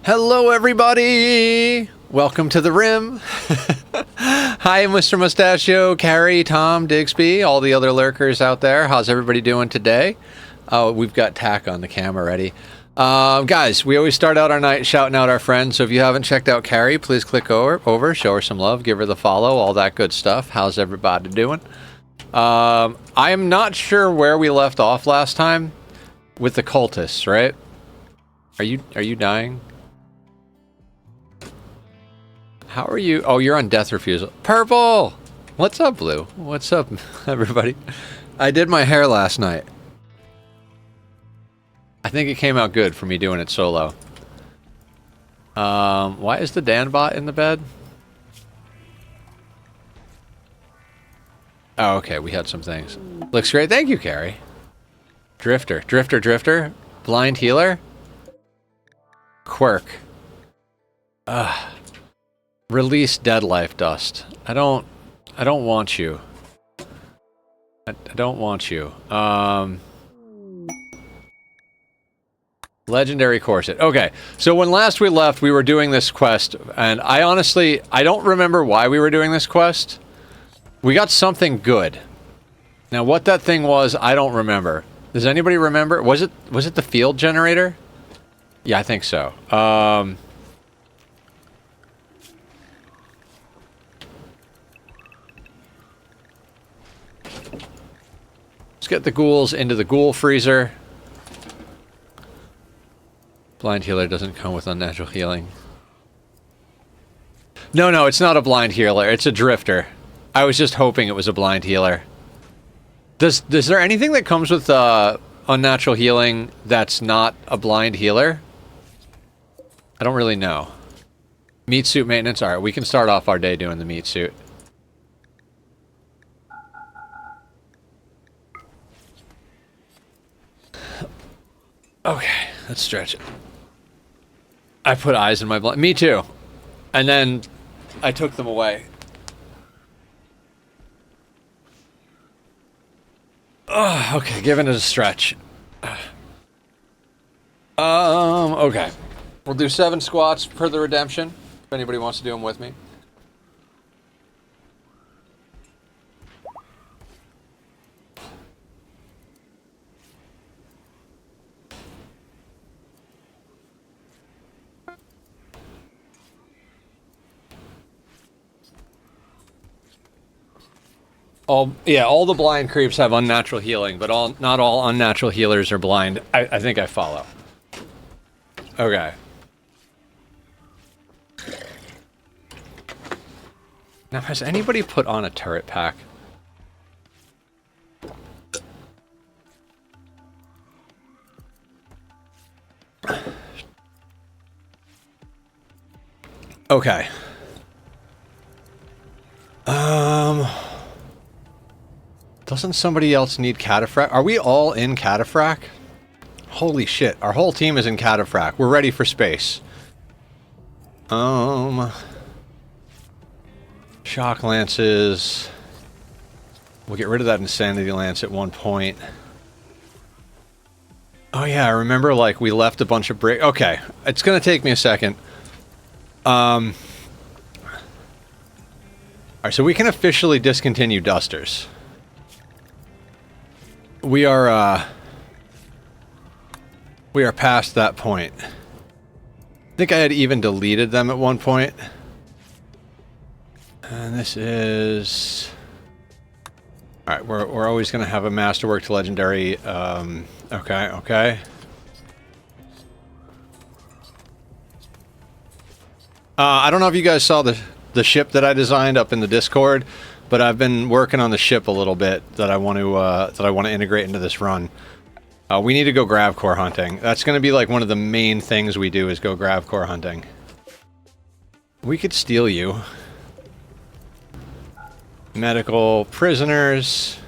Hello, everybody! Welcome to the Rim. Hi, Mr. Mustachio, Carrie, Tom, Digsby, all the other lurkers out there. How's everybody doing today? Oh, we've got Tack on the camera ready. Guys, we always start out our night shouting out our friends, so if you haven't checked out Carrie, please click over, show her some love, give her the follow, all that good stuff. How's everybody doing? I am not sure where we left off last time with the cultists, right? Are you dying? How are you? Oh, you're on death refusal. Purple! What's up, Blue? What's up, everybody? I did my hair last night. I think it came out good for me doing it solo. Why is the Danbot in the bed? Oh, okay, we had some things. Looks great. Thank you, Carrie. Drifter. Blind healer. Quirk. Release dead life dust. I don't want you. I don't want you. Legendary corset. Okay, so when last we left, we were doing this quest, and I don't remember why we were doing this quest. We got something good. Now, what that thing was, I don't remember. Does anybody remember? Was it the field generator? Yeah, I think so. Let's get the ghouls into the ghoul freezer. Blind healer doesn't come with unnatural healing. No, it's not a blind healer. It's a drifter. I was just hoping it was a blind healer. Is there anything that comes with unnatural healing that's not a blind healer? I don't really know. Meat suit maintenance. Alright, we can start off our day doing the meat suit. Okay, let's stretch it. I put eyes in my blood. Me too. And then I took them away. Okay, giving it a stretch. Okay. We'll do 7 squats per the redemption, if anybody wants to do them with me. All the blind creeps have unnatural healing, but not all unnatural healers are blind. I think I follow. Okay. Now, has anybody put on a turret pack? Okay. Doesn't somebody else need cataphract? Are we all in cataphract? Holy shit, our whole team is in cataphract. We're ready for space. Shock lances. We'll get rid of that insanity lance at one point. Oh yeah, I remember like we left a bunch of brick. Okay, it's gonna take me a second. Alright, so we can officially discontinue dusters. We are past that point. I think I had even deleted them at one point. And this is... Alright, we're always going to have a masterwork to legendary. Okay. I don't know if you guys saw the ship that I designed up in the Discord, but I've been working on the ship a little bit that I want to integrate into this run. We need to go Gravcore hunting. That's going to be like one of the main things we do is go Gravcore hunting. We could steal you. Medical prisoners.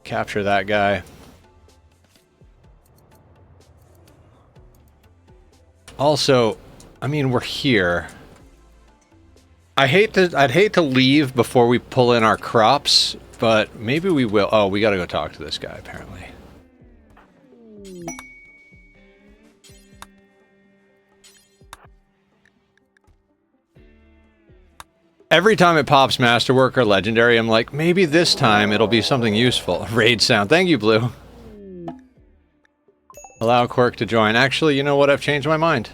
Capture that guy. Also, I mean, we're here. I'd hate to leave before we pull in our crops, but maybe we will. Oh, we gotta go talk to this guy, apparently. Every time it pops Masterwork or Legendary, I'm like, maybe this time it'll be something useful. Raid sound. Thank you, Blue. Allow Quirk to join. Actually, you know what? I've changed my mind.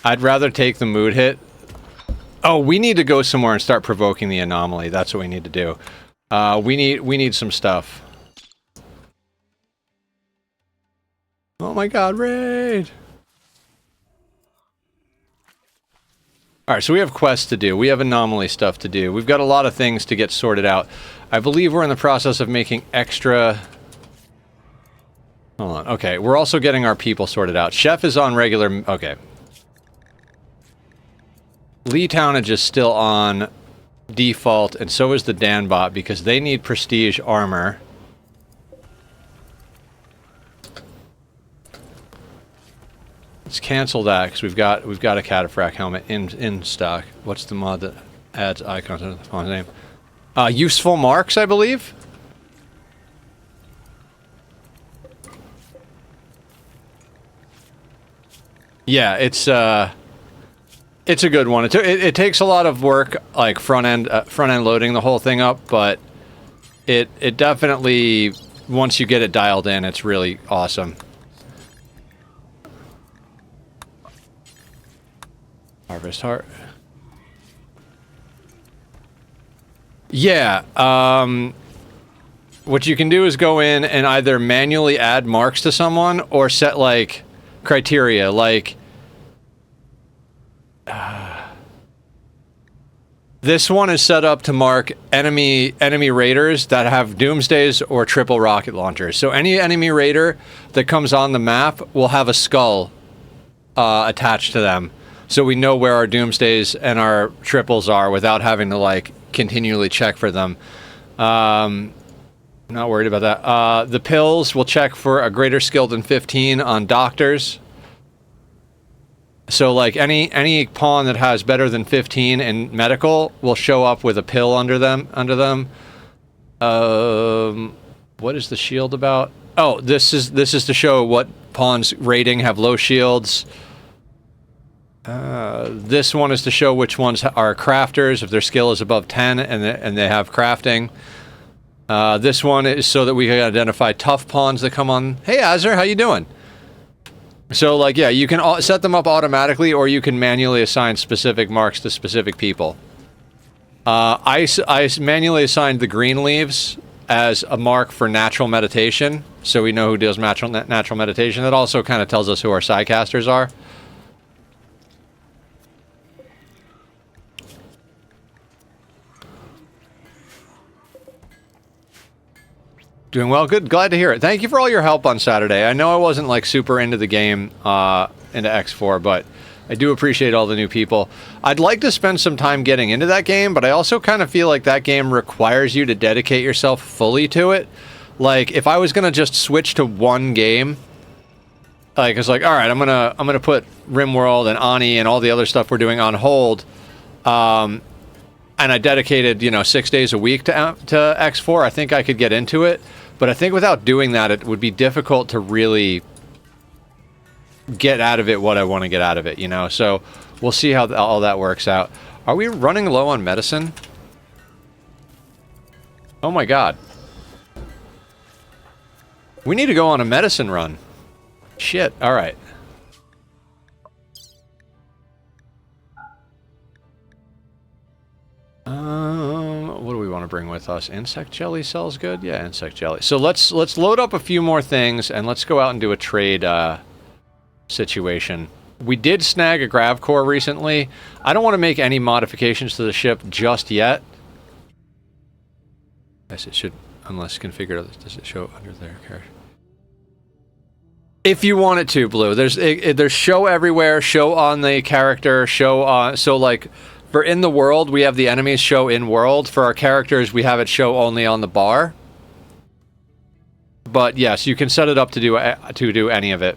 I'd rather take the mood hit. Oh, we need to go somewhere and start provoking the anomaly. That's what we need to do. We need some stuff. Oh my god, raid! Alright, so we have quests to do. We have anomaly stuff to do. We've got a lot of things to get sorted out. I believe we're in the process of making extra... Hold on. Okay, we're also getting our people sorted out. Chef is on regular... Okay. Lee Townage is still on default, and so is the Danbot, because they need prestige armor. Let's cancel that, because we've got a Cataphract helmet in stock. What's the mod that adds icons to the pawn's name? Useful Marks, I believe? Yeah, it's a good one. It takes a lot of work, like front end loading the whole thing up, but it definitely, once you get it dialed in, it's really awesome. Harvest Heart. Yeah, what you can do is go in and either manually add marks to someone or set, like, criteria, like... This one is set up to mark enemy raiders that have doomsdays or triple rocket launchers. So any enemy raider that comes on the map will have a skull attached to them. So we know where our doomsdays and our triples are without having to, like, continually check for them. I'm not worried about that. The pills will check for a greater skill than 15 on doctors. So, like, any pawn that has better than 15 in medical will show up with a pill under them. What is the shield about? Oh, this is to show what pawns rating have low shields. This one is to show which ones are crafters if their skill is above 10 and they have crafting. This one is so that we can identify tough pawns that come on. Hey, Azur, how you doing? So, like, yeah, you can set them up automatically, or you can manually assign specific marks to specific people. I manually assigned the green leaves as a mark for natural meditation, so we know who does natural meditation. That also kind of tells us who our Psycasters are. Doing well, good. Glad to hear it. Thank you for all your help on Saturday. I know I wasn't, like, super into the game, into X4, but I do appreciate all the new people. I'd like to spend some time getting into that game, but I also kind of feel like that game requires you to dedicate yourself fully to it. Like, if I was gonna just switch to one game, like, it's like, all right, I'm gonna put Rimworld and Ani and all the other stuff we're doing on hold, and I dedicated, 6 days a week to X4, I think I could get into it. But I think without doing that, it would be difficult to really get out of it what I want to get out of it, So we'll see how all that works out. Are we running low on medicine? Oh my god. We need to go on a medicine run. Shit, alright. What do we want to bring with us? Insect jelly sells good? Yeah, insect jelly. So let's load up a few more things and let's go out and do a trade situation. We did snag a grav core recently. I don't want to make any modifications to the ship just yet. Yes, it should, unless configured. Does it show under there? If you want it to, Blue. There's show everywhere, show on the character, show on... So, like... For in the world, we have the enemies show in world. For our characters, we have it show only on the bar. But yes, you can set it up to do any of it.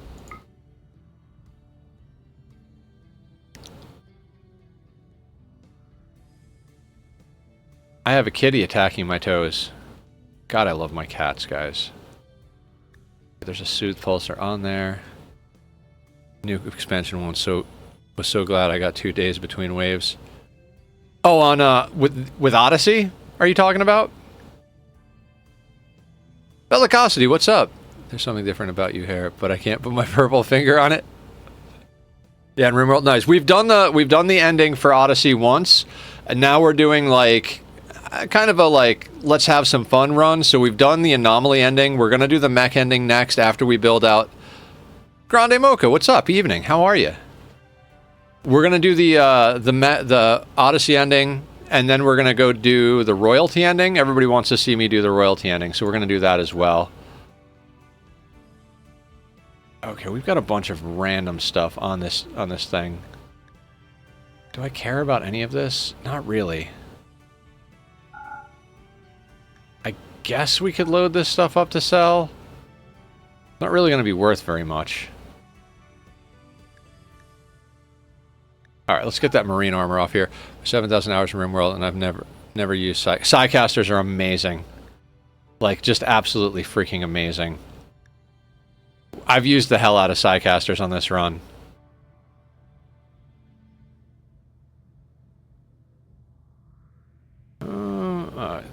I have a kitty attacking my toes. God, I love my cats, guys. There's a Soothe Pulsar on there. New expansion won't Was so glad I got 2 days between waves. Oh, on with Odyssey? Are you talking about? Bellicosity, what's up? There's something different about you here, but I can't put my purple finger on it. Yeah, in Rimworld, nice. We've done the ending for Odyssey once, and now we're doing like kind of a like let's have some fun run. So we've done the anomaly ending. We're gonna do the mech ending next after we build out. Grande Mocha, what's up? Evening, how are you? We're gonna do the Odyssey ending, and then we're gonna go do the royalty ending. Everybody wants to see me do the royalty ending, so we're gonna do that as well. Okay, we've got a bunch of random stuff on this thing. Do I care about any of this? Not really. I guess we could load this stuff up to sell. Not really gonna be worth very much. Alright, let's get that marine armor off here. 7,000 hours in Rimworld, and I've never used Psycasters are amazing. Like, just absolutely freaking amazing. I've used the hell out of Psycasters on this run.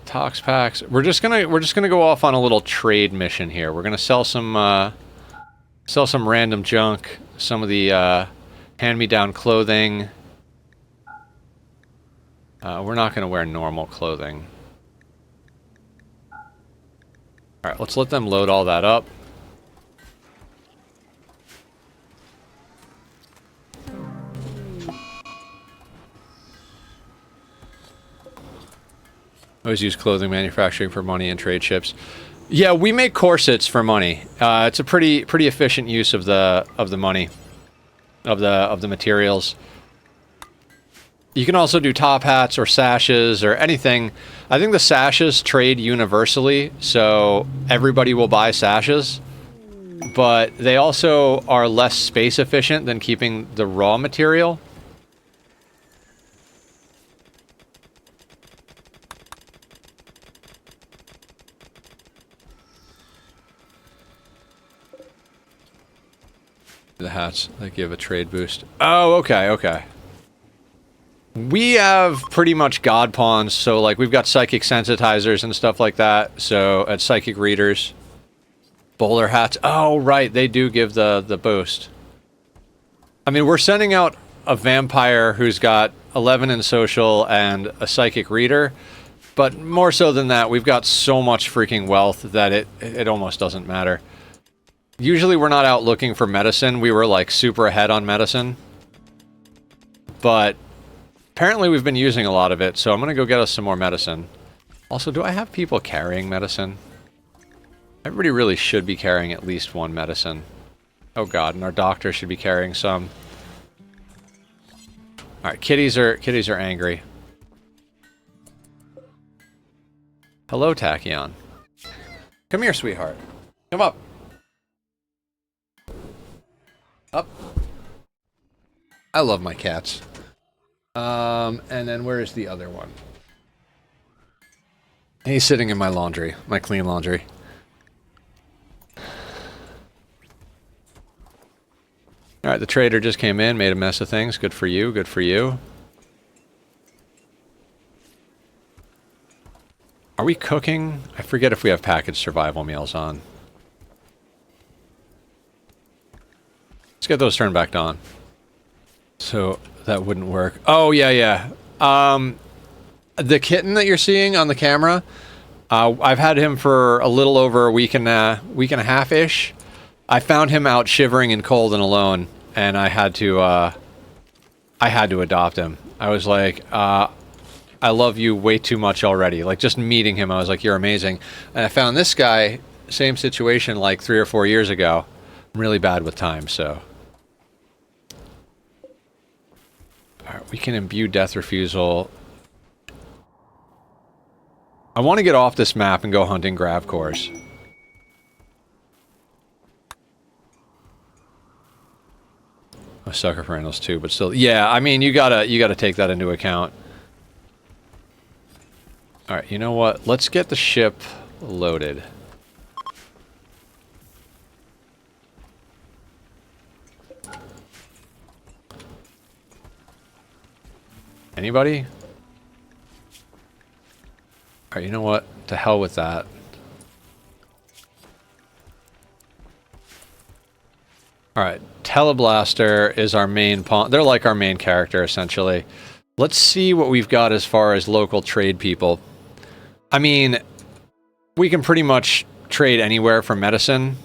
Tox packs. We're just gonna go off on a little trade mission here. We're gonna sell some random junk, some of the hand-me-down clothing. We're not gonna wear normal clothing. All right, let's let them load all that up. Always use clothing manufacturing for money and trade ships. Yeah, we make corsets for money. It's a pretty efficient use of the money, of the materials. You can also do top hats or sashes or anything. I think the sashes trade universally, so everybody will buy sashes. But they also are less space efficient than keeping the raw material. The hats, they give a trade boost. Oh, okay. We have pretty much god pawns, so like we've got psychic sensitizers and stuff like that, so at psychic readers. Bowler hats, oh right, they do give the boost. I mean, we're sending out a vampire who's got 11 in social and a psychic reader, but more so than that, we've got so much freaking wealth that it almost doesn't matter. Usually we're not out looking for medicine. We were like super ahead on medicine. But apparently we've been using a lot of it, so I'm gonna go get us some more medicine. Also, do I have people carrying medicine? Everybody really should be carrying at least one medicine. Oh god, and our doctor should be carrying some. Alright, kitties are angry. Hello, Tachyon. Come here, sweetheart. Come up. Up. I love my cats. And then where is the other one? He's sitting in my laundry, my clean laundry. Alright, the trader just came in, made a mess of things. Good for you, good for you. Are we cooking? I forget if we have packaged survival meals on. Let's get those turned back on. So that wouldn't work. Oh, yeah. The kitten that you're seeing on the camera, I've had him for a little over a week and a half-ish. I found him out shivering and cold and alone, and I had to adopt him. I was like, I love you way too much already. Like, just meeting him, I was like, you're amazing. And I found this guy, same situation, like 3 or 4 years ago. I'm really bad with time, so... Alright, we can imbue death refusal. I want to get off this map and go hunting grav cores. A sucker for animals too, but still, yeah. I mean, you gotta take that into account. All right, you know what? Let's get the ship loaded. Anybody? Alright, you know what? To hell with that. Alright, Teleblaster is our main pawn. They're like our main character, essentially. Let's see what we've got as far as local trade people. I mean, we can pretty much trade anywhere for medicine.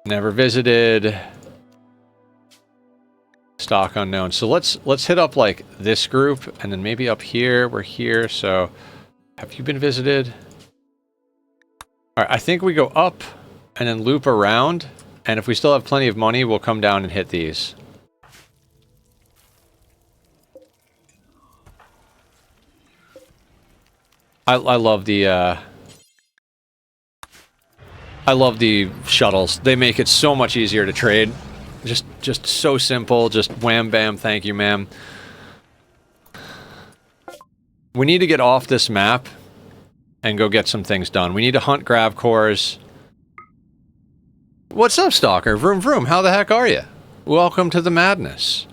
Never visited. Stock unknown. So let's hit up like this group, and then maybe up here. We're here, so have you been visited? Alright, I think we go up and then loop around, and if we still have plenty of money, we'll come down and hit these. I love the shuttles. They make it so much easier to trade. Just so simple. Just wham bam, thank you, ma'am. We need to get off this map and go get some things done. We need to hunt grav cores. What's up, Stalker? Vroom vroom, how the heck are you? Welcome to the madness.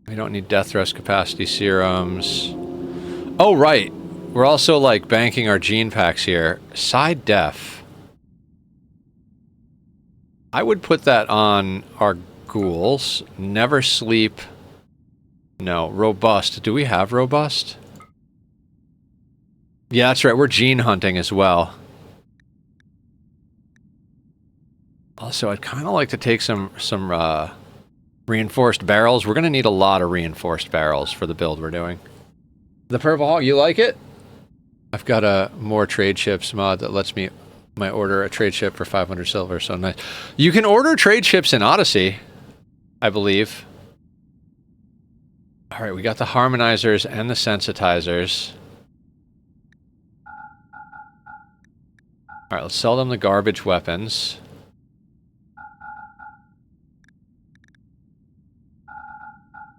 We don't need death thrust capacity serums. Oh, right. We're also, like, banking our gene packs here. Side def. I would put that on our ghouls. Never sleep. No. Robust. Do we have robust? Yeah, that's right. We're gene hunting as well. Also, I'd kind of like to take some reinforced barrels. We're going to need a lot of reinforced barrels for the build we're doing. The Purple Hawk, you like it? I've got a more trade ships mod that lets me order a trade ship for 500 silver, so nice. You can order trade ships in Odyssey, I believe. Alright, we got the harmonizers and the sensitizers. Alright, let's sell them the garbage weapons.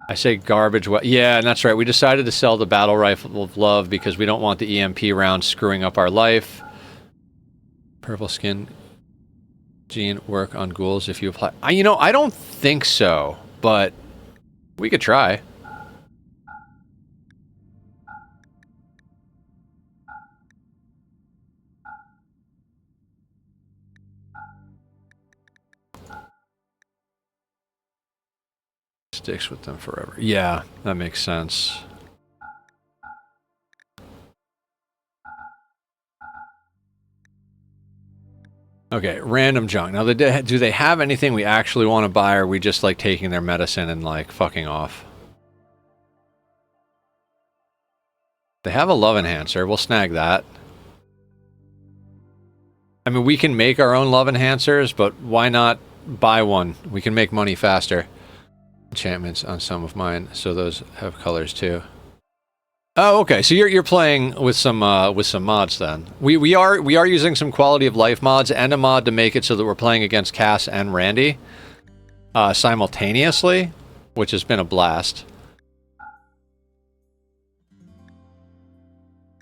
I say garbage yeah, and that's right. We decided to sell the Battle Rifle of Love because we don't want the EMP rounds screwing up our life. Purple skin gene work on ghouls if you apply. You know, I don't think so, but we could try. Sticks with them forever. Yeah, that makes sense. Okay, random junk. Now, do they have anything we actually want to buy, or are we just, like, taking their medicine and, like, fucking off? They have a love enhancer. We'll snag that. I mean, we can make our own love enhancers, but why not buy one? We can make money faster. Enchantments on some of mine, so those have colors too. Oh, okay. So you're playing with some mods then. We are using some quality of life mods and a mod to make it so that we're playing against Cass and Randy simultaneously, which has been a blast.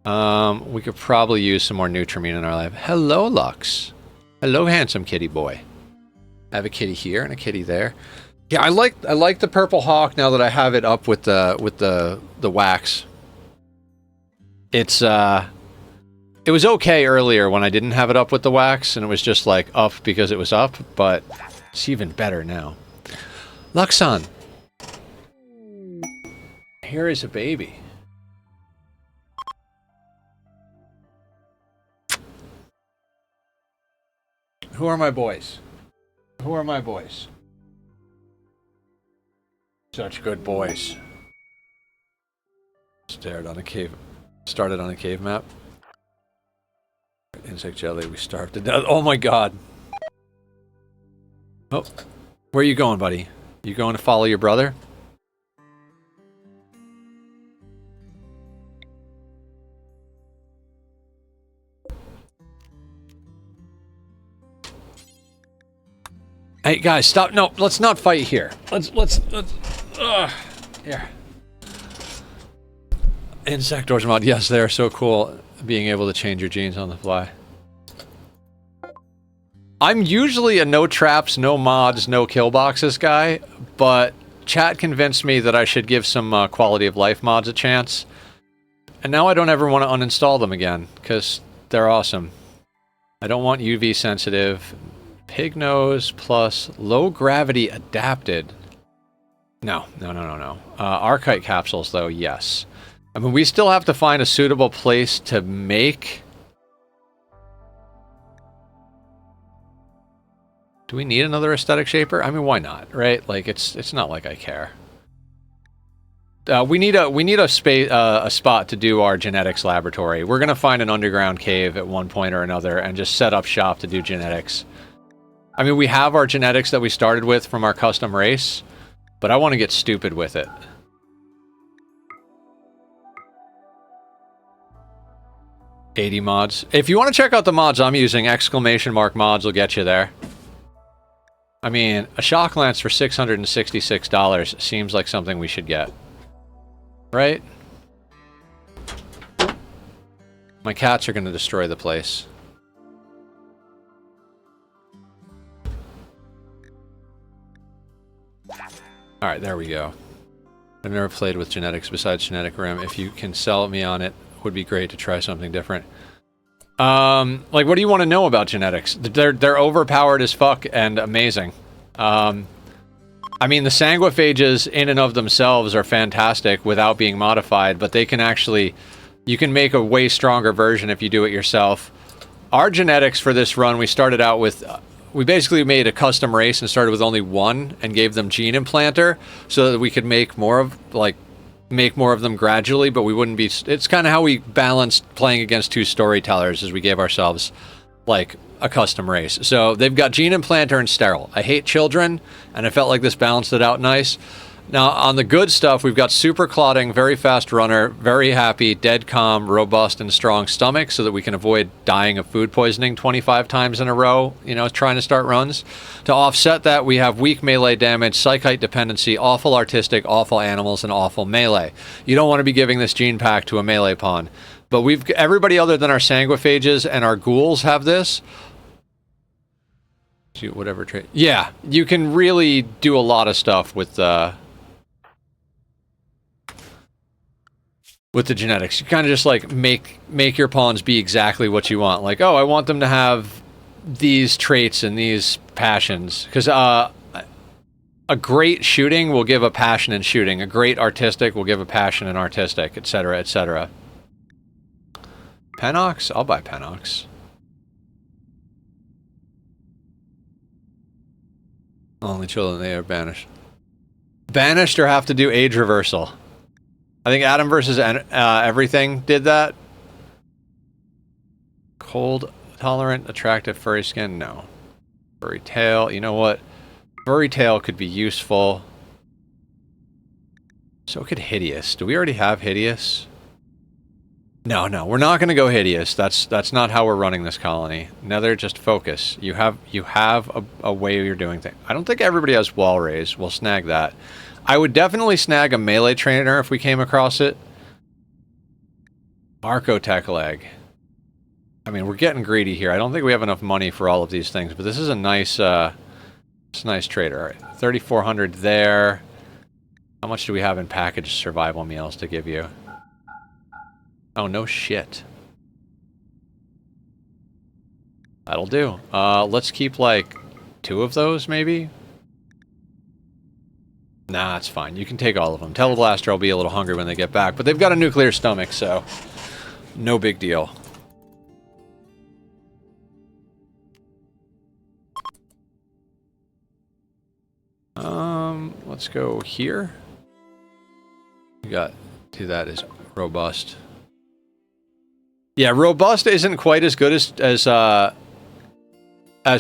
We could probably use some more Nutrimine in our life. Hello, Lux. Hello, handsome kitty boy. I have a kitty here and a kitty there. Yeah, I like the Purple Hawk now that I have it up with the wax. It's it was okay earlier when I didn't have it up with the wax and it was just like up because it was up, but it's even better now. Luxon. Here is a baby. Who are my boys? Who are my boys? Such good boys. Started on a cave map. Insect jelly, we starved to death. Oh my god. Oh, where are you going, buddy? You going to follow your brother? Hey guys, stop! No, let's not fight here. Let's. Here. Insectors mod. Yes, they're so cool. Being able to change your genes on the fly. I'm usually a no traps, no mods, no kill boxes guy, but chat convinced me that I should give some quality of life mods a chance. And now I don't ever want to uninstall them again, because they're awesome. I don't want UV sensitive. Pig nose plus low gravity adapted. No. Archite capsules, though, yes. I mean, we still have to find a suitable place to make... Do we need another aesthetic shaper? I mean, why not, right? Like, it's not like I care. We need a space, a spot to do our genetics laboratory. We're gonna find an underground cave at one point or another and just set up shop to do genetics. I mean, we have our genetics that we started with from our custom race, but I want to get stupid with it. $80 mods. If you want to check out the mods I'm using, !mods will get you there. I mean, a shock lance for $666 seems like something we should get. Right? My cats are going to destroy the place. Alright, there we go. I've never played with genetics besides Genetic Rim. If you can sell me on it, would be great to try something different. Like, what do you want to know about genetics? They're overpowered as fuck and amazing. I mean, the sanguiphages in and of themselves are fantastic without being modified, but they can actually... You can make a way stronger version if you do it yourself. Our genetics for this run, we started out with... we basically made a custom race and started with only one and gave them gene implanter so that we could make more of, like, make more of them gradually, but we wouldn't be... It's kind of how we balanced playing against two storytellers, as we gave ourselves, like, a custom race. So they've got gene implanter and sterile. I hate children, and I felt like this balanced it out nice. Now, on the good stuff, we've got super clotting, very fast runner, very happy, dead calm, robust, and strong stomach so that we can avoid dying of food poisoning 25 times in a row, you know, trying to start runs. To offset that, we have weak melee damage, psychite dependency, awful artistic, awful animals, and awful melee. You don't want to be giving this gene pack to a melee pawn. But we've... everybody other than our sanguiphages and our ghouls have this. Whatever trait. Yeah, you can really do a lot of stuff with the genetics. You kind of just like make your pawns be exactly what you want. Like, oh, I want them to have these traits and these passions. Because a great shooting will give a passion in shooting. A great artistic will give a passion in artistic, etc., etc. Penox? I'll buy Penox. Only children, they are banished. Banished or have to do age reversal. I think Adam versus Everything did that. Cold tolerant, attractive, furry skin? No. Furry tail, you know what? Furry tail could be useful. So could hideous. Do we already have hideous? No, we're not going to go hideous. That's not how we're running this colony. Nether, just focus. You have a way you're doing things. I don't think everybody has wall raise. We'll snag that. I would definitely snag a melee trainer if we came across it. Archotech leg. I mean, we're getting greedy here. I don't think we have enough money for all of these things, but this is a nice, it's a nice trader. All right, 3,400 there. How much do we have in packaged survival meals to give you? Oh, no shit. That'll do. Let's keep, like, 2 of those, maybe? Nah, it's fine. You can take all of them. Teleblaster will be a little hungry when they get back, but they've got a nuclear stomach, so no big deal. Let's go here. We got to that is robust. Yeah, robust isn't quite as good as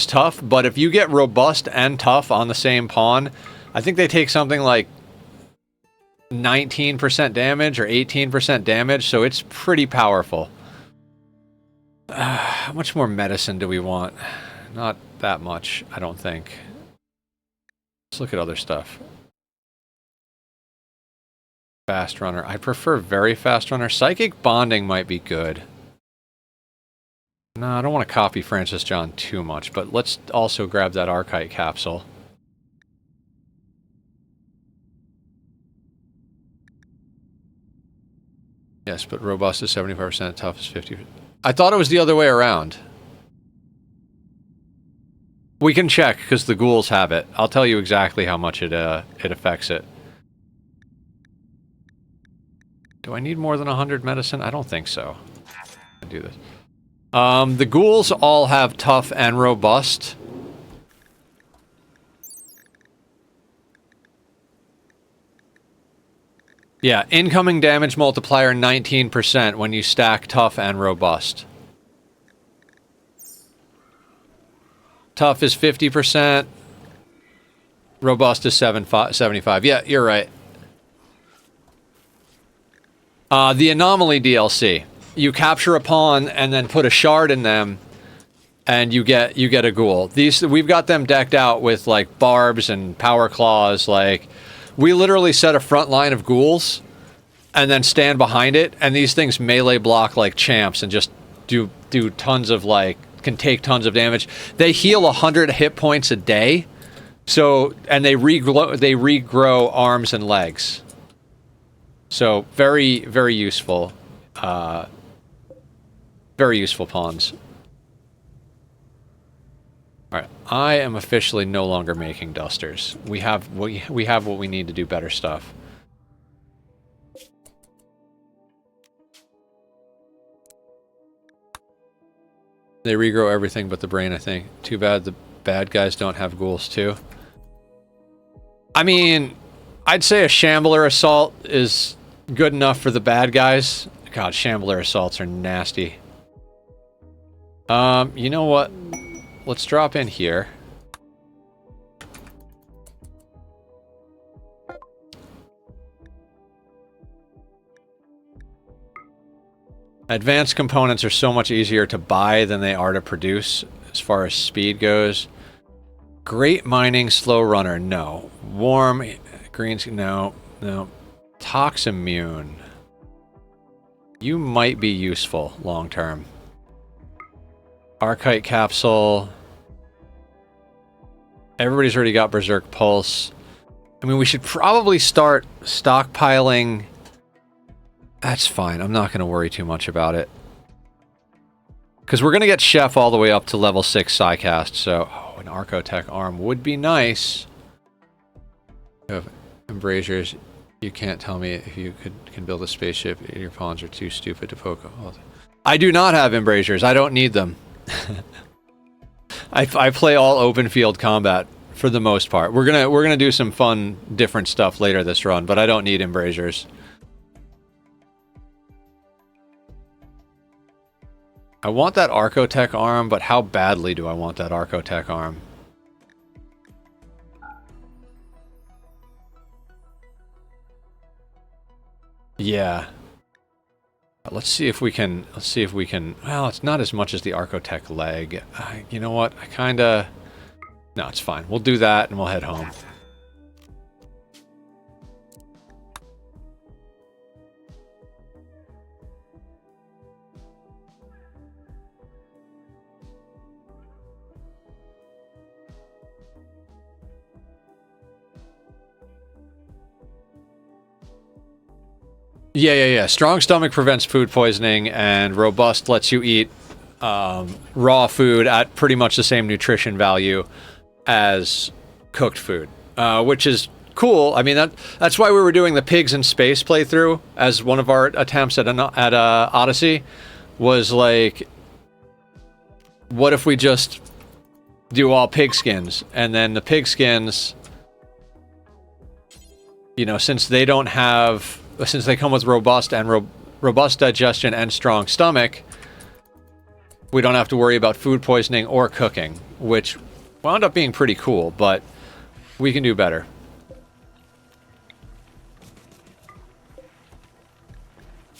tough, but if you get robust and tough on the same pawn, I think they take something like 19% damage or 18% damage, so it's pretty powerful. How much more medicine do we want? Not that much, I don't think. Let's look at other stuff. Fast runner. I prefer very fast runner. Psychic bonding might be good. No, I don't want to copy Francis John too much, but let's also grab that Archite capsule. Yes, but robust is 75%, tough is 50%. I thought it was the other way around. We can check, because the ghouls have it. I'll tell you exactly how much it affects it. Do I need more than 100 medicine? I don't think so. I do this. The ghouls all have tough and robust. Yeah, incoming damage multiplier 19% when you stack tough and robust. Tough is 50%. Robust is 75. Yeah, you're right. The Anomaly DLC. You capture a pawn and then put a shard in them, and you get a ghoul. We've got them decked out with like barbs and power claws. Like, we literally set a front line of ghouls and then stand behind it, and these things melee block like champs and just do tons of like, can take tons of damage. They heal 100 hit points a day, so, and they regrow arms and legs. So very, very useful. Very useful pawns. Alright, I am officially no longer making dusters. We have what we need to do better stuff. They regrow everything but the brain, I think. Too bad the bad guys don't have ghouls too. I mean, I'd say a Shambler Assault is good enough for the bad guys. God, Shambler Assaults are nasty. You know what? Let's drop in here. Advanced components are so much easier to buy than they are to produce, as far as speed goes. Great mining, slow runner, no. Warm, greens, no. Toximmune. You might be useful long term. Archite capsule. Everybody's already got Berserk Pulse. I mean, we should probably start stockpiling. That's fine. I'm not going to worry too much about it. Because we're going to get Chef all the way up to level 6 Psycast, so... Oh, an Archotech arm would be nice. Embrasures. You can't tell me if you can build a spaceship. Your pawns are too stupid to poke. I do not have embrasures. I don't need them. I play all open field combat for the most part. We're gonna do some fun, different stuff later this run, but I don't need embrasures. I want that Archotech arm, but how badly do I want that Archotech arm? Yeah. Let's see if we can, well, it's not as much as the Archotech leg. You know what, no, it's fine. We'll do that and we'll head home. Yeah. Strong stomach prevents food poisoning, and robust lets you eat raw food at pretty much the same nutrition value as cooked food, which is cool. I mean, that's why we were doing the pigs in space playthrough as one of our attempts at Odyssey. Was like, what if we just do all pig skins, and then the pig skins, you know, since they come with robust digestion and strong stomach, we don't have to worry about food poisoning or cooking, which wound up being pretty cool, but we can do better.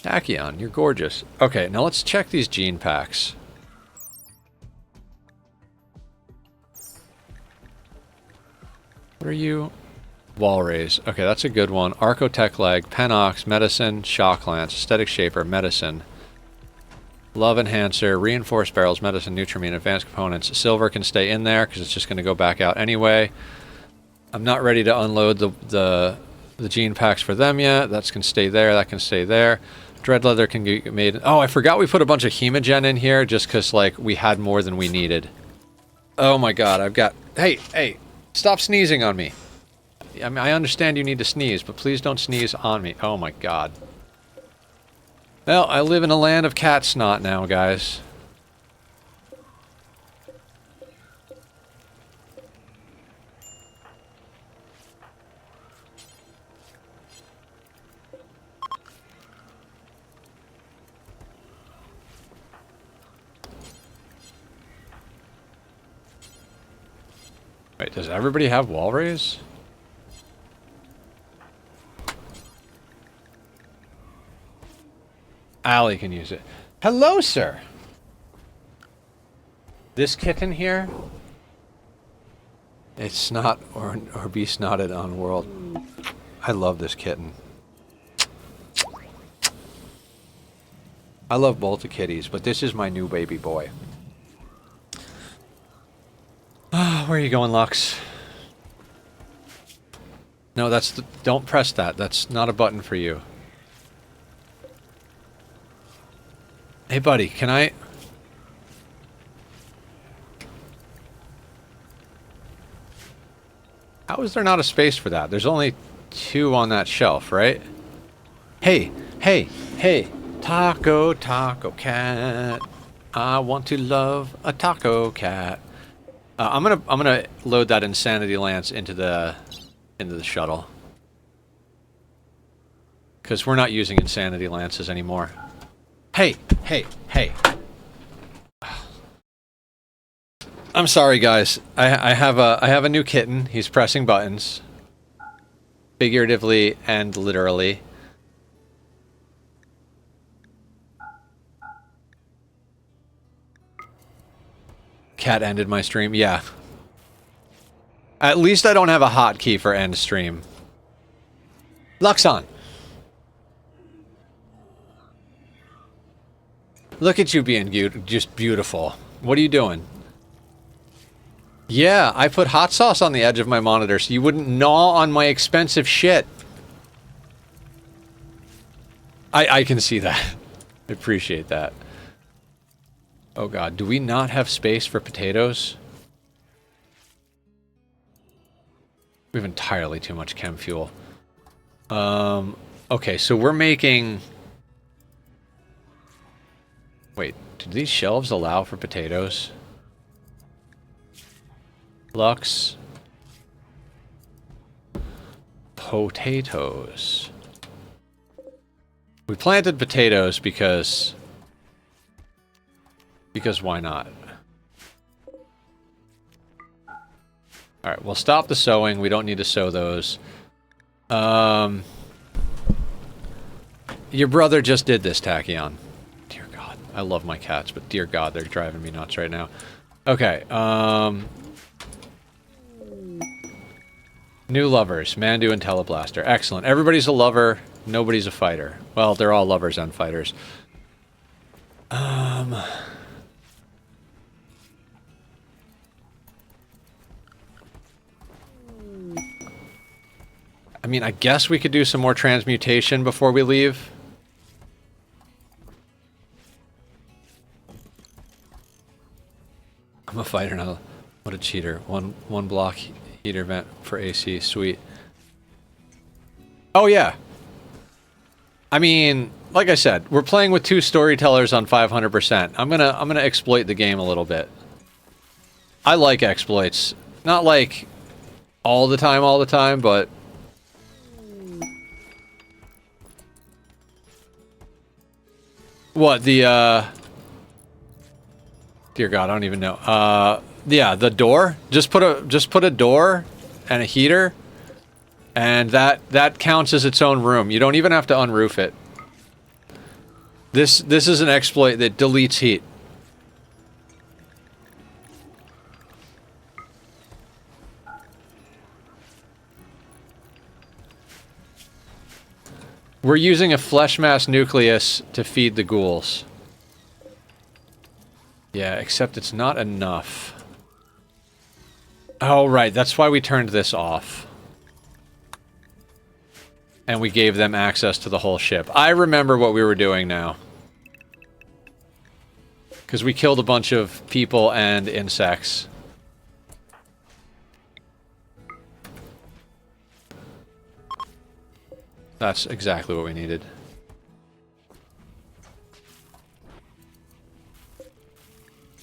Tachyon, you're gorgeous. Okay, now let's check these gene packs. What are you? Wall raise. Okay, that's a good one. Archotech leg, Penox, medicine, shock lance, aesthetic shaper, medicine. Love enhancer, reinforced barrels, medicine, nutrimine, advanced components. Silver can stay in there because it's just going to go back out anyway. I'm not ready to unload the gene packs for them yet. That can stay there. That can stay there. Dread leather can get made. Oh, I forgot we put a bunch of hemogen in here just because, like, we had more than we needed. Oh my god, I've got... Hey, stop sneezing on me. I mean, I understand you need to sneeze, but please don't sneeze on me. Oh my god. Well, I live in a land of cat snot now, guys. Wait, does everybody have wall rays? Allie can use it. Hello, sir! This kitten here? It's snot or be snotted on world. I love this kitten. I love both the kitties, but this is my new baby boy. Where are you going, Lux? No, that's the, don't press that. That's not a button for you. Hey, buddy, can I... How is there not a space for that? There's only 2 on that shelf, right? Hey, taco cat. I want to love a taco cat. I'm gonna load that insanity lance into the shuttle, because we're not using insanity lances anymore. Hey. I'm sorry, guys. I have a new kitten. He's pressing buttons, figuratively and literally. Cat ended my stream. Yeah. At least I don't have a hotkey for end stream. Luxon. Look at you being just beautiful. What are you doing? Yeah, I put hot sauce on the edge of my monitor so you wouldn't gnaw on my expensive shit. I can see that. I appreciate that. Oh god, do we not have space for potatoes? We have entirely too much chem fuel. Okay, so we're making... Wait, do these shelves allow for potatoes? Lux. Potatoes. We planted potatoes because why not? Alright, we'll stop the sowing. We don't need to sow those. Your brother just did this, Tachyon. Dear God. I love my cats, but dear God, they're driving me nuts right now. Okay, new lovers. Mandu and Teleblaster. Excellent. Everybody's a lover. Nobody's a fighter. Well, they're all lovers and fighters. I mean, I guess we could do some more transmutation before we leave. I'm a fighter now. What a cheater. One block heater vent for AC. Sweet. Oh, yeah. I mean, like I said, we're playing with 2 storytellers on 500%. I'm gonna exploit the game a little bit. I like exploits. Not like all the time, but... What, the, Dear God, I don't even know. Yeah, the door. Just put a door and a heater, and that counts as its own room. You don't even have to unroof it. This is an exploit that deletes heat. We're using a flesh mass nucleus to feed the ghouls. Yeah, except it's not enough. Oh, right. That's why we turned this off. And we gave them access to the whole ship. I remember what we were doing now. Because we killed a bunch of people and insects. That's exactly what we needed.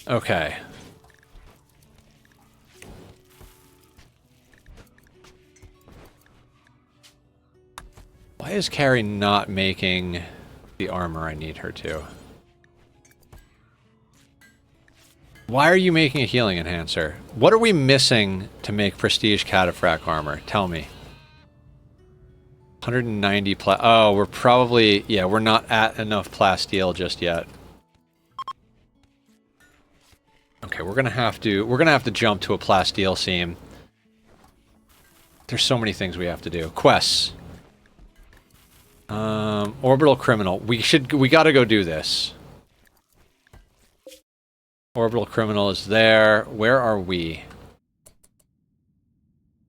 Okay. Why is Carrie not making the armor I need her to? Why are you making a healing enhancer? What are we missing to make prestige cataphract armor? Tell me. 190 oh, we're probably... Yeah, we're not at enough plasteel just yet. Okay, we're gonna have to jump to a plasteel seam. There's so many things we have to do. Quests. Orbital criminal. We gotta go do this. Orbital criminal is there. Where are we?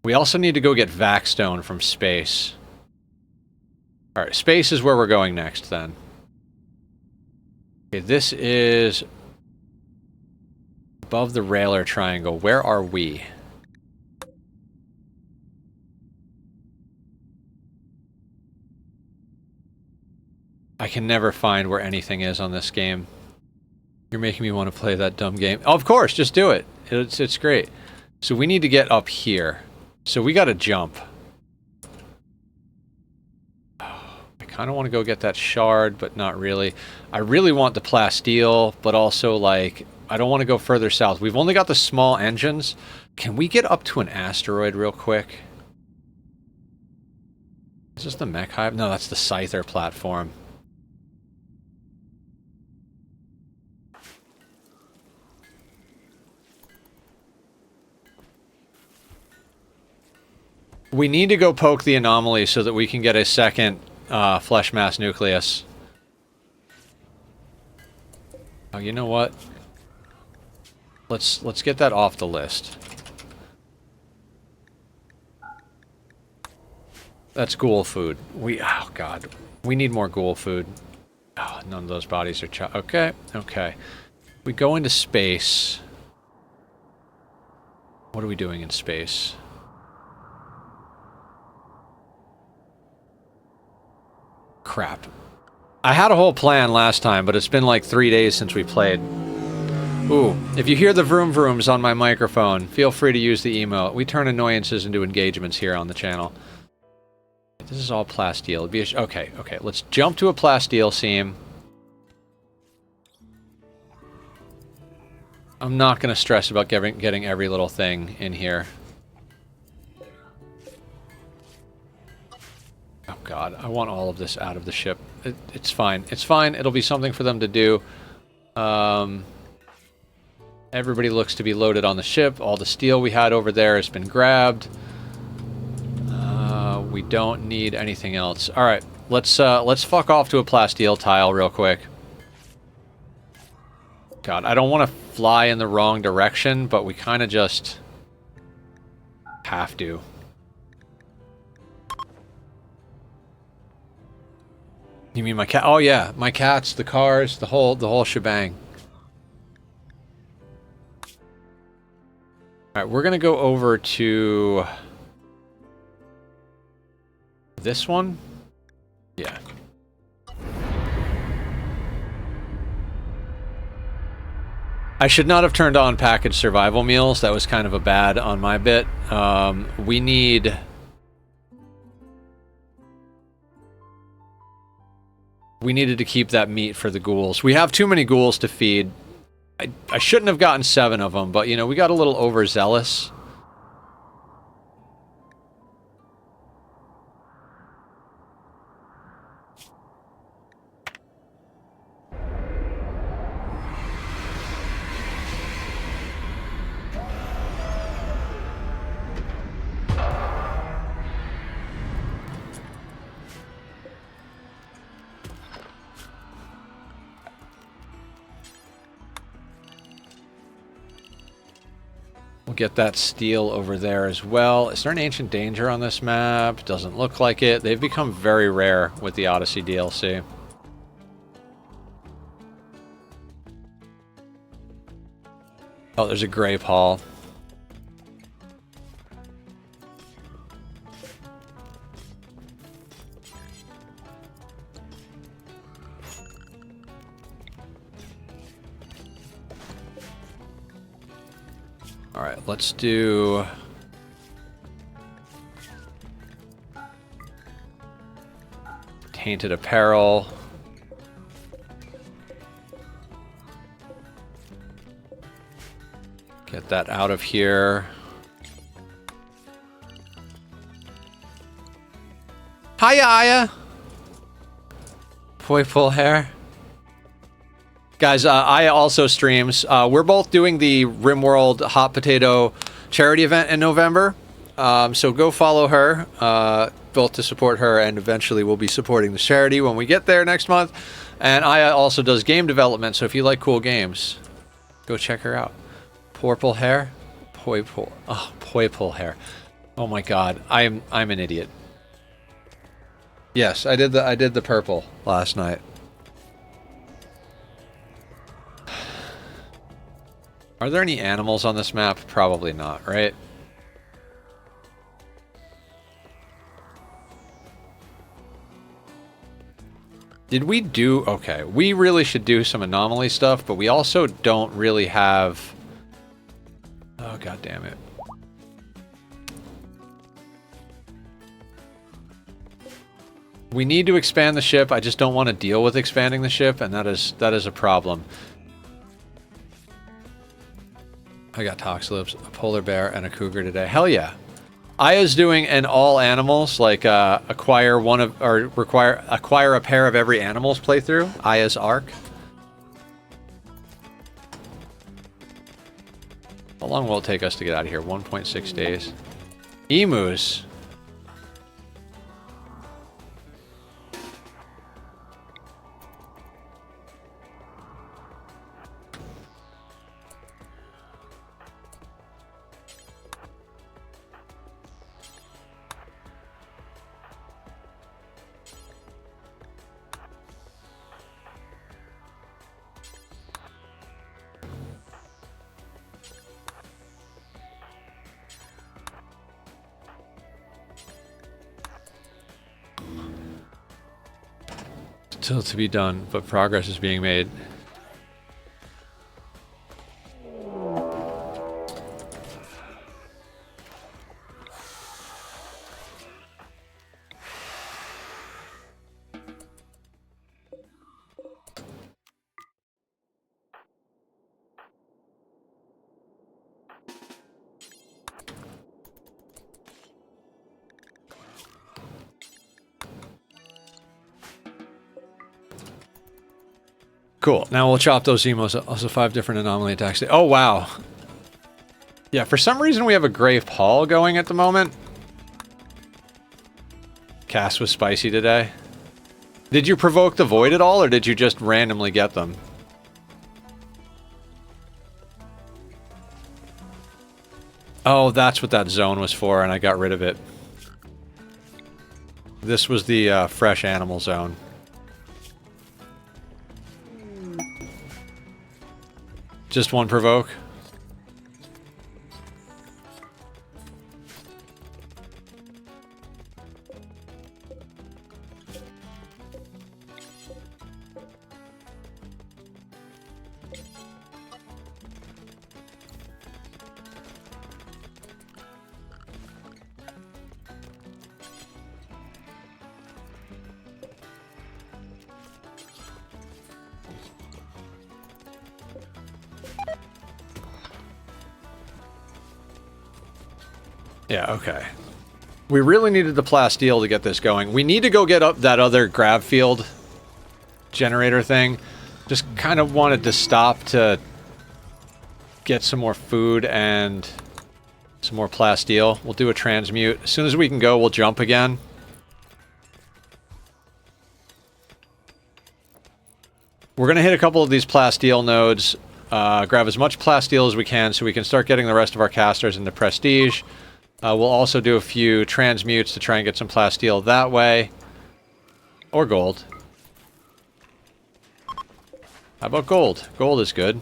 We also need to go get Vaxstone from space. Alright, space is where we're going next then. Okay, this is above the Railer triangle. Where are we? I can never find where anything is on this game. You're making me want to play that dumb game. Oh, of course, just do it. It's great. So we need to get up here. So we gotta jump. I kind of want to go get that shard, but not really. I really want the plasteel, but also, like, I don't want to go further south. We've only got the small engines. Can we get up to an asteroid real quick? Is this the mech hive? No, that's the Scyther platform. We need to go poke the anomaly so that we can get a second flesh mass nucleus. Oh, you know what? Let's get that off the list. That's ghoul food. Oh god, we need more ghoul food. Oh, none of those bodies are okay, okay. We go into space. What are we doing in space? Crap. I had a whole plan last time, but it's been like 3 days since we played. Ooh, if you hear the vroom vrooms on my microphone, feel free to use the emote. We turn annoyances into engagements here on the channel. This is all plasteel. Okay, okay, let's jump to a plasteel seam. I'm not going to stress about getting every little thing in here. Oh god, I want all of this out of the ship. It's fine. It's fine. It'll be something for them to do. Everybody looks to be loaded on the ship. All the steel we had over there has been grabbed. We don't need anything else. Alright, let's fuck off to a plasteel tile real quick. God, I don't want to fly in the wrong direction, but we kind of just have to. You mean my cat? Oh yeah, my cats, the cars, the whole shebang. All right, we're gonna go over to this one. Yeah. I should not have turned on packaged survival meals. That was kind of a bad on my bit. We needed to keep that meat for the ghouls. We have too many ghouls to feed. I shouldn't have gotten 7 of them, but, you know, we got a little overzealous. get that steel over there as well. Is there an ancient danger on this map? Doesn't look like it. They've become very rare with the Odyssey DLC. Oh, there's a grape hall. All right, let's do... Tainted apparel. Get that out of here. Hiya, Aya! Poi pull hair. Guys, Aya also streams. We're both doing the Rimworld Hot Potato charity event in November. So go follow her, both to support her, and eventually we'll be supporting the charity when we get there next month. And Aya also does game development, so if you like cool games, go check her out. Purple hair? Poi pull. Oh, poi pull hair. Oh my god, I'm an idiot. Yes, I did the purple last night. Are there any animals on this map? Probably not, right? Did we do... Okay, we really should do some anomaly stuff, but we also don't really have... Oh, god damn it. We need to expand the ship. I just don't want to deal with expanding the ship, and that is a problem. I got toxlips, a polar bear, and a cougar today. Hell yeah. Aya's doing an all animals, like acquire a pair of every animals playthrough. Aya's arc. How long will it take us to get out of here? 1.6 days. Emus. Still to be done, but progress is being made. Cool. Now we'll chop those emos. Also 5 different anomaly attacks. Oh, wow. Yeah, for some reason we have a Grave Hall going at the moment. Cass was spicy today. Did you provoke the Void at all, or did you just randomly get them? Oh, that's what that zone was for, and I got rid of it. This was the fresh animal zone. Just one provoke. Yeah, okay. We really needed the plasteel to get this going. We need to go get up that other grav field generator thing. Just kind of wanted to stop to get some more food and some more plasteel. We'll do a transmute. As soon as we can go, we'll jump again. We're going to hit a couple of these plasteel nodes grab as much plasteel as we can so we can start getting the rest of our casters into prestige. We'll also do a few transmutes to try and get some plasteel that way. Or gold. How about gold? Gold is good.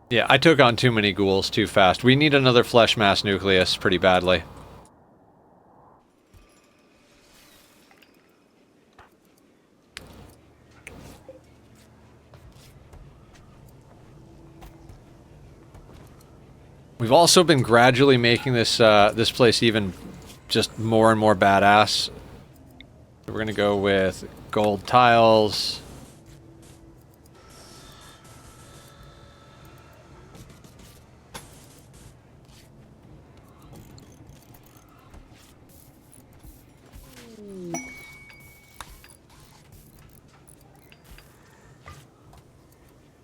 Yeah, I took on too many ghouls too fast. We need another flesh mass nucleus pretty badly. We've also been gradually making this this place even just more and more badass. So we're gonna go with gold tiles.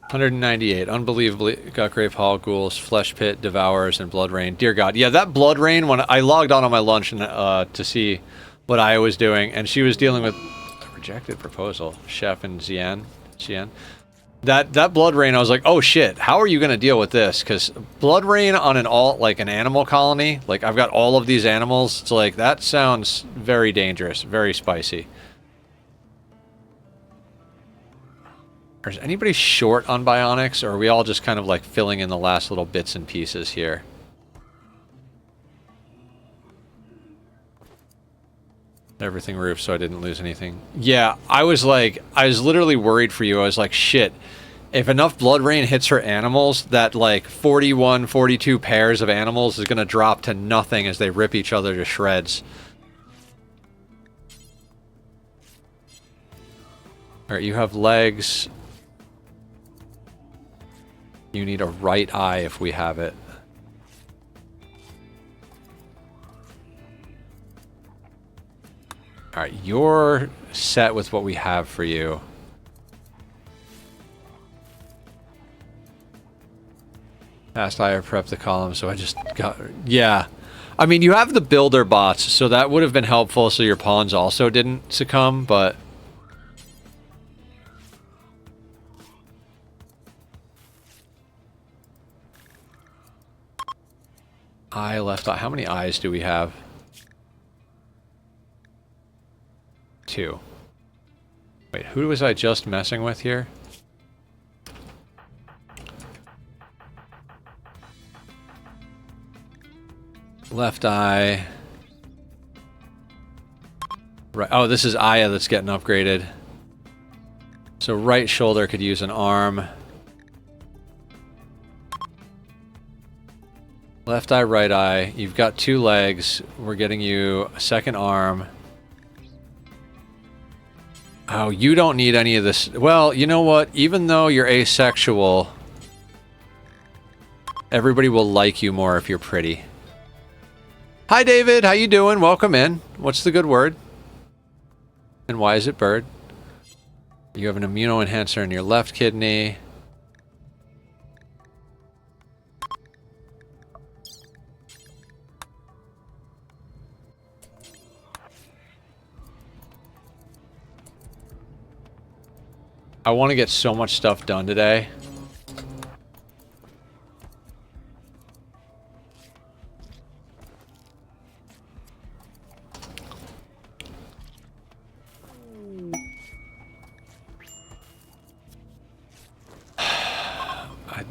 $198. Unbelievably got Grave Hall, Ghouls, Flesh Pit, Devourers, and Blood Rain. Dear God. Yeah, that Blood Rain, when I logged on my lunch and, to see what Aya was doing, and she was dealing with a rejected proposal. Chef and Xian. That Blood Rain, I was like, oh shit, how are you going to deal with this? Because Blood Rain on an animal colony, like I've got all of these animals, it's like, that sounds very dangerous, very spicy. Is anybody short on bionics, or are we all just kind of like filling in the last little bits and pieces here? Everything roofed so I didn't lose anything. Yeah, I was literally worried for you. I was like, shit, if enough Blood Rain hits her animals, that like 41, 42 pairs of animals is going to drop to nothing as they rip each other to shreds. Alright, you have legs. You need a right eye if we have it. Alright, you're set with what we have for you. Fast eye prep the column, so I just got... Yeah. I mean, you have the builder bots, so that would have been helpful so your pawns also didn't succumb, but... Eye, left eye. How many eyes do we have? 2. Wait, who was I just messing with here? Left eye. Right. Oh, this is Aya that's getting upgraded. So right shoulder could use an arm. Left eye, right eye. You've got 2 legs. We're getting you a second arm. Oh, you don't need any of this. Well, you know what? Even though you're asexual, everybody will like you more if you're pretty. Hi, David. How you doing? Welcome in. What's the good word? And why is it bird? You have an immunoenhancer in your left kidney. I want to get so much stuff done today.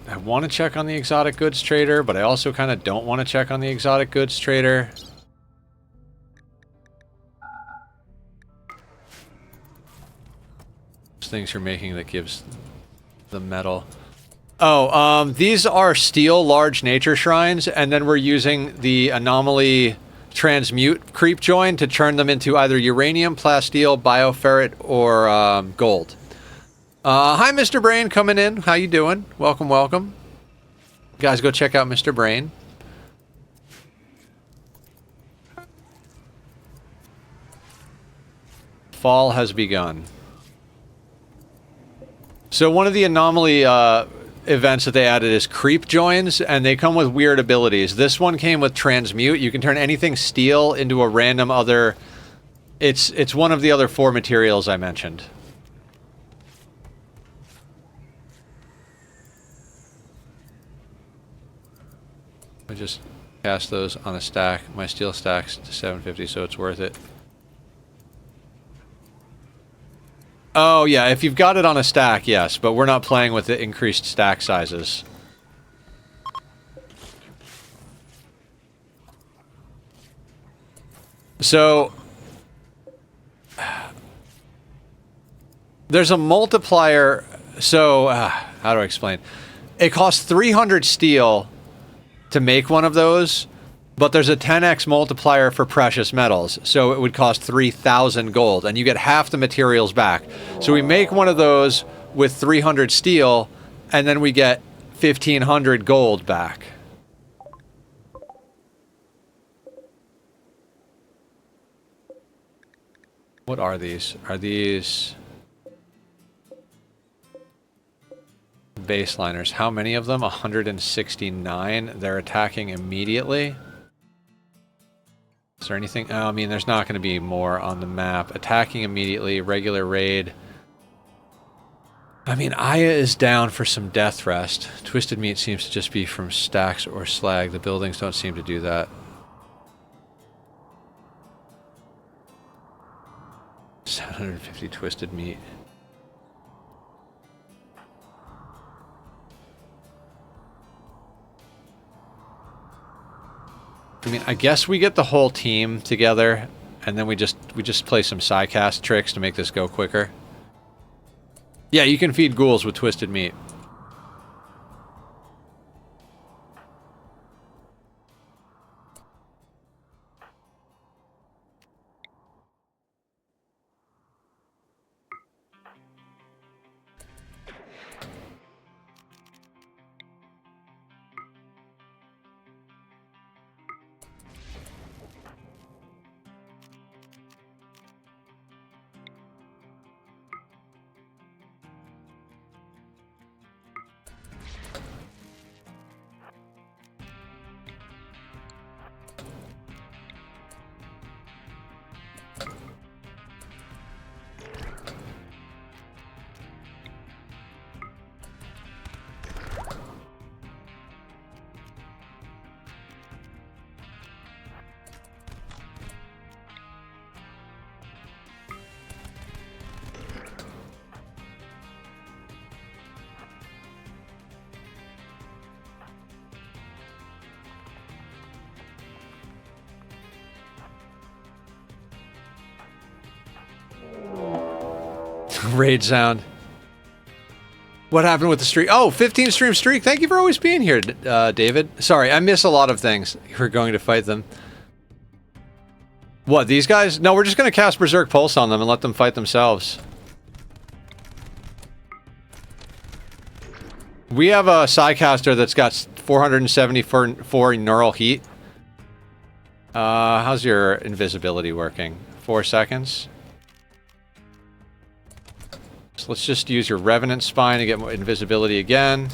I want to check on the exotic goods trader, but I also kind of don't want to check on the exotic goods trader. Things you're making that gives the metal. Oh, these are steel large nature shrines, and then we're using the anomaly transmute creep join to turn them into either uranium, plasteel, bioferret, or gold. Hi, Mr. Brain, coming in. How you doing? Welcome, welcome. Guys, go check out Mr. Brain. fall has begun. So one of the anomaly events that they added is creep joins, and they come with weird abilities. This one came with transmute. You can turn anything steel into a random other... It's one of the other 4 materials I mentioned. I just cast those on a stack. My steel stacks to 750, so it's worth it. Oh, yeah, if you've got it on a stack, yes, but we're not playing with the increased stack sizes. So, there's a multiplier, so, how do I explain? It costs 300 steel to make one of those, but there's a 10x multiplier for precious metals, so it would cost 3,000 gold, and you get half the materials back. So we make one of those with 300 steel, and then we get 1,500 gold back. What are these? Are these baseliners? How many of them? 169. They're attacking immediately. Is there anything? Oh, I mean, there's not going to be more on the map. Attacking immediately, regular raid. I mean, Aya is down for some death rest. Twisted meat seems to just be from stacks or slag. The buildings don't seem to do that. $750 twisted meat. I mean, I guess we get the whole team together, and then we just play some psycast tricks to make this go quicker. Yeah, you can feed ghouls with twisted meat. Raid sound. What happened with the streak? Oh, 15 stream streak. Thank you for always being here, David. Sorry, I miss a lot of things. We're going to fight them. What, these guys? No, we're just going to cast Berserk Pulse on them and let them fight themselves. We have a Psycaster that's got 474 neural heat. How's your invisibility working? 4 seconds? So let's just use your Revenant Spine to get more invisibility again.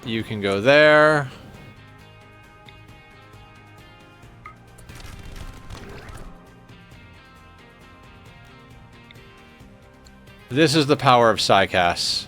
You can go there. This is the power of Psycasts.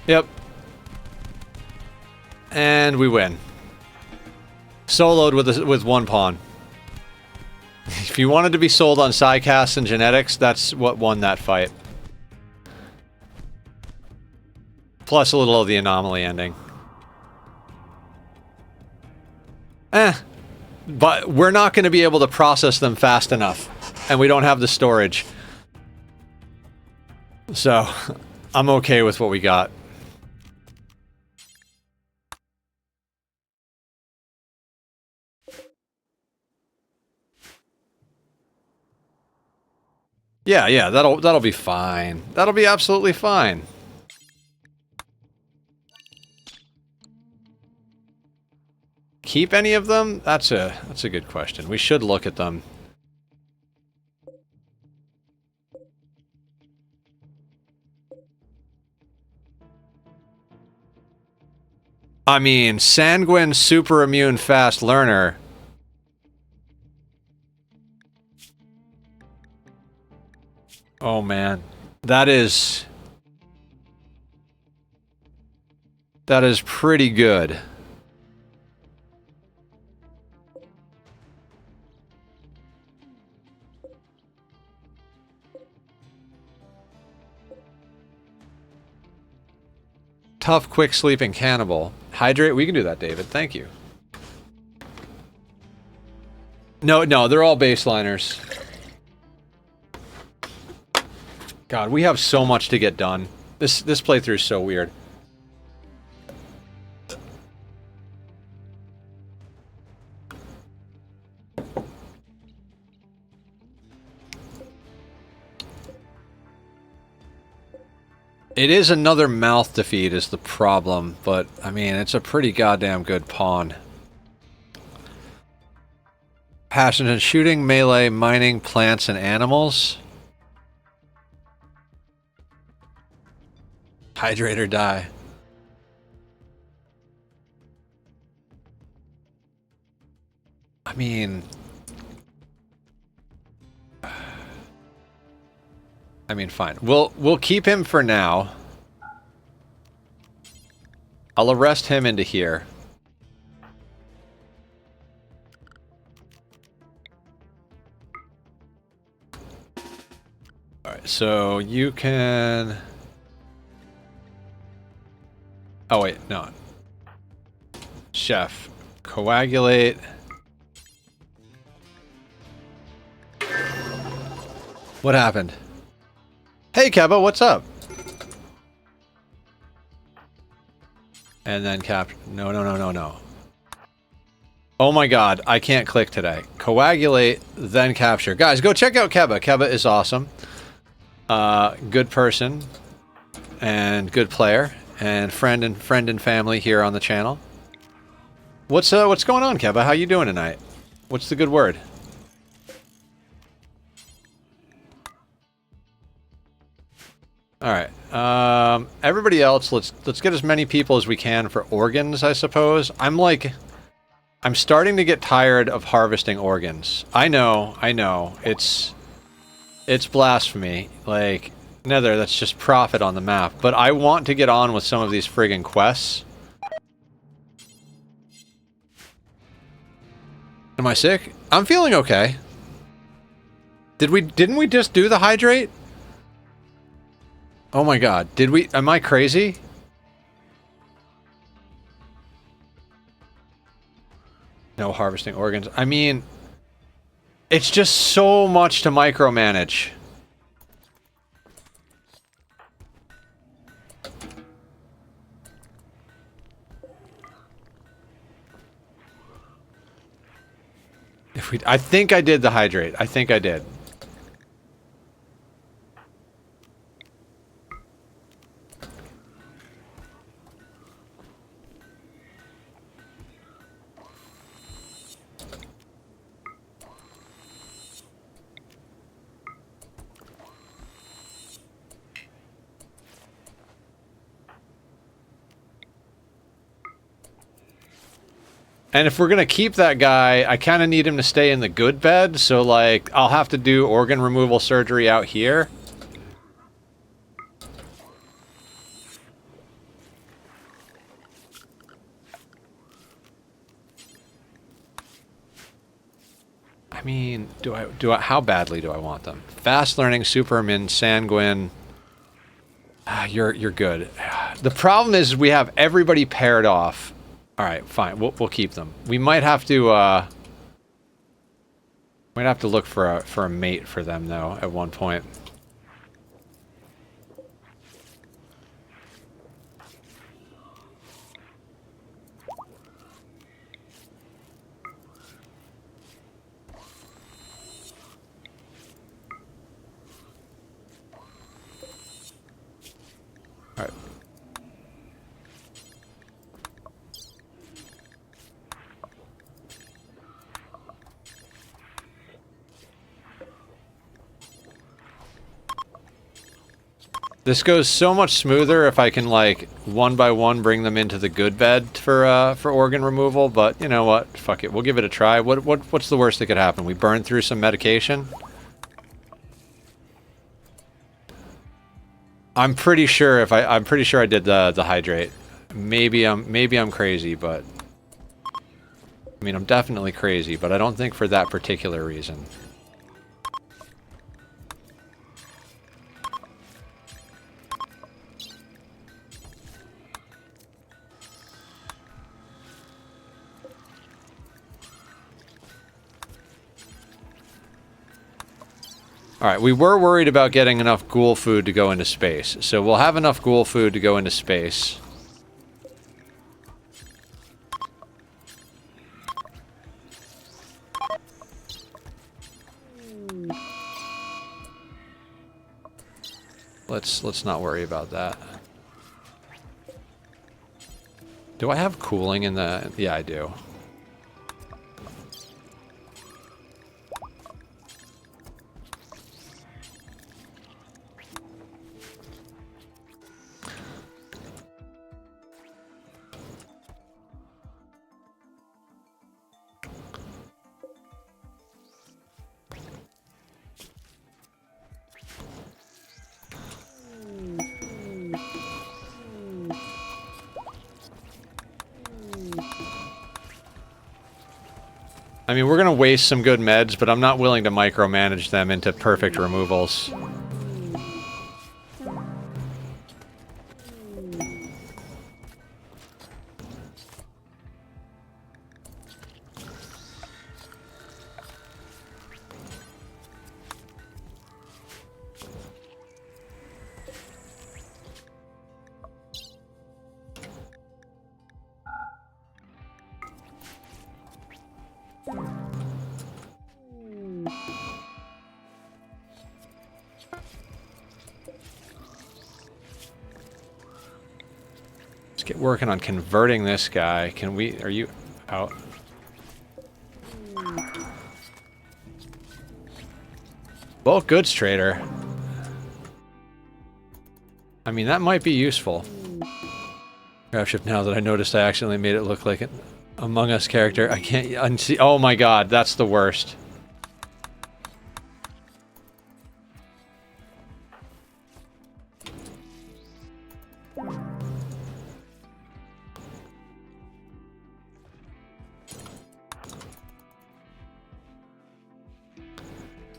Yep. And we win. Soloed with one pawn. If you wanted to be sold on Psycasts and genetics, that's what won that fight. Plus a little of the anomaly ending. But we're not going to be able to process them fast enough. And we don't have the storage. So, I'm okay with what we got. Yeah, that'll be fine. That'll be absolutely fine. Keep any of them? That's a good question. We should look at them. I mean, sanguine, super immune, fast learner. Oh man, that is pretty good. Tough, quick sleeping cannibal. Hydrate, we can do that, David. Thank you. No, they're all baseliners. God, we have so much to get done. This playthrough is so weird. It is another mouth to feed is the problem, but I mean, it's a pretty goddamn good pawn. Passion in shooting, melee, mining, plants, and animals. Hydrate or die. I mean, fine. We'll keep him for now. I'll arrest him into here. Alright, so you can... Oh wait, no. Chef. Coagulate. What happened? Hey Keba, what's up? And then capture. No. Oh my god, I can't click today. Coagulate, then capture. Guys, go check out Keba. Keba is awesome. Good person. And good player. And friend and family here on the channel. What's going on, Keba? How you doing tonight? What's the good word? All right. Everybody else, let's get as many people as we can for organs, I suppose. I'm starting to get tired of harvesting organs. I know. It's blasphemy. Like, Nether, that's just profit on the map. But I want to get on with some of these friggin' quests. Am I sick? I'm feeling okay. Didn't we just do the hydrate? Oh my god, did we? Am I crazy? No harvesting organs. I mean, it's just so much to micromanage. I think I did the hydrate. I think I did. And if we're gonna keep that guy, I kind of need him to stay in the good bed, so like, I'll have to do organ removal surgery out here. I mean, how badly do I want them? Fast learning, supermin, sanguine. You're good. The problem is we have everybody paired off. All right, fine. We'll keep them. We might have to Might have to look for a mate for them though at one point. All right. This goes so much smoother if I can, like, one by one bring them into the good bed for organ removal, but you know what? Fuck it. We'll give it a try. What's the worst that could happen? We burn through some medication? I'm pretty sure I'm pretty sure I did the hydrate. Maybe I'm crazy, but I mean, I'm definitely crazy, but I don't think for that particular reason. Alright, we were worried about getting enough ghoul food to go into space, so we'll have enough ghoul food to go into space. Let's not worry about that. Do I have cooling in the... Yeah, I do. I mean, we're gonna waste some good meds, but I'm not willing to micromanage them into perfect removals. Let's get working on converting this guy. Can we... Are you out? Bulk goods trader. I mean, that might be useful. Gravship, now that I noticed I accidentally made it look like an Among Us character. I can't unsee... Oh my god, that's the worst.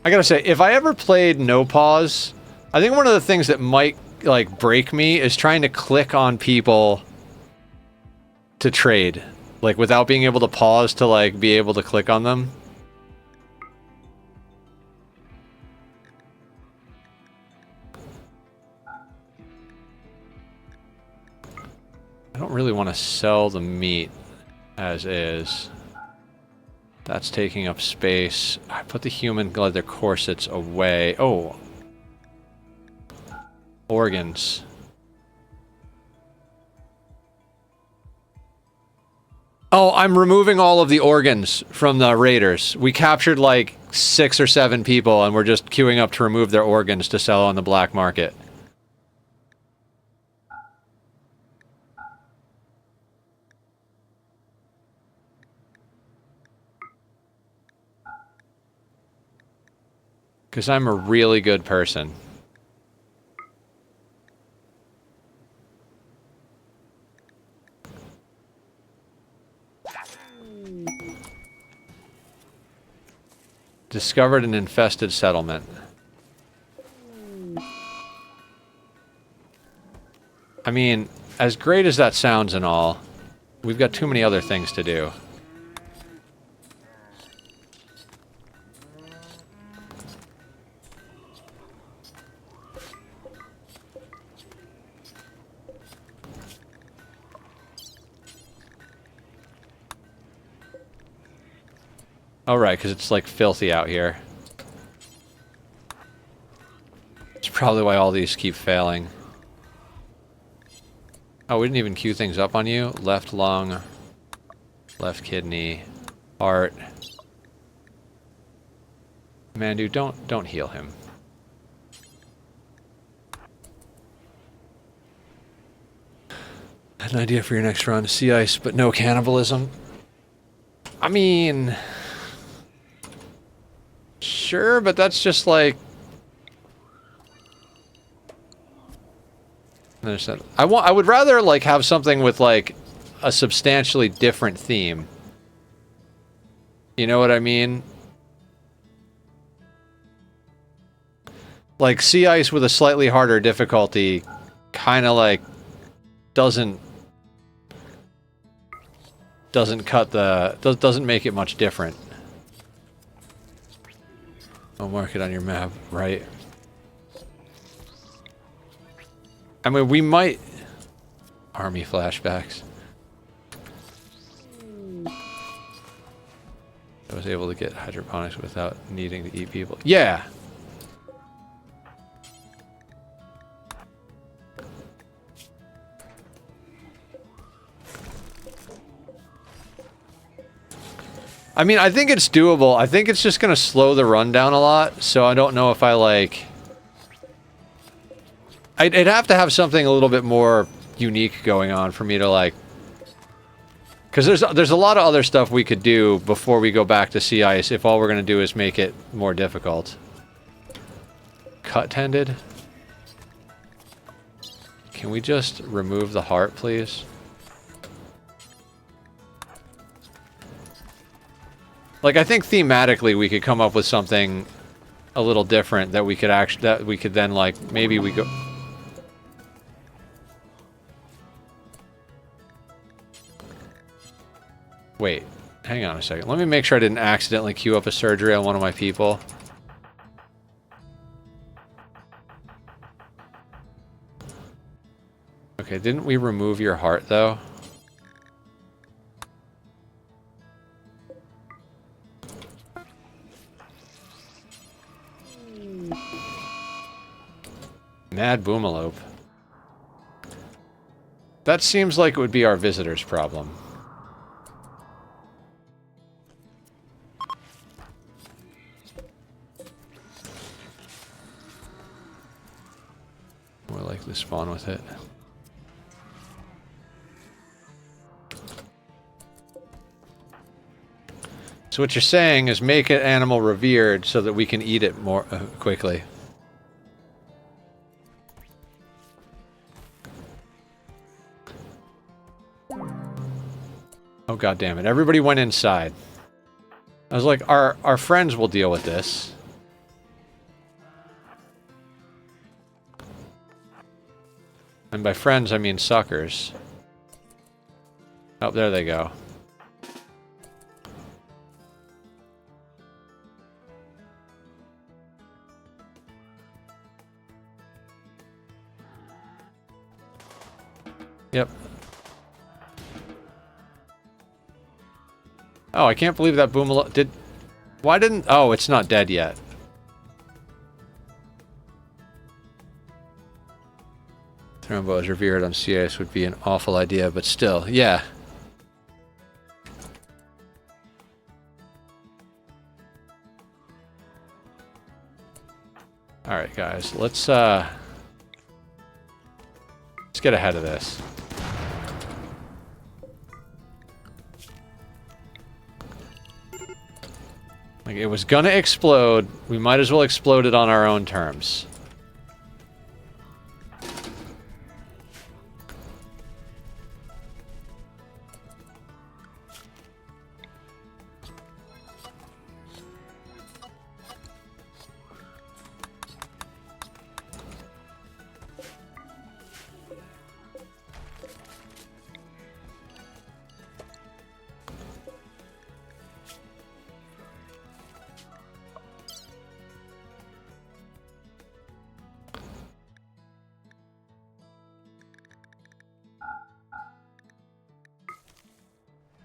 I gotta say, if I ever played no pause, I think one of the things that might, like, break me is trying to click on people to trade. Like, without being able to pause to, like, be able to click on them. I don't really want to sell the meat as is. That's taking up space. I put the human leather corsets away. Oh. Organs. Oh, I'm removing all of the organs from the raiders. We captured like 6 or 7 people and we're just queuing up to remove their organs to sell on the black market. Because I'm a really good person. Discovered an infested settlement. I mean, as great as that sounds and all, we've got too many other things to do. Oh, right, because it's like filthy out here. It's probably why all these keep failing. Oh, we didn't even queue things up on you. Left lung, left kidney, heart. Man, dude, don't heal him. An idea for your next run: sea ice, but no cannibalism. I mean, sure, but that's just like. I would rather like have something with like a substantially different theme. You know what I mean? Like sea ice with a slightly harder difficulty kind of like doesn't make it much different. I'll mark it on your map, right? I mean, we might... Army flashbacks. I was able to get hydroponics without needing to eat people. Yeah! I mean, I think it's doable. I think it's just going to slow the run down a lot, so I don't know if I, like... I'd have to have something a little bit more unique going on for me to, like... Because there's a lot of other stuff we could do before we go back to sea ice if all we're going to do is make it more difficult. Cut-tended? Can we just remove the heart, please? Like, I think thematically we could come up with something a little different that we could actually, that we could then, like, maybe we go... Wait, hang on a second. Let me make sure I didn't accidentally queue up a surgery on one of my people. Okay, didn't we remove your heart, though? Mad Boomalope. That seems like it would be our visitor's problem. More likely to spawn with it. So what you're saying is make an animal revered so that we can eat it more quickly. Oh, god damn it. Everybody went inside. I was like, our friends will deal with this. And by friends, I mean suckers. Oh, there they go. Yep. Oh, I can't believe that Boomalo did... Why didn't... Oh, it's not dead yet. Thrombo is revered on CS would be an awful idea, but still, yeah. Alright, guys, let's get ahead of this. Like, it was gonna explode. We might as well explode it on our own terms.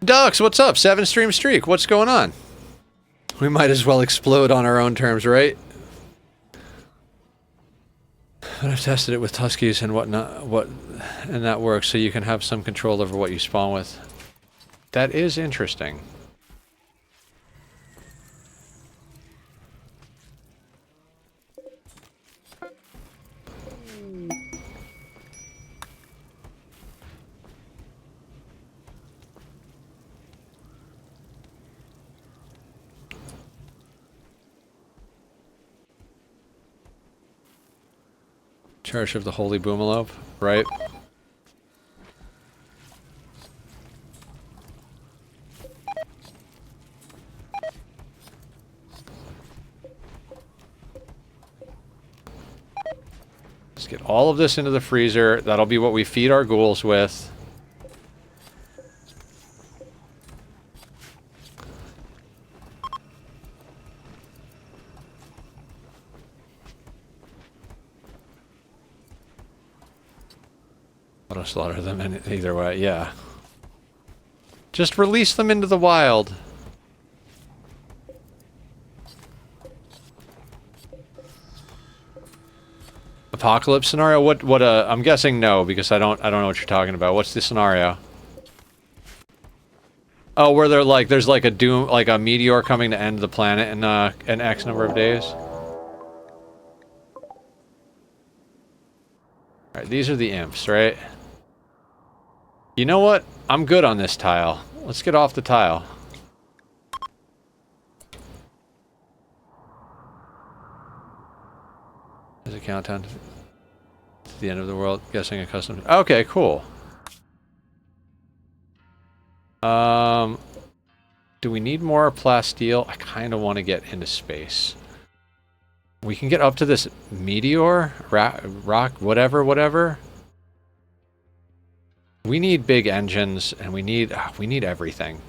Ducks, what's up? 7 stream streak. What's going on? We might as well explode on our own terms, right? But I've tested it with Tuskies and whatnot, and that works, so you can have some control over what you spawn with. That is interesting. Church of the Holy Boomalove, right? Let's get all of this into the freezer. That'll be what we feed our ghouls with. I'll slaughter them in either way, yeah. Just release them into the wild. Apocalypse scenario? What I'm guessing no, because I don't know what you're talking about. What's the scenario? Oh, where they're like there's like a doom, like a meteor coming to end the planet in an X number of days. Alright, these are the imps, right? You know what? I'm good on this tile. Let's get off the tile. There's a countdown to the end of the world. Guessing a custom. Okay, cool. Do we need more plasteel? I kind of want to get into space. We can get up to this meteor, rock, whatever. We need big engines, and we need everything.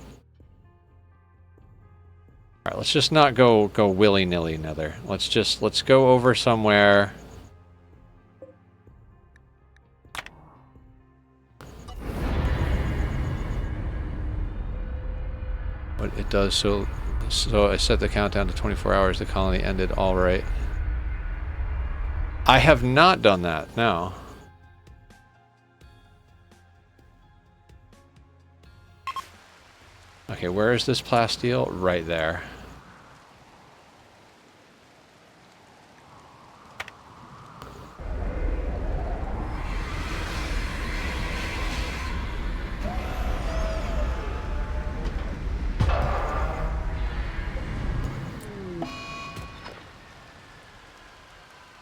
All right, let's just not go willy-nilly, Nether. Let's go over somewhere. What it does, so I set the countdown to 24 hours. The colony ended. All right. I have not done that. No. Okay, where is this plasteel? Right there.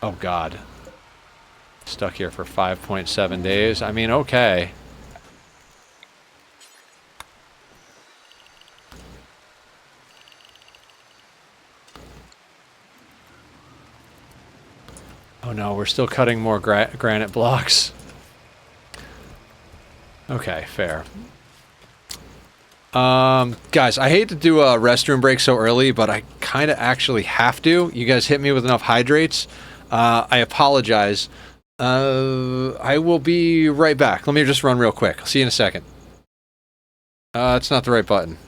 Oh God. Stuck here for 5.7 days. I mean, okay. Oh no, we're still cutting more granite blocks. Okay, fair. Guys, I hate to do a restroom break so early, but I kind of actually have to. You guys hit me with enough hydrates. I apologize. I will be right back. Let me just run real quick. I'll see you in a second. It's not the right button.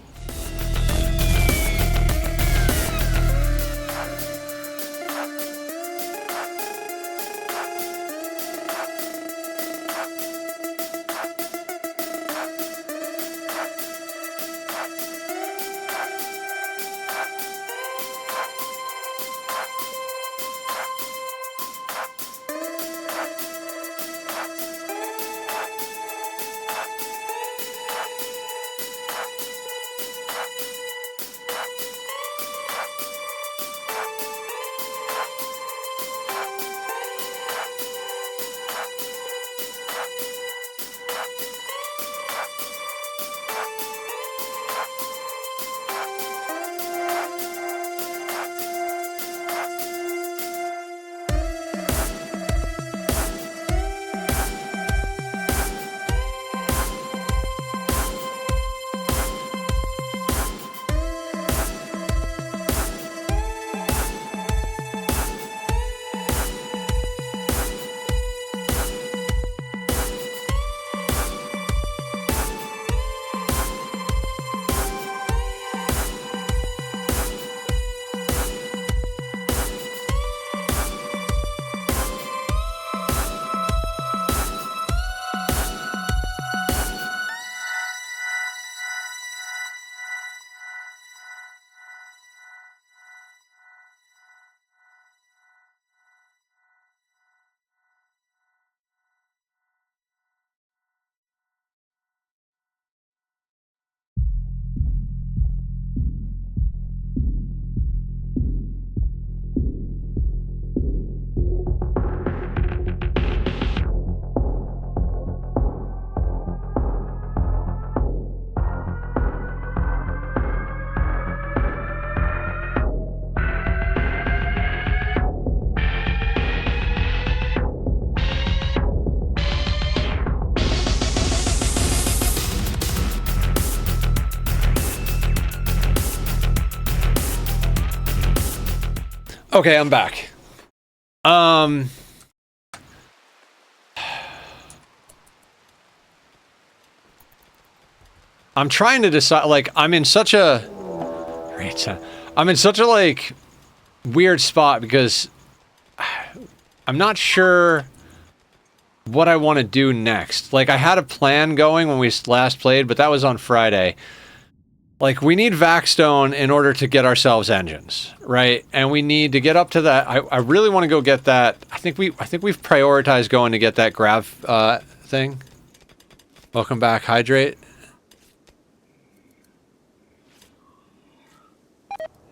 Okay, I'm back. I'm trying to decide, like, I'm in such a like weird spot because I'm not sure what I want to do next. Like, I had a plan going when we last played, but that was on Friday. Like, we need Vaxstone in order to get ourselves engines, right? And we need to get up to that. I really want to go get that. I think we've prioritized going to get that grav thing. Welcome back, Hydrate.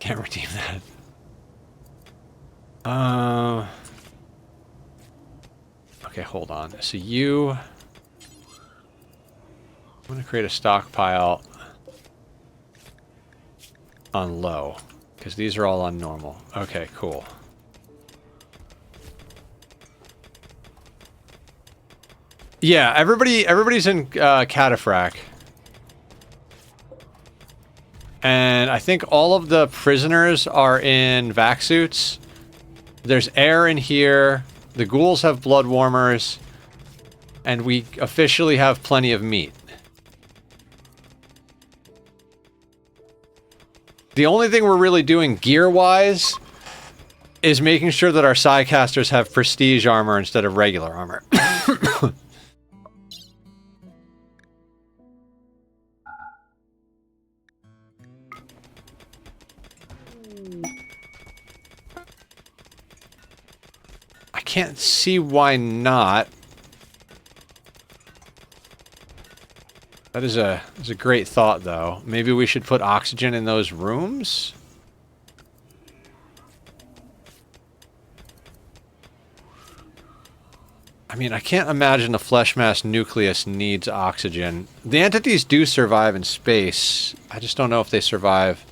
Can't redeem that. Okay, hold on. So I'm gonna create a stockpile on low, because these are all on normal. Okay, cool. Yeah, everybody's in Cataphract. And I think all of the prisoners are in vac suits. There's air in here. The ghouls have blood warmers. And we officially have plenty of meat. The only thing we're really doing gear-wise is making sure that our Psycasters have prestige armor instead of regular armor. I can't see why not. That is a great thought, though. Maybe we should put oxygen in those rooms? I mean, I can't imagine a flesh mass nucleus needs oxygen. The entities do survive in space. I just don't know if they survive.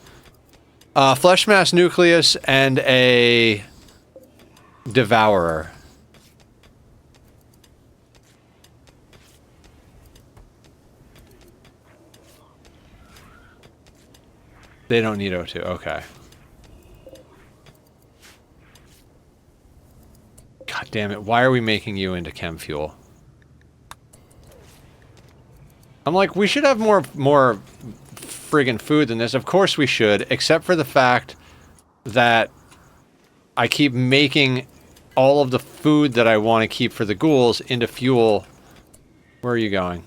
Flesh mass nucleus and a devourer. They don't need O2, okay. God damn it, why are we making you into chem fuel? I'm like, we should have more friggin' food than this. Of course we should, except for the fact that I keep making all of the food that I want to keep for the ghouls into fuel. Where are you going?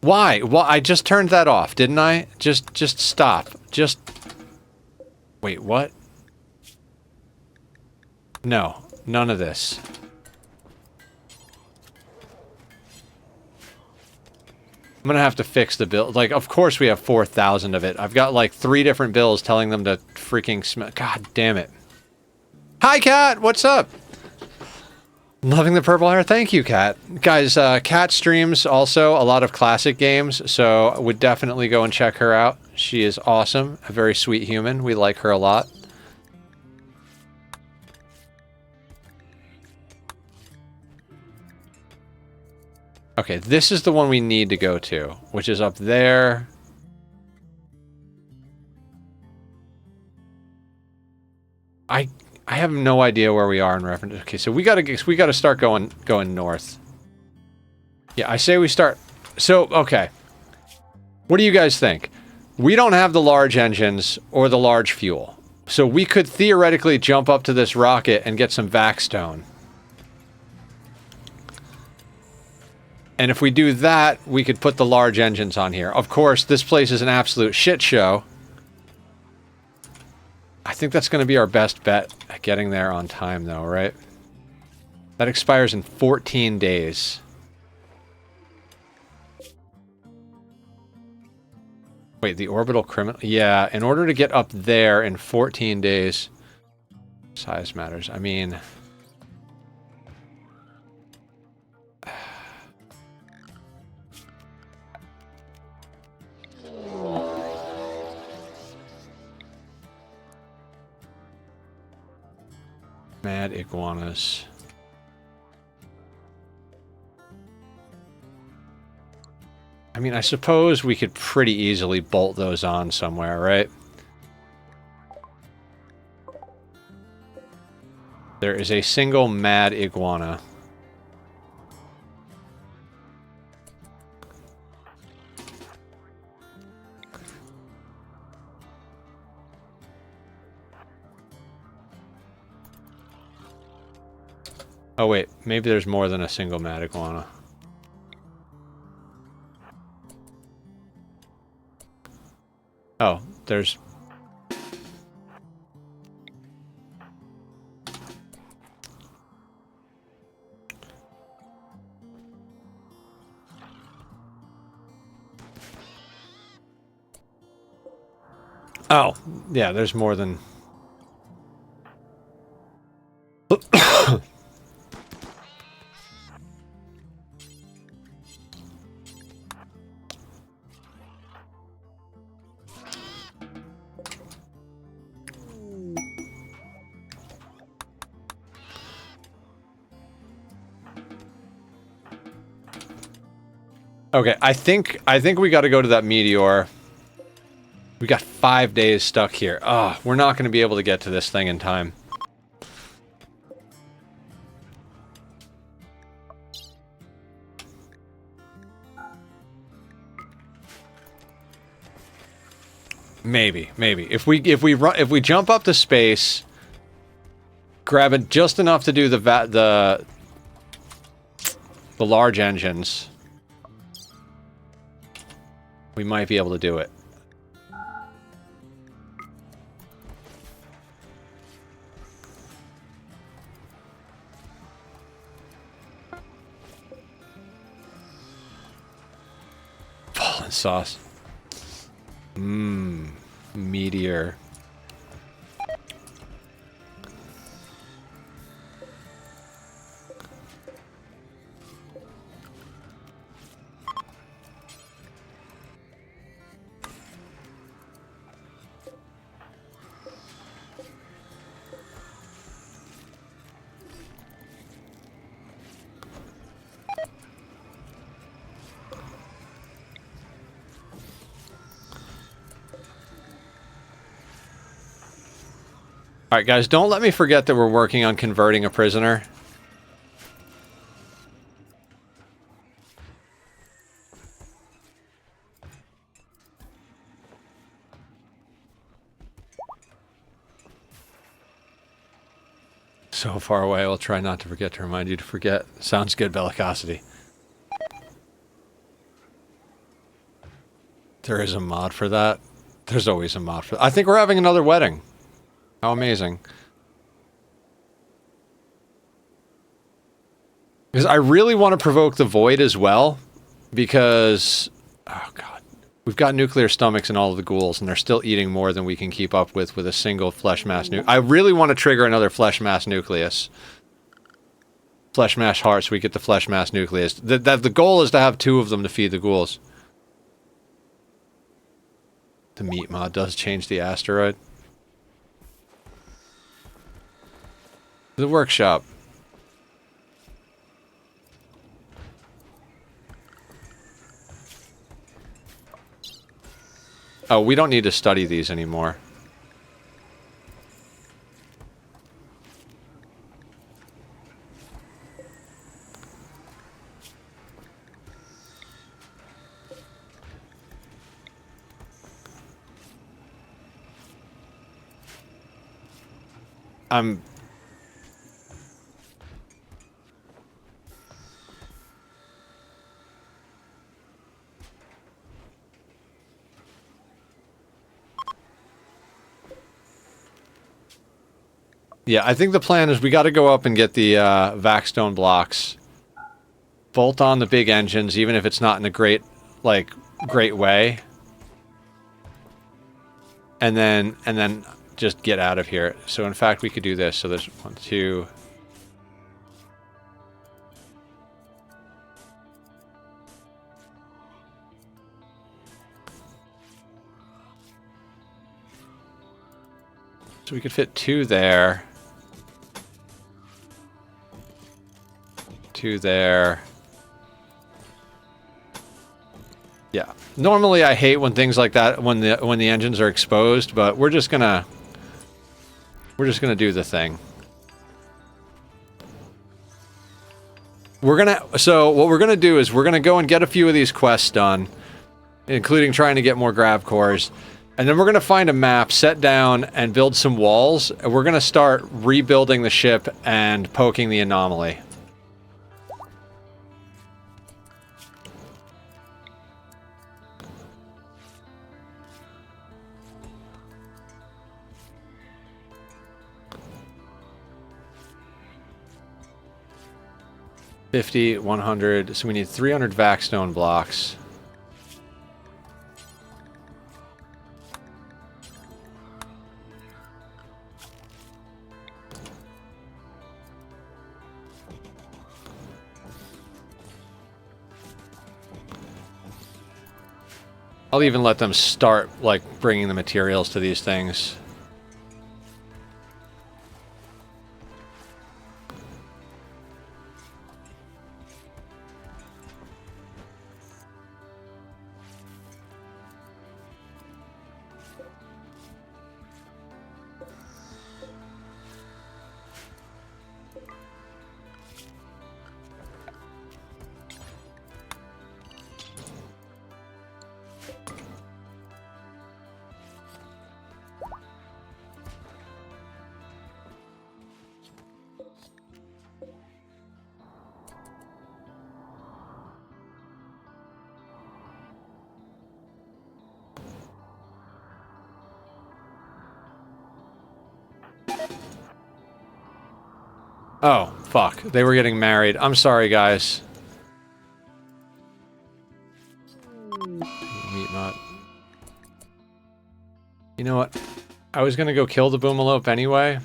Why? Well, I just turned that off, didn't I? Just stop. Just... Wait, what? No, none of this. I'm gonna have to fix the bill. Like, of course we have 4,000 of it. I've got like 3 different bills telling them to freaking smell. God damn it. Hi, Cat! What's up? Loving the purple hair. Thank you, Cat. Guys, Cat streams also a lot of classic games, so I would definitely go and check her out. She is awesome. A very sweet human. We like her a lot. Okay, this is the one we need to go to, which is up there. I have no idea where we are in reference. Okay, so we gotta start going north. Yeah, I say we start. So okay, what do you guys think? We don't have the large engines or the large fuel, so we could theoretically jump up to this rocket and get some Vaxstone. And if we do that, we could put the large engines on here. Of course, this place is an absolute shit show. I think that's going to be our best bet at getting there on time, though, right? That expires in 14 days. Wait, the orbital criminal... Yeah, in order to get up there in 14 days... Size matters. I mean... Mad iguanas. I mean, I suppose we could pretty easily bolt those on somewhere, right? There is a single mad iguana. Oh wait, maybe there's more than a single mad iguana. Oh, there's... Oh, yeah, there's more than... Okay, I think we got to go to that meteor. We got 5 days stuck here. Oh, we're not going to be able to get to this thing in time. Maybe. If we jump up to space, grab it just enough to do the large engines, we might be able to do it. Fallen sauce. Mmm. Meteor. Alright guys, don't let me forget that we're working on converting a prisoner. So far away, I'll try not to forget to remind you to forget. Sounds good, Bellicosity. There is a mod for that. There's always a mod for that. I think we're having another wedding. How amazing. Because I really want to provoke the void as well, because, oh god, we've got nuclear stomachs in all of the ghouls, and they're still eating more than we can keep up with a single flesh mass I really want to trigger another flesh mass nucleus. Flesh mass heart, so we get the flesh mass nucleus. The goal is to have 2 of them to feed the ghouls. The meat mod does change the asteroid. The workshop. Oh, we don't need to study these anymore. Yeah, I think the plan is we got to go up and get the Vaxstone blocks, bolt on the big engines, even if it's not in a great way, and then just get out of here. So in fact, we could do this. So there's 1, 2. So we could fit 2 there. 2 there. Yeah. Normally I hate when things like that, when the engines are exposed, but we're just gonna do the thing. So what we're gonna do is we're gonna go and get a few of these quests done, including trying to get more grav cores, and then we're gonna find a map, set down, and build some walls, and we're gonna start rebuilding the ship and poking the anomaly. $50, 100, so we need 300 vac-stone blocks. I'll even let them start, like, bringing the materials to these things. Oh, fuck. They were getting married. I'm sorry, guys. Meat mod. You know what? I was gonna go kill the boomalope anyway.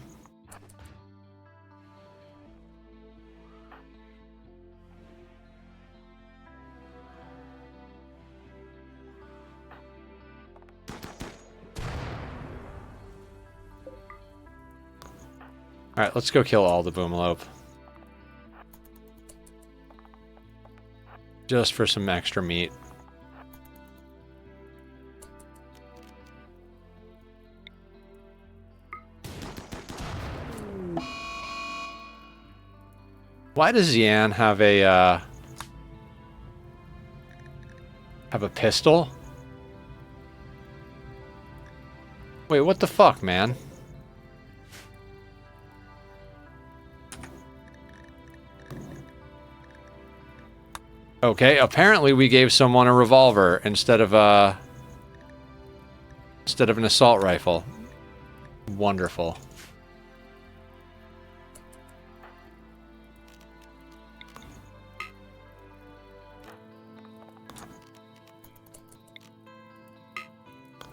Alright, let's go kill all the boomalope. Just for some extra meat. Why does Yan have a pistol? Wait, what the fuck, man? Okay, apparently we gave someone a revolver instead of an assault rifle. Wonderful.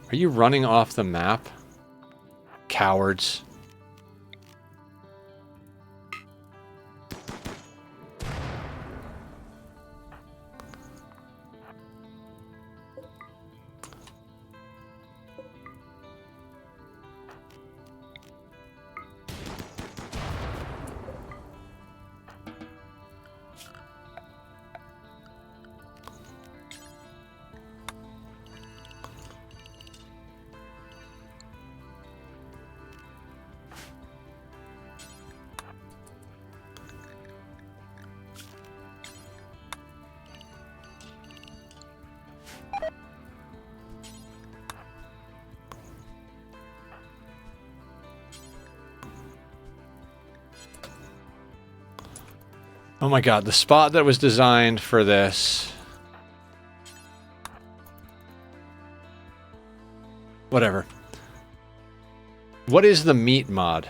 Are you running off the map? Cowards. Oh my god, the spot that was designed for this. Whatever. What is the meat mod?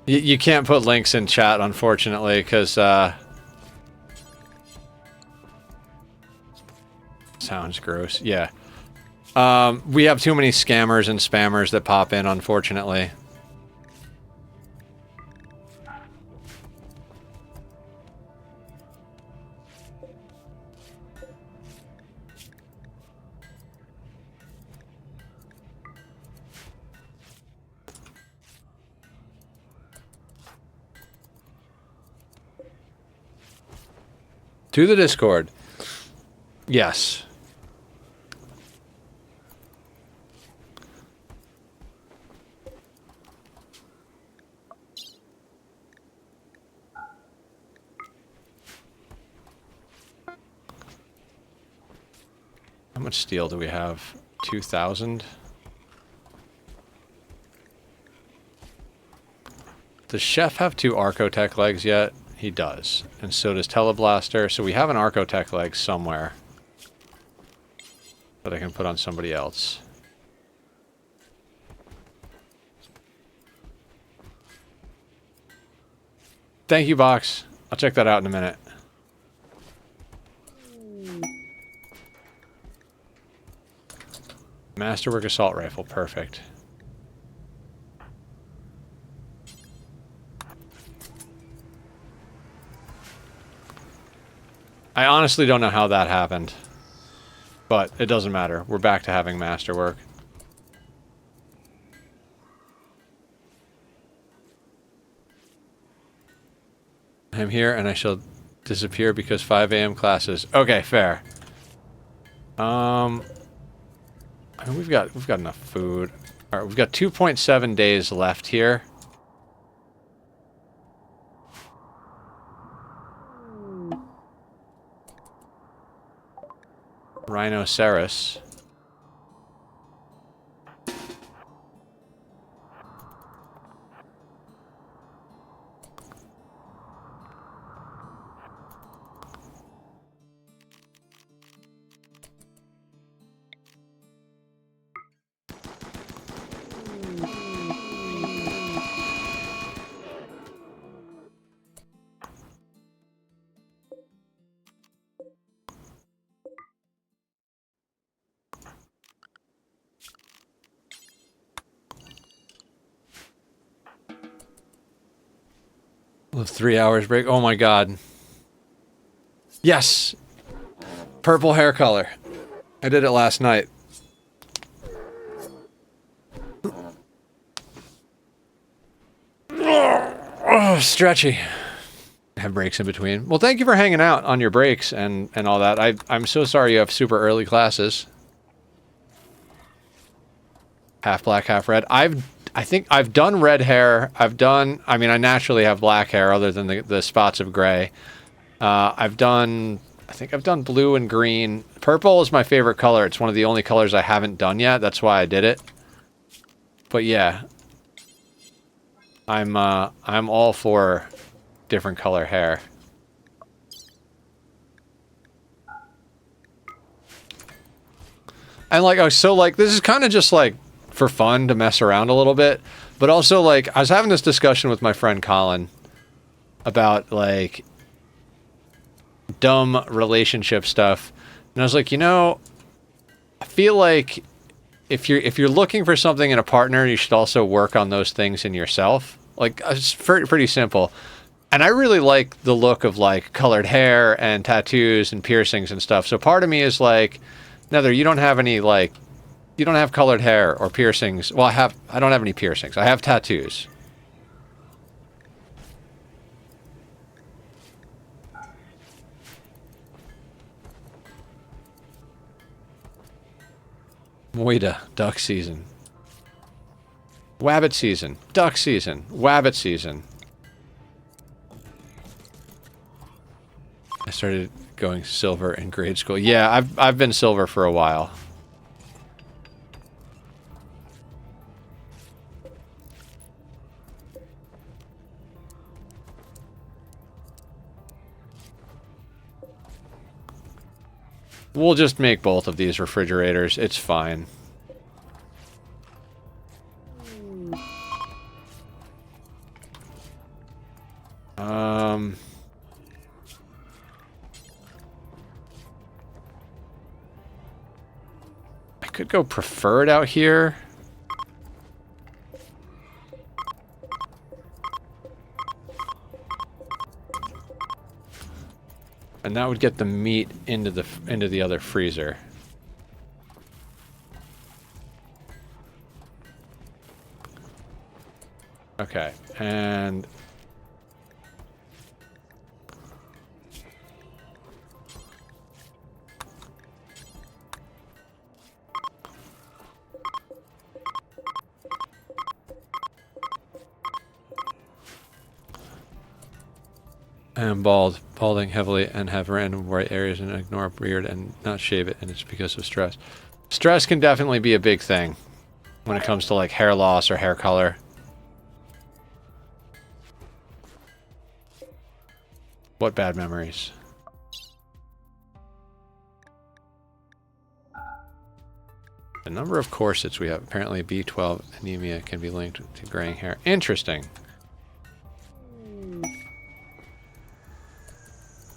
You can't put links in chat, unfortunately, because, sounds gross. Yeah. We have too many scammers and spammers that pop in, unfortunately. To the Discord. Yes. How much steel do we have? 2,000? Does Chef have 2 Archotech legs yet? He does. And so does Teleblaster. So we have an Archotech leg somewhere that I can put on somebody else. Thank you, Box. I'll check that out in a minute. Masterwork Assault Rifle. Perfect. I honestly don't know how that happened. But it doesn't matter. We're back to having Masterwork. I'm here and I shall disappear because 5 a.m. classes. Okay, fair. I mean, we've got enough food. All right, we've got 2.7 days left here. Rhinoceros. We'll have 3 hours break. Oh my god. Yes! Purple hair color. I did it last night. Oh, stretchy. Have breaks in between. Well, thank you for hanging out on your breaks and all that. I'm so sorry you have super early classes. Half black, half red. I think I've done red hair. I mean, I naturally have black hair other than the spots of gray. I think I've done blue and green. Purple is my favorite color. It's one of the only colors I haven't done yet. That's why I did it. But yeah. I'm all for different color hair. And like, this is kind of just like for fun to mess around a little bit, but also like I was having this discussion with my friend Colin about like dumb relationship stuff, and I was like, you know, I feel like if you're looking for something in a partner, you should also work on those things in yourself. Like, it's pretty simple. And I really like the look of like colored hair and tattoos and piercings and stuff. So part of me is like, Nether, you don't have any like, you don't have colored hair or piercings. Well, I don't have any piercings. I have tattoos. Moida, duck season. Wabbit season, duck season, wabbit season. I started going silver in grade school. Yeah, I've been silver for a while. We'll just make both of these refrigerators. It's fine. I Could go preferred out here. And that would get the meat into the other freezer. Okay, and I'm balding heavily and have random white areas and ignore a beard and not shave it, and it's because of stress. Stress can definitely be a big thing when it comes to like hair loss or hair color. What bad memories? The number of corsets we have. Apparently B12 anemia can be linked to graying hair. Interesting.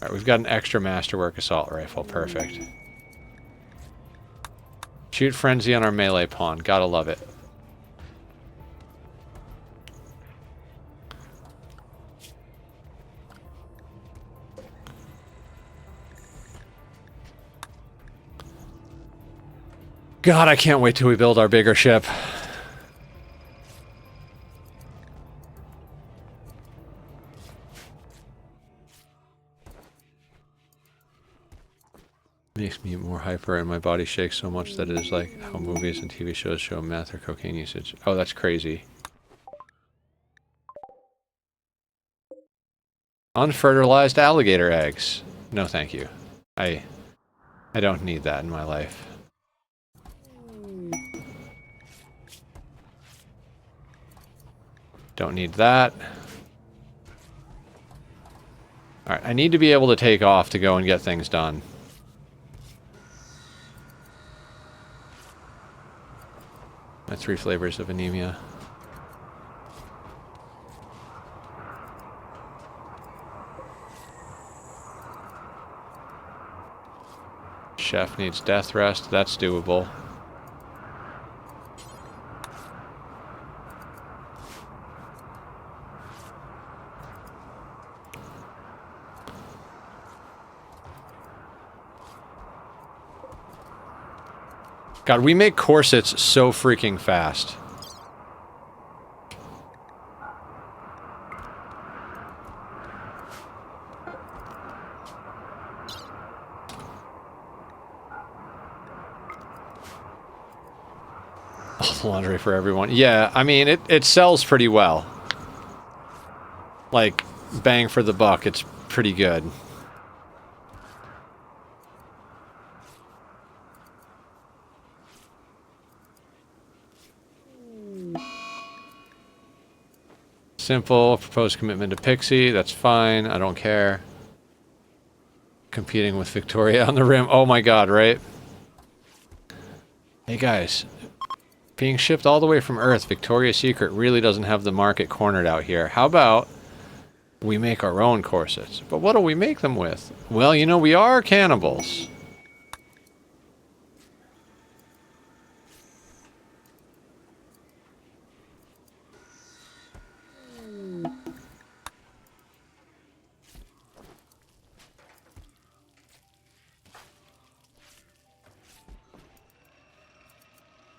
Alright, we've got an extra masterwork assault rifle. Perfect. Shoot frenzy on our melee pawn. Gotta love it. God, I can't wait till we build our bigger ship. Makes me more hyper and my body shakes so much that it is like how movies and TV shows show meth or cocaine usage. Oh, that's crazy. Unfertilized alligator eggs. No, thank you. I don't need that in my life. Don't need that. Alright, I need to be able to take off to go and get things done. My 3 flavors of anemia. Chef needs death rest. That's doable. God, we make corsets so freaking fast. All the laundry for everyone. Yeah, I mean, it sells pretty well. Like, bang for the buck, it's pretty good. Simple, proposed commitment to Pixie, that's fine, I don't care. Competing with Victoria on the rim, oh my god, right? Hey guys, being shipped all the way from Earth, Victoria's Secret really doesn't have the market cornered out here. How about we make our own corsets? But what do we make them with? Well, you know, we are cannibals.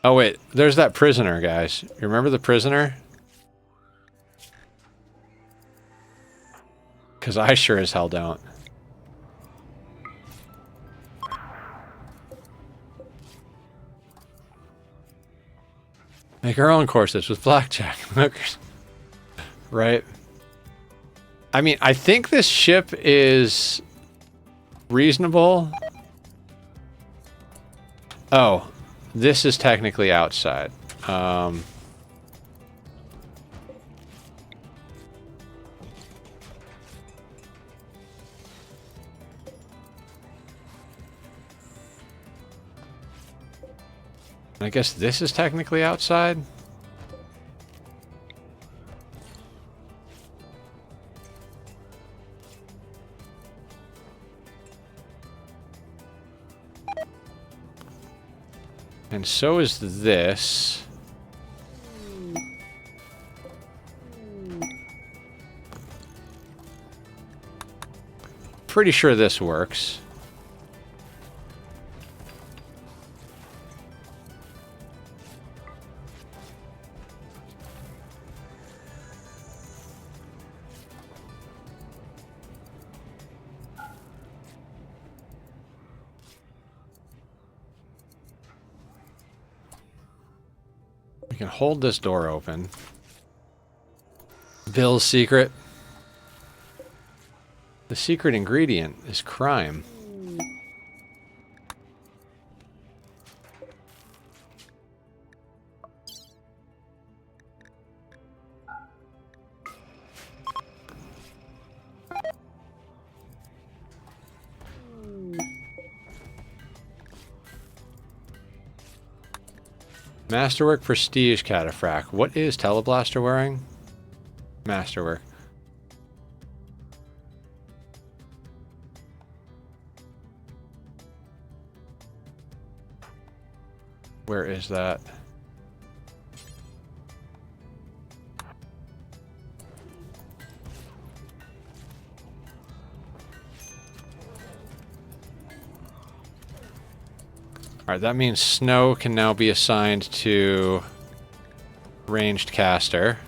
Oh wait, there's that prisoner, guys. You remember the prisoner? Because I sure as hell don't. Make our own corsets with blackjack hookers. Right? I mean, I think this ship is reasonable. Oh. This is technically outside. I guess this is technically outside. And so is this. Pretty sure this works. We can hold this door open. Bill's secret. The secret ingredient is crime. Masterwork Prestige Cataphract. What is Teleblaster wearing? Masterwork. Where is that? Alright, that means Snow can now be assigned to ranged caster.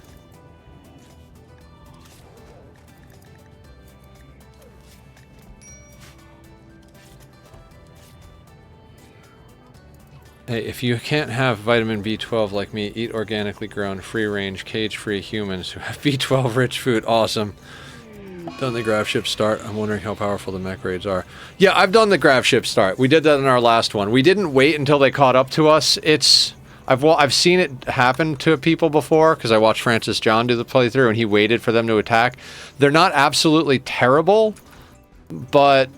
Hey, if you can't have vitamin B12 like me, eat organically grown, free-range, cage-free humans who have B12-rich food. Awesome. Done the Gravship Start. I'm wondering how powerful the mech raids are. Yeah, I've done the Gravship Start. We did that in our last one. We didn't wait until they caught up to us. I've seen it happen to people before, because I watched Francis John do the playthrough, and he waited for them to attack. They're not absolutely terrible, but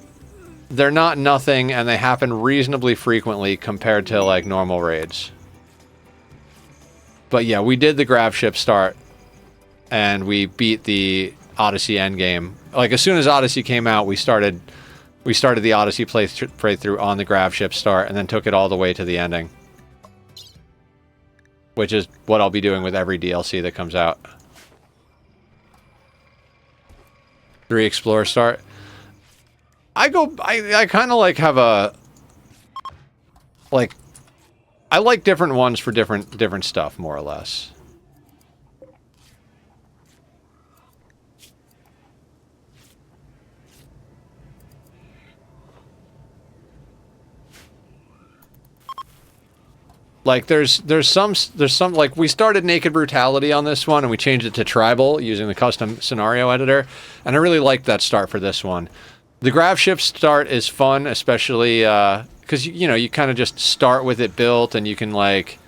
they're not nothing, and they happen reasonably frequently compared to, like, normal raids. But yeah, we did the Gravship Start, and we beat the Odyssey endgame. Like, as soon as Odyssey came out, we started the Odyssey playthrough on the Gravship Start, and then took it all the way to the ending. Which is what I'll be doing with every DLC that comes out. 3 Explorer Start. I kind of like have a, like, I like different ones for different stuff, more or less. Like, there's some, like, we started Naked Brutality on this one, and we changed it to Tribal using the custom scenario editor, and I really liked that start for this one. The Gravship Start is fun, especially, because, you know, you kind of just start with it built, and you can, like,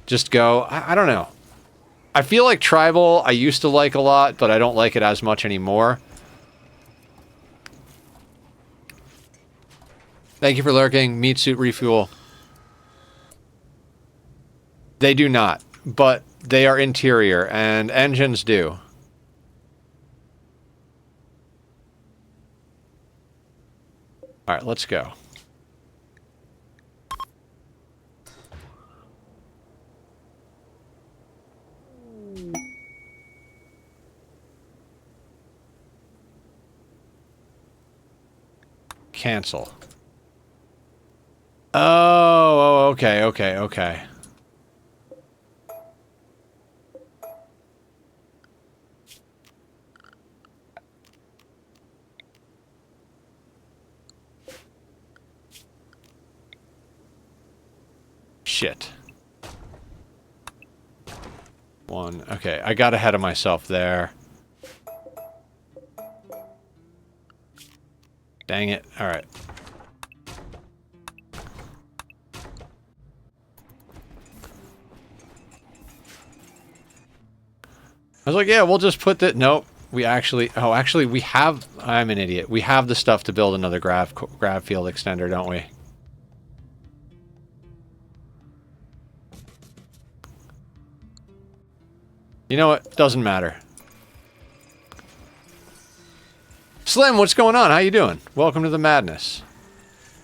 just go, I don't know. I feel like Tribal I used to like a lot, but I don't like it as much anymore. Thank you for lurking. Meat suit refuel. They do not, but they are interior, and engines do. Alright, let's go. Cancel. Oh, okay. Shit. One. Okay, I got ahead of myself there. Dang it. Alright. I was like, yeah, we'll just put that. Nope. We actually... Oh, actually, we have... I'm an idiot. We have the stuff to build another grav field extender, don't we? You know what? Doesn't matter. Slim, what's going on? How you doing? Welcome to the madness.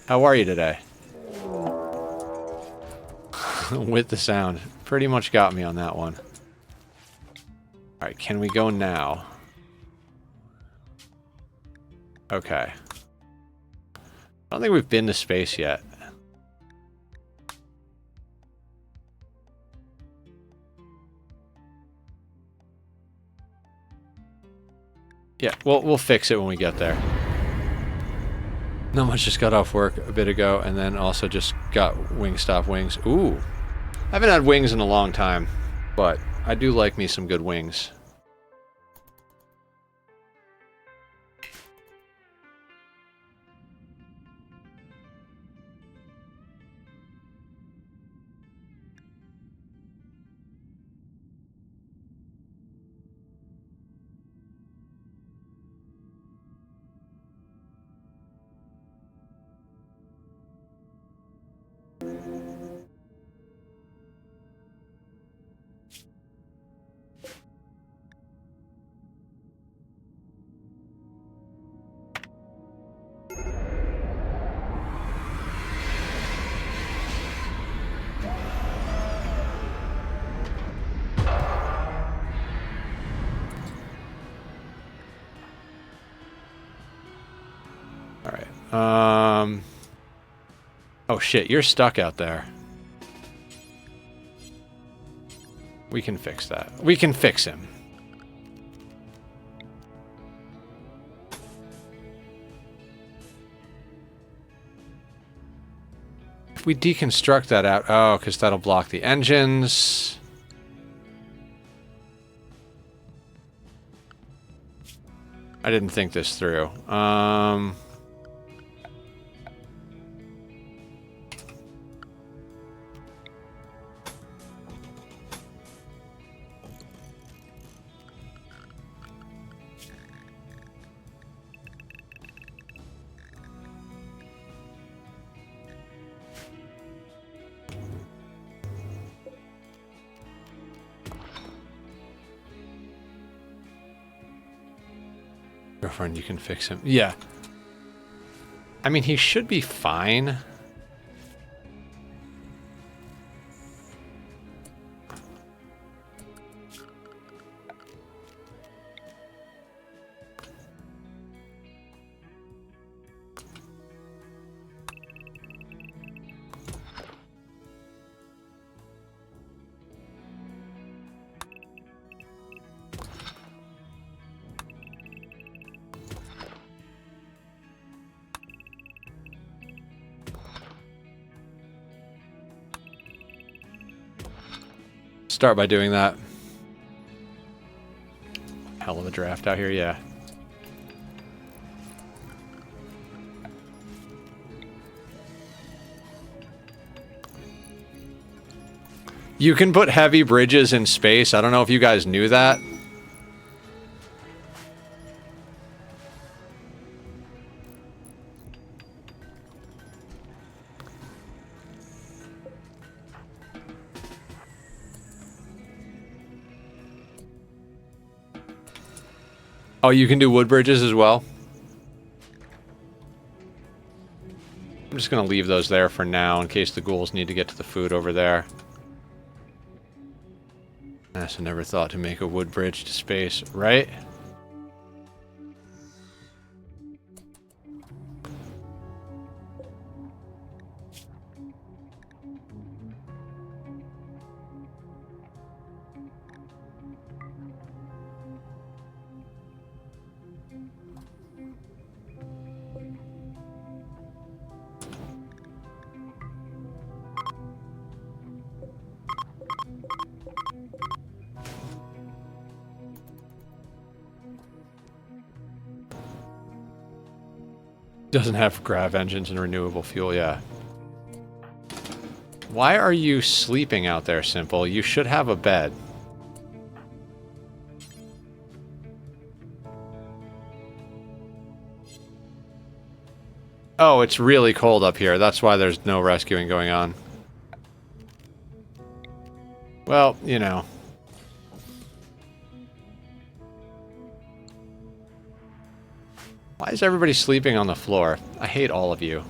How are you today? with the sound. Pretty much got me on that one. Alright, can we go now? Okay. I don't think we've been to space yet. Yeah, we'll fix it when we get there. Not much, just got off work a bit ago, and then also just got Wingstop wings. Ooh. I haven't had wings in a long time, but I do like me some good wings. Oh shit, you're stuck out there. We can fix that. We can fix him. If we deconstruct that out... Oh, because that'll block the engines. I didn't think this through. Girlfriend, you can fix him. Yeah. I mean, he should be fine. Start by doing that. Hell of a draft out here, yeah. You can put heavy bridges in space. I don't know if you guys knew that. Oh, you can do wood bridges as well? I'm just going to leave those there for now in case the ghouls need to get to the food over there. I never thought to make a wood bridge to space, right? Doesn't have grav engines and renewable fuel, yeah. Why are you sleeping out there, Simple? You should have a bed. Oh, it's really cold up here. That's why there's no rescuing going on. Well, you know. Why is everybody sleeping on the floor? I hate all of you.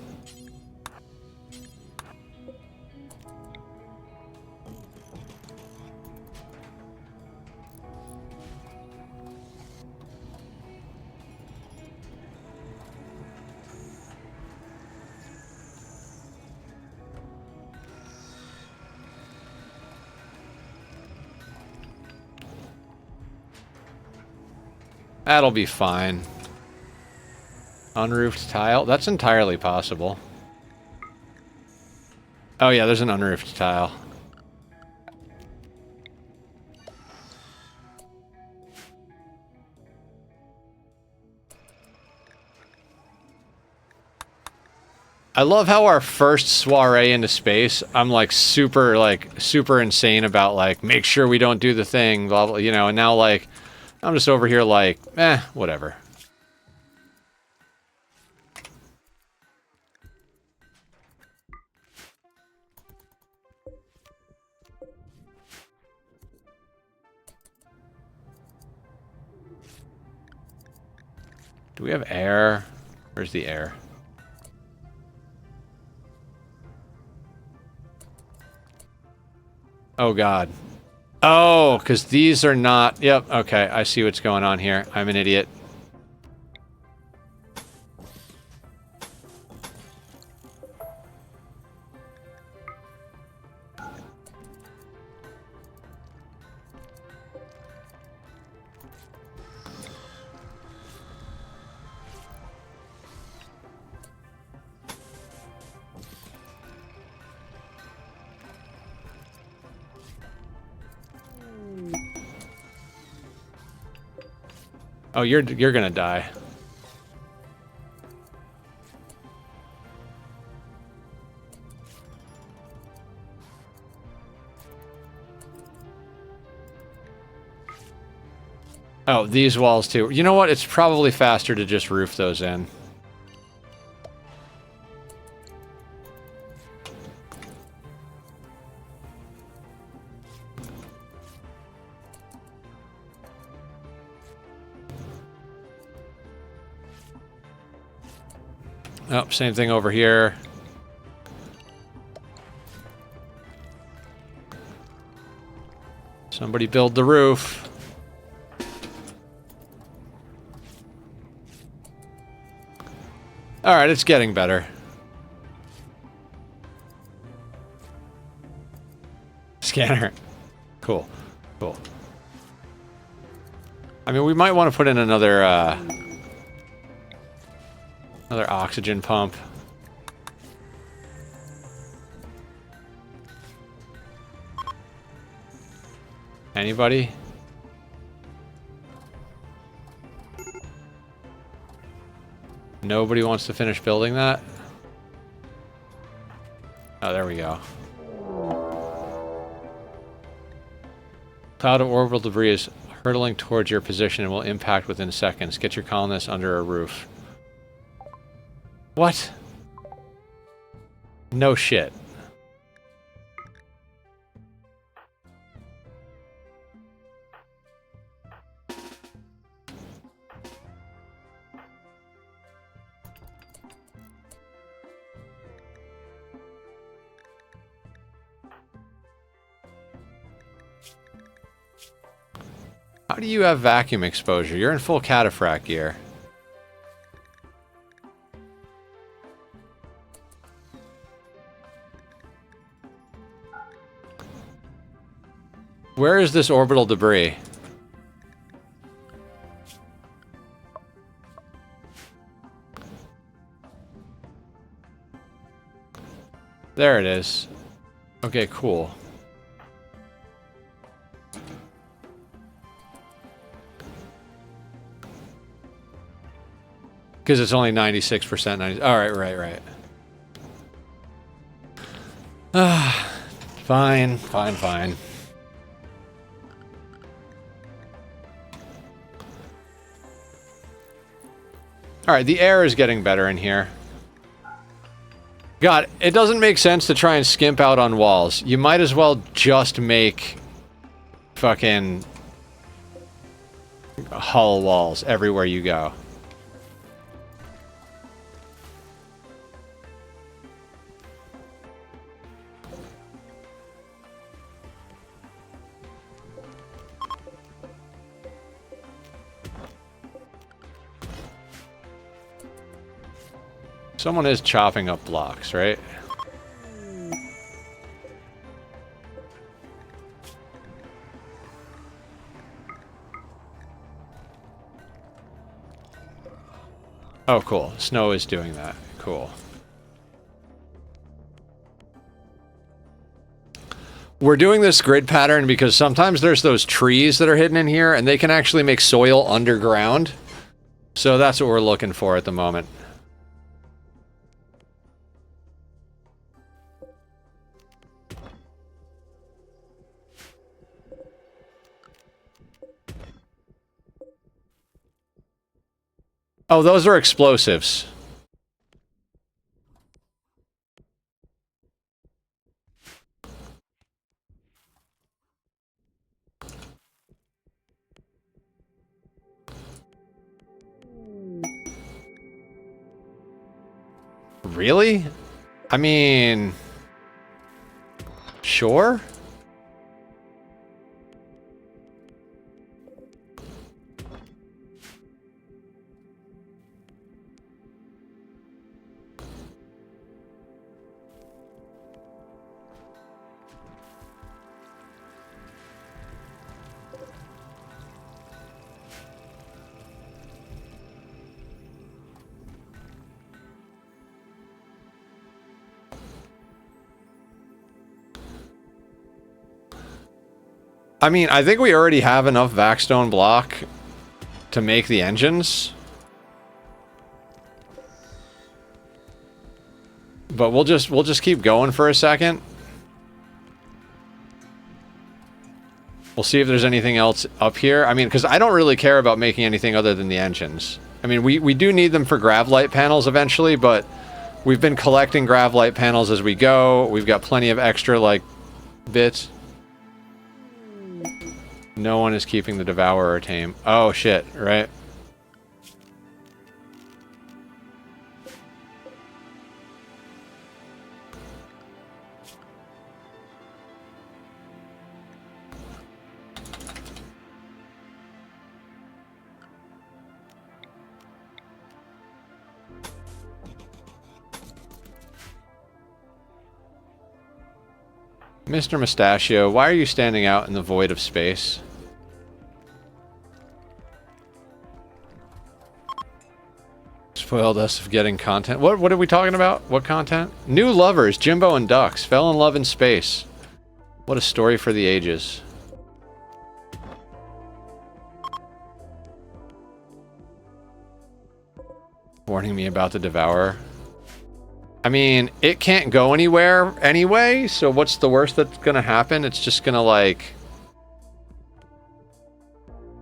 That'll be fine. Unroofed tile? That's entirely possible. Oh yeah, there's an unroofed tile. I love how our first soiree into space, I'm like super insane about like, make sure we don't do the thing, blah, blah, you know, and now like, I'm just over here like, whatever. Do we have air? Where's the air? Oh, God. Oh, because these are not... Yep, okay, I see what's going on here. I'm an idiot. Oh, you're gonna die. Oh, these walls too. You know what? It's probably faster to just roof those in. Oh, same thing over here. Somebody build the roof. All right, it's getting better. Scanner. Cool. Cool. I mean, we might want to put in another oxygen pump. Anybody? Nobody wants to finish building that? Oh, there we go. Cloud of orbital debris is hurtling towards your position and will impact within seconds. Get your colonists under a roof. What? No shit. How do you have vacuum exposure? You're in full cataphract gear. Where is this orbital debris? There it is. Okay, cool. Because it's only 96%. Alright, right. Fine. Alright, the air is getting better in here. God, it doesn't make sense to try and skimp out on walls. You might as well just make fucking hull walls everywhere you go. Someone is chopping up blocks, right? Oh, cool. Snow is doing that. Cool. We're doing this grid pattern because sometimes there's those trees that are hidden in here, and they can actually make soil underground. So that's what we're looking for at the moment. Oh, those are explosives. Really? I mean... Sure? I mean, I think we already have enough Vaxstone block to make the engines. But we'll just keep going for a second. We'll see if there's anything else up here. I mean, because I don't really care about making anything other than the engines. I mean, we do need them for Gravlight panels eventually, but we've been collecting Gravlight panels as we go. We've got plenty of extra, like, bits. No one is keeping the Devourer tame. Oh, shit, right? Mr. Mustachio, why are you standing out in the void of space? Spoiled us of getting content. What are we talking about? What content? New lovers, Jimbo and Ducks, fell in love in space. What a story for the ages. Warning me about the Devourer. I mean, it can't go anywhere anyway, so what's the worst that's gonna happen? It's just gonna, like,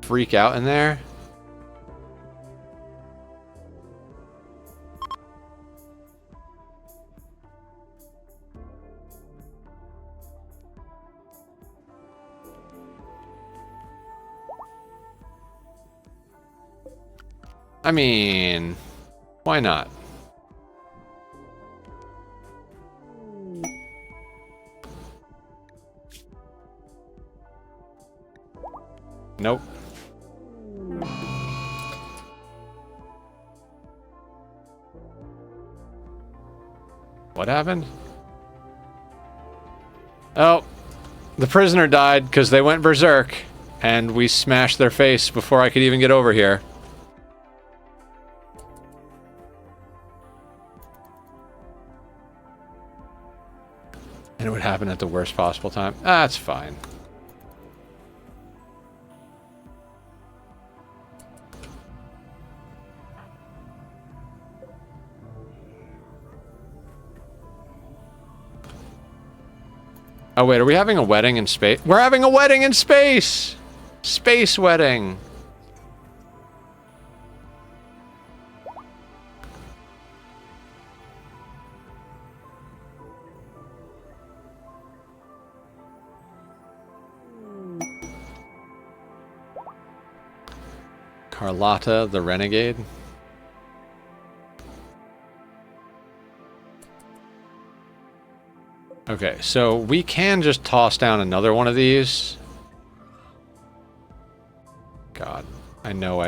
freak out in there. I mean, why not? Nope. What happened? Oh, the prisoner died because they went berserk, and we smashed their face before I could even get over here. And it would happen at the worst possible time. That's fine. Oh wait, are we having a wedding in space? We're having a wedding in space! Space wedding! Carlotta the Renegade. Okay, so we can just toss down another one of these. God, I know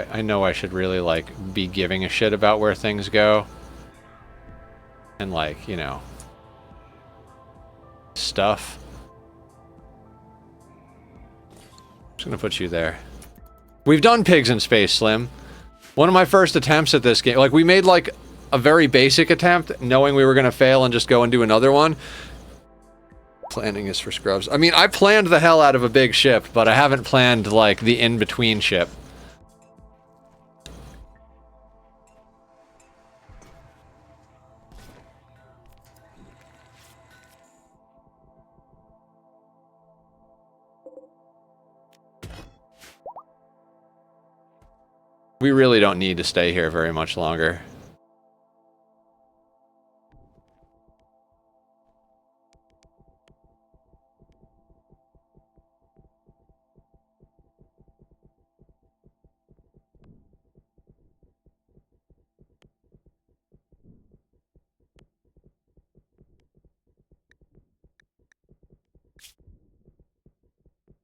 I should really, like, be giving a shit about where things go. And, like, you know, stuff. Just gonna put you there. We've done pigs in space, Slim. One of my first attempts at this game, like we made like a very basic attempt, knowing we were going to fail and just go and do another one. Planning is for scrubs. I mean, I planned the hell out of a big ship, but I haven't planned like the in-between ship. We really don't need to stay here very much longer.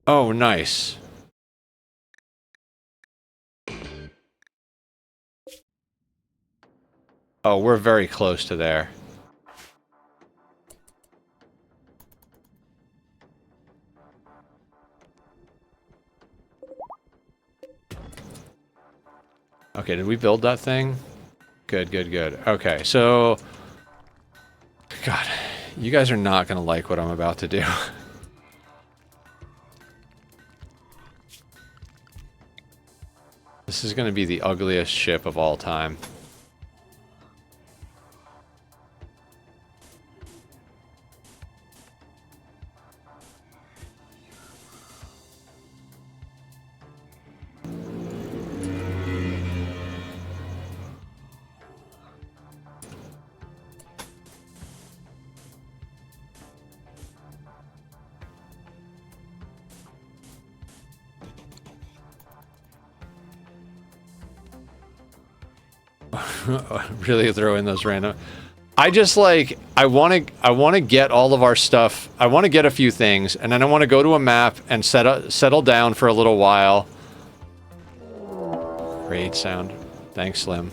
Oh, nice. Oh, we're very close to there. Okay, did we build that thing? Good, good, good. Okay, so... God, you guys are not going to like what I'm about to do. This is going to be the ugliest ship of all time. Really throw in those random... I just like, I want to get all of our stuff. I want to get a few things, and then I want to go to a map and settle down for a little while. Great sound. Thanks, Slim.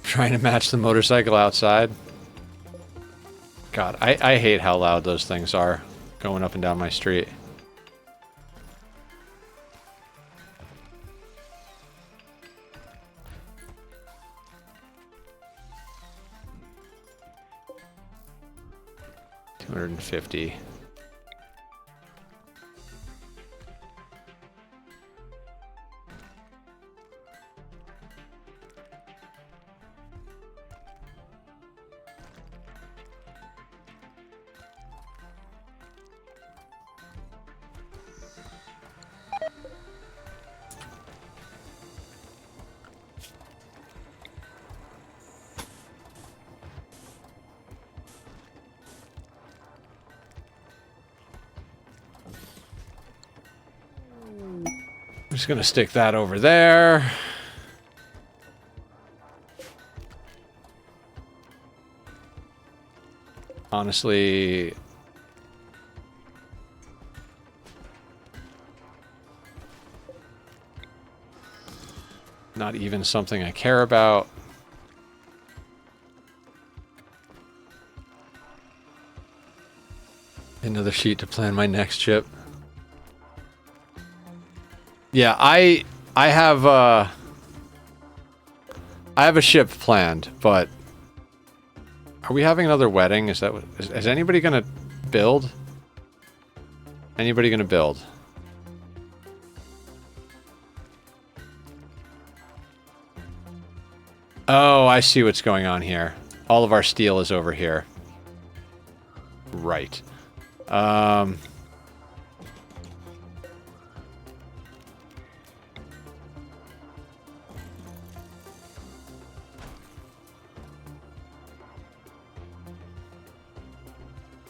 Trying to match the motorcycle outside. God, I hate how loud those things are going up and down my street. $250. I'm just gonna stick that over there. Honestly, not even something I care about. Another sheet to plan my next ship. Yeah, I have a ship planned, but are we having another wedding? Is anybody gonna build? Anybody gonna build? Oh, I see what's going on here. All of our steel is over here. Right.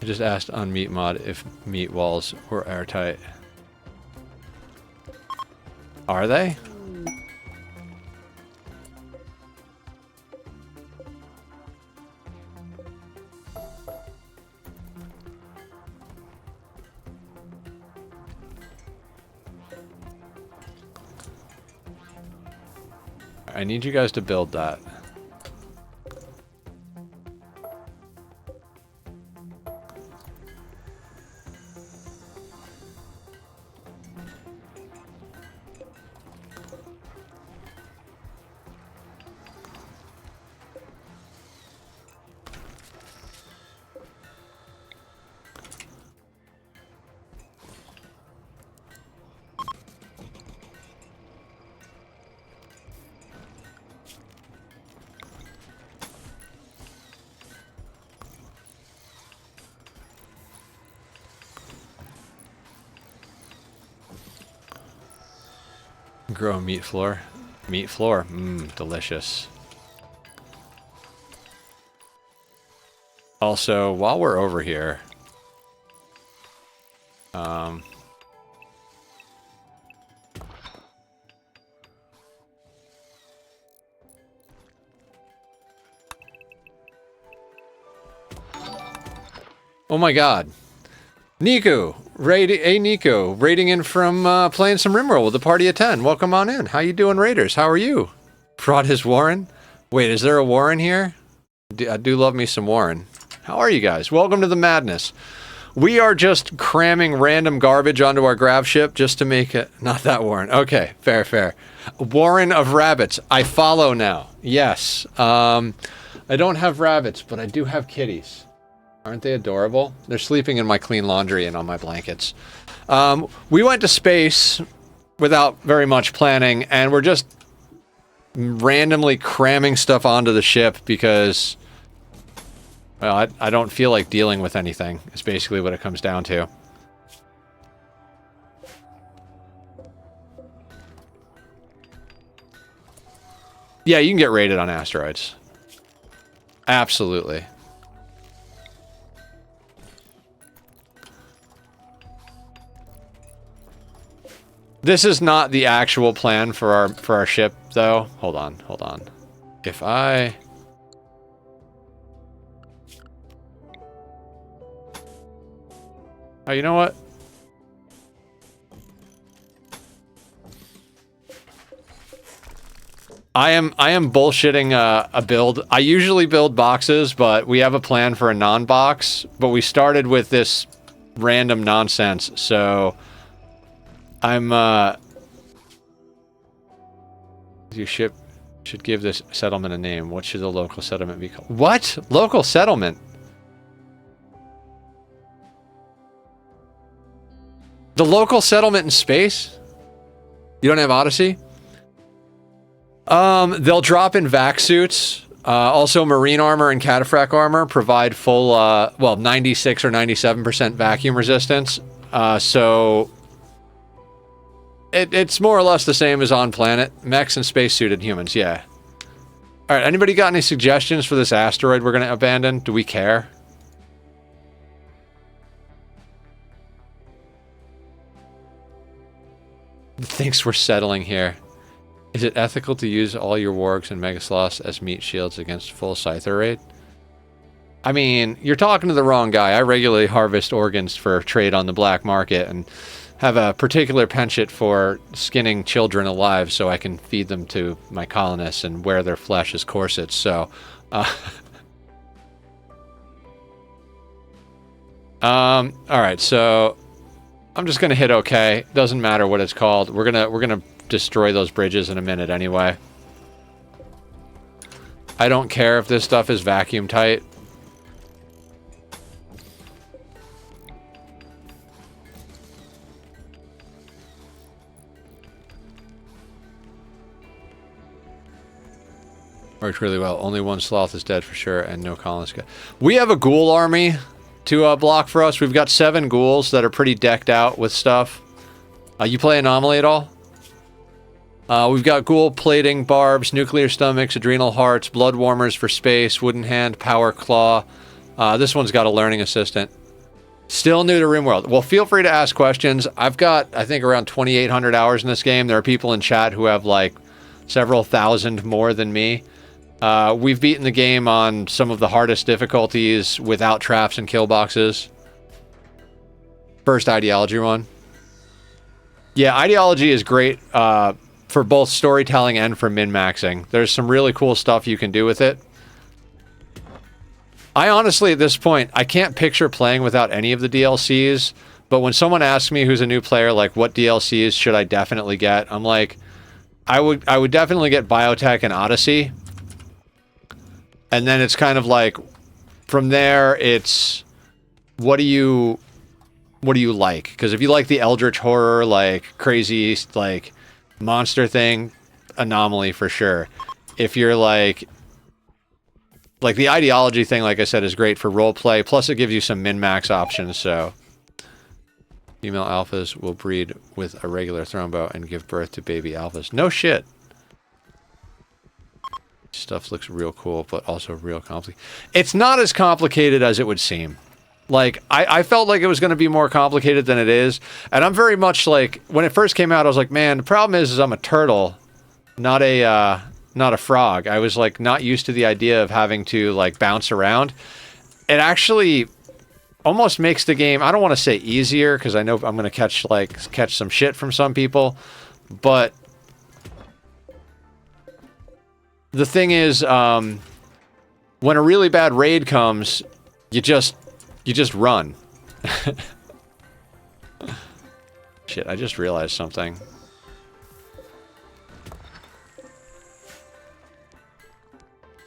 I just asked on meat mod if meat walls were airtight. Are they? I need you guys to build that. Grow a meat floor. Meat floor. Mmm, delicious. Also, while we're over here, oh my god. Nico, Nico, raiding in from playing some Rimworld with a party of 10. Welcome on in. How you doing, Raiders? How are you? Brought his Warren? Wait, is there a Warren here? I do love me some Warren. How are you guys? Welcome to the madness. We are just cramming random garbage onto our Gravship just to make it... Not that Warren. Okay, fair, fair. Warren of rabbits. I follow now. Yes. I don't have rabbits, but I do have kitties. Aren't they adorable? They're sleeping in my clean laundry and on my blankets. We went to space without very much planning, and we're just randomly cramming stuff onto the ship because, well, I don't feel like dealing with anything. It's basically what it comes down to. Yeah, you can get raided on asteroids. Absolutely. This is not the actual plan for our ship, though. Hold on, hold on. If I... Oh, you know what? I am bullshitting a build. I usually build boxes, but we have a plan for a non-box. But we started with this random nonsense, so... Your ship should give this settlement a name. What should the local settlement be called? What? Local settlement? The local settlement in space? You don't have Odyssey? They'll drop in vac suits. Also, marine armor and cataphract armor provide full, well, 96 or 97% vacuum resistance. So... It's more or less the same as on planet. Mechs and spacesuited humans, yeah. Alright, anybody got any suggestions for this asteroid we're gonna abandon? Do we care? Thinks we're settling here. Is it ethical to use all your wargs and megasloths as meat shields against full Scyther raid? I mean, you're talking to the wrong guy. I regularly harvest organs for trade on the black market, and... have a particular penchant for skinning children alive so I can feed them to my colonists and wear their flesh as corsets, so... Alright, so... I'm just gonna hit OK. Doesn't matter what it's called. We're gonna destroy those bridges in a minute anyway. I don't care if this stuff is vacuum tight. Worked really well. Only one sloth is dead for sure, and no colonists. We have a ghoul army to block for us. We've got 7 ghouls that are pretty decked out with stuff. You play Anomaly at all? We've got ghoul plating, barbs, nuclear stomachs, adrenal hearts, blood warmers for space, wooden hand, power claw. This one's got a learning assistant. Still new to Rimworld. Well, feel free to ask questions. I've got, I think, around 2,800 hours in this game. There are people in chat who have like several thousand more than me. We've beaten the game on some of the hardest difficulties without traps and kill boxes. First ideology run. Yeah, ideology is great for both storytelling and for min-maxing. There's some really cool stuff you can do with it. I honestly, at this point, I can't picture playing without any of the DLCs, but when someone asks me who's a new player, like, what DLCs should I definitely get? I'm like, I would definitely get Biotech and Odyssey. And then it's kind of like, from there, it's, what do you like? Because if you like the Eldritch horror, like, crazy, like, monster thing, Anomaly for sure. If you're like the ideology thing, like I said, is great for roleplay. Plus, it gives you some min-max options, so... Female alphas will breed with a regular thrombo and give birth to baby alphas. No shit! Stuff looks real cool, but also real complicated. It's not as complicated as it would seem. Like, I felt like it was going to be more complicated than it is. And I'm very much like... When it first came out, I was like, man, the problem is I'm a turtle, not a frog. I was like not used to the idea of having to like bounce around. It actually almost makes the game, I don't want to say easier because I know I'm going to catch some shit from some people, but the thing is, when a really bad raid comes, you just run. Shit, I just realized something.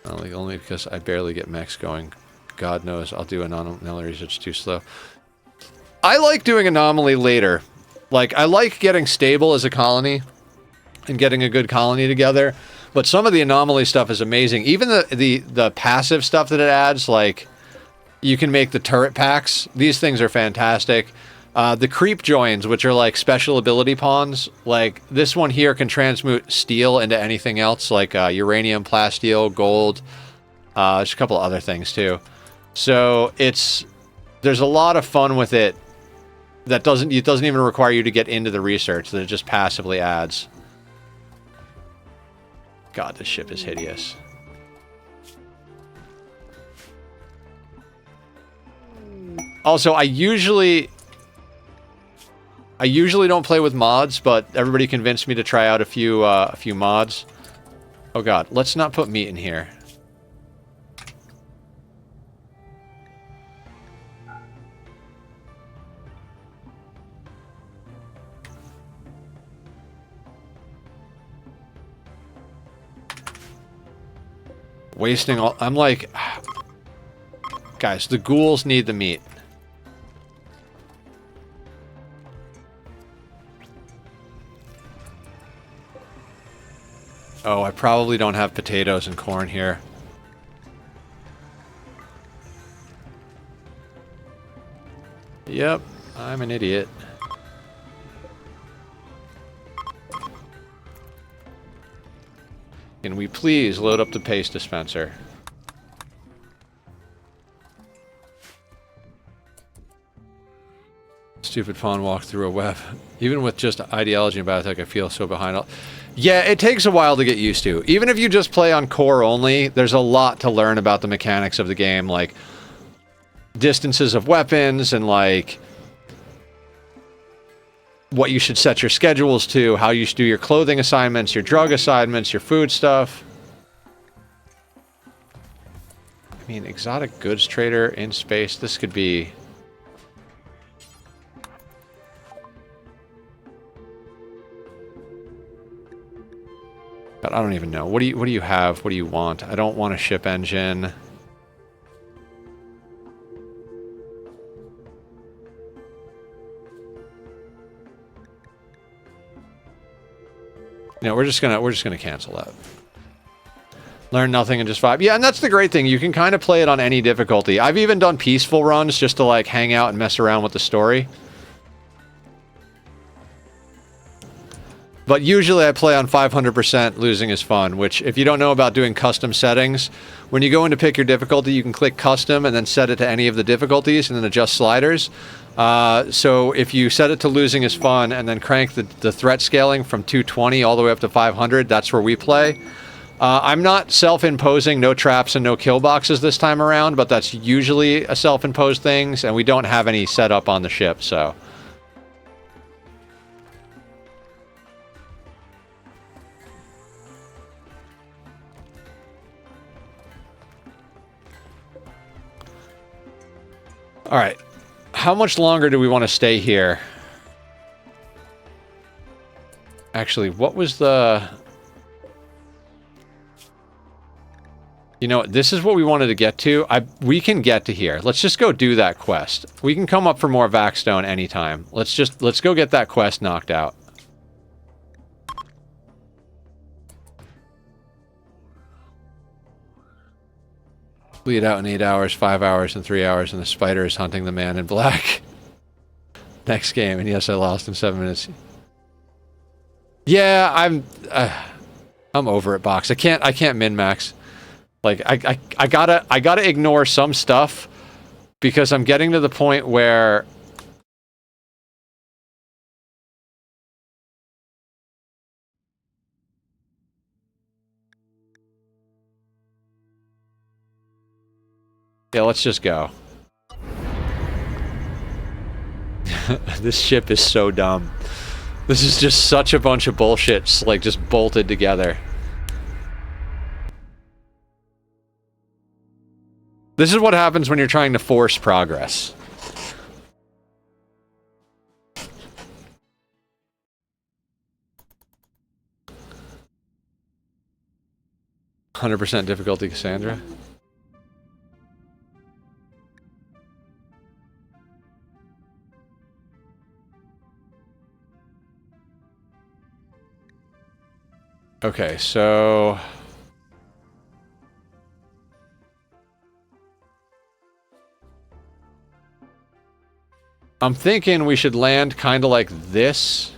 Only because I barely get mechs going. God knows, I'll do anomalies, it's too slow. I like doing anomaly later. Like, I like getting stable as a colony and getting a good colony together, but some of the anomaly stuff is amazing. Even the passive stuff that it adds, like, you can make the turret packs. These things are fantastic. The creep joins, which are like special ability pawns, like this one here can transmute steel into anything else, like uranium, plasteel, gold, there's a couple of other things too. So there's a lot of fun with it that it doesn't even require you to get into the research, that it just passively adds. God, this ship is hideous. Also, I usually don't play with mods, but everybody convinced me to try out a few mods. Oh god, let's not put meat in here. Wasting all... I'm like... Guys, the ghouls need the meat. Oh, I probably don't have potatoes and corn here. Yep, I'm an idiot. Can we please load up the paste dispenser? Stupid pawn walk through a web. Even with just ideology and biotech, I feel so behind. Yeah, it takes a while to get used to. Even if you just play on core only, there's a lot to learn about the mechanics of the game, like distances of weapons and like what you should set your schedules to, how you should do your clothing assignments, your drug assignments, your food stuff. I mean, exotic goods trader in space, this could be... I don't even know. What do you have? What do you want? I don't want a ship engine. No, we're just gonna cancel that. Learn nothing and just vibe. Yeah, and that's the great thing. You can kind of play it on any difficulty. I've even done peaceful runs just to like hang out and mess around with the story. But usually I play on 500%, losing is fun, which if you don't know about doing custom settings, when you go in to pick your difficulty, you can click custom and then set it to any of the difficulties and then adjust sliders. So if you set it to losing is fun and then crank the threat scaling from 220 all the way up to 500, that's where we play. I'm not self-imposing no traps and no kill boxes this time around, but that's usually a self-imposed thing, and we don't have any set up on the ship, so... Alright, how much longer do we want to stay here? Actually, what was the... You know, this is what we wanted to get to. We can get to here. Let's just go do that quest. We can come up for more Vaxstone anytime. Let's go get that quest knocked out. Bleed out in 8 hours, 5 hours, and 3 hours, and the spider is hunting the man in black. Next game, and yes, I lost in 7 minutes. Yeah, I'm over it, box. I can't min-max. Like, I gotta ignore some stuff because I'm getting to the point where yeah, let's just go. This ship is so dumb. This is just such a bunch of bullshit, like, just bolted together. This is what happens when you're trying to force progress. "100% difficulty, Cassandra." Okay, so... I'm thinking we should land kind of like this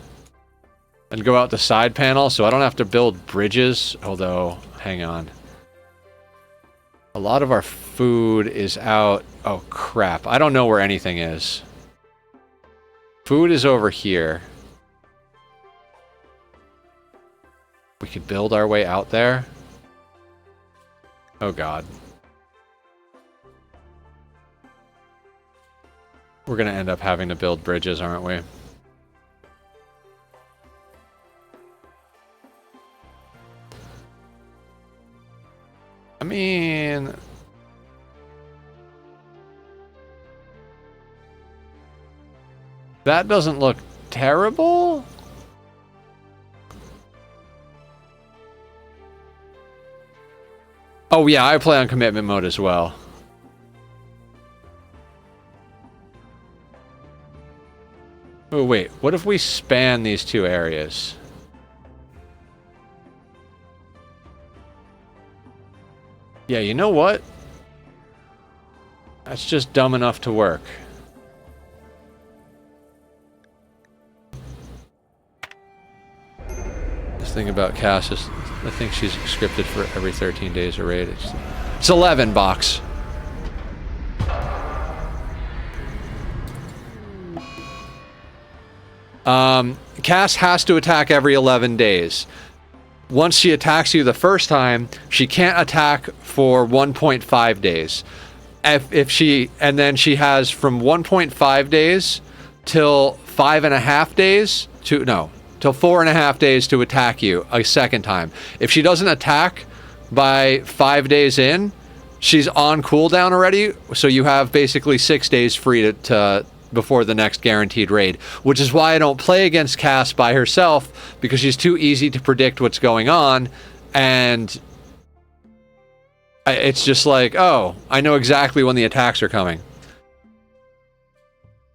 and go out the side panel so I don't have to build bridges, although, hang on. A lot of our food is out... Oh, crap. I don't know where anything is. Food is over here. We could build our way out there. Oh, God. We're gonna end up having to build bridges, aren't we? I mean... That doesn't look terrible? Oh yeah, I play on commitment mode as well. Oh wait, what if we span these two areas? Yeah, you know what? That's just dumb enough to work. This thing about Cass is, I think she's scripted for every 13 days a raid. It's 11, box. Cass has to attack every 11 days. Once she attacks you the first time, she can't attack for 1.5 days. And then she has from 1.5 days till 5.5 days to, no, till 4.5 days to attack you a second time. If she doesn't attack by 5 days in, she's on cooldown already, so you have basically 6 days free to before the next guaranteed raid, which is why I don't play against Cass by herself, because she's too easy to predict what's going on, and it's just like, oh, I know exactly when the attacks are coming.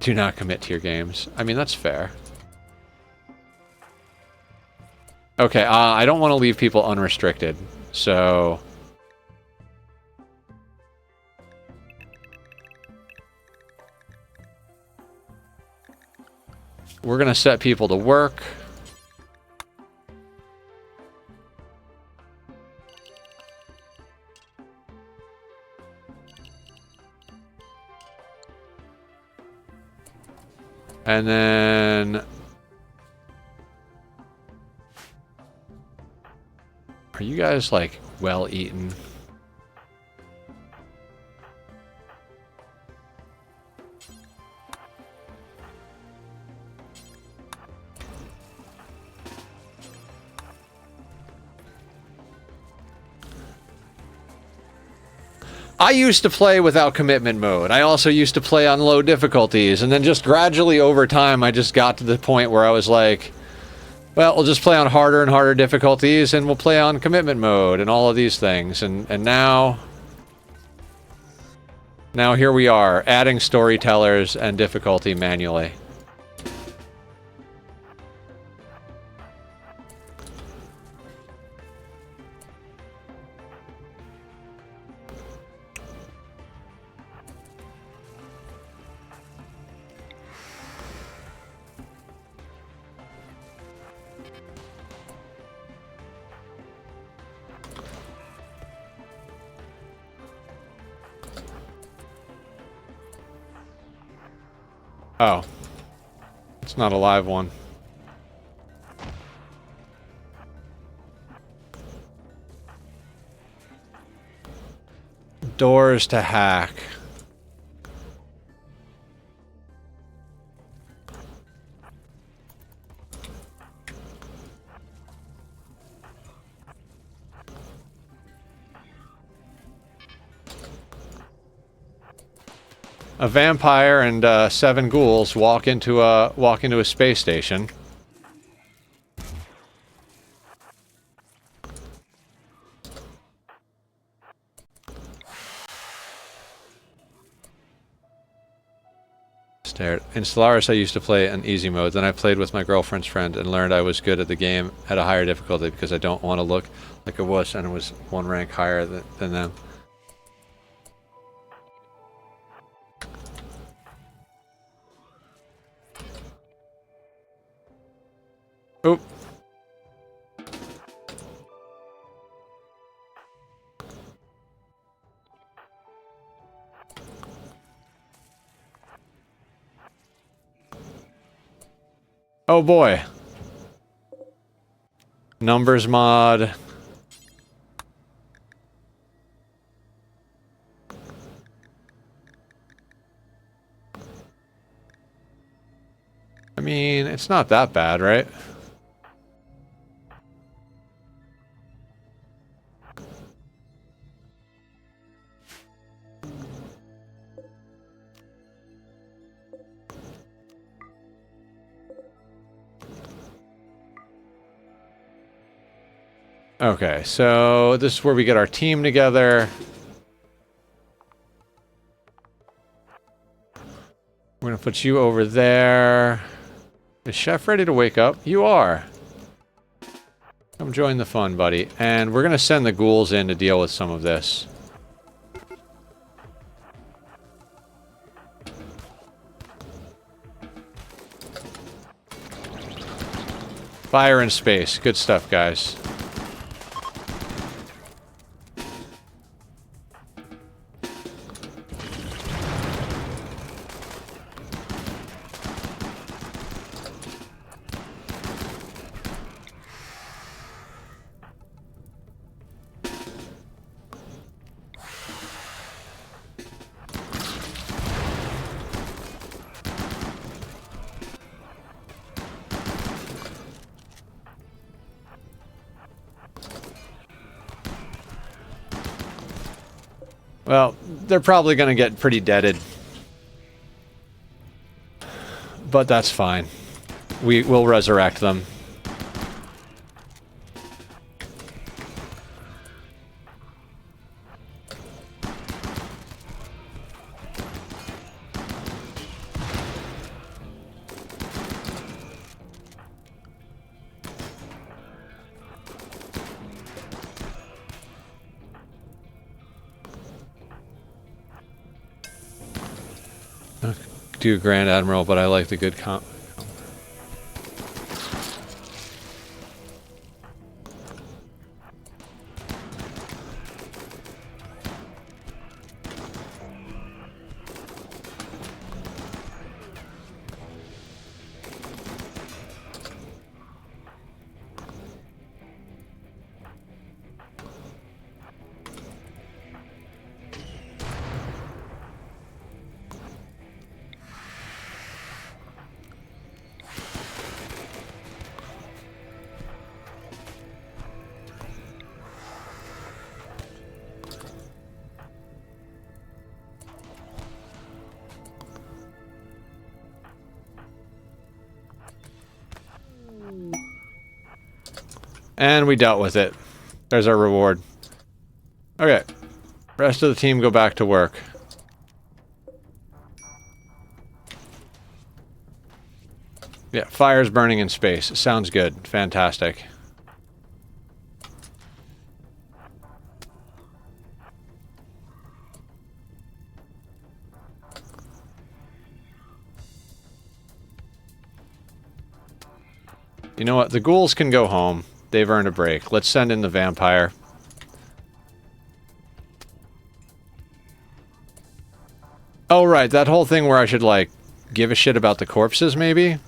Do not commit to your games. I mean, that's fair. Okay, I don't want to leave people unrestricted, so... We're gonna set people to work. And then... Are you guys, like, well eaten? I used to play without commitment mode. I also used to play on low difficulties, and then just gradually over time I just got to the point where I was like, well, we'll just play on harder and harder difficulties, and we'll play on commitment mode and all of these things. And now here we are, adding storytellers and difficulty manually. Oh. It's not a live one. Doors to hack. A vampire and 7 ghouls walk into a space station. In Stellaris I used to play in easy mode, then I played with my girlfriend's friend and learned I was good at the game at a higher difficulty because I don't want to look like a wuss, and it was 1 rank higher than them. Oop. Oh boy. Numbers mod. I mean, it's not that bad, right? Okay, so this is where we get our team together. We're gonna put you over there. Is Chef ready to wake up? You are. Come join the fun, buddy. And we're gonna send the ghouls in to deal with some of this. Fire in space. Good stuff, guys. Well, they're probably going to get pretty deaded. But that's fine. We will resurrect them. Do Grand Admiral, but I like the good comp. And we dealt with it. There's our reward. Okay. Rest of the team go back to work. Yeah, fire's burning in space. Sounds good. Fantastic. You know what? The ghouls can go home. They've earned a break. Let's send in the vampire. Oh, right. That whole thing where I should, like, give a shit about the corpses, maybe?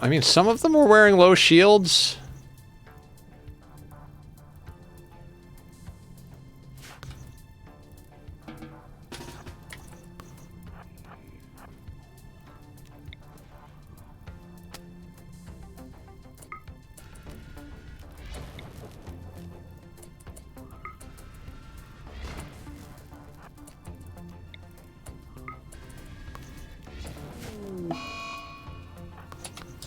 I mean, some of them were wearing low shields.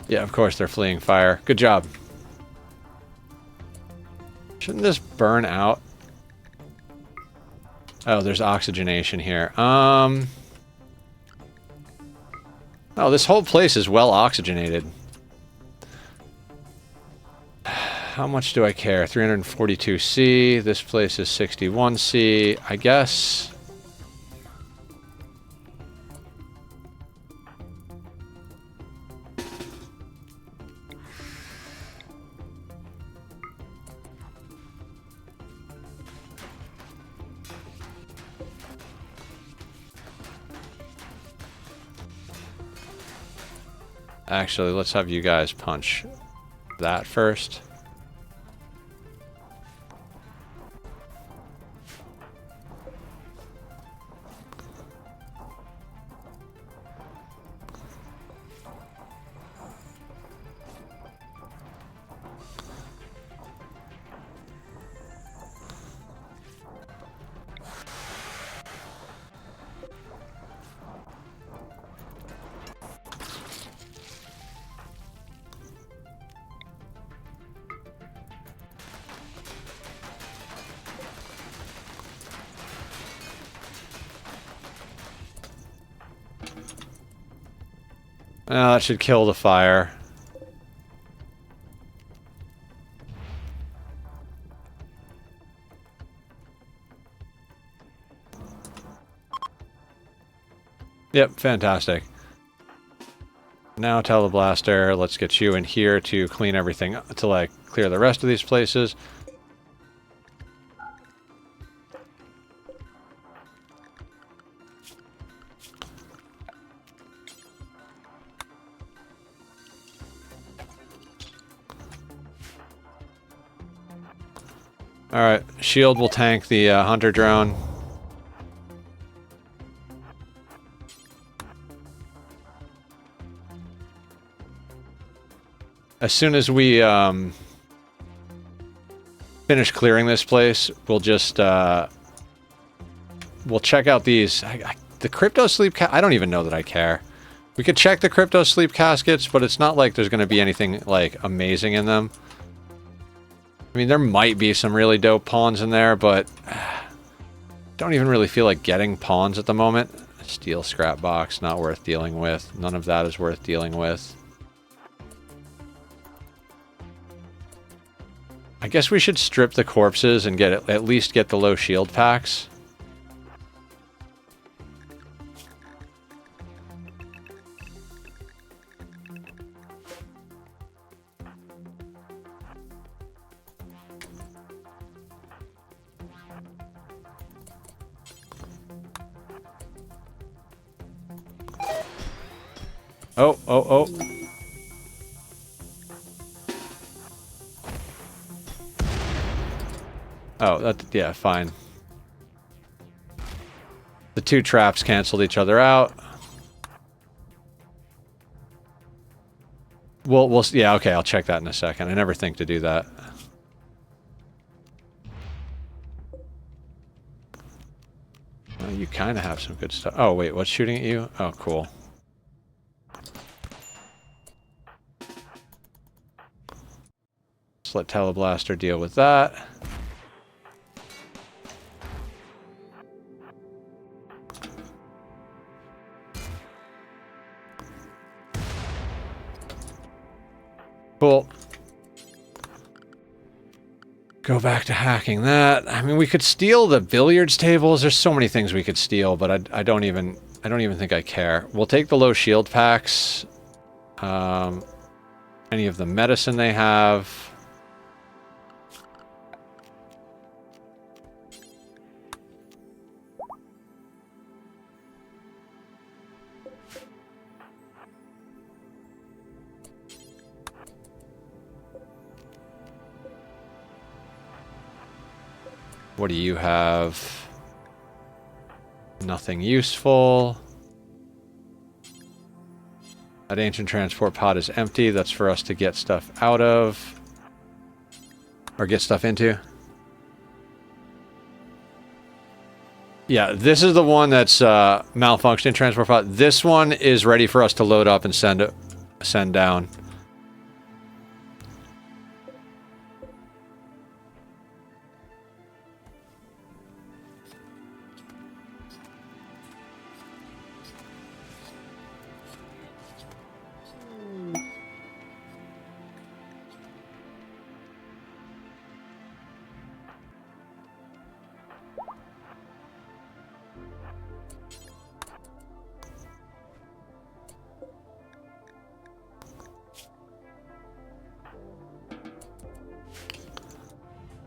Yeah, of course they're fleeing fire. Good job. Shouldn't this burn out? Oh, there's oxygenation here. Oh, this whole place is well oxygenated. How much do I care? 342C. This place is 61C. I guess... Actually, let's have you guys punch that first. That should kill the fire. Yep, fantastic. Now tell the blaster, let's get you in here to clean everything up, to like clear the rest of these places. Alright, shield will tank the hunter drone. As soon as we finish clearing this place, we'll just we'll check out these. The crypto sleep I don't even know that I care. We could check the crypto sleep caskets, but it's not like there's going to be anything like amazing in them. I mean, there might be some really dope pawns in there, but don't even really feel like getting pawns at the moment. Steel scrap box, not worth dealing with. None of that is worth dealing with. I guess we should strip the corpses and get at least get the low shield packs. Oh, oh, oh. Oh, that, yeah, fine. The two traps canceled each other out. We'll, yeah, okay, I'll check that in a second. I never think to do that. Well, you kind of have some good stuff. Oh, wait, what's shooting at you? Oh, cool. Let's let Teleblaster deal with that. Cool. Go back to hacking that. I mean, we could steal the billiards tables. There's so many things we could steal, but I don't even think I care. We'll take the low shield packs. Any of the medicine they have. What do you have? Nothing useful. That ancient transport pod is empty. That's for us to get stuff out of. Or get stuff into. Yeah, this is the one that's malfunctioning transport pod. This one is ready for us to load up and send down.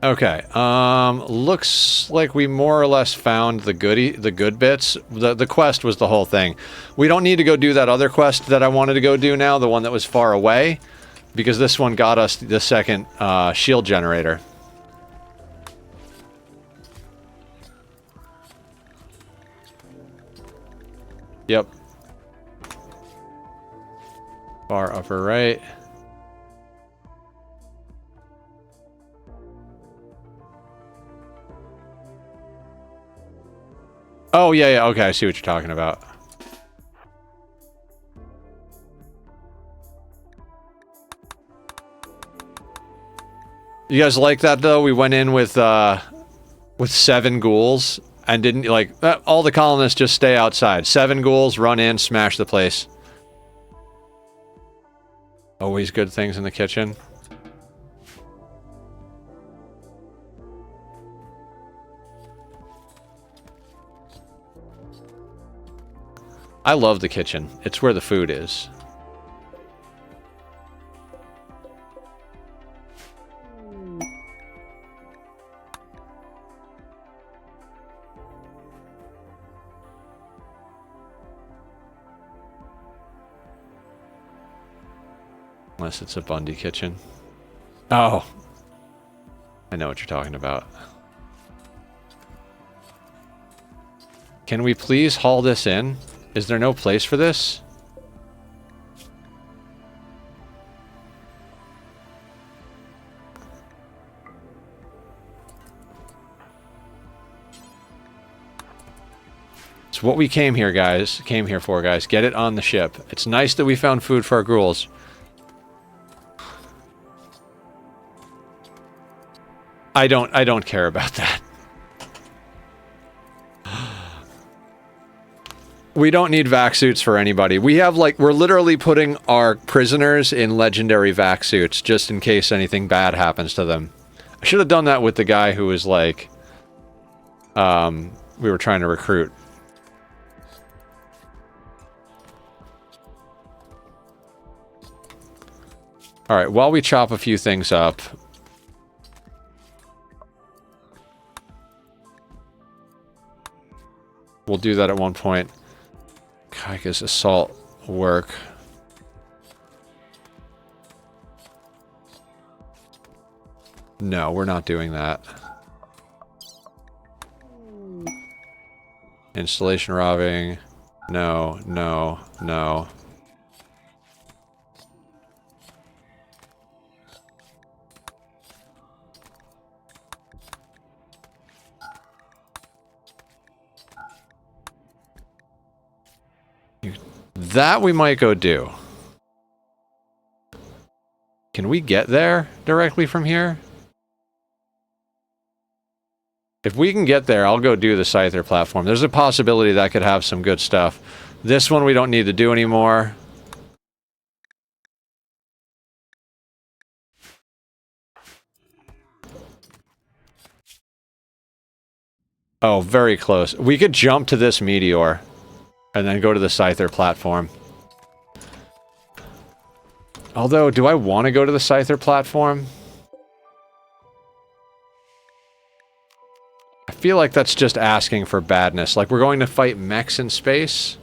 Okay, looks like we more or less found the good bits. The quest was the whole thing. We don't need to go do that other quest that I wanted to go do now, the one that was far away, because this one got us the second shield generator. Yep. Far upper right. Oh, yeah, okay, I see what you're talking about. You guys like that, though? We went in with 7 ghouls and didn't, like, all the colonists just stay outside. 7 ghouls, run in, smash the place. Always good things in the kitchen. I love the kitchen. It's where the food is. Unless it's a Bundy kitchen. Oh. I know what you're talking about. Can we please haul this in? Is there no place for this? It's what we came here for, guys. Get it on the ship. It's nice that we found food for our ghouls. I don't care about that. We don't need vac suits for anybody. We have, like, we're literally putting our prisoners in legendary vac suits just in case anything bad happens to them. I should have done that with the guy who was, like, we were trying to recruit. Alright, while we chop a few things up... We'll do that at one point. Kaika's assault work. No, we're not doing that. Installation robbing. No, no, no. That we might go do. Can we get there directly from here? If we can get there, I'll go do the Scyther platform. There's a possibility that could have some good stuff. This one we don't need to do anymore. Oh, very close. We could jump to this meteor and then go to the Scyther platform. Although, do I want to go to the Scyther platform? I feel like that's just asking for badness. Like, we're going to fight mechs in space?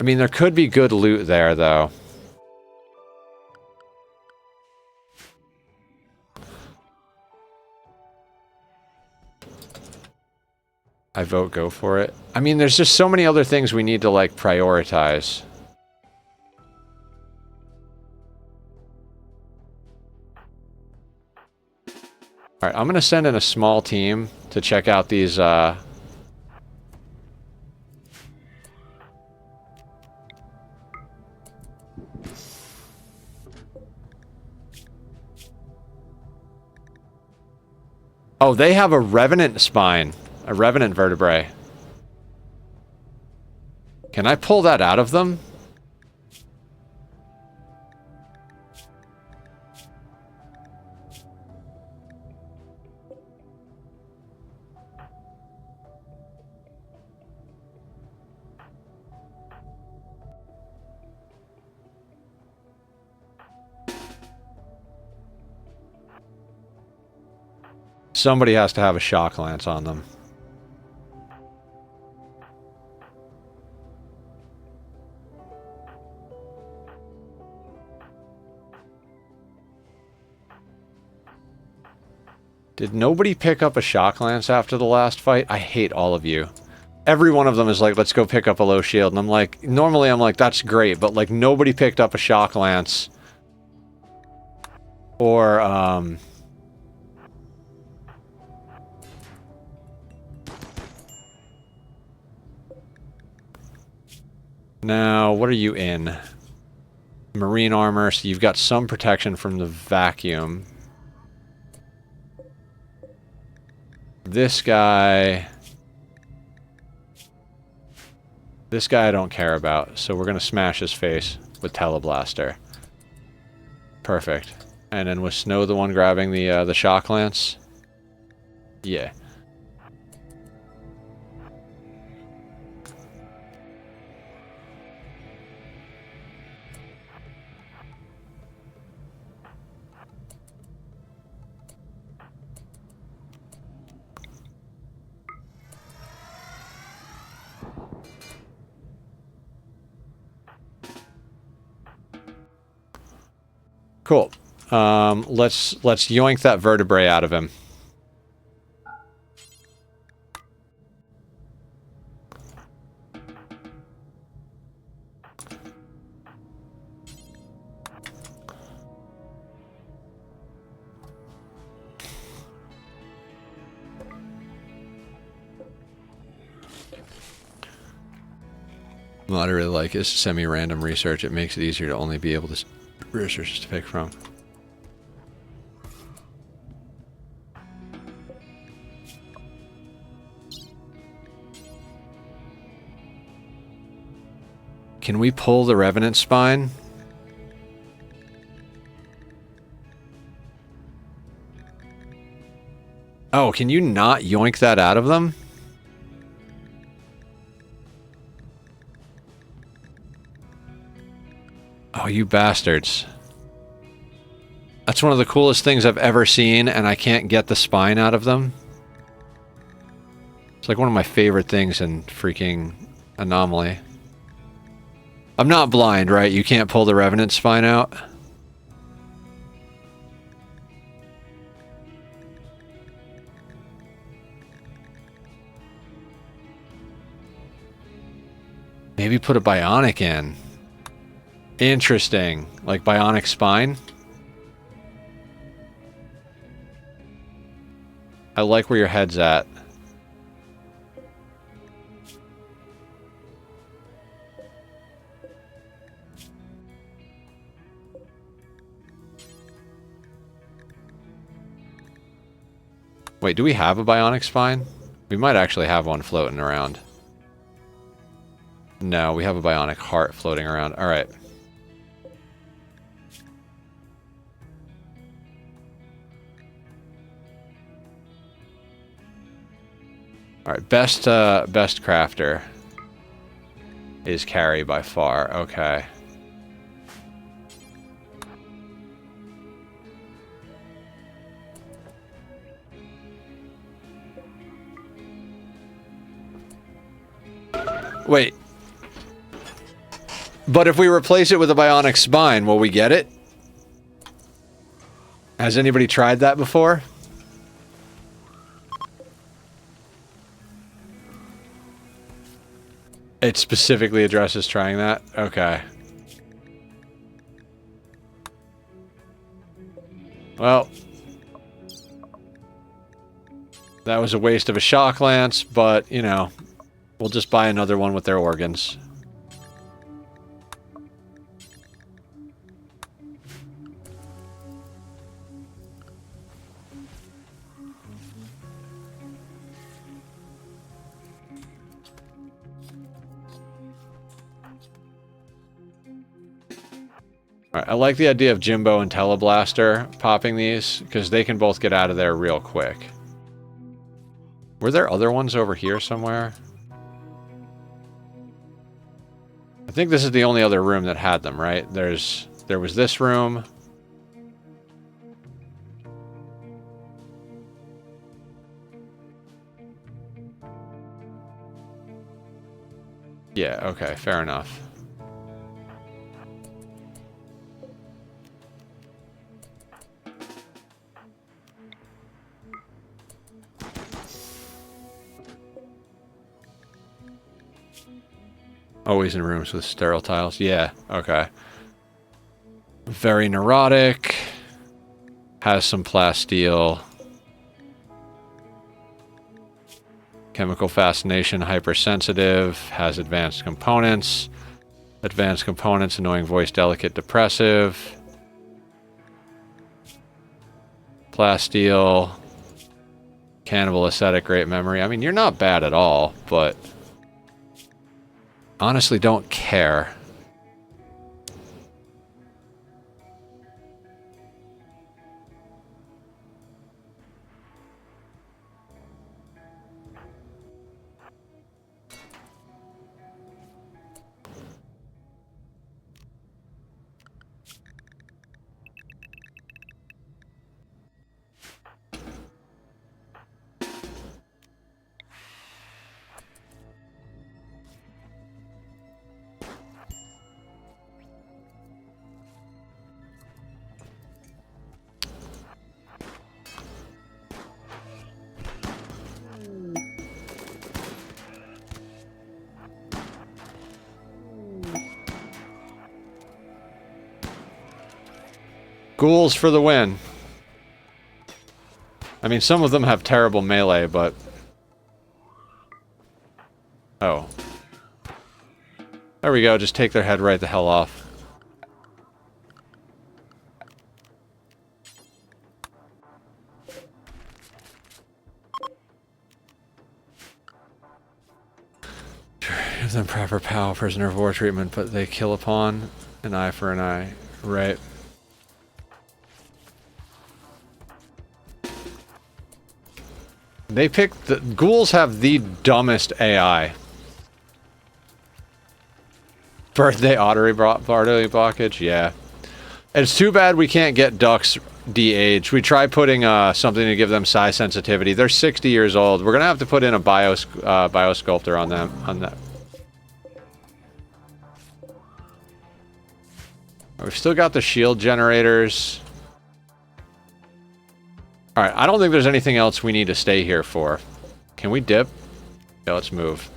I mean, there could be good loot there, though. I vote go for it. I mean, there's just so many other things we need to, like, prioritize. Alright, I'm gonna send in a small team to check out these, Oh, they have a revenant spine. A revenant vertebrae. Can I pull that out of them? Somebody has to have a shock lance on them. Did nobody pick up a shock lance after the last fight? I hate all of you. Every one of them is like, let's go pick up a low shield. And I'm like, normally I'm like, that's great. But like, nobody picked up a shock lance. Or, Now, what are you in? Marine armor, so you've got some protection from the vacuum. This guy I don't care about, so we're gonna smash his face with Teleblaster. Perfect. And then was Snow the one grabbing the shock lance? Yeah. Cool. Let's yoink that vertebrae out of him. What I really like is semi-random research. It makes it easier to only be able to research to pick from. Can we pull the Revenant spine? Oh, can you not yoink that out of them? Oh, you bastards. That's one of the coolest things I've ever seen, and I can't get the spine out of them. It's like one of my favorite things in freaking Anomaly. I'm not blind, right? You can't pull the Revenant spine out? Maybe put a bionic in. Interesting. Like bionic spine? I like where your head's at. Wait, do we have a bionic spine? We might actually have one floating around. No, we have a bionic heart floating around. All right. All right, best crafter is Carrie by far. Okay. Wait. But if we replace it with a bionic spine, will we get it? Has anybody tried that before? It specifically addresses trying that? Okay. Well. That was a waste of a shock lance, but, you know, we'll just buy another one with their organs. Alright, I like the idea of Jimbo and Teleblaster popping these, because they can both get out of there real quick. Were there other ones over here somewhere? I think this is the only other room that had them, right? There was this room. Yeah, okay, fair enough. Always in rooms with sterile tiles. Yeah, okay. Very neurotic. Has some plasteel. Chemical fascination, hypersensitive. Has advanced components. Advanced components, annoying voice, delicate, depressive. Plasteel. Cannibal, ascetic, great memory. I mean, you're not bad at all, but... honestly don't care. Ghouls for the win. I mean, some of them have terrible melee, but... oh. There we go, just take their head right the hell off. Give them proper POW, prisoner of war treatment, but they kill upon an eye for an eye. Right. They picked the... ghouls have the dumbest AI. Birthday artery blockage, yeah. It's too bad we can't get ducks de-aged. We tried putting something to give them size sensitivity. They're 60 years old. We're gonna have to put in a biosculptor on them. On that. We've still got the shield generators. Alright, I don't think there's anything else we need to stay here for. Can we dip? Yeah, let's move.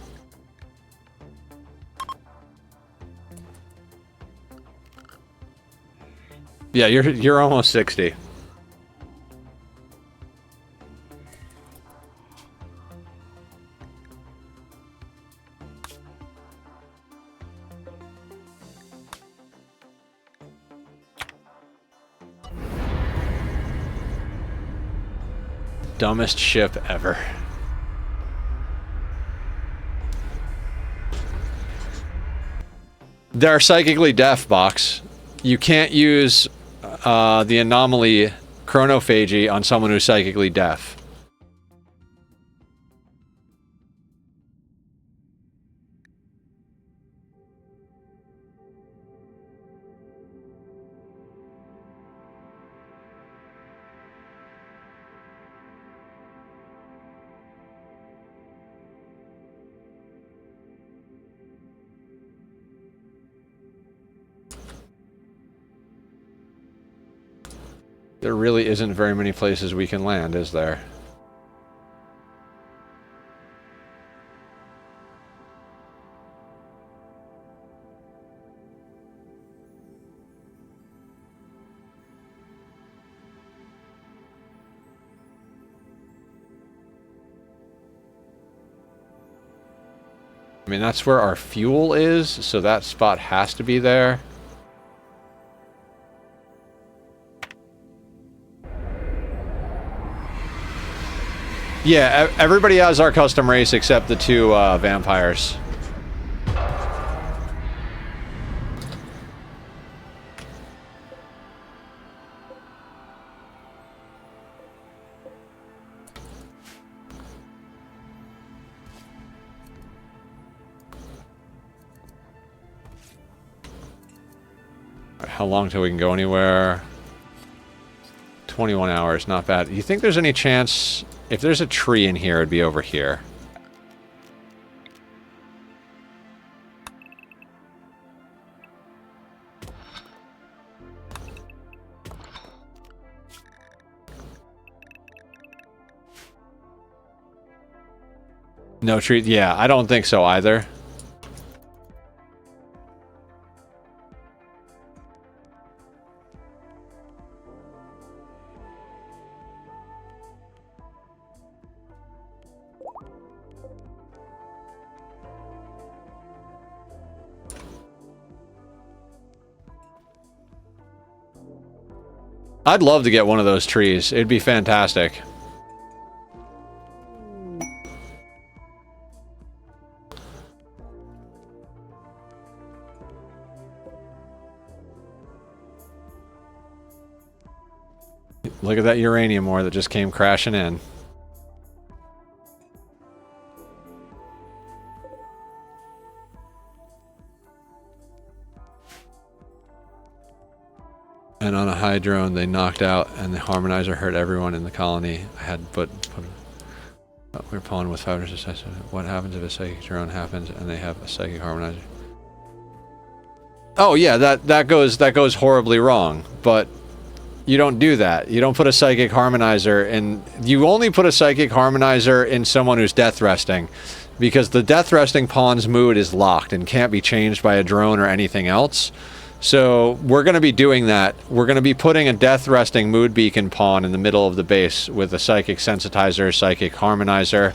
Yeah, you're almost 60. Dumbest ship ever. They're psychically deaf, Box. You can't use the anomaly chronophagy on someone who's psychically deaf. There really isn't very many places we can land, is there? I mean, that's where our fuel is, so that spot has to be there. Yeah, everybody has our custom race except the two vampires. How long till we can go anywhere? 21 hours, not bad. You think there's any chance... If there's a tree in here, it'd be over here. No tree? Yeah, I don't think so either. I'd love to get one of those trees. It'd be fantastic. Look at that uranium ore that just came crashing in. And on a high drone, they knocked out, and the harmonizer hurt everyone in the colony. I had put we're pawning with 500. What happens if a psychic drone happens and they have a psychic harmonizer? Oh yeah, that goes horribly wrong. But you don't do that. You don't put a psychic harmonizer in. You only put a psychic harmonizer in someone who's death resting, because the death resting pawn's mood is locked and can't be changed by a drone or anything else. So we're going to be doing that. We're going to be putting a death resting mood beacon pawn in the middle of the base with a psychic sensitizer, psychic harmonizer,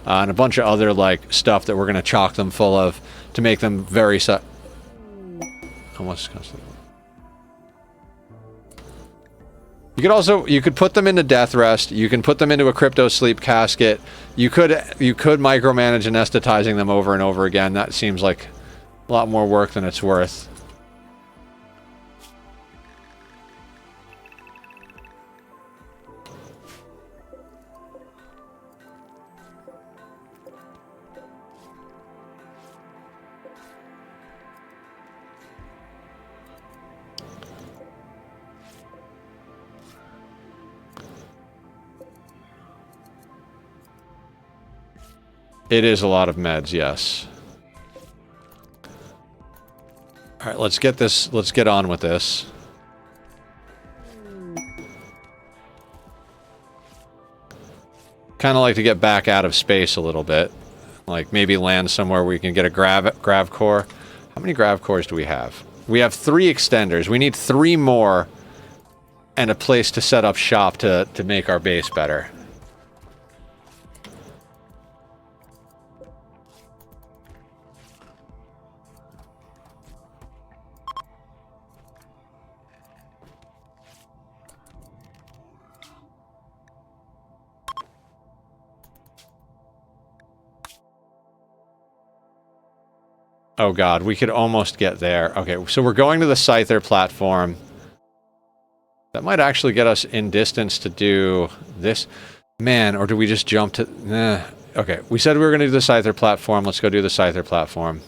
and a bunch of other like stuff that we're going to chock them full of to make them very almost constant. You could put them into death rest. You can put them into a crypto sleep casket. You could micromanage anesthetizing them over and over again. That seems like a lot more work than it's worth. It is a lot of meds, yes. All right, let's get on with this. Kind of like to get back out of space a little bit. Like maybe land somewhere where we can get a grav core. How many grav cores do we have? We have 3 extenders. We need 3 more and a place to set up shop to make our base better. Oh god, we could almost get there. Okay, so we're going to the Scyther platform. That might actually get us in distance to do this. Man, or do we just jump to... Okay, we said we were going to do the Scyther platform. Let's go do the Scyther platform.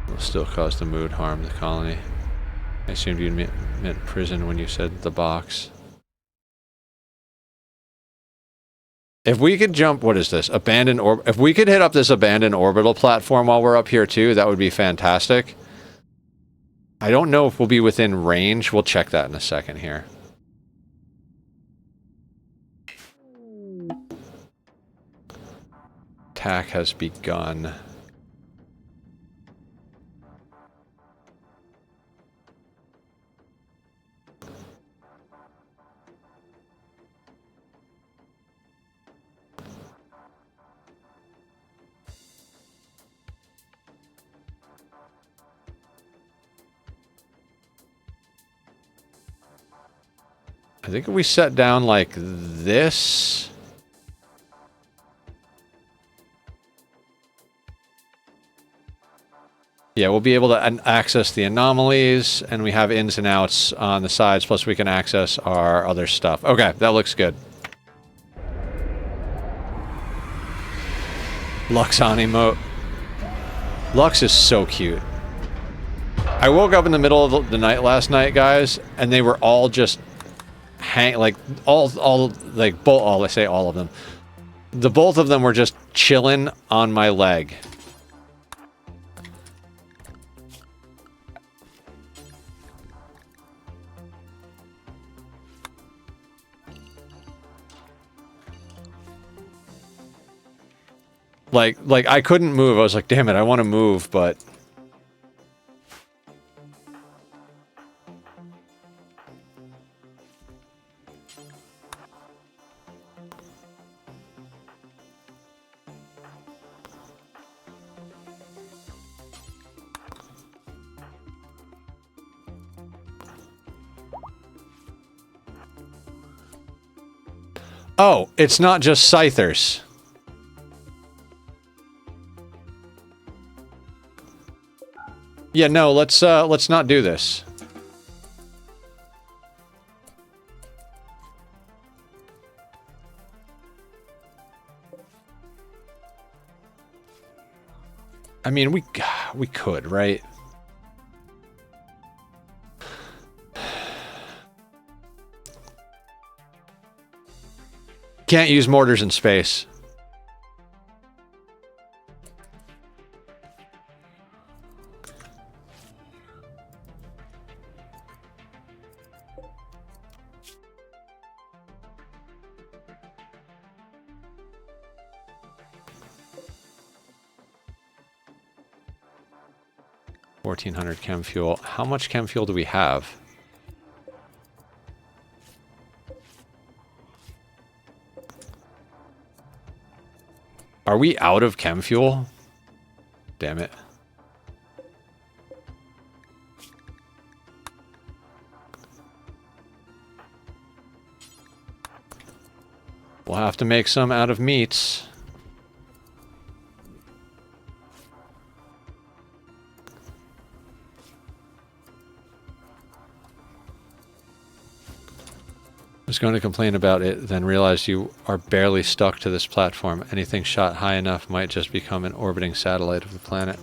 Will still cause the mood harm the colony. I assumed you meant prison when you said the box. If we could jump, what is this? Abandoned orb. If we could hit up this abandoned orbital platform while we're up here too, that would be fantastic. I don't know if we'll be within range. We'll check that in a second here. Attack has begun. I think if we set down like this... Yeah, we'll be able to access the anomalies, and we have ins and outs on the sides, plus we can access our other stuff. Okay, that looks good. Lux on emote. Lux is so cute. I woke up in the middle of the night last night, guys, and they were all just... like I say all of them. Both of them were just chilling on my leg. Like I couldn't move. I was like, damn it, I want to move, but... Oh, it's not just Scythers. Yeah, no, let's not do this. I mean, we could, right? Can't use mortars in space. $1,400 chem fuel. How much chem fuel do we have? Are we out of chem fuel? Damn it. We'll have to make some out of meats. I was going to complain about it, then realized you are barely stuck to this platform. Anything shot high enough might just become an orbiting satellite of the planet.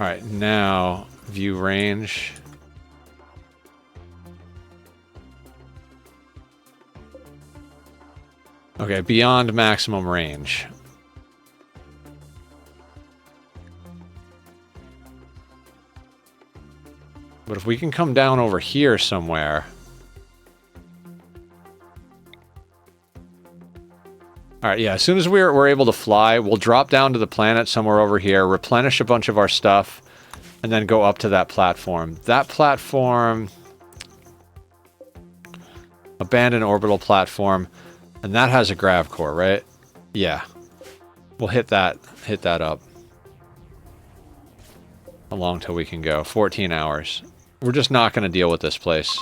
Alright, now, view range. Okay, beyond maximum range. But if we can come down over here somewhere... All right, yeah, as soon as we're able to fly, we'll drop down to the planet somewhere over here, replenish a bunch of our stuff, and then go up to that platform. That platform... Abandoned orbital platform, and that has a grav core, right? Yeah. We'll hit that up. How long till we can go? 14 hours. We're just not going to deal with this place.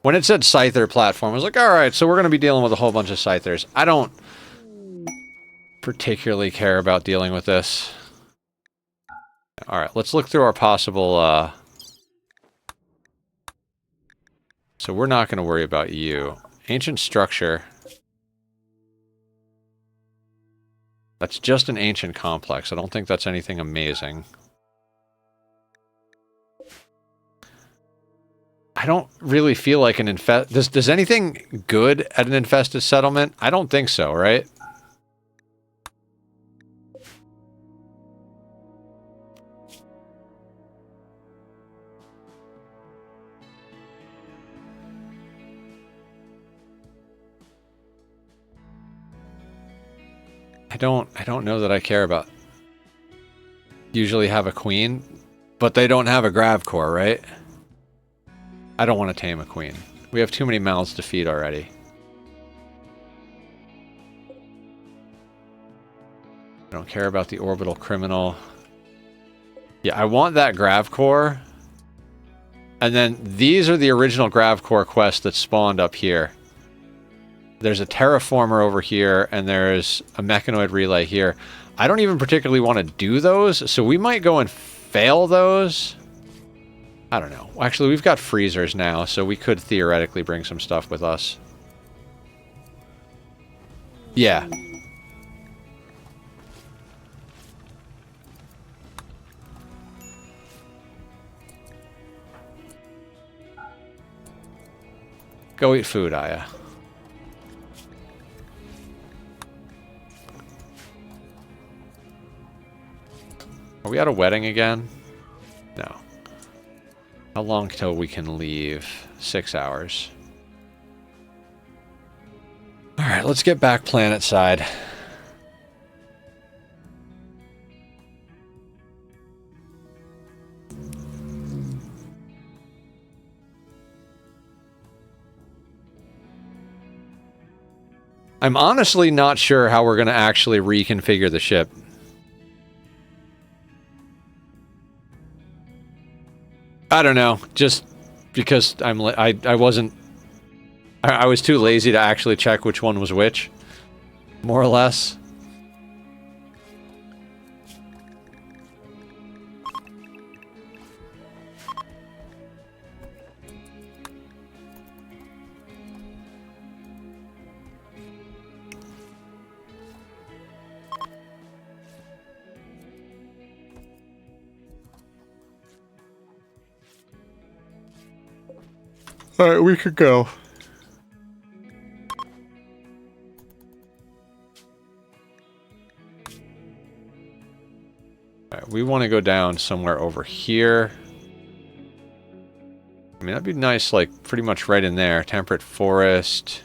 When it said Scyther platform, I was like, alright, so we're going to be dealing with a whole bunch of Scythers. I don't particularly care about dealing with this. Alright, let's look through our possible, So we're not going to worry about you. Ancient structure. That's just an ancient complex. I don't think that's anything amazing. I don't really feel like an does anything good at an infested settlement? I don't think so, right? I don't know that I care about. Usually have a queen, but they don't have a grav core, right? I don't want to tame a queen. We have too many mouths to feed already. I don't care about the orbital criminal. Yeah, I want that grav core. And then these are the original grav core quests that spawned up here. There's a terraformer over here, and there's a mechanoid relay here. I don't even particularly want to do those, so we might go and fail those. I don't know. Actually, we've got freezers now, so we could theoretically bring some stuff with us. Yeah. Go eat food, Aya. Are we at a wedding again? No. How long till we can leave? 6 hours. Alright, let's get back planet side. I'm honestly not sure how we're going to actually reconfigure the ship. I don't know, just because I was too lazy to actually check which one was which, more or less. Alright, we could go. Alright, we want to go down somewhere over here. I mean, that'd be nice, like, pretty much right in there. Temperate forest.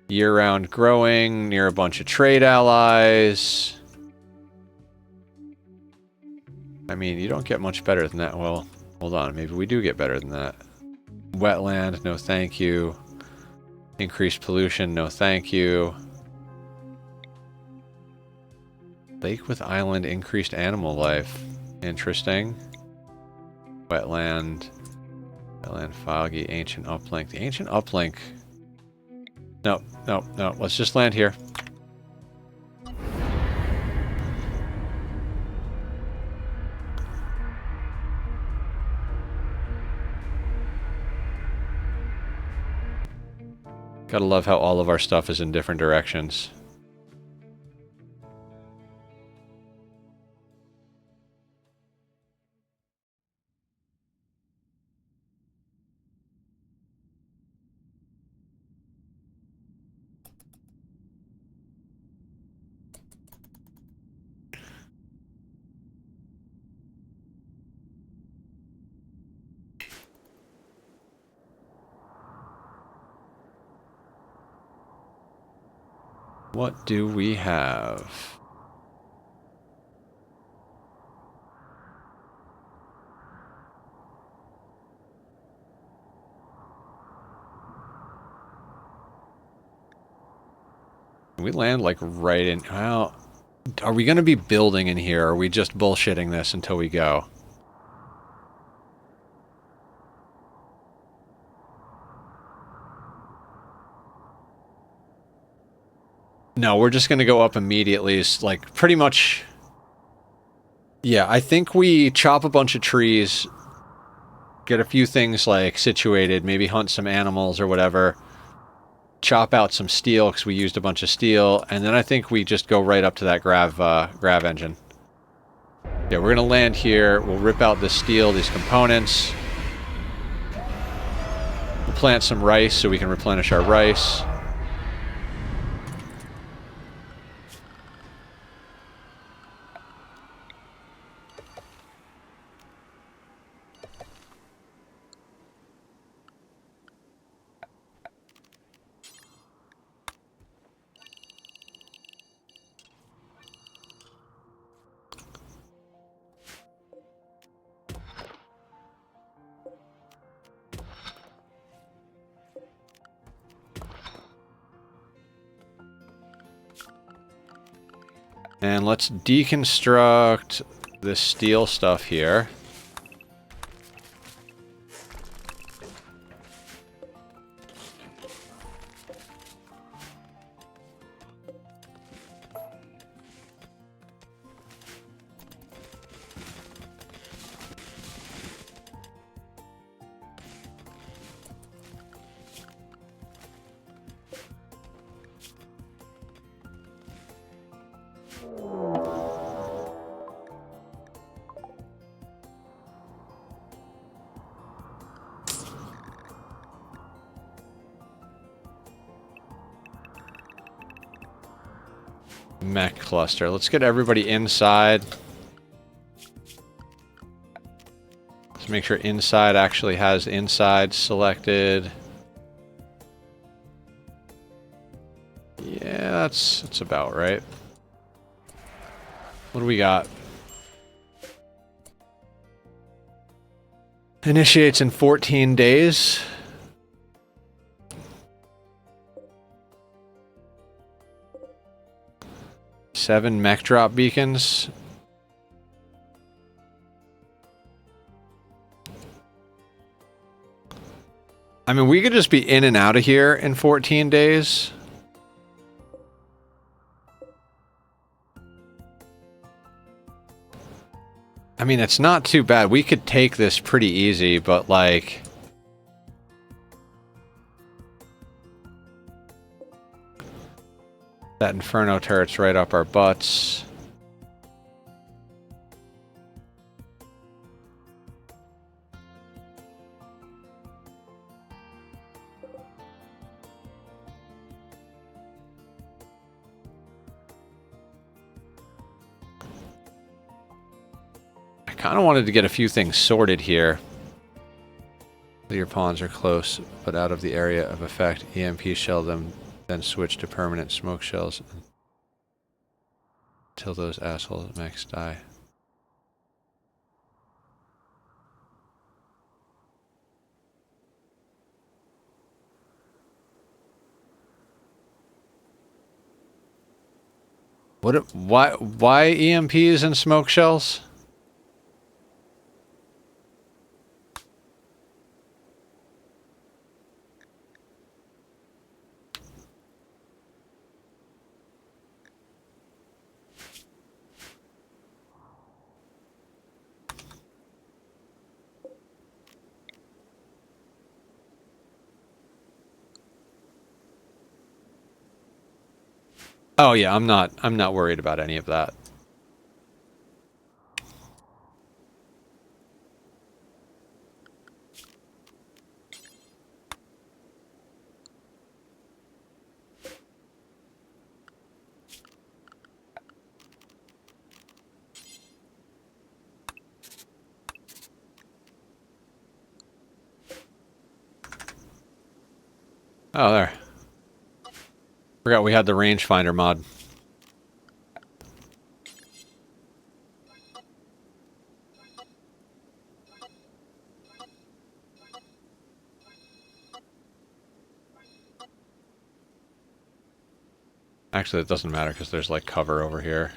Year-round growing, near a bunch of trade allies. I mean, you don't get much better than that. Well, hold on, maybe we do get better than that. Wetland, no thank you. Increased pollution, no thank you. Lake with island, increased animal life. Interesting. Wetland. Wetland, foggy, ancient uplink. The ancient uplink... No, no, no. Let's just land here. Gotta love how all of our stuff is in different directions. What do we have? We land like right in. Well, are we going to be building in here? Or are we just bullshitting this until we go? No, we're just going to go up immediately. It's like pretty much. Yeah, I think we chop a bunch of trees, get a few things like situated, maybe hunt some animals or whatever, chop out some steel because we used a bunch of steel, and then I think we just go right up to that grav engine. Yeah, we're going to land here. We'll rip out this steel, these components. We'll plant some rice so we can replenish our rice. And let's deconstruct this steel stuff here. Mech cluster. Let's get everybody inside. Let's make sure inside actually has inside selected. Yeah, that's about right. What do we got? Initiates in 14 days. Seven mech drop beacons. I mean, we could just be in and out of here in 14 days. I mean, it's not too bad. We could take this pretty easy, but like... that Inferno turret's right up our butts. I kind of wanted to get a few things sorted here. Your pawns are close, but out of the area of effect. EMP shell them, then switch to permanent smoke shells until those assholes mechs die. Why EMPs and smoke shells? Oh yeah, I'm not worried about any of that. Oh, there. Forgot we had the rangefinder mod. Actually, it doesn't matter because there's like cover over here.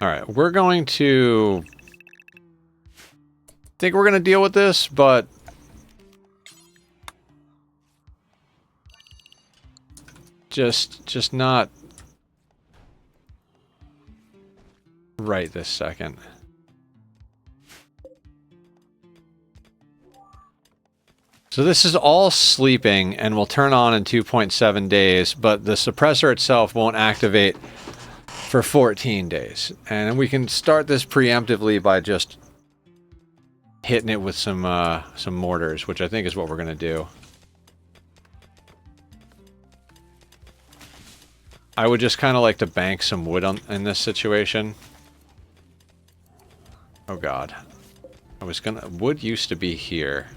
All right, we're going to... think we're going to deal with this, but... Just not... right this second. So this is all sleeping and will turn on in 2.7 days, but the suppressor itself won't activate for 14 days. And we can start this preemptively by just hitting it with some mortars, which I think is what we're going to do. I would just kind of like to bank some wood in this situation. Oh god. Wood used to be here.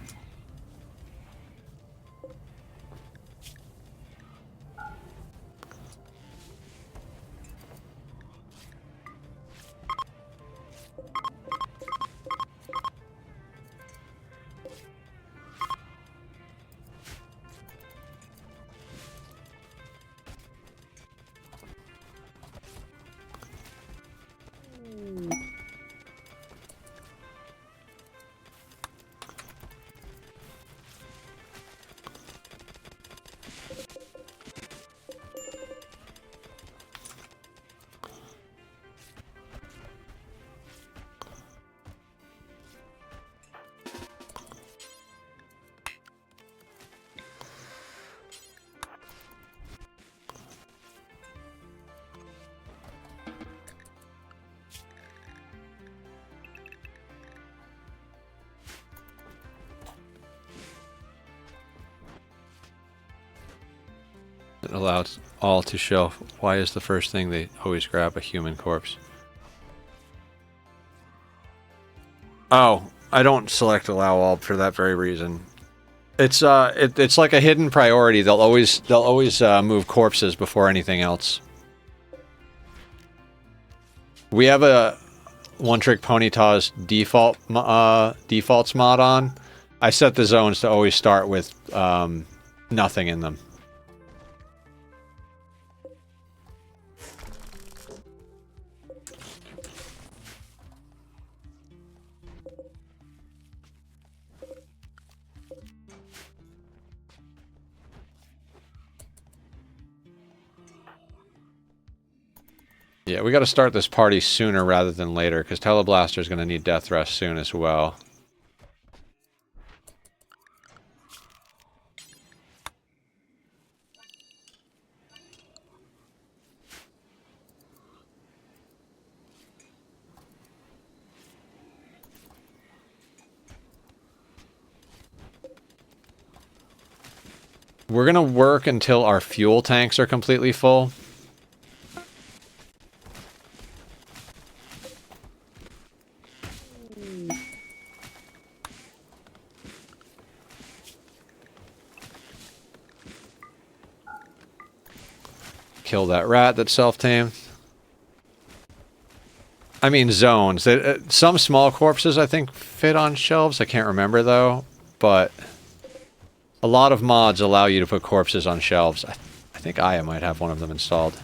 It allows all to show. Why is the first thing they always grab a human corpse? Oh, I don't select allow all for that very reason. It's it's like a hidden priority. They'll always move corpses before anything else. We have a One Trick Pony Taw's defaults mod on. I set the zones to always start with nothing in them. Yeah, we got to start this party sooner rather than later, because Teleblaster's going to need death rest soon as well. We're going to work until our fuel tanks are completely full. Kill that rat that self-tamed. I mean zones. Some small corpses I think fit on shelves. I can't remember though, but a lot of mods allow you to put corpses on shelves. I think Aya might have one of them installed.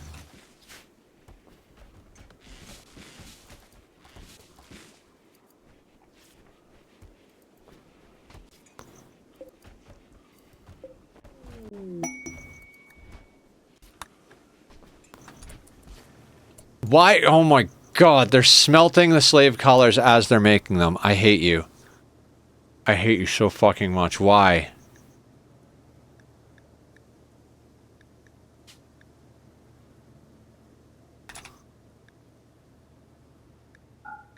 Why? Oh my god, they're smelting the slave collars as they're making them. I hate you. I hate you so fucking much. Why?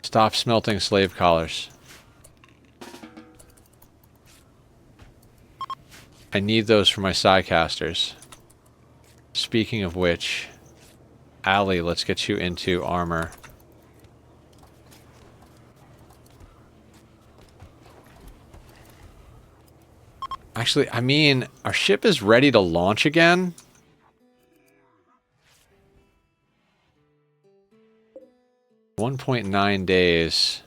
Stop smelting slave collars. I need those for my Psycasters. Speaking of which, Allie, let's get you into armor. Actually, I mean, our ship is ready to launch again. .9 days.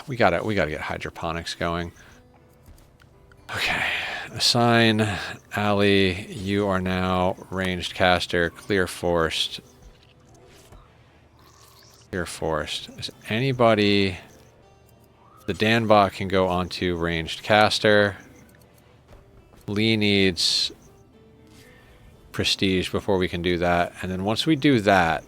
We gotta get hydroponics going. Okay. Assign Allie, you are now ranged caster, clear forest. Clear forest. Is anybody... The Danbot can go onto ranged caster. Lee needs prestige before we can do that. And then once we do that...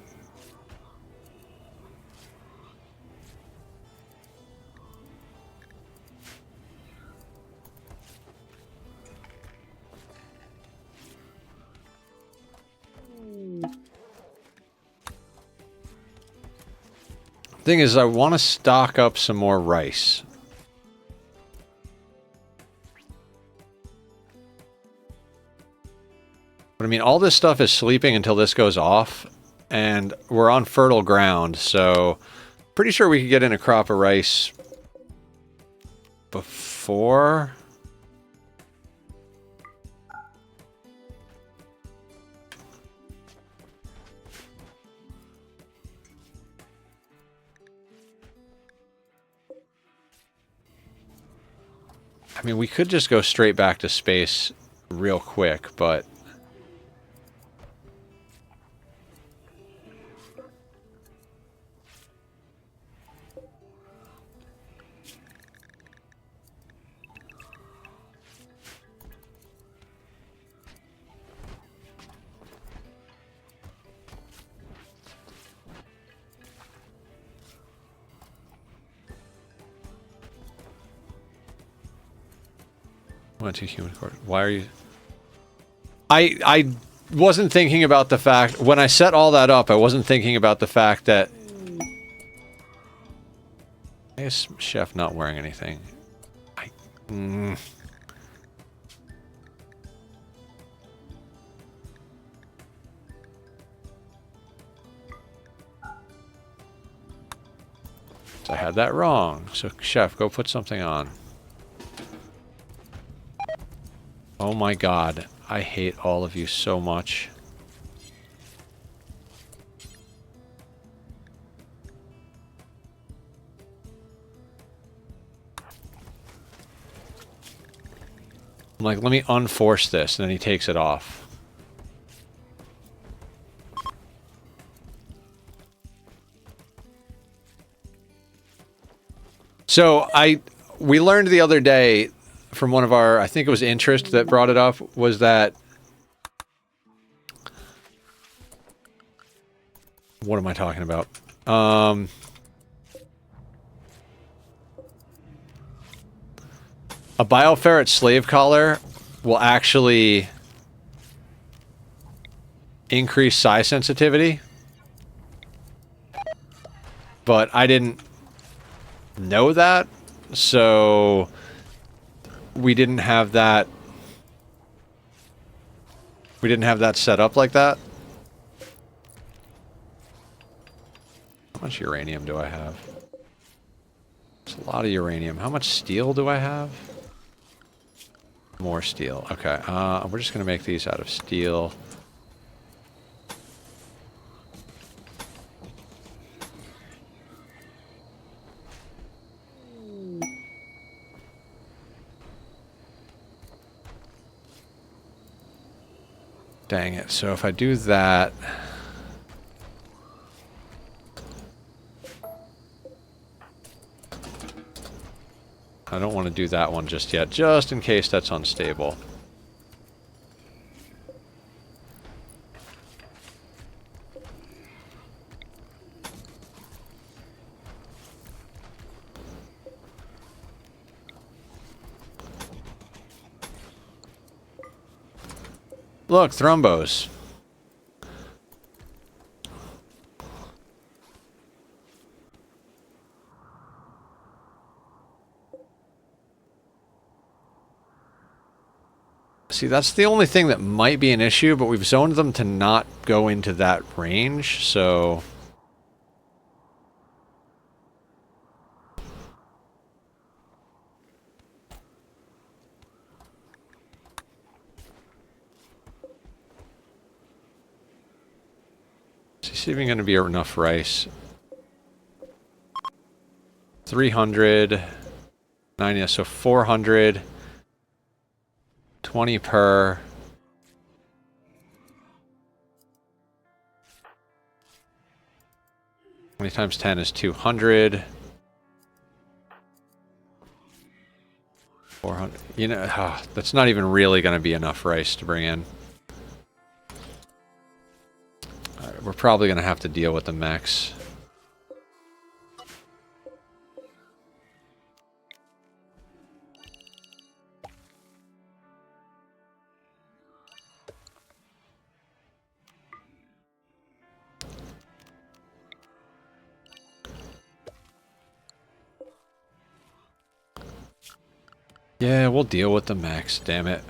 Thing is, I want to stock up some more rice. But I mean, all this stuff is sleeping until this goes off, and we're on fertile ground, so pretty sure we could get in a crop of rice before... I mean, we could just go straight back to space real quick, but... Went to human court. Why are you... I wasn't thinking about the fact... When I set all that up, I wasn't thinking about the fact that... I guess Chef not wearing anything. So I had that wrong. So Chef, go put something on. Oh my god, I hate all of you so much. I'm like, let me unforce this, and then he takes it off. So we learned the other day from one of our, I think it was Interest that brought it up, was that... What am I talking about? A bioferret slave collar will actually increase psi sensitivity. But I didn't know that, so... We didn't have that set up like that. How much uranium do I have? It's a lot of uranium. How much steel do I have? More steel. Okay, we're just going to make these out of steel. Dang it. So if I do that... I don't want to do that one just yet, just in case that's unstable. Look, thrombos. See, that's the only thing that might be an issue, but we've zoned them to not go into that range, so... Is this even going to be enough rice? 300... 90, so 400... 20 per... 20 times 10 is 200. 400. You know, that's not even really going to be enough rice to bring in. Alright, we're probably going to have to deal with the mechs. Yeah, we'll deal with the mechs, damn it.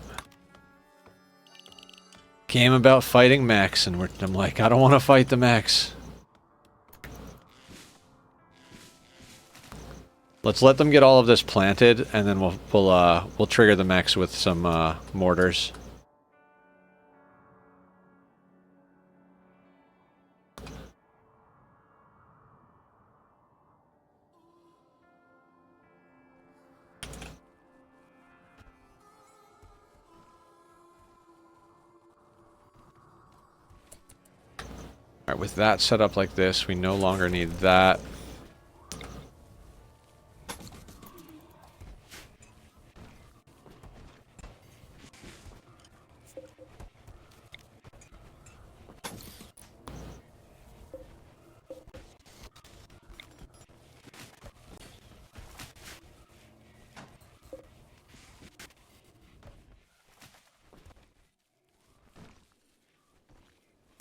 Game about fighting mechs, and I'm like, I don't want to fight the mechs. Let's let them get all of this planted, and then we'll trigger the mechs with some mortars. Alright, with that set up like this, we no longer need that.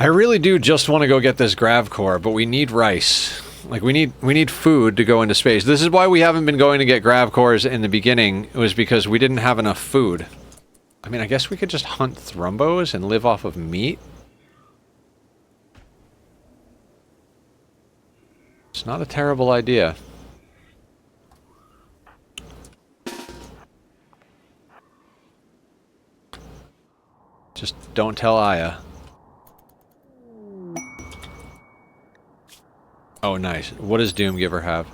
I really do just want to go get this grav core, but we need rice. Like, we need food to go into space. This is why we haven't been going to get grav cores in the beginning. It was because we didn't have enough food. I mean, I guess we could just hunt thrumbos and live off of meat. It's not a terrible idea. Just don't tell Aya. Oh, nice. What does Doomgiver have?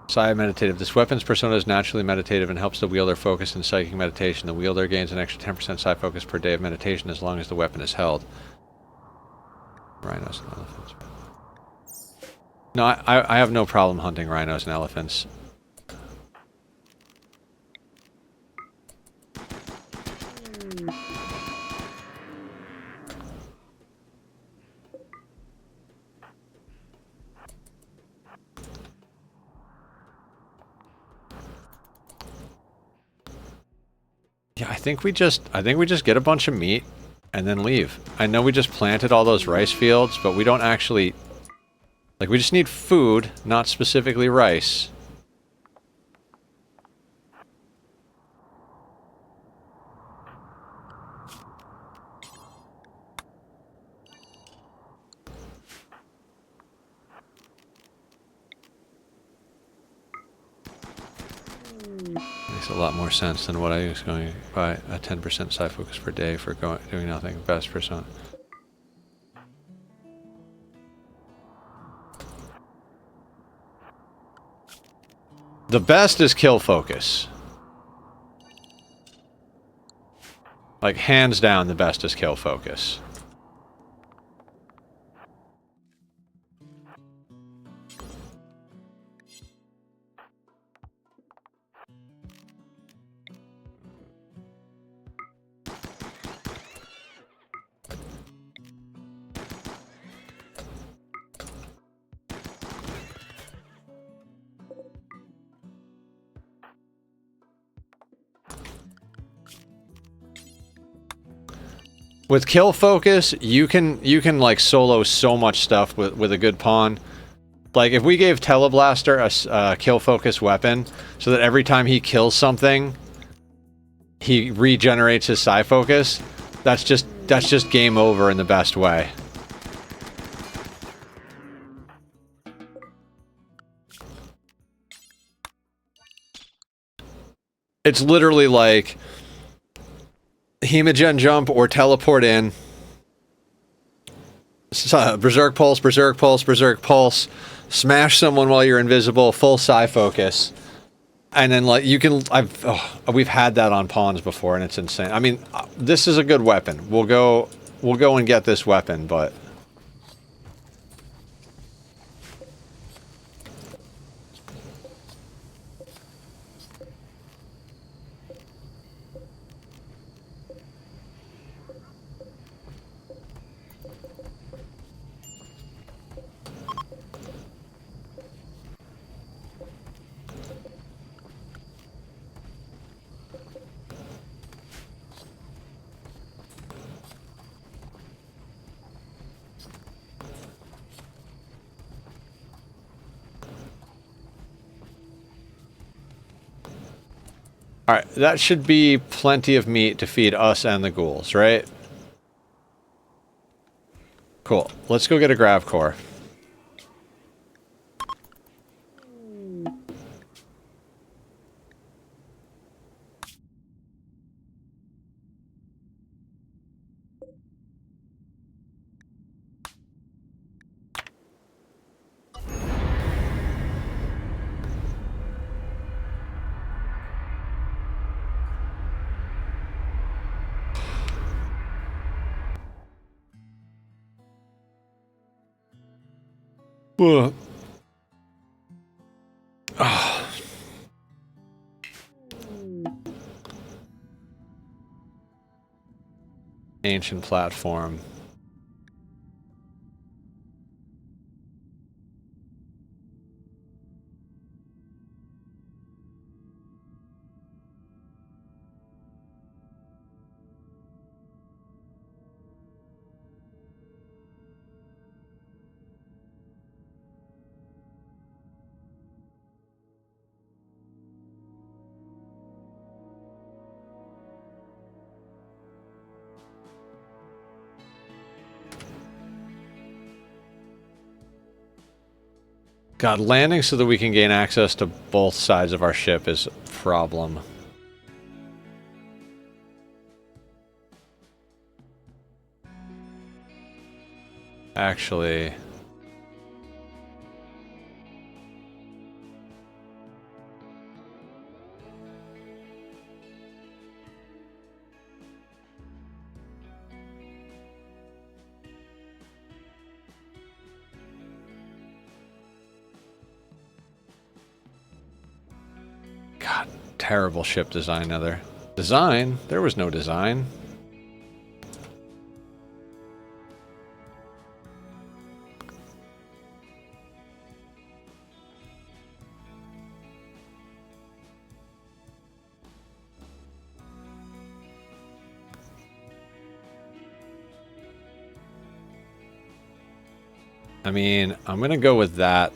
Psi meditative. This weapon's persona is naturally meditative and helps the wielder focus in psychic meditation. The wielder gains an extra 10% psi focus per day of meditation as long as the weapon is held. Rhinos and elephants. No, I have no problem hunting rhinos and elephants. Yeah, I think we just get a bunch of meat and then leave. I know we just planted all those rice fields, but we don't actually, like, we just need food, not specifically rice. Makes a lot more sense than what I was going by a 10% psi focus per day for doing nothing. Best persona. The best is kill focus. Like, hands down, the best is kill focus. With kill focus, you can like solo so much stuff with a good pawn. Like, if we gave Teleblaster a kill focus weapon, so that every time he kills something, he regenerates his psi focus, that's just game over in the best way. It's literally like Hemogen jump or teleport in. Berserk Pulse, Berserk Pulse, Berserk Pulse. Smash someone while you're invisible, full psi focus. And then like you can, we've had that on pawns before and it's insane. I mean, this is a good weapon. We'll go and get this weapon, but alright, that should be plenty of meat to feed us and the ghouls, right? Cool. Let's go get a grav core. Oh. Ancient platform. God, landing so that we can gain access to both sides of our ship is a problem. Actually... God, terrible ship design there. Design? There was no design. I mean, I'm gonna go with that.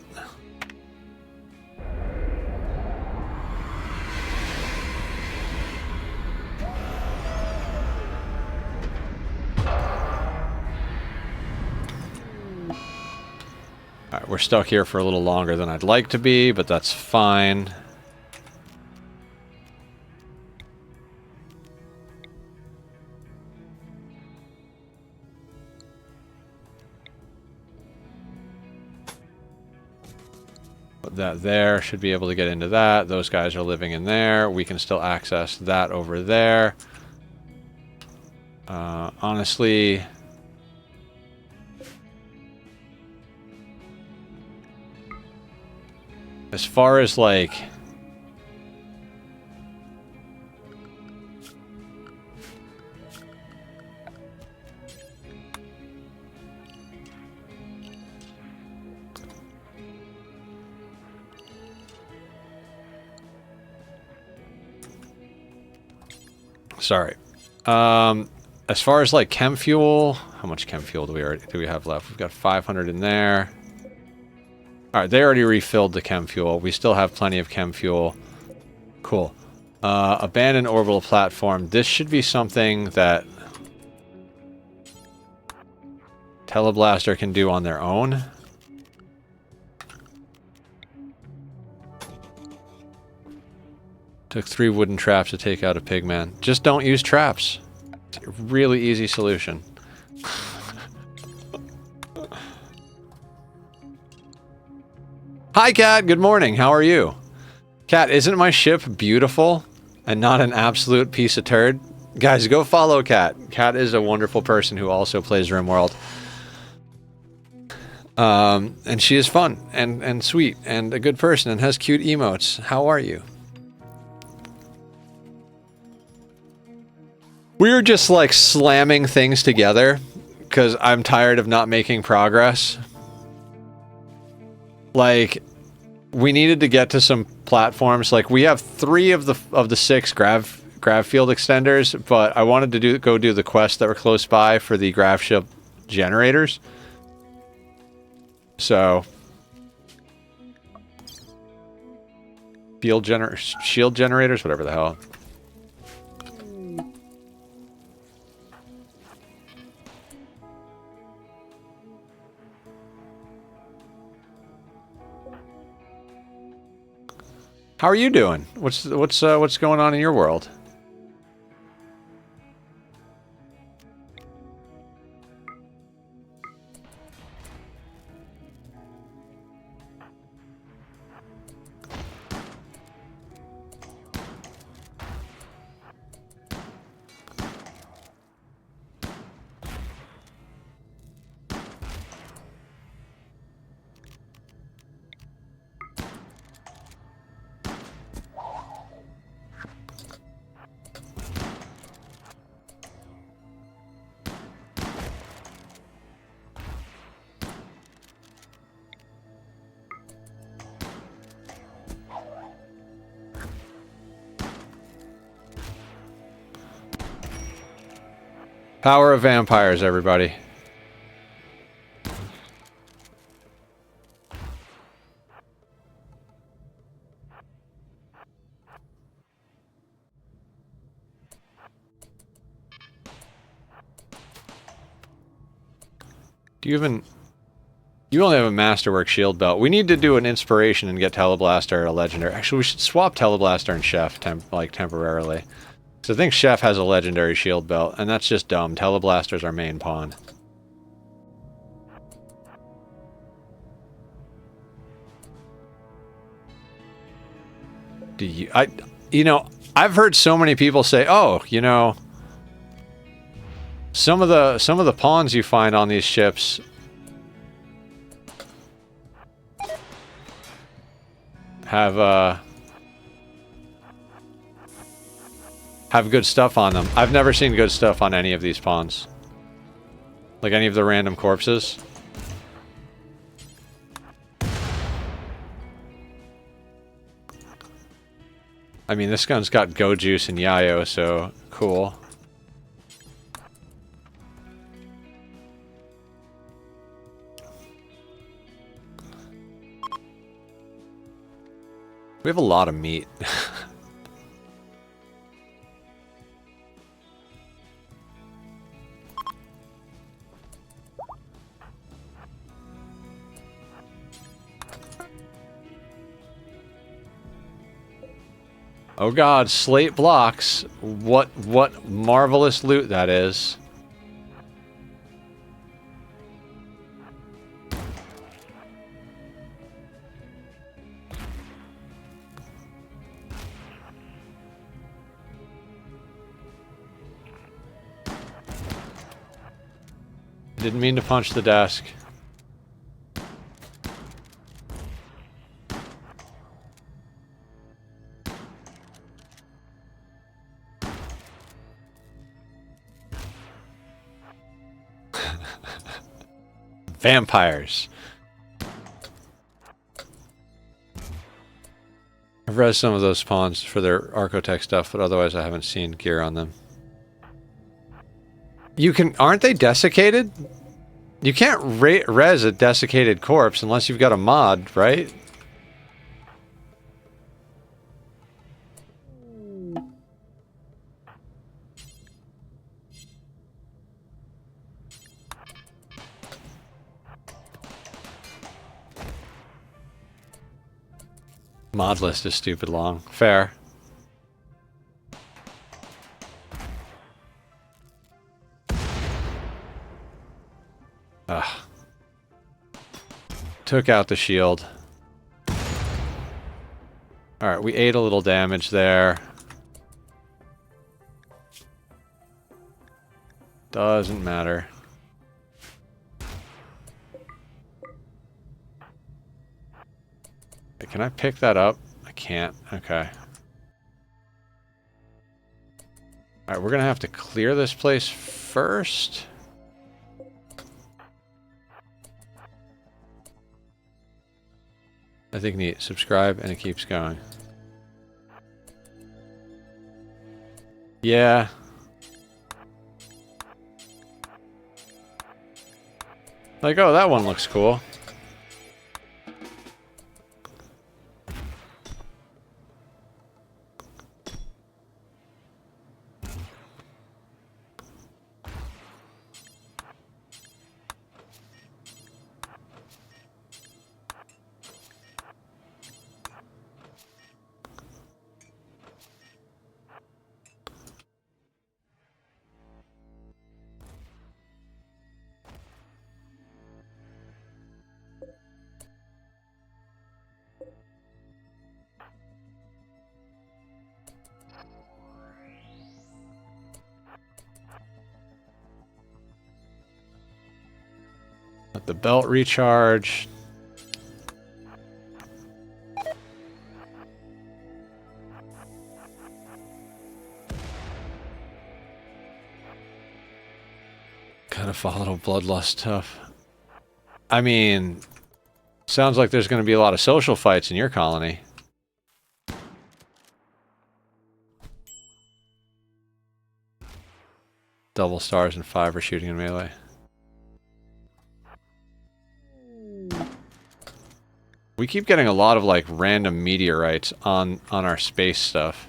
Alright, we're stuck here for a little longer than I'd like to be, but that's fine. Put that there, should be able to get into that. Those guys are living in there. We can still access that over there. Honestly... as far as, like... sorry. As far as, like, chem fuel... how much chem fuel do we have left? We've got 500 in there. Alright, they already refilled the chem fuel. We still have plenty of chem fuel. Cool. Abandoned orbital platform. This should be something that Teleblaster can do on their own. Took 3 wooden traps to take out a pigman. Just don't use traps. It's a really easy solution. Hi, Cat. Good morning. How are you? Cat, isn't my ship beautiful and not an absolute piece of turd? Guys, go follow Cat. Cat is a wonderful person who also plays Rimworld. And she is fun and sweet and a good person and has cute emotes. How are you? We're just like slamming things together because I'm tired of not making progress. Like, we needed to get to some platforms. Like, we have 3 of the 6 grav field extenders, but I wanted to go do the quests that were close by for the Gravship generators. So, shield generators, whatever the hell. How are you doing? What's going on in your world? Power of vampires, everybody. Do you even... You only have a Masterwork shield belt. We need to do an inspiration and get Teleblaster a legendary. Actually, we should swap Teleblaster and Chef temporarily. So I think Chef has a legendary shield belt, and that's just dumb. Teleblaster's our main pawn. You know, I've heard so many people say, "Oh, you know, some of the pawns you find on these ships have good stuff on them." I've never seen good stuff on any of these pawns. Like any of the random corpses. I mean, this gun's got Go Juice and Yayo, so cool. We have a lot of meat. Oh god, slate blocks. What marvelous loot that is. Didn't mean to punch the desk. Vampires. I've read some of those pawns for their Archotech stuff, but otherwise I haven't seen gear on them. You can... Aren't they desiccated? You can't res a desiccated corpse unless you've got a mod, right? Mod list is stupid long. Fair. Ugh. Took out the shield. Alright, we ate a little damage there. Doesn't matter. Wait, can I pick that up? I can't. Okay. Alright, we're gonna have to clear this place first. I think neat. Subscribe and it keeps going. Yeah. Like, oh, that one looks cool. Let the belt recharge. Kind of follow bloodlust tough. I mean, sounds like there's going to be a lot of social fights in your colony. Double stars and 5 are shooting in melee. We keep getting a lot of like random meteorites on our space stuff.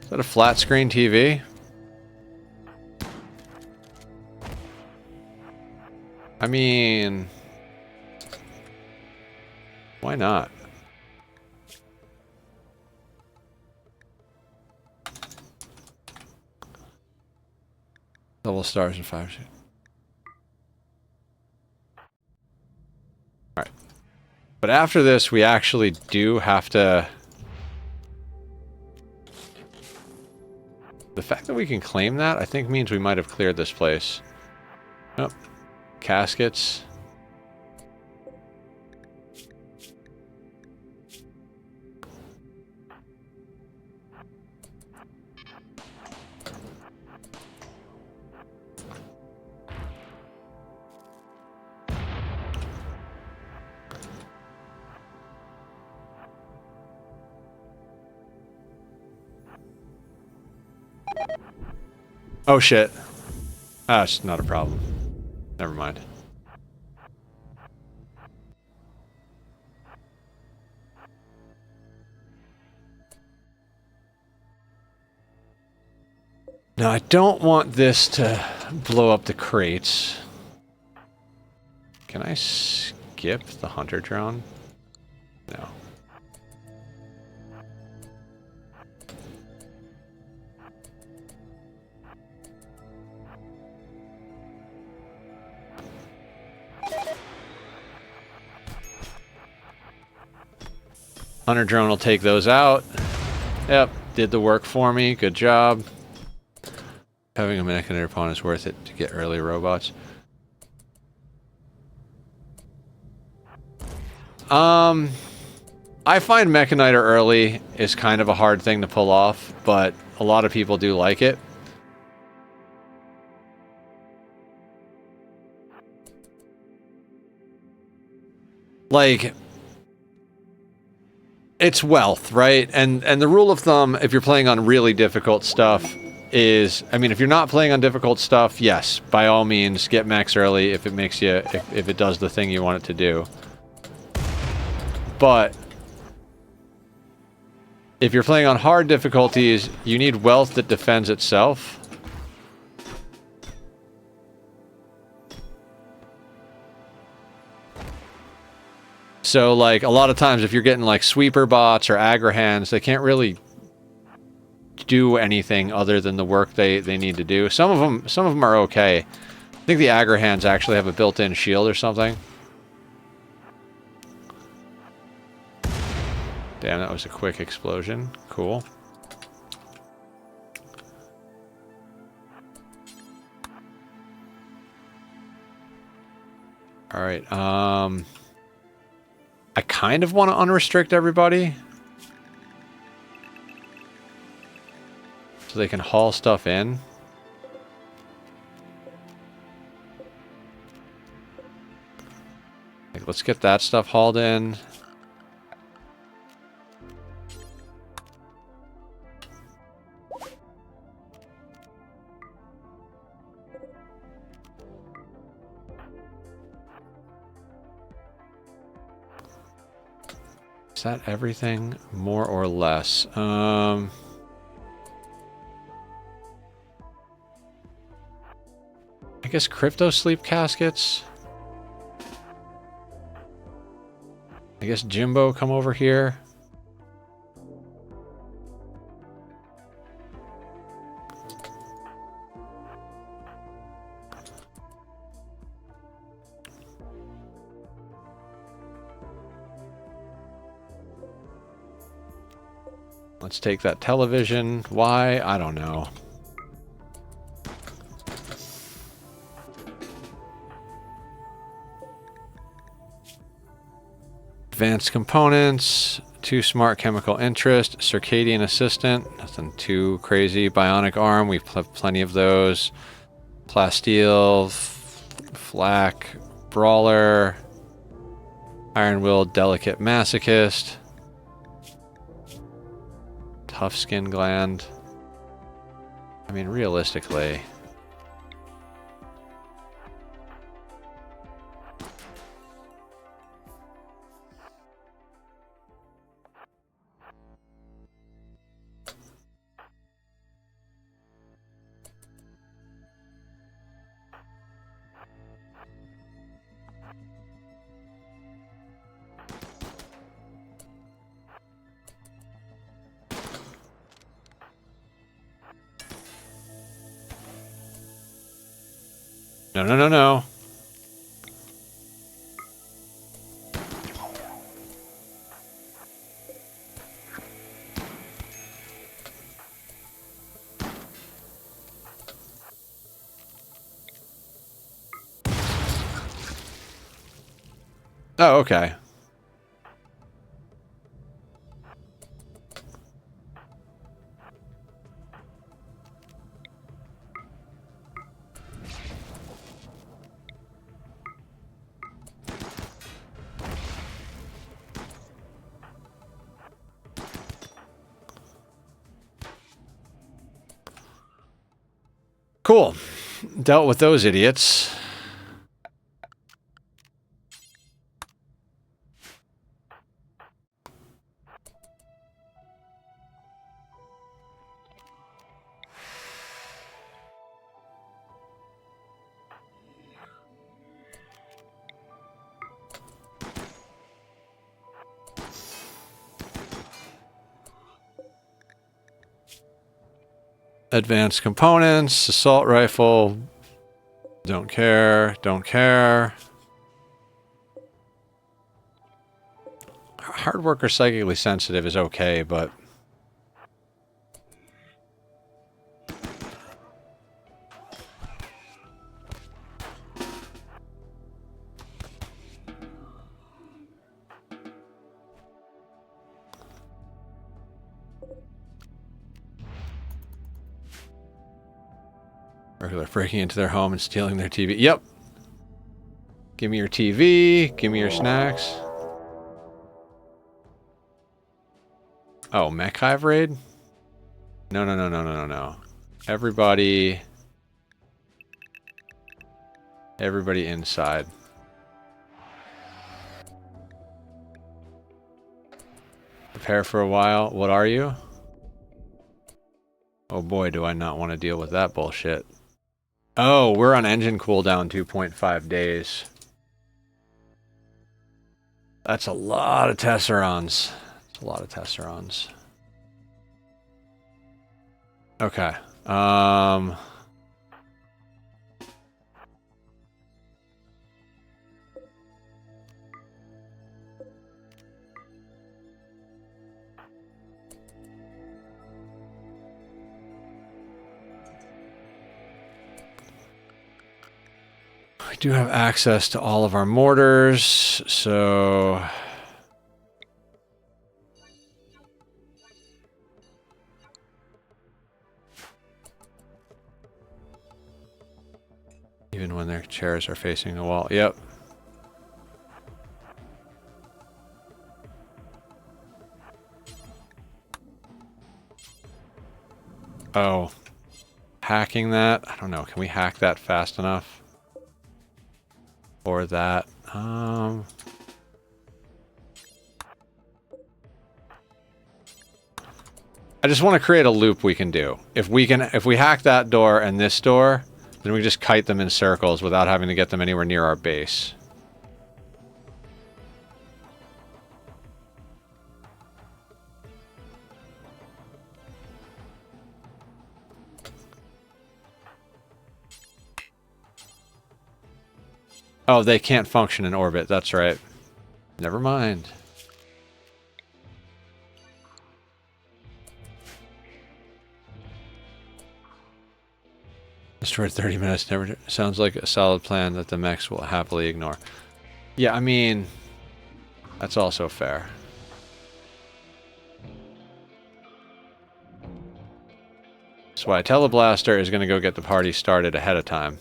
Is that a flat screen TV? I mean, why not? Double stars and 5. Alright. But after this, we actually do have to... The fact that we can claim that, I think means we might have cleared this place. Oh. Caskets. Oh shit. Ah, it's not a problem. Never mind. Now I don't want this to blow up the crates. Can I skip the hunter drone? No. Hunter drone will take those out. Yep, did the work for me. Good job. Having a mechanitor pawn is worth it to get early robots. I find Mechaniter early is kind of a hard thing to pull off, but a lot of people do like it. Like, it's wealth, right? And the rule of thumb, if you're playing on really difficult stuff, is, I mean, if you're not playing on difficult stuff, yes, by all means, get mechs early if it makes you, if it does the thing you want it to do. But If you're playing on hard difficulties, you need wealth that defends itself. So, like, a lot of times if you're getting, like, sweeper bots or aggro-hands, they can't really do anything other than the work they need to do. Some of them are okay. I think the aggro-hands actually have a built-in shield or something. Damn, that was a quick explosion. Cool. Alright, I kind of want to unrestrict everybody. So they can haul stuff in. Like, let's get that stuff hauled in. Is that everything? More or less? I guess crypto sleep caskets. I guess Jimbo come over here. Let's take that television. Why? I don't know. Advanced components, 2 smart chemical interest, circadian assistant, nothing too crazy. Bionic arm, we have plenty of those. Plasteel, flak, brawler, iron will, delicate masochist. Tough skin gland. I mean, realistically. No, no, no, no. Oh, okay. Cool. Dealt with those idiots. Advanced components, assault rifle. Don't care, don't care. Hard worker psychically sensitive is okay, but regular breaking into their home and stealing their TV. Yep. Give me your TV. Give me your snacks. Oh, mech hive raid? No, no, no, no, no, no, no. Everybody inside. Prepare for a while. What are you? Oh boy, do I not want to deal with that bullshit. Oh, we're on engine cooldown 2.5 days. That's a lot of tesserons. That's a lot of tesserons. Okay. We do have access to all of our mortars, so... Even when their chairs are facing the wall. Yep. Oh. Hacking that? I don't know. Can we hack that fast enough? Or that? I just want to create a loop we can do. If we hack that door and this door, then we just kite them in circles without having to get them anywhere near our base. Oh, they can't function in orbit. That's right. Never mind. Destroyed 30 minutes. Never sounds like a solid plan that the mechs will happily ignore. Yeah, I mean, that's also fair. That's why Teleblaster is going to go get the party started ahead of time.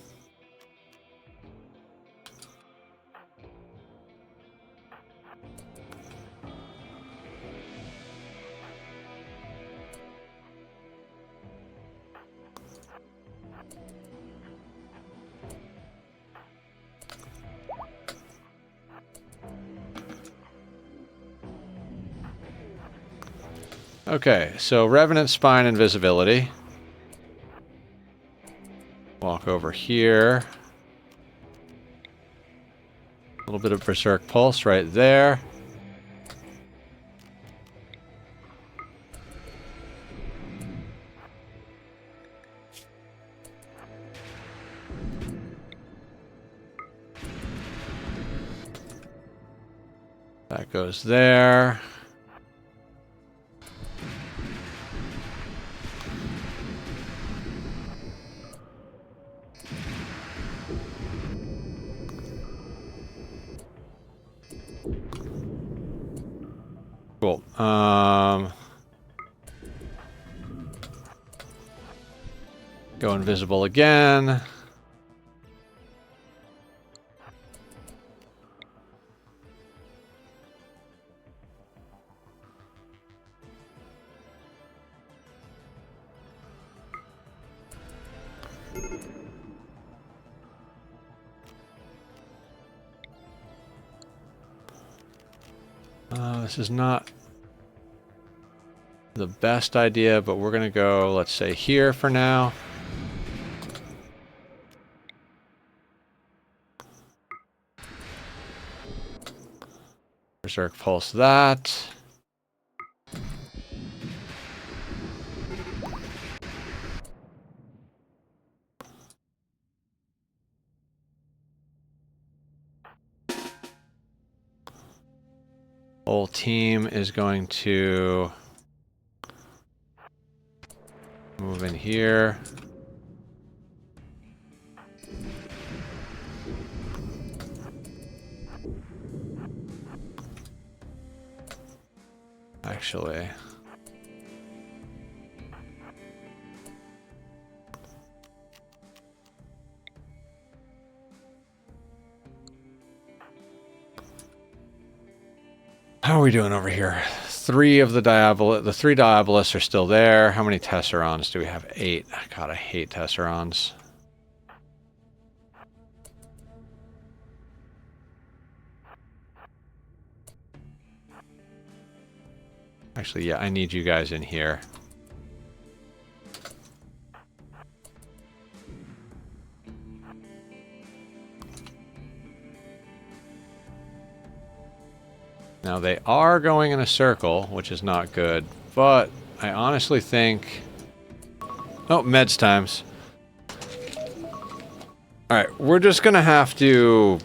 Okay, so Revenant Spine Invisibility. Walk over here. A little bit of Berserk Pulse right there. That goes there. Cool. Go invisible again. This is not the best idea, but we're going to go, let's say, here for now. Berserk Pulse that. Whole team is going to move in here. Actually, how are we doing over here? The three Diabolists are still there. How many Tesserons do we have? 8. God, I hate Tesserons. Actually, yeah, I need you guys in here. Now they are going in a circle, which is not good, but I honestly think... Oh, meds times. Alright, we're just gonna have to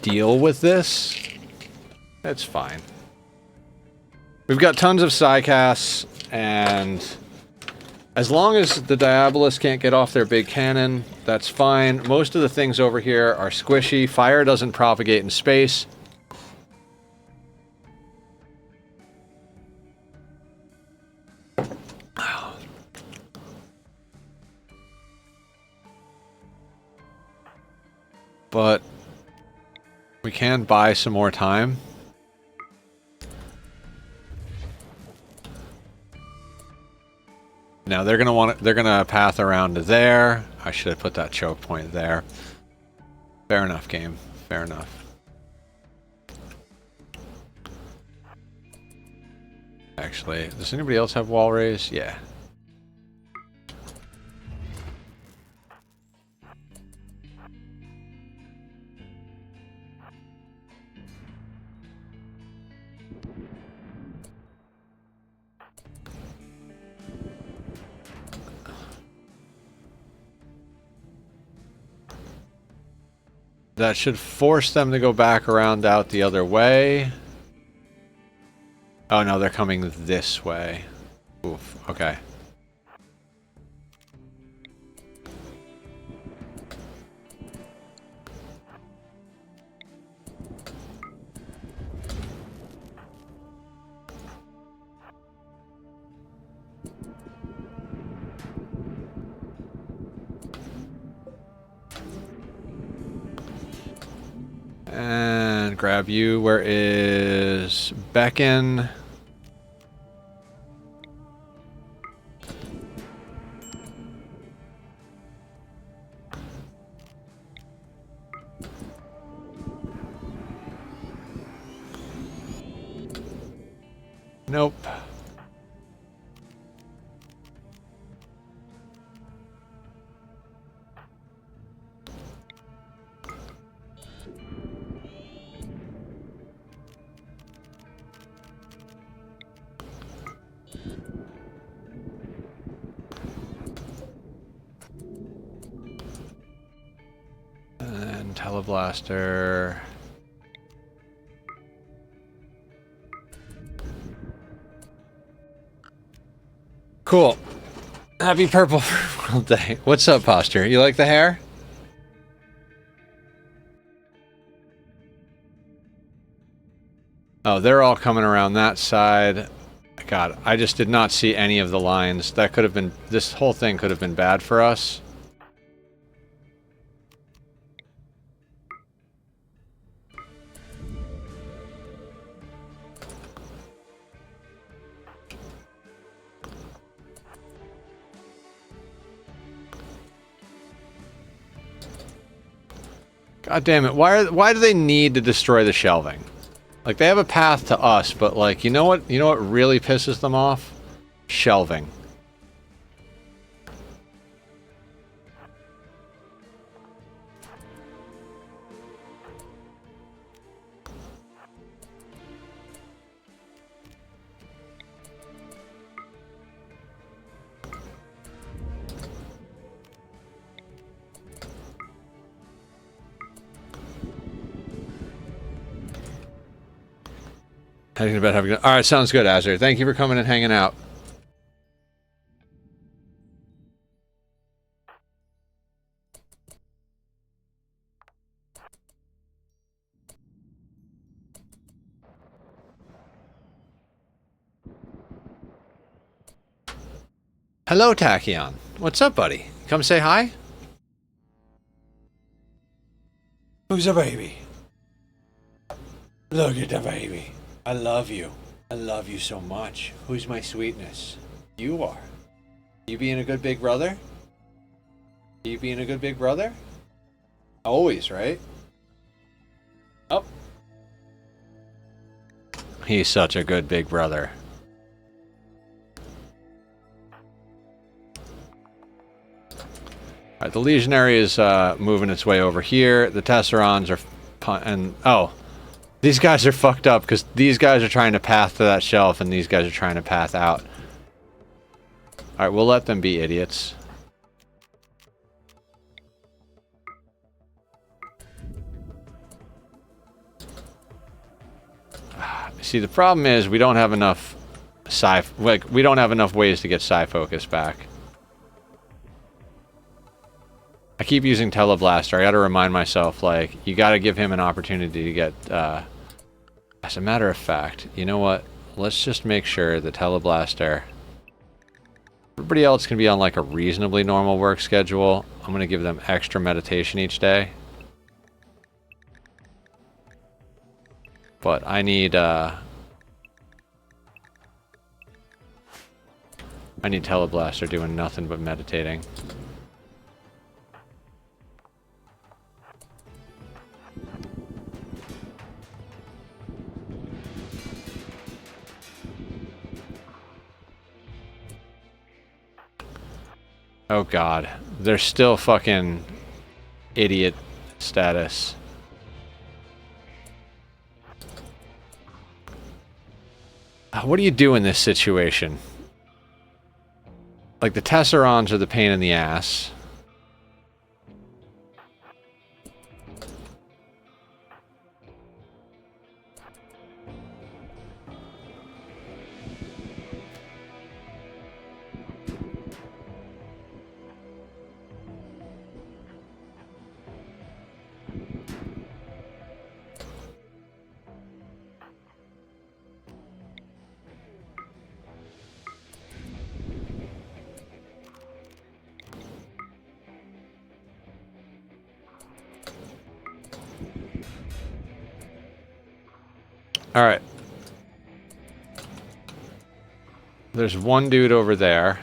deal with this. It's fine. We've got tons of psycasts, and as long as the Diabolus can't get off their big cannon, that's fine. Most of the things over here are squishy. Fire doesn't propagate in space. But we can buy some more time. Now they're gonna path around to there. I should have put that choke point there. Fair enough, game. Fair enough. Actually, does anybody else have wall raise? Yeah. That should force them to go back around out the other way. Oh no, they're coming this way. Oof, okay. And grab you. Where is Beacon? Nope. And Teleblaster. Cool. Happy Purple World Day. What's up, Posture? You like the hair? Oh, they're all coming around that side. God, I just did not see any of the lines. That could have been... This whole thing could have been bad for us. God damn it. Why do they need to destroy the shelving? Like, they have a path to us, but like, you know what really pisses them off? Shelving. Heading to bed, have a good... Alright, sounds good, Azure. Thank you for coming and hanging out. Hello, Tachyon. What's up, buddy? Come say hi? Who's a baby? Look at the baby. I love you. I love you so much. Who's my sweetness? You are. You being a good big brother? You being a good big brother? Always, right? Oh. He's such a good big brother. Alright, the Legionary is moving its way over here. The Tesserons are... oh. These guys are fucked up, because these guys are trying to path to that shelf, and these guys are trying to path out. Alright, we'll let them be idiots. See, the problem is we don't have enough we don't have enough ways to get psi focus back. I keep using Teleblaster. I gotta remind myself, like, you gotta give him an opportunity to get, as a matter of fact, you know what? Let's just make sure the Teleblaster... Everybody else can be on, like, a reasonably normal work schedule. I'm gonna give them extra meditation each day. But I need Teleblaster doing nothing but meditating. Oh god, they're still fucking idiot status. What do you do in this situation? Like, the Tesserons are the pain in the ass. Alright. There's one dude over there.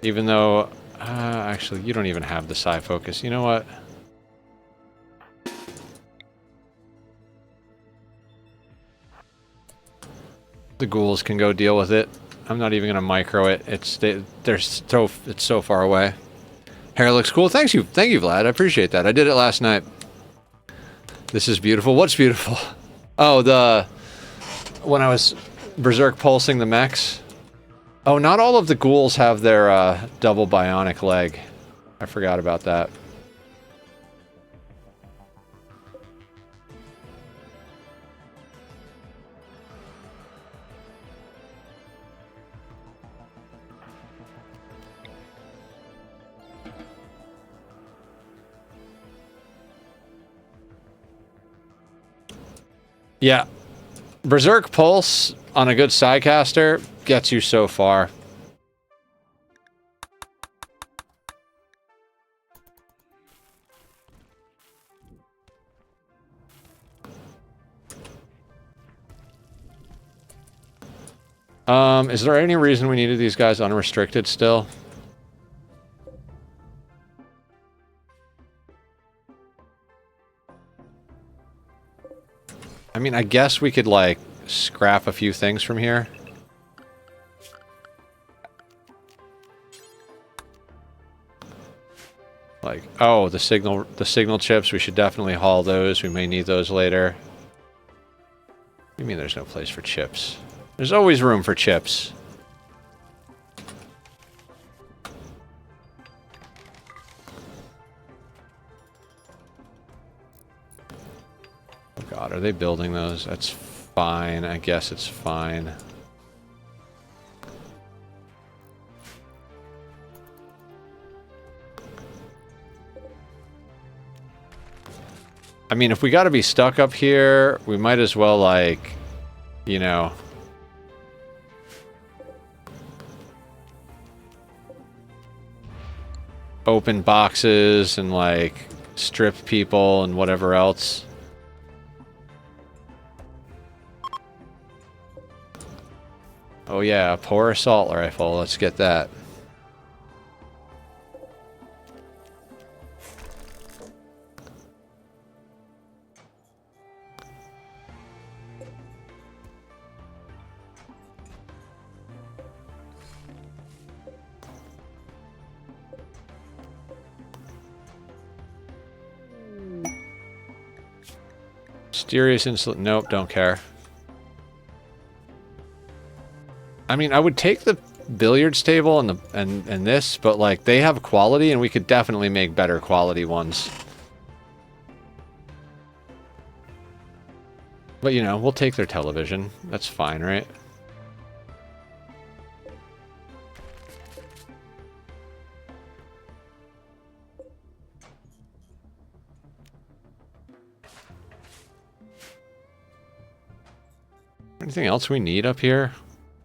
Even though... actually, you don't even have the psi focus. You know what? The ghouls can go deal with it. I'm not even going to micro it. It's so far away. Hair looks cool. Thank you, Vlad. I appreciate that. I did it last night. This is beautiful. What's beautiful? Oh, when I was berserk pulsing the mechs. Oh, not all of the ghouls have their double bionic leg. I forgot about that. Yeah. Berserk Pulse on a good Psycaster gets you so far. Is there any reason we needed these guys unrestricted still? I mean, I guess we could, like, scrap a few things from here. Like, oh, the signal chips, we should definitely haul those. We may need those later. What do you mean there's no place for chips? There's always room for chips. Oh god, are they building those? That's fine. I guess it's fine. I mean, if we gotta be stuck up here, we might as well, like, you know... open boxes and, like, strip people and whatever else. Oh yeah, a poor assault rifle. Let's get that. Mysterious insolent. Nope, don't care. I mean, I would take the billiards table and this, but like they have quality, and we could definitely make better quality ones. But you know, we'll take their television. That's fine, right? Anything else we need up here?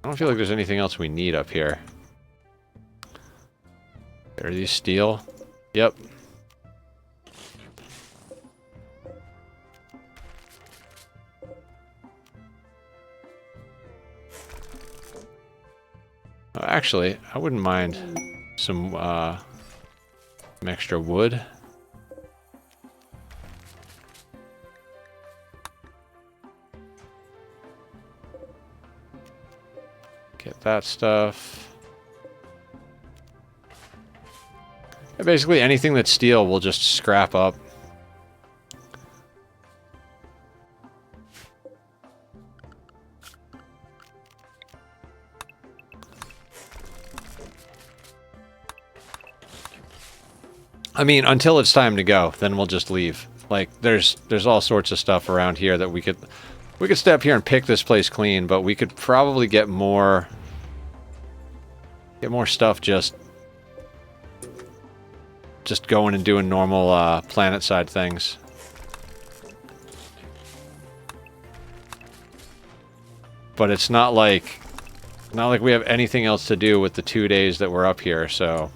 I don't feel like there's anything else we need up here. Are these steel? Yep. Oh, actually, I wouldn't mind some extra wood. Get that stuff. And basically anything that's steel we'll just scrap up. I mean, until it's time to go, then we'll just leave. Like, there's all sorts of stuff around here that we could stay up here and pick this place clean, but we could probably get more stuff just going and doing normal planet side things. But it's not like we have anything else to do with the 2 days that we're up here, so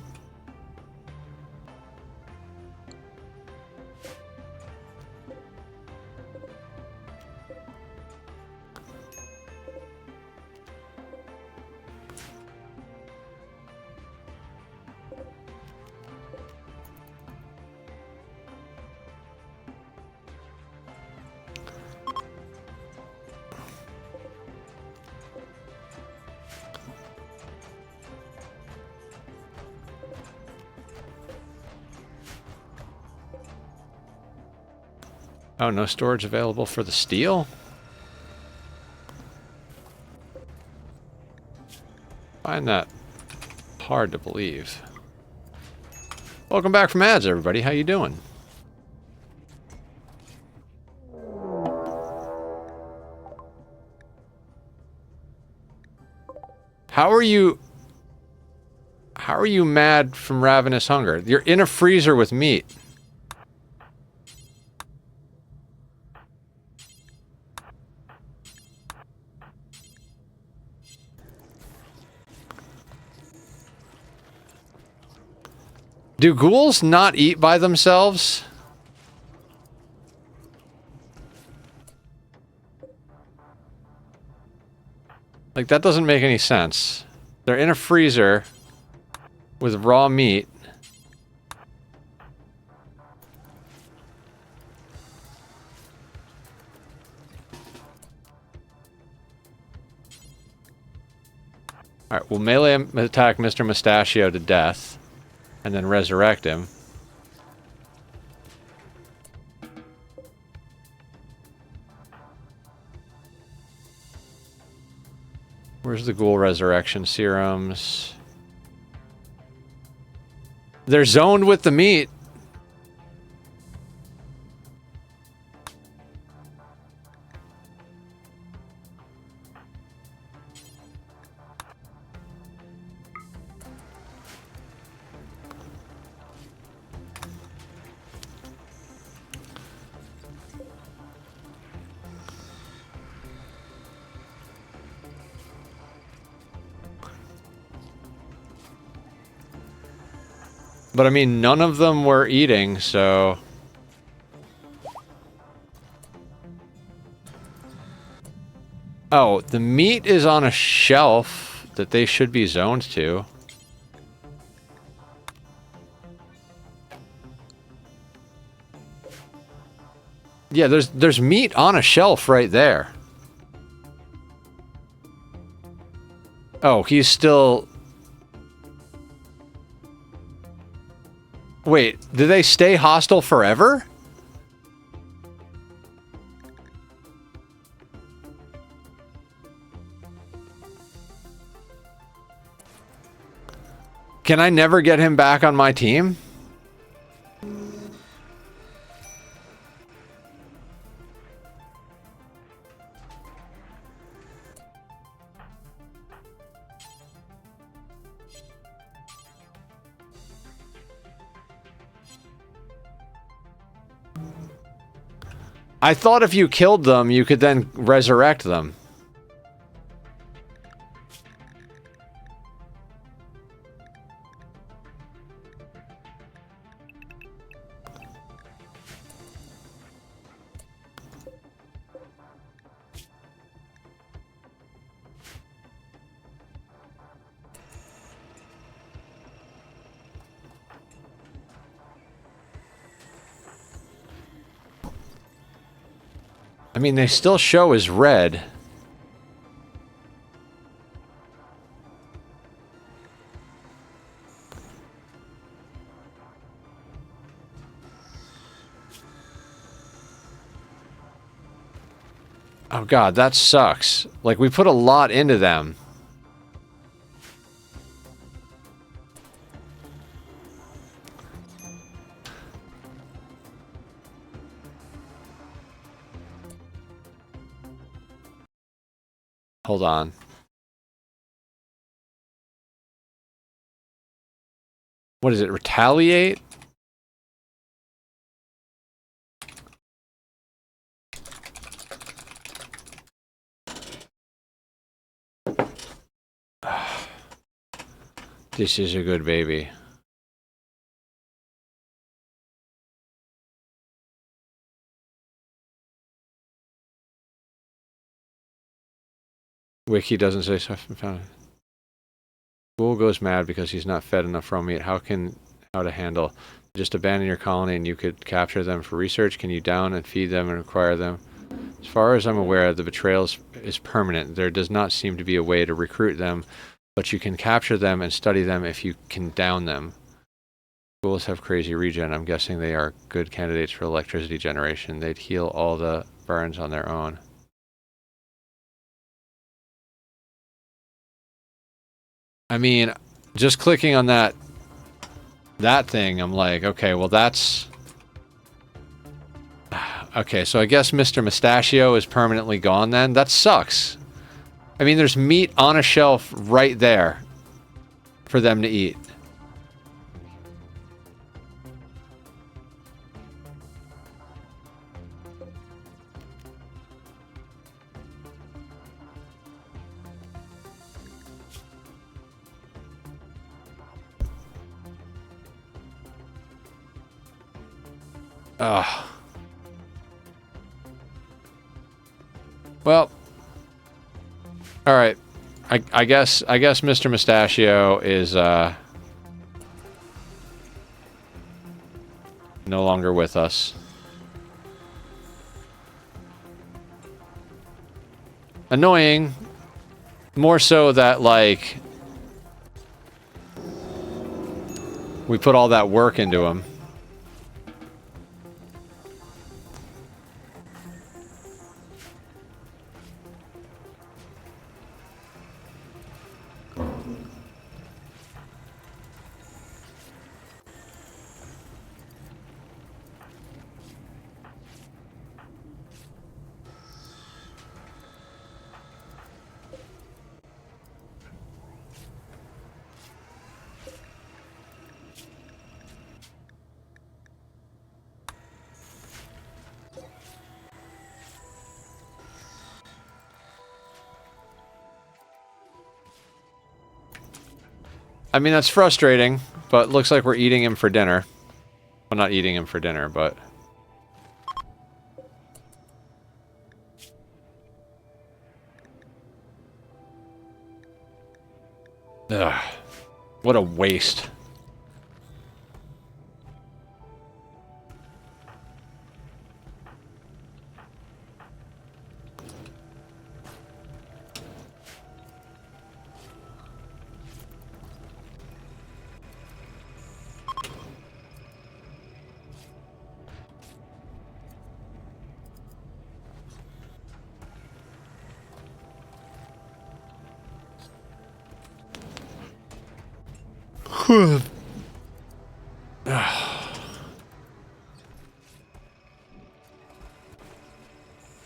oh, no storage available for the steel? Find that hard to believe. Welcome back from ads, everybody. How you doing? How are you mad from ravenous hunger? You're in a freezer with meat. Do ghouls not eat by themselves? Like, that doesn't make any sense. They're in a freezer with raw meat. Alright, we'll melee attack Mr. Mustachio to death. And then resurrect him. Where's the ghoul resurrection serums? They're zoned with the meat. But I mean, none of them were eating, so... Oh, the meat is on a shelf that they should be zoned to. Yeah, there's meat on a shelf right there. Oh, he's still... Wait, do they stay hostile forever? Can I never get him back on my team? I thought if you killed them, you could then resurrect them. I mean, they still show as red. Oh god, that sucks. Like, we put a lot into them. Hold on. What is it? Retaliate? This is a good baby. Wiki doesn't say something found. Fool goes mad because he's not fed enough raw meat. How to handle? Just abandon your colony and you could capture them for research. Can you down and feed them and acquire them? As far as I'm aware, the betrayal is permanent. There does not seem to be a way to recruit them, but you can capture them and study them if you can down them. Fools have crazy regen. I'm guessing they are good candidates for electricity generation. They'd heal all the burns on their own. I mean, just clicking on that thing, I'm like, okay, well that's... Okay, so I guess Mr. Mustachio is permanently gone then? That sucks. I mean, there's meat on a shelf right there for them to eat. Ugh. Well, all right. I guess Mr. Mustachio is no longer with us. Annoying. More so that, like, we put all that work into him. I mean, that's frustrating, but looks like we're eating him for dinner. Well, not eating him for dinner, but... Ugh. What a waste.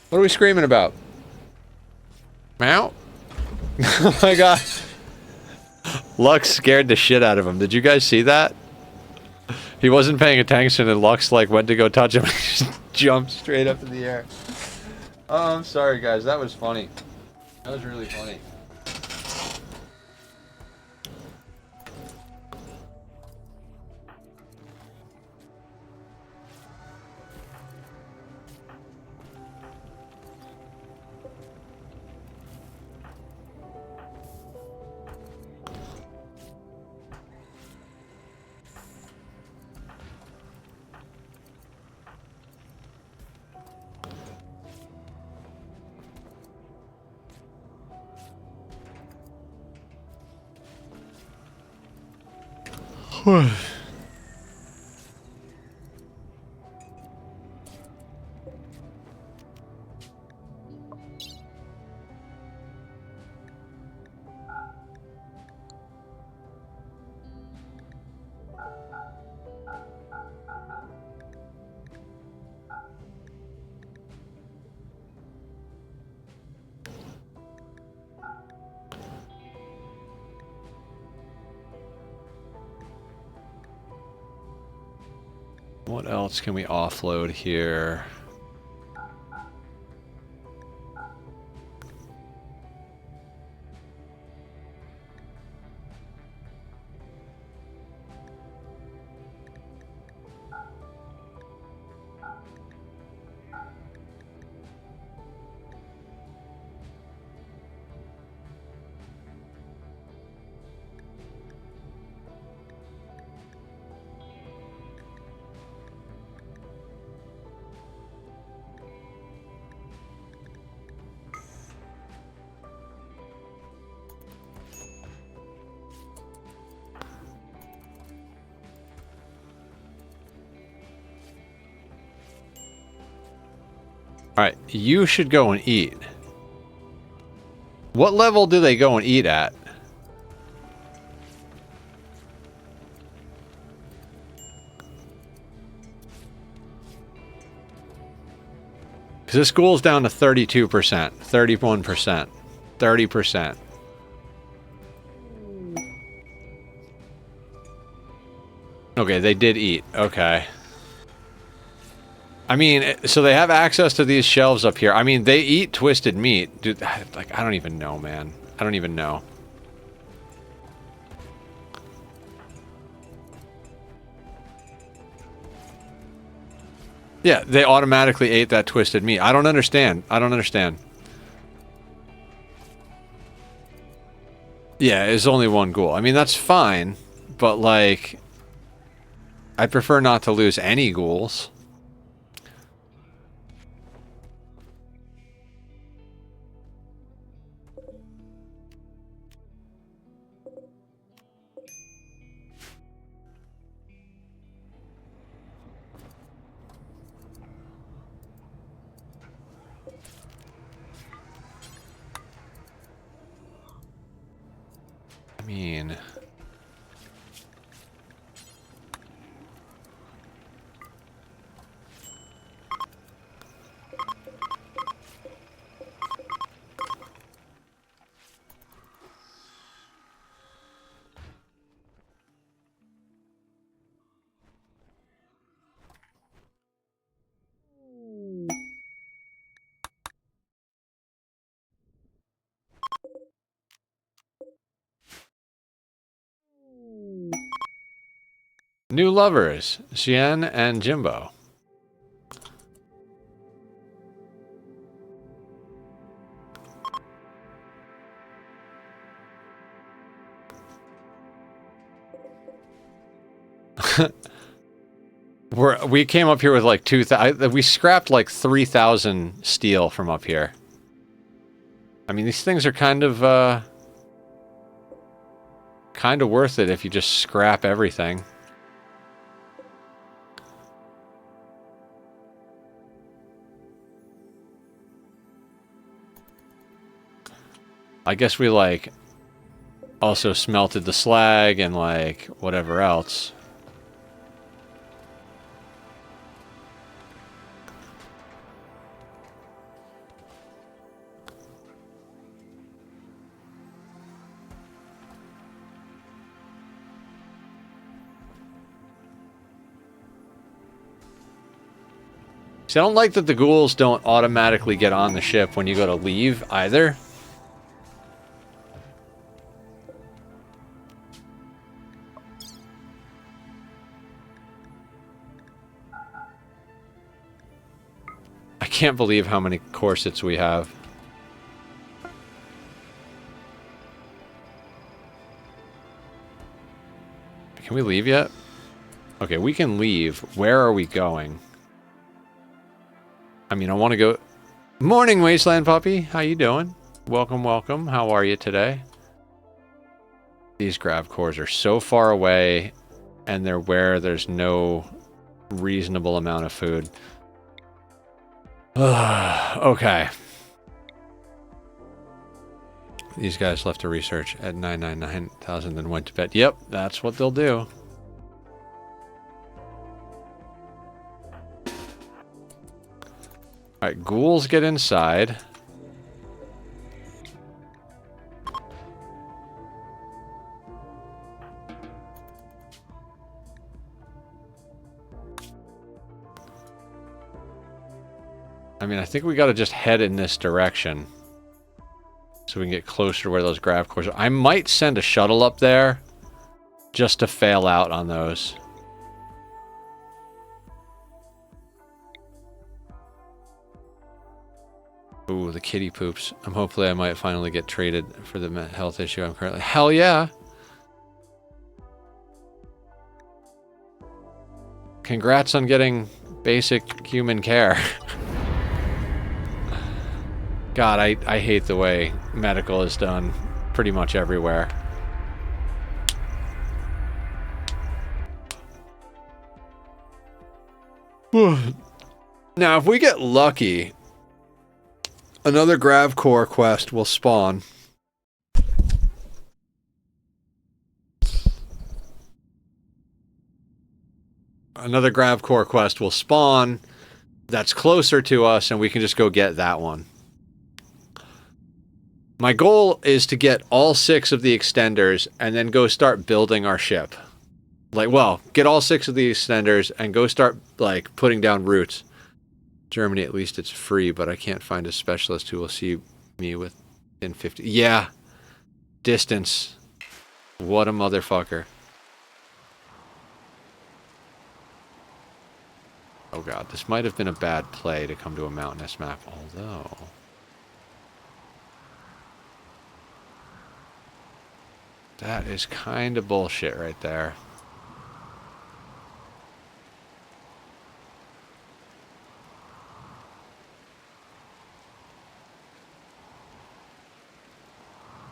What are we screaming about? Meow? Oh my god. Lux scared the shit out of him. Did you guys see that? He wasn't paying attention and Lux like went to go touch him and he just jumped straight up in the air. Oh, I'm sorry guys. That was funny. That was really funny. What else can we offload here? Alright, you should go and eat. What level do they go and eat at? Because this school's down to 32%, 31%, 30%. Okay, they did eat. Okay. I mean, so they have access to these shelves up here. I mean, they eat twisted meat. Dude, like, I don't even know, man. I don't even know. Yeah, they automatically ate that twisted meat. I don't understand. I don't understand. Yeah, it's only one ghoul. I mean, that's fine, but, like, I prefer not to lose any ghouls. I mean... New lovers, Xian and Jimbo. We came up here with like 2,000. We scrapped like 3,000 steel from up here. I mean, these things are kind of worth it if you just scrap everything. I guess we like also smelted the slag and like whatever else. See, I don't like that the ghouls don't automatically get on the ship when you go to leave either. I can't believe how many corsets we have. Can we leave yet? Okay, we can leave. Where are we going? I mean, I want to go... Morning, Wasteland Puppy. How you doing? Welcome, welcome. How are you today? These grav cores are so far away, and they're where there's no reasonable amount of food. Okay. These guys left to research at 999,000 and went to bed. Yep, that's what they'll do. Alright, ghouls get inside. I mean, I think we gotta just head in this direction so we can get closer to where those grav cores are. I might send a shuttle up there just to fail out on those. Ooh, the kitty poops. Hopefully I might finally get treated for the health issue I'm currently... Hell yeah! Congrats on getting basic human care. God, I hate the way medical is done pretty much everywhere. Now, if we get lucky, another grav core quest will spawn. Another grav core quest will spawn that's closer to us, and we can just go get that one. My goal is to get all 6 of the extenders and then go start building our ship. Like, well, get all 6 of the extenders and go start, like, putting down roots. Germany, at least it's free, but I can't find a specialist who will see me within 50... Yeah. Distance. What a motherfucker. Oh god, this might have been a bad play to come to a mountainous map, although... That is kind of bullshit right there.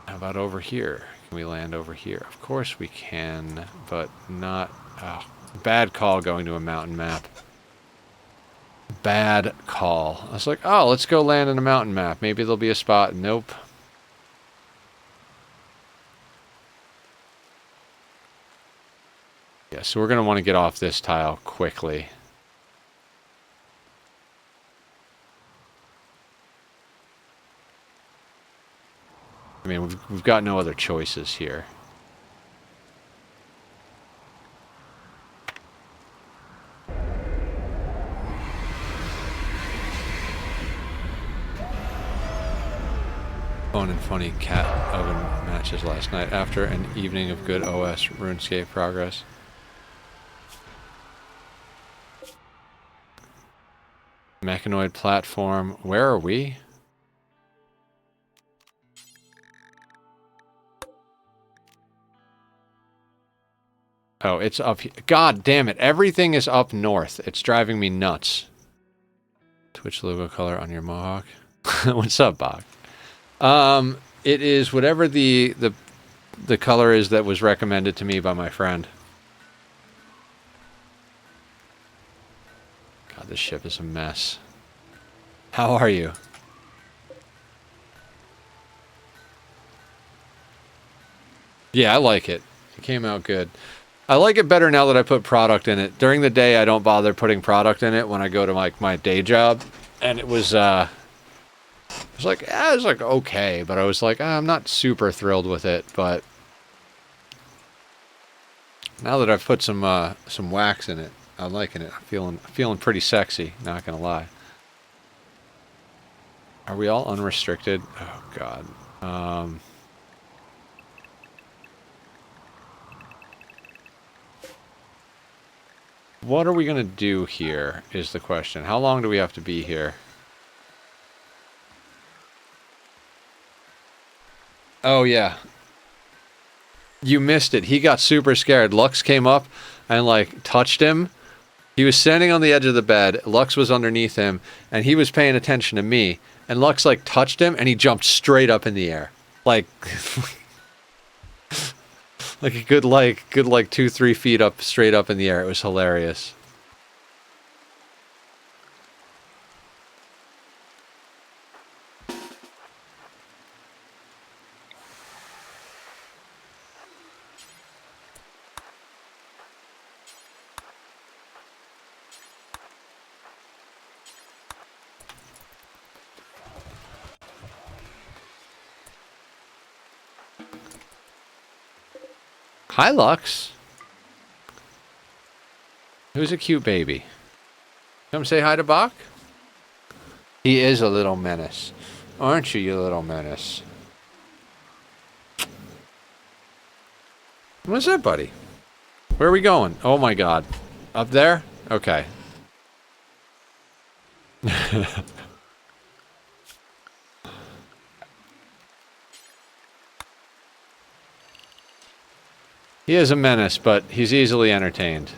How about over here? Can we land over here? Of course we can, but not... Oh, bad call going to a mountain map. Bad call. I was like, oh, let's go land in a mountain map. Maybe there'll be a spot. Nope. Yeah, so we're going to want to get off this tile quickly. I mean, we've got no other choices here. Fun and funny cat oven matches last night after an evening of good OS RuneScape progress. Mechanoid platform. Where are we? Oh, it's up here. God damn it. Everything is up north. It's driving me nuts. Twitch logo color on your mohawk. What's up, Bach? It is whatever the color is that was recommended to me by my friend. God, this ship is a mess. How are you? Yeah, I like it. It came out good. I like it better now that I put product in it. During the day, I don't bother putting product in it when I go to like my day job, and it was like okay, but I was like, I'm not super thrilled with it. But now that I've put some wax in it, I'm liking it. I'm feeling pretty sexy. Not gonna lie. Are we all unrestricted? Oh God. What are we gonna do here is the question. How long do we have to be here? Oh yeah. You missed it. He got super scared. Lux came up and like touched him. He was standing on the edge of the bed. Lux was underneath him and he was paying attention to me. And Lux like touched him and he jumped straight up in the air. Like like a good 2-3 feet up, straight up in the air. It was hilarious. Hi, Lux. Who's a cute baby? Come say hi to Bach? He is a little menace. Aren't you, you little menace? What's that, buddy? Where are we going? Oh my God. Up there? Okay. He is a menace, but he's easily entertained.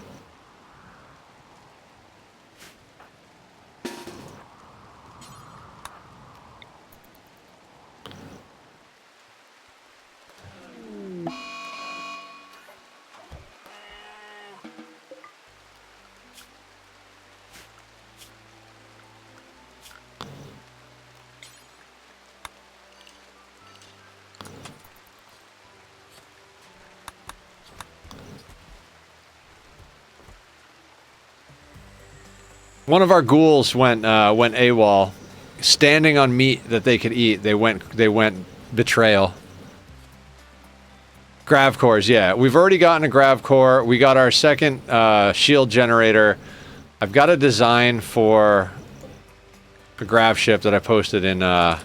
One of our ghouls went AWOL, standing on meat that they could eat. They went betrayal. Grav cores, yeah. We've already gotten a grav core. We got our second shield generator. I've got a design for a grav ship that I posted in the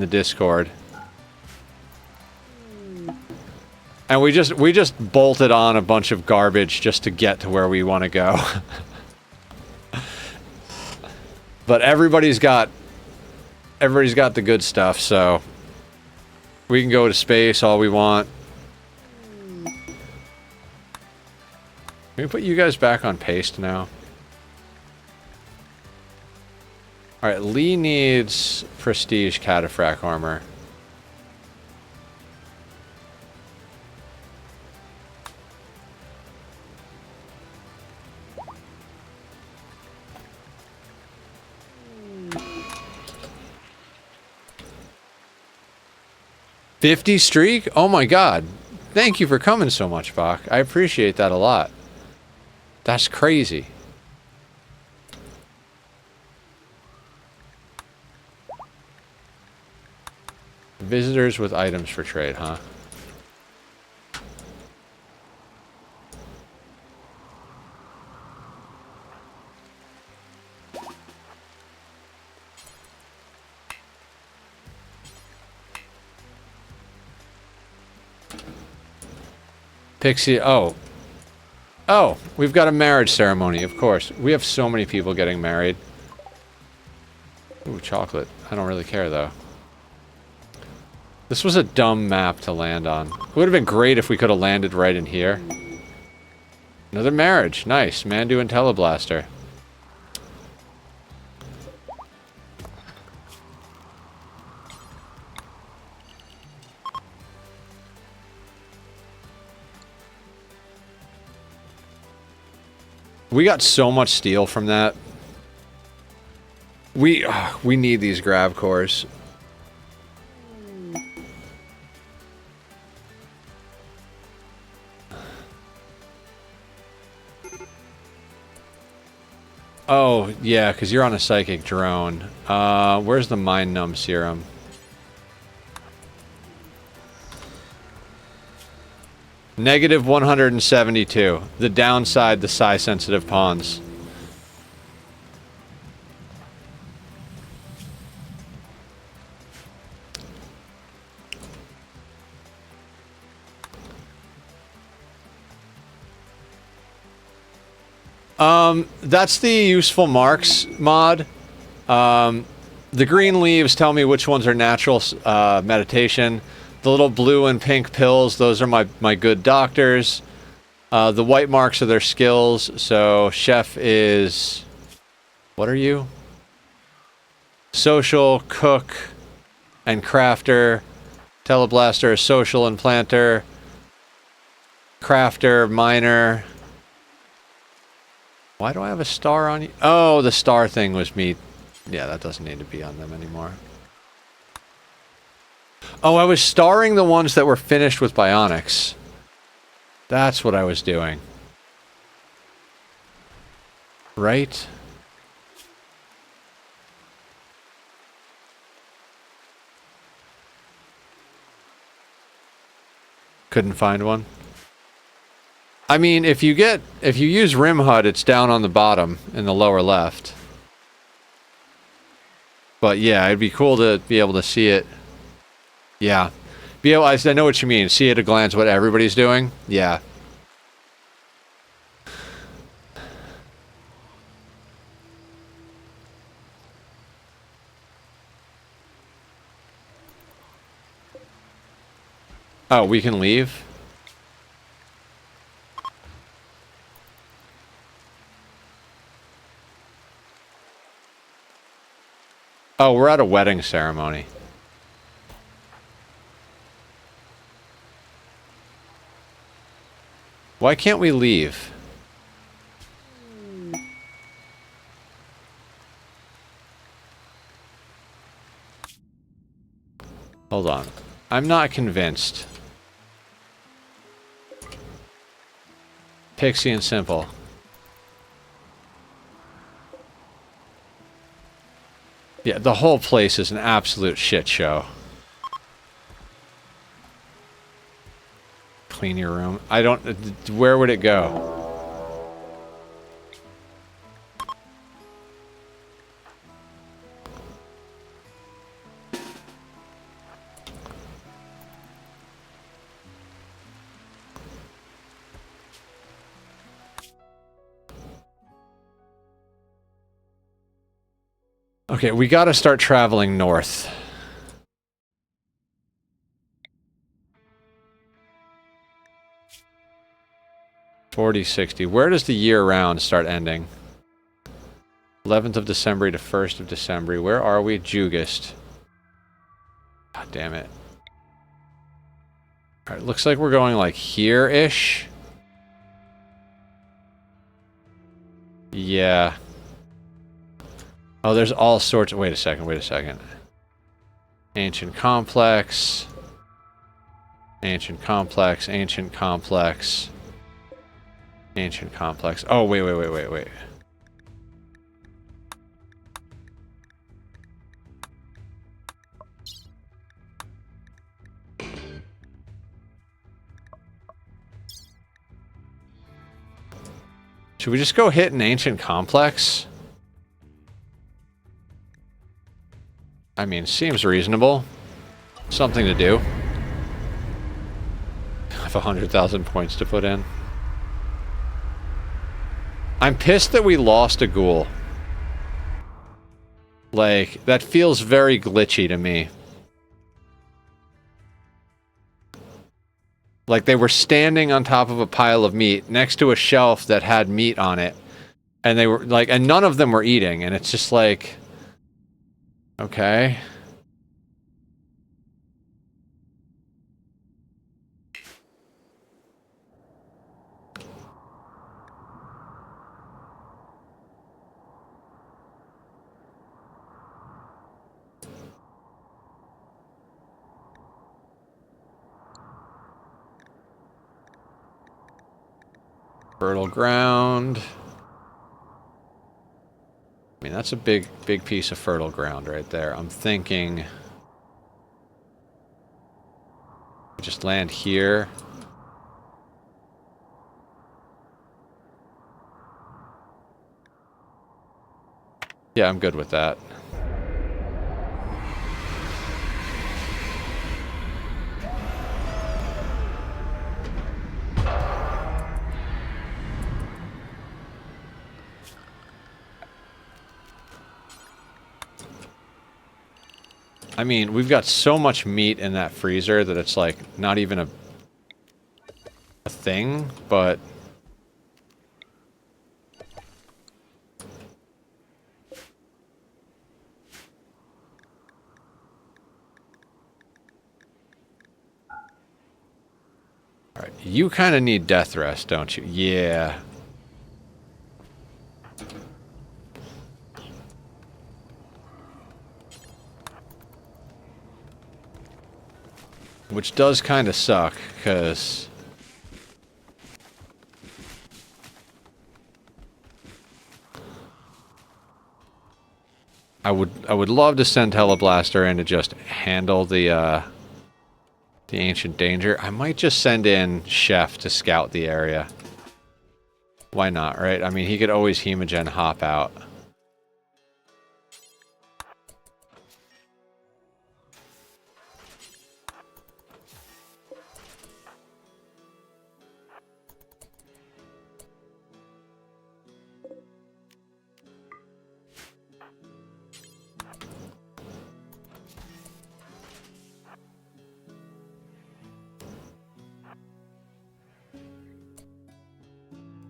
Discord. And we just bolted on a bunch of garbage just to get to where we want to go. But everybody's got the good stuff, so we can go to space all we want. Can we put you guys back on paste now? Alright, Lee needs prestige cataphract armor. $50 streak? Oh my God. Thank you for coming so much, Bach. I appreciate that a lot. That's crazy. Visitors with items for trade, huh? Pixie, oh, we've got a marriage ceremony, of course. We have so many people getting married. Ooh, chocolate. I don't really care, though. This was a dumb map to land on. It would have been great if we could have landed right in here. Another marriage. Nice. Mandu and Teleblaster. We got so much steel from that. We need these grav cores. Oh, yeah, because you're on a psychic drone. Where's the Mind Numb serum? Negative 172. The downside, the psi-sensitive pawns. That's the useful marks mod. The green leaves tell me which ones are natural meditation. The little blue and pink pills, those are my good doctors. The white marks are their skills. So chef is... What are you? Social, cook, and crafter. Teleblaster is social and planter. Crafter, miner. Why do I have a star on you? Oh, the star thing was me. Yeah, that doesn't need to be on them anymore. Oh, I was starring the ones that were finished with bionics. That's what I was doing. Right? Couldn't find one. I mean, if you use Rimworld, it's down on the bottom in the lower left. But yeah, it'd be cool to be able to see it. Yeah. I know what you mean. See at a glance what everybody's doing. Yeah. Oh, we can leave? Oh, we're at a wedding ceremony. Why can't we leave? Hold on. I'm not convinced. Pixie and simple. Yeah, the whole place is an absolute shit show. Clean your room. I don't... Where would it go? Okay, we gotta start traveling north. $40.60. Where does the year round start ending? 11th of December to 1st of December. Where are we? Jugist. God damn it. Alright, looks like we're going like here-ish. Yeah. Oh, there's all sorts of... Wait a second, wait a second. Ancient complex. Ancient complex, ancient complex. Ancient complex. Oh, wait. Should we just go hit an ancient complex? I mean, seems reasonable. Something to do. I have 100,000 points to put in. I'm pissed that we lost a ghoul. Like, that feels very glitchy to me. Like, they were standing on top of a pile of meat next to a shelf that had meat on it. And they were, like, and none of them were eating. And it's just like... Okay. Fertile ground. mean, that's a big piece of fertile ground right there. I'm thinking just land here. Yeah, I'm good with that. I mean, we've got so much meat in that freezer that it's like not even a thing, but all right, you kind of need death rest, don't you? Yeah. Which does kind of suck, because I would love to send Teleblaster in to just handle the ancient danger. I might just send in Chef to scout the area. Why not, right? I mean, he could always Hemogen hop out.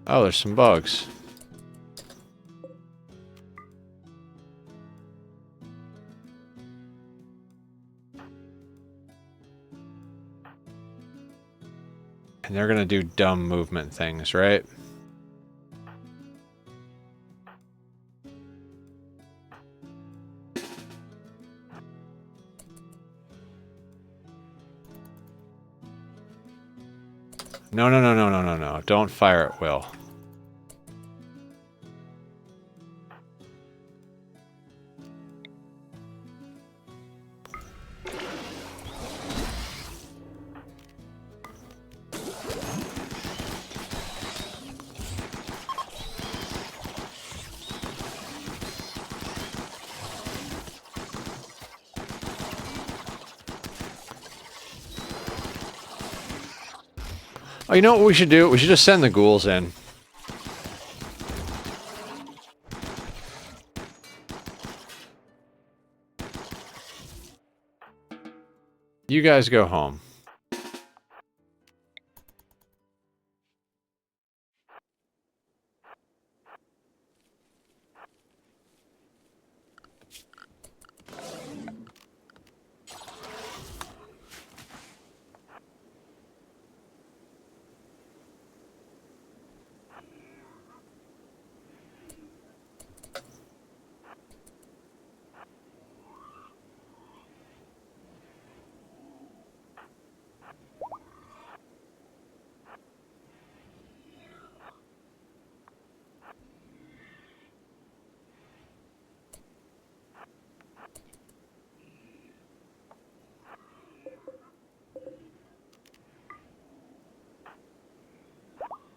Oh, there's some bugs. And they're gonna do dumb movement things, right? No, no, no, no, no, no, no. Don't fire at will. Oh, you know what we should do? We should just send the ghouls in. You guys go home.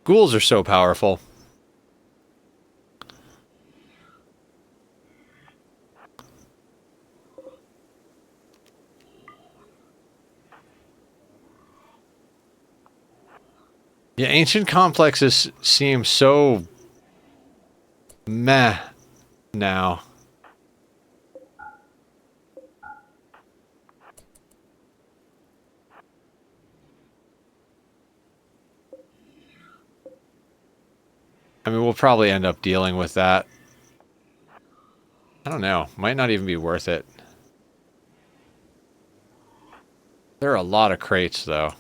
Ghouls are so powerful. Yeah, ancient complexes seem so meh now. I mean, we'll probably end up dealing with that. I don't know. Might not even be worth it. There are a lot of crates, though.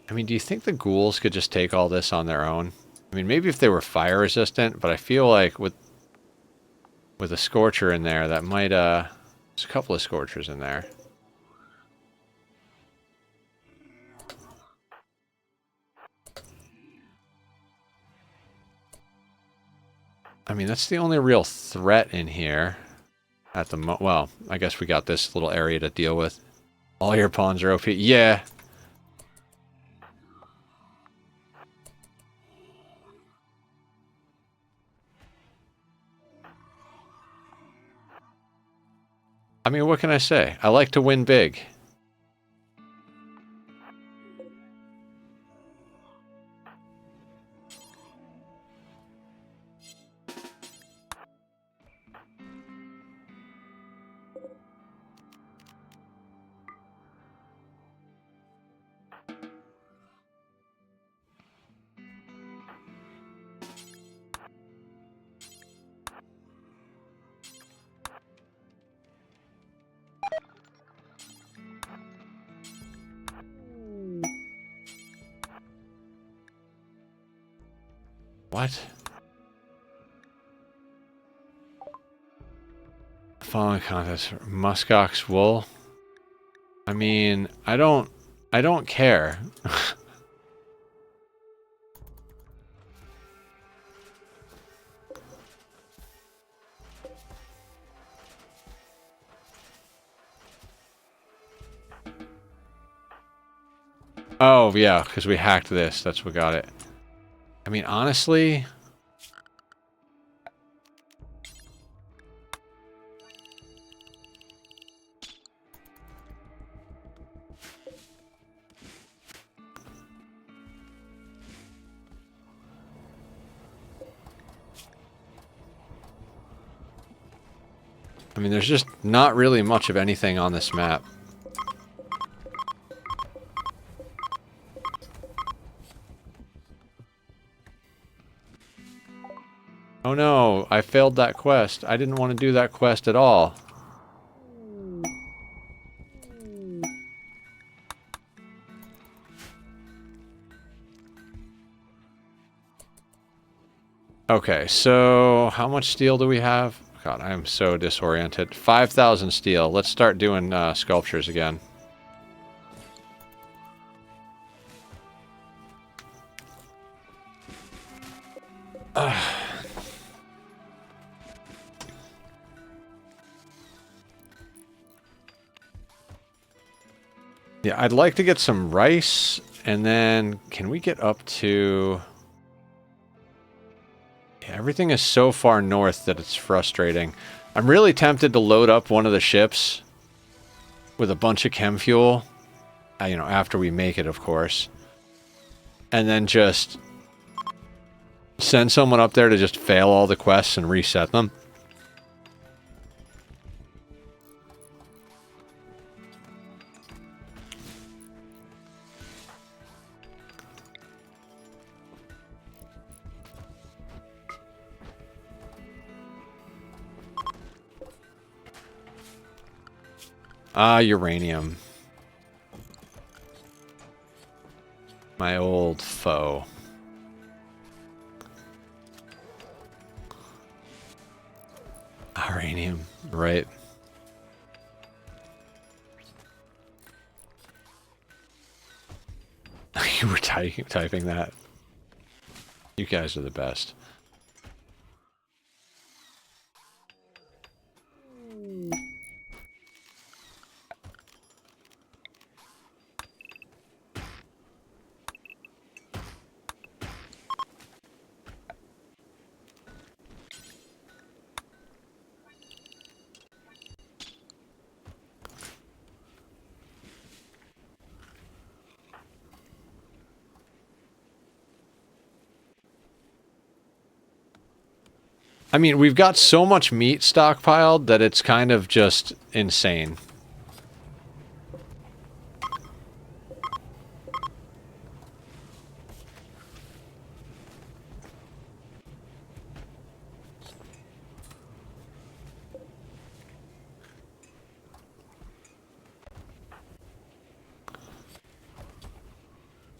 I mean, do you think the ghouls could just take all this on their own? I mean, maybe if they were fire resistant, but I feel like with a Scorcher in there, that might, there's a couple of Scorchers in there. I mean, that's the only real threat in here at the well, I guess we got this little area to deal with. All your pawns are OP. Yeah. I mean, what can I say? I like to win big. What? Following contest. Muskox wool? I mean, I don't care. Oh, yeah, because we hacked this. That's what got it. I mean, honestly... I mean, there's just not really much of anything on this map. Oh no, I failed that quest. I didn't want to do that quest at all. Okay, so how much steel do we have? God, I am so disoriented. 5,000 steel. Let's start doing sculptures again. Yeah, I'd like to get some rice, and then can we get up to... Yeah, everything is so far north that it's frustrating. I'm really tempted to load up one of the ships with a bunch of chem fuel, you know, after we make it, of course. And then just send someone up there to just fail all the quests and reset them. Ah, uranium. My old foe. Uranium, right. You were typing that. You guys are the best. I mean, we've got so much meat stockpiled that it's kind of just insane.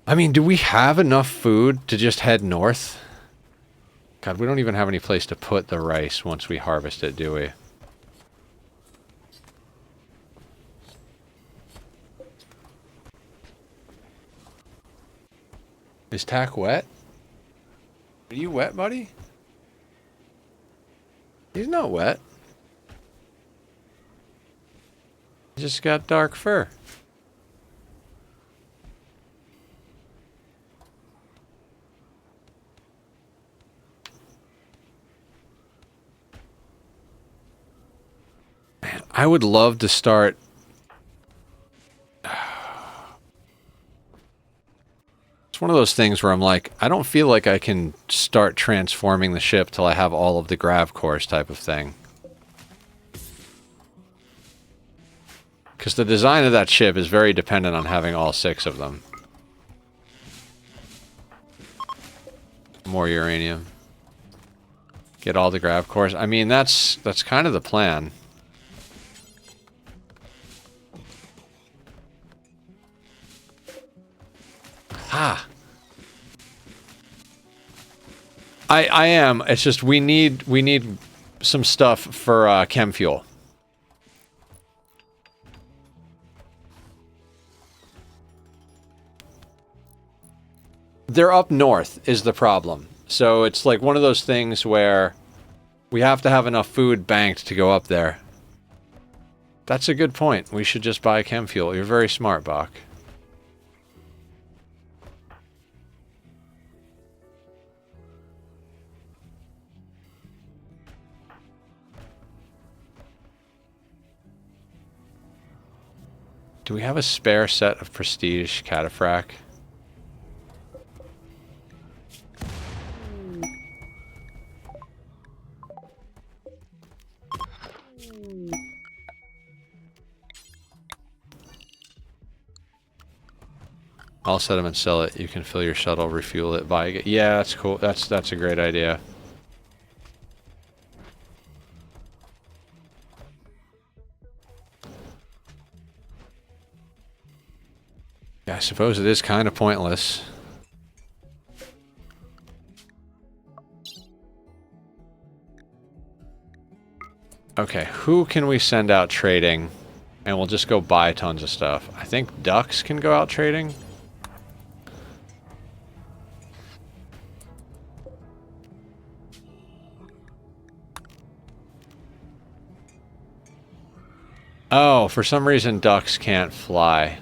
I mean, do we have enough food to just head north? God, we don't even have any place to put the rice once we harvest it, do we? Is Tack wet? Are you wet, buddy? He's not wet. He just got dark fur. Man, I would love to start... It's one of those things where I'm like, I don't feel like I can start transforming the ship till I have all of the grav cores type of thing. Because the design of that ship is very dependent on having all 6 of them. More uranium. Get all the grav cores. I mean, that's kind of the plan. Ah. I am. It's just we need some stuff for chem fuel. They're up north is the problem. So it's like one of those things where we have to have enough food banked to go up there. That's a good point. We should just buy chem fuel. You're very smart, Bach. Do we have a spare set of prestige cataphract? I'll set them and sell it. You can fill your shuttle, refuel it, buy it. Yeah, that's cool. That's a great idea. Yeah, I suppose it is kind of pointless. Okay, who can we send out trading? And we'll just go buy tons of stuff. I think ducks can go out trading. Oh, for some reason ducks can't fly.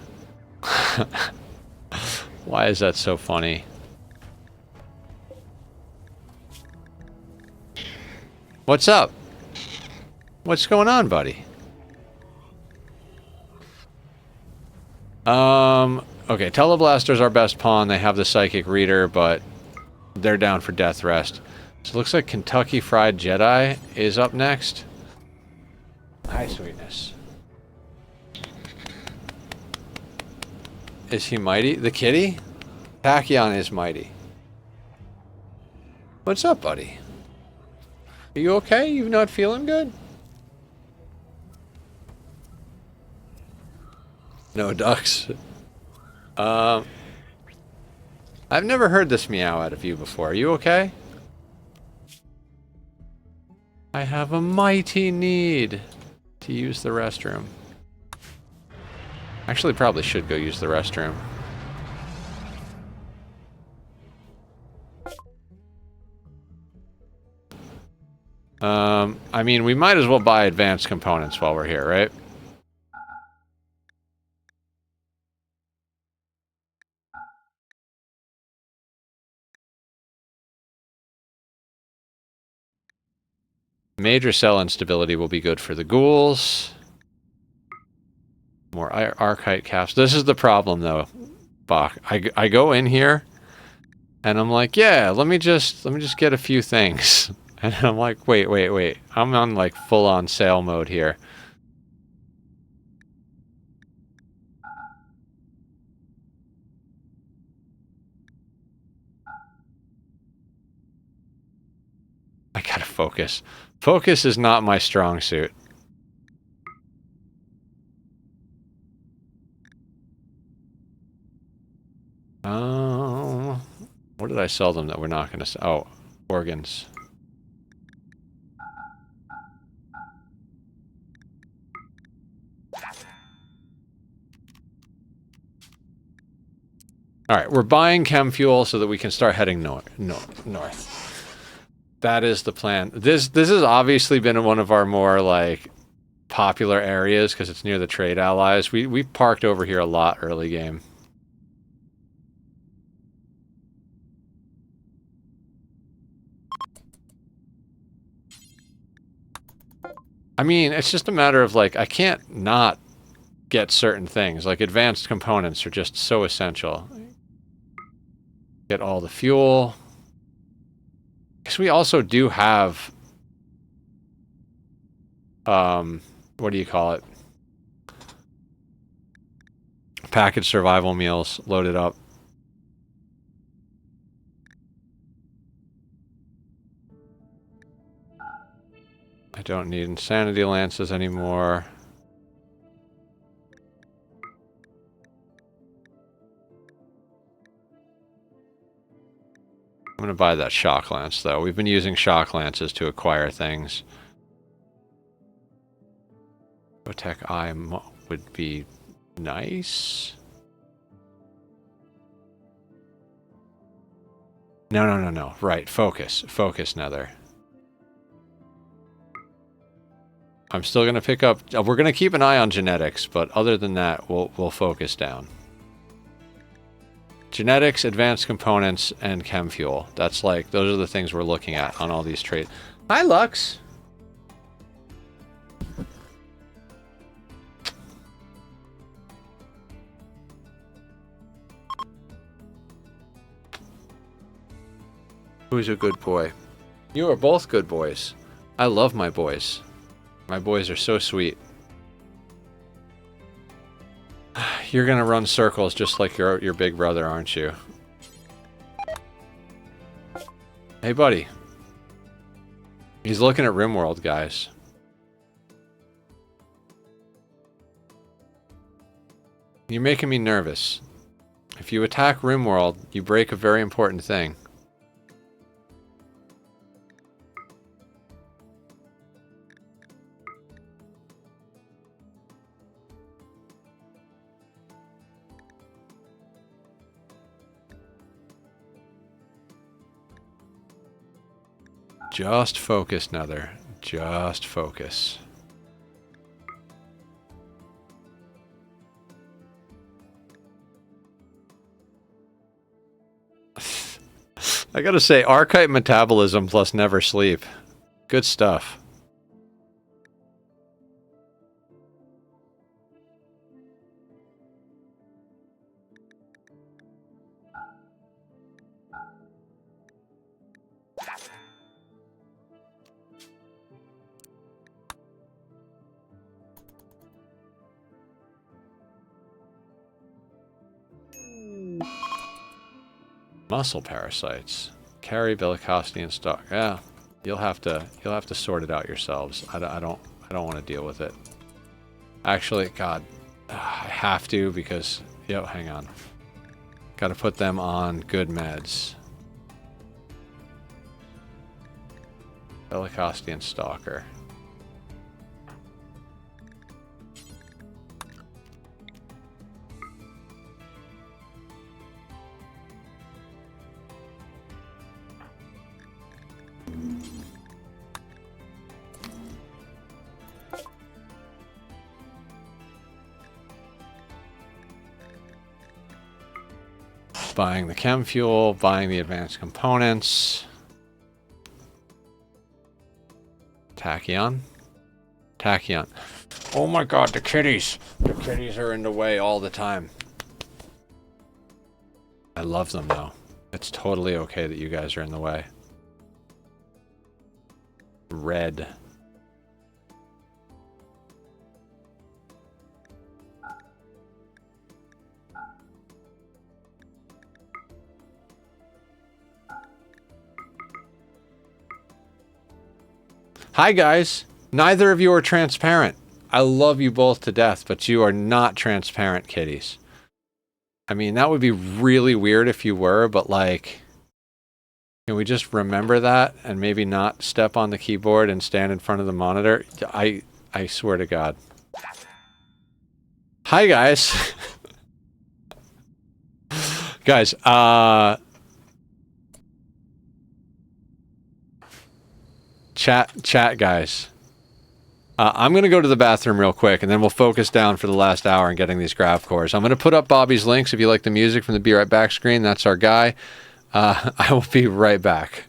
Why is that so funny? What's up? What's going on, buddy? Okay, Teleblaster's our best pawn. They have the Psychic Reader, but they're down for death rest. So it looks like Kentucky Fried Jedi is up next. Hi, sweetness. Is he mighty? The kitty? Tachyon is mighty. What's up, buddy? Are you okay? You not feeling good? No ducks. I've never heard this meow out of you before. Are you okay? I have a mighty need to use the restroom. Actually, probably should go use the restroom. I mean, we might as well buy advanced components while we're here, right? Major cell instability will be good for the ghouls. More archite caps. This is the problem, though, Bach. I go in here, and I'm like, yeah, let me just get a few things, and I'm like, wait. I'm on like full-on sale mode here. I gotta focus. Focus is not my strong suit. What did I sell them that we're not gonna sell? Oh, organs. Alright, we're buying chem fuel so that we can start heading north. That is the plan. This has obviously been one of our more like popular areas because it's near the trade allies. We parked over here a lot early game. I mean, it's just a matter of like I can't not get certain things. Like advanced components are just so essential. Get all the fuel. Because we also do have what do you call it? Packaged survival meals loaded up. I don't need insanity lances anymore. I'm going to buy that shock lance, though. We've been using shock lances to acquire things. Protect Eye would be nice. No. Right, focus. Focus, Nether. I'm still going to pick up... we're going to keep an eye on genetics, but other than that, we'll focus down. Genetics, advanced components, and chem fuel. That's like, those are the things we're looking at on all these trades. Hi, Lux! Who's a good boy? You are both good boys. I love my boys. My boys are so sweet. You're gonna run circles just like your big brother, aren't you? Hey, buddy. He's looking at Rimworld, guys. You're making me nervous. If you attack Rimworld, you break a very important thing. Just focus, Nether. Just focus. I gotta say, archetype metabolism plus never sleep. Good stuff. Muscle parasites. Carry velocity and stock. Yeah, you'll have to sort it out yourselves. I don't want to deal with it. Actually, God, I have to because hang on. Got to put them on good meds. Velocity and stalker. Buying the chem fuel, buying the advanced components. Tachyon. Tachyon. Oh my god, the kitties! The kitties are in the way all the time. I love them though. It's totally okay that you guys are in the way. Red. Hi guys, neither of you are transparent. I love you both to death, but you are not transparent kitties. I mean, that would be really weird if you were, but like, can we just remember that and maybe not step on the keyboard and stand in front of the monitor? I swear to God. Hi guys. Guys, Chat, guys. I'm going to go to the bathroom real quick, and then we'll focus down for the last hour on getting these grav cores. I'm going to put up Bobby's links if you like the music from the Be Right Back screen. That's our guy. I will be right back.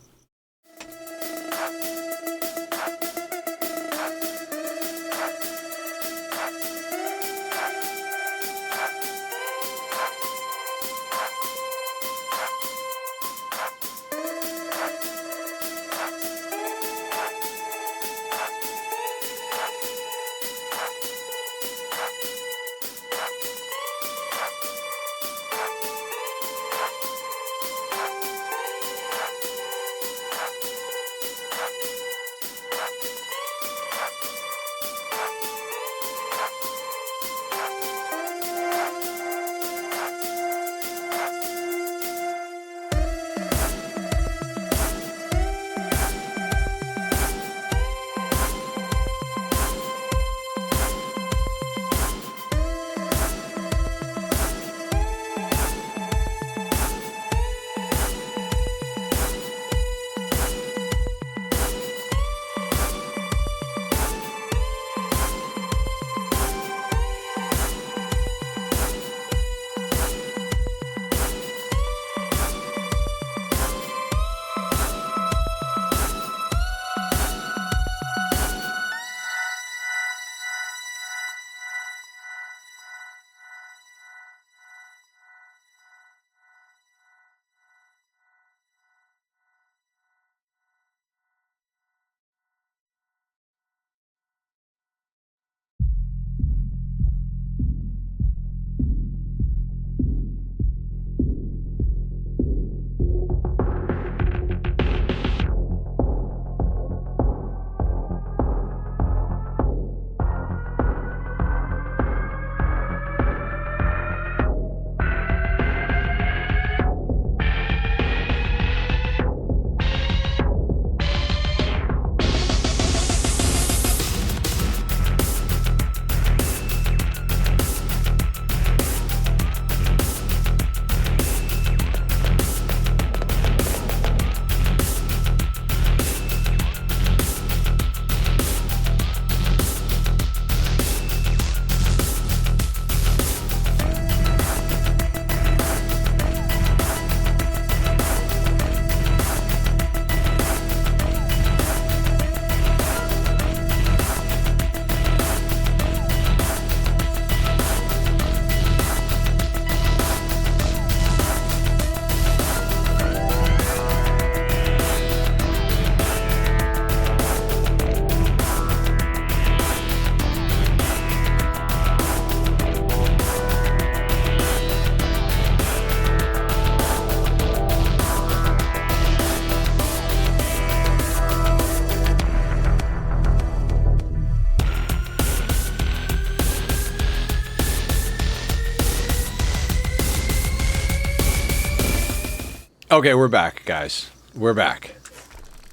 Okay, we're back, guys. We're back.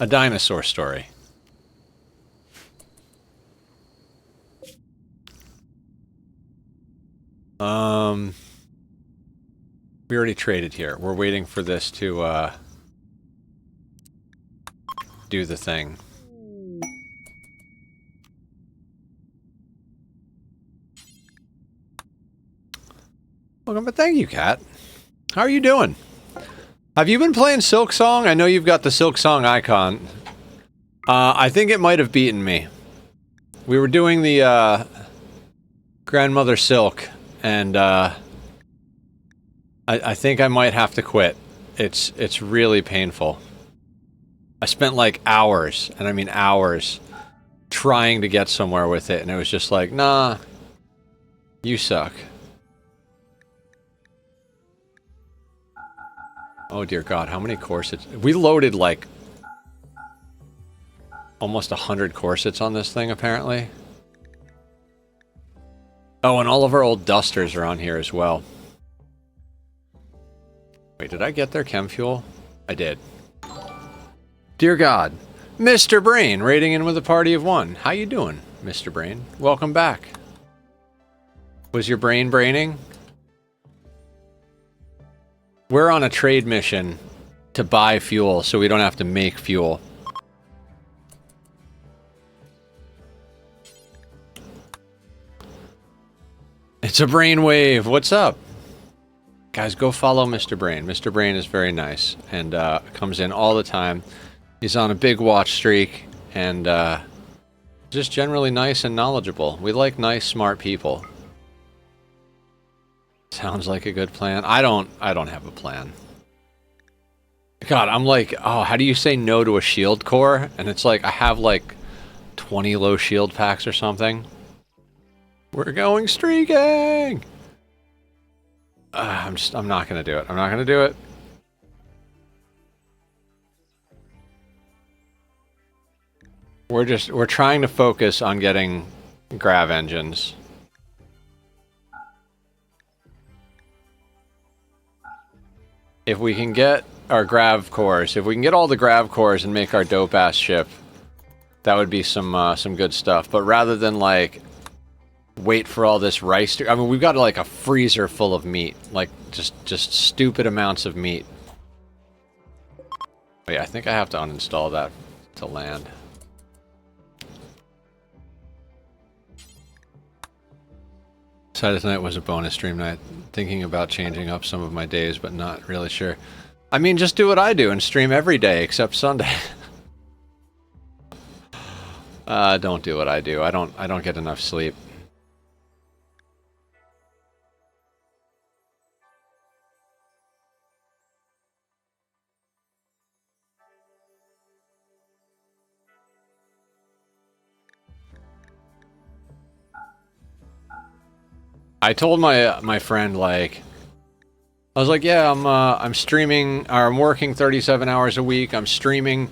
A dinosaur story. We already traded here. We're waiting for this to, do the thing. Welcome, but thank you, Kat. How are you doing? Have you been playing Silk Song? I know you've got the Silk Song icon. I think it might have beaten me. We were doing the, Grandmother Silk, and, I think I might have to quit. It's really painful. I spent, like, hours, and I mean hours, trying to get somewhere with it, and it was just like, nah, you suck. Oh dear God, how many corsets? We loaded like almost 100 corsets on this thing, apparently. Oh, and all of our old dusters are on here as well. Wait, did I get their chem fuel? I did. Dear God. Mr. Brain, raiding in with a party of one. How you doing, Mr. Brain? Welcome back. Was your brain braining? We're on a trade mission to buy fuel so we don't have to make fuel. It's a brainwave. What's up? Guys, go follow Mr. Brain. Mr. Brain is very nice and comes in all the time. He's on a big watch streak and just generally nice and knowledgeable. We like nice, smart people. Sounds like a good plan. I don't have a plan. God, I'm like, oh, how do you say no to a shield core? And it's like, I have like 20 low shield packs or something. We're going streaking! I'm not gonna do it. I'm not gonna do it. We're trying to focus on getting grav engines. If we can get our grav cores, if we can get all the grav cores and make our dope ass ship, that would be some good stuff. But rather than like wait for all this rice to, I mean, we've got like a freezer full of meat, like just stupid amounts of meat. Wait, I think I have to uninstall that to land. Saturday night was a bonus stream night. Thinking about changing up some of my days, but not really sure. I mean, just do what I do and stream every day except Sunday. Don't do what I do. I don't get enough sleep. I told my friend, like, I was like, yeah, I'm streaming, or I'm working 37 hours a week. I'm streaming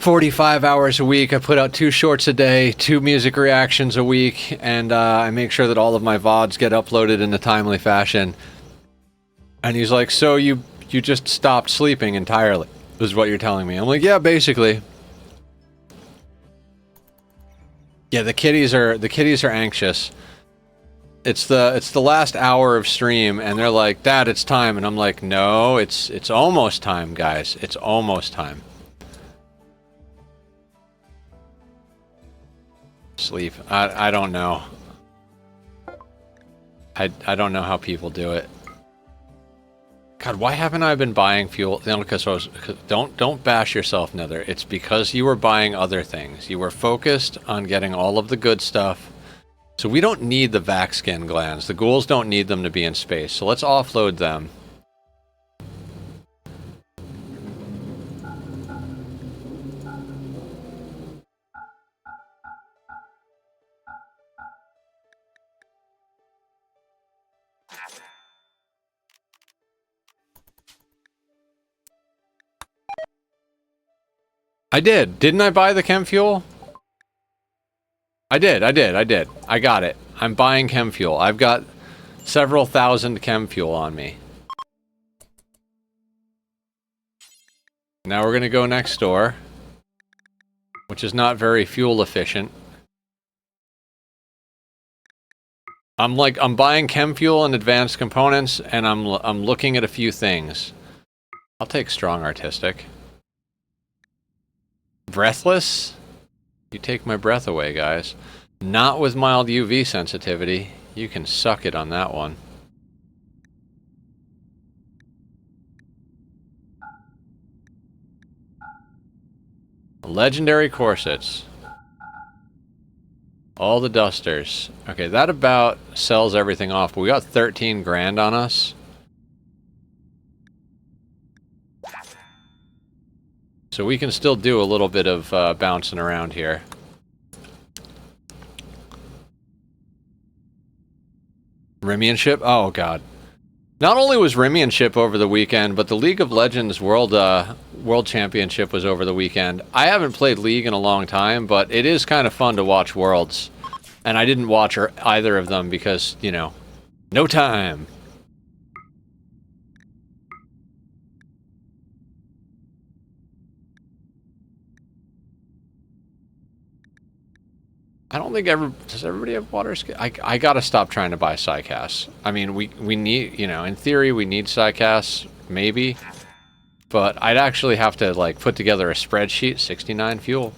45 hours a week. I put out 2 shorts a day, 2 music reactions a week, and I make sure that all of my VODs get uploaded in a timely fashion. And he's like, so you just stopped sleeping entirely, is what you're telling me. I'm like, yeah, basically. Yeah, the kitties are anxious. It's the last hour of stream, and they're like, Dad, it's time. And I'm like, no, it's almost time, guys. It's almost time. Sleep. I don't know. I don't know how people do it. God, why haven't I been buying fuel? No, because don't bash yourself, Nether. It's because you were buying other things. You were focused on getting all of the good stuff. So we don't need the vac skin glands. The ghouls don't need them to be in space. So let's offload them. I did. Didn't I buy the chem fuel? I did. I got it. I'm buying chem fuel. I've got several thousand chem fuel on me. Now we're gonna go next door, which is not very fuel efficient. I'm buying chem fuel and advanced components, and I'm looking at a few things. I'll take strong artistic. Breathless? You take my breath away, guys. Not with mild UV sensitivity. You can suck it on that one. Legendary corsets. All the dusters. Okay, that about sells everything off, but we got 13 grand on us. So we can still do a little bit of bouncing around here. Rimian ship? Oh god. Not only was Rimian ship over the weekend, but the League of Legends World Championship was over the weekend. I haven't played League in a long time, but it is kind of fun to watch Worlds. And I didn't watch either of them because, you know, no time. I don't think does everybody have water skill? I gotta stop trying to buy Psycass. I mean, we need, you know, in theory we need Psycass, maybe. But I'd actually have to, like, put together a spreadsheet. 69 fuel.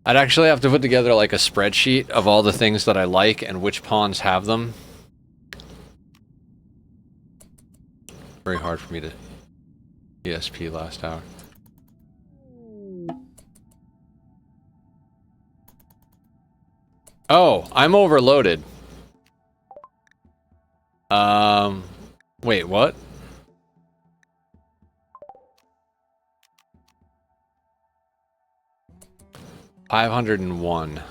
I'd actually have to put together like a spreadsheet of all the things that I like and which pawns have them. Very hard for me to ESP last hour. Oh, I'm overloaded. Wait, what? $501.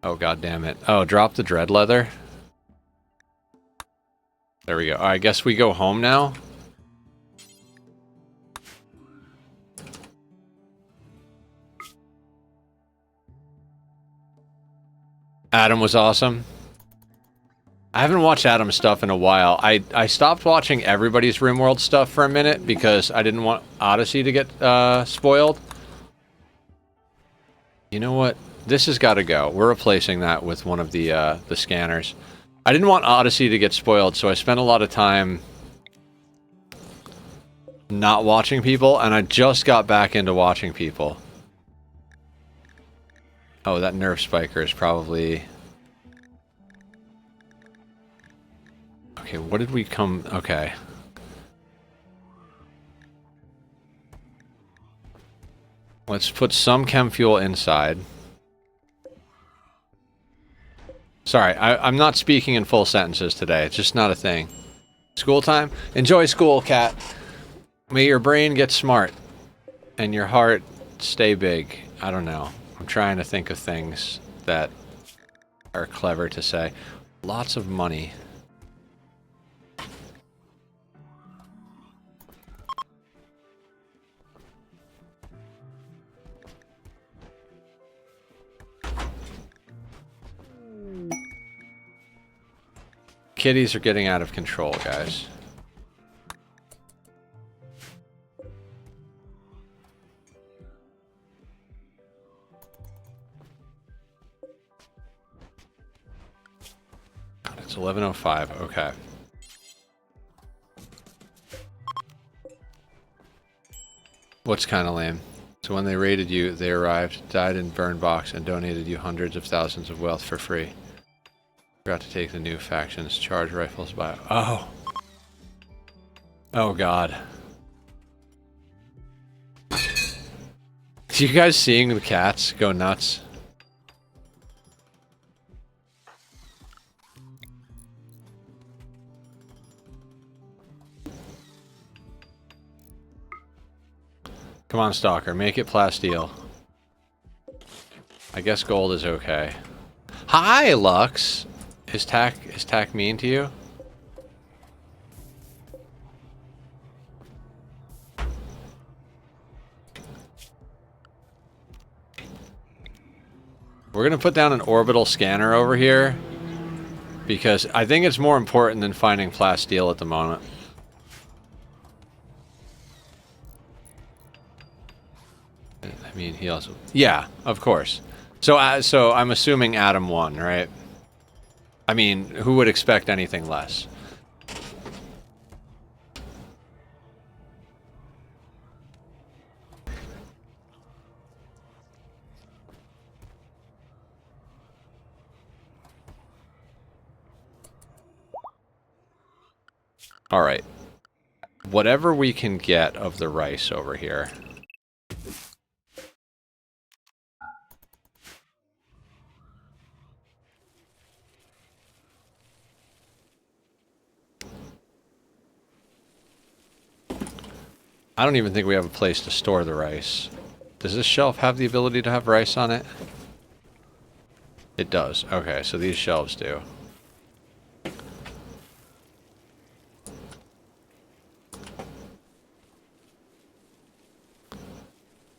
Oh, god damn it. Oh, drop the dread leather. There we go. I guess we go home now. Adam was awesome. I haven't watched Adam's stuff in a while. I stopped watching everybody's Rimworld stuff for a minute because I didn't want Odyssey to get spoiled. You know what? This has got to go. We're replacing that with one of the scanners. I didn't want Odyssey to get spoiled, so I spent a lot of time not watching people, and I just got back into watching people. Oh, that nerf spiker is probably... Okay, what did we come... Okay. Let's put some chem fuel inside. Sorry, I'm not speaking in full sentences today. It's just not a thing. School time? Enjoy school, cat. May your brain get smart. And your heart stay big. I don't know. I'm trying to think of things that are clever to say. Lots of money. Kitties are getting out of control, guys. God, it's 11:05. Okay. What's kind of lame? So when they raided you, they arrived, died in burn box, and donated you hundreds of thousands of wealth for free. Forgot to take the new factions. Charge rifles by... Oh. Oh, God. You guys seeing the cats go nuts? Come on, Stalker. Make it plasteel. I guess gold is okay. Hi, Lux! Is tack mean to you? We're gonna put down an orbital scanner over here because I think it's more important than finding plasteel at the moment. I mean, he also... Yeah, of course. So, so I'm assuming Adam won, right? I mean, who would expect anything less? All right. Whatever we can get of the rice over here. I don't even think we have a place to store the rice. Does this shelf have the ability to have rice on it? It does. Okay, so these shelves do.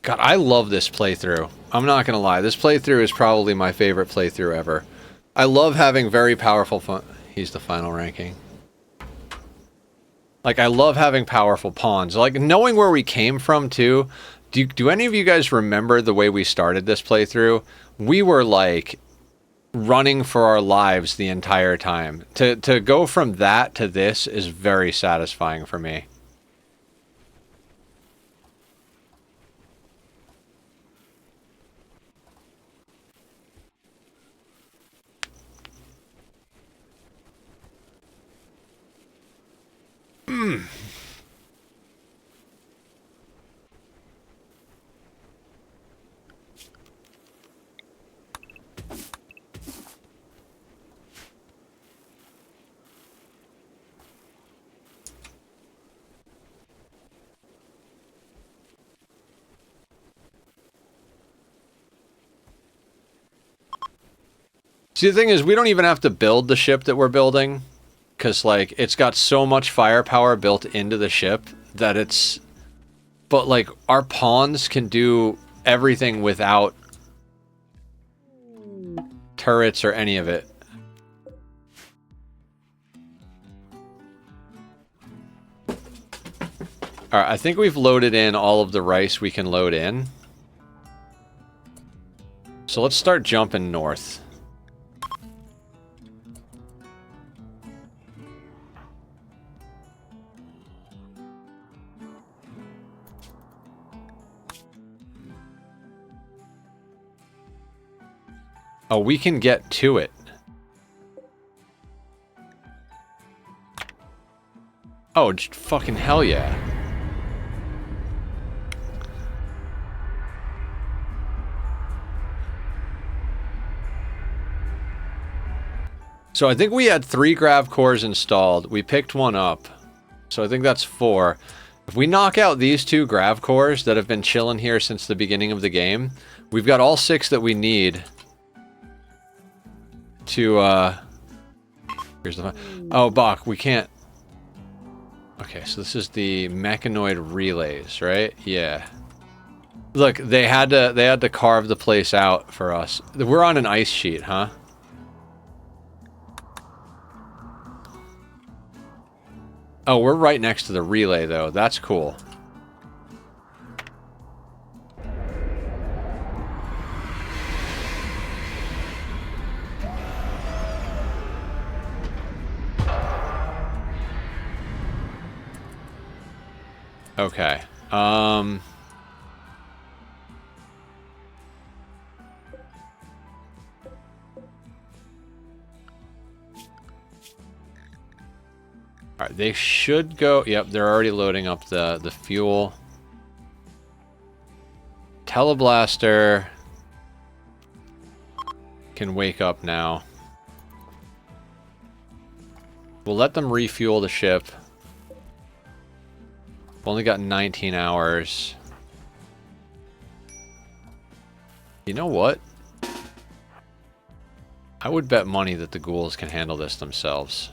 God, I love this playthrough. I'm not gonna lie. This playthrough is probably my favorite playthrough ever. I love having very powerful fun. He's the final ranking. Like, I love having powerful pawns. Like, knowing where we came from, too. Do any of you guys remember the way we started this playthrough? We were, like, running for our lives the entire time. To go from that to this is very satisfying for me. See, the thing is, we don't even have to build the ship that we're building, because, like, it's got so much firepower built into the ship that it's... But, like, our pawns can do everything without turrets or any of it. Alright, I think we've loaded in all of the rice we can load in. So let's start jumping north. Oh, we can get to it. Oh, fucking hell yeah. So I think we had 3 grav cores installed. We picked one up. So I think that's 4. If we knock out these 2 grav cores that have been chilling here since the beginning of the game, we've got all 6 that we need to, here's the... Oh, Bach, we can't... Okay, so this is the mechanoid relays, right? Yeah. Look, they had to carve the place out for us. We're on an ice sheet, huh? Oh, we're right next to the relay, though. That's cool. Okay. Alright, they should go... Yep, they're already loading up the fuel. Teleblaster can wake up now. We'll let them refuel the ship. We've only got 19 hours. You know what? I would bet money that the ghouls can handle this themselves.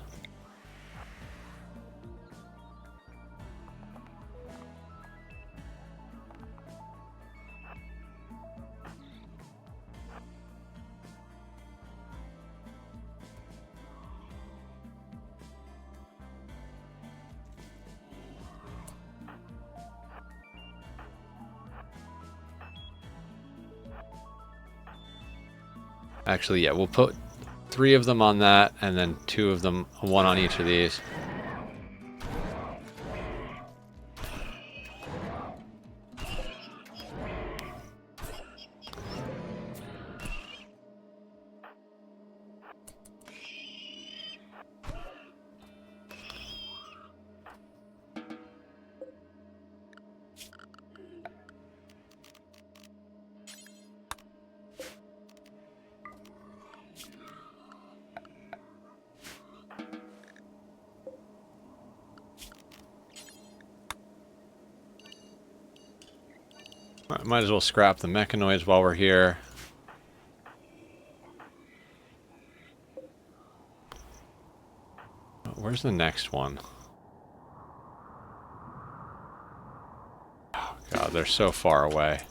Actually, yeah, we'll put 3 of them on that, and then 2 of them, 1 on each of these. Might as well scrap the mechanoids while we're here. Where's the next one? Oh god, they're so far away.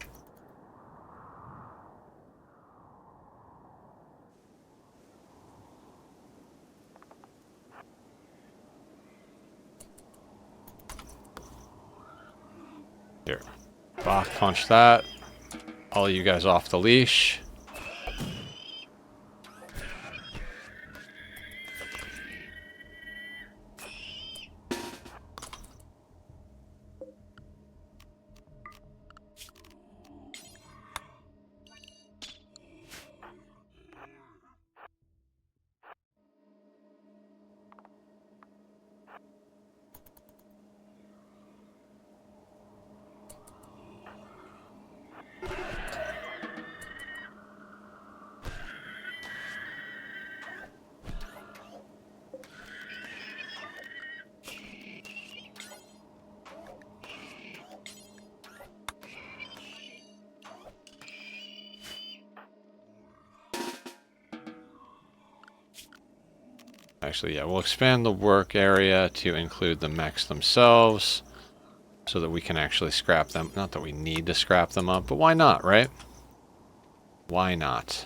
Here. Bach, punch that. All you guys off the leash. Actually, yeah, we'll expand the work area to include the mechs themselves so that we can actually scrap them. Not that we need to scrap them up, but why not, right? Why not?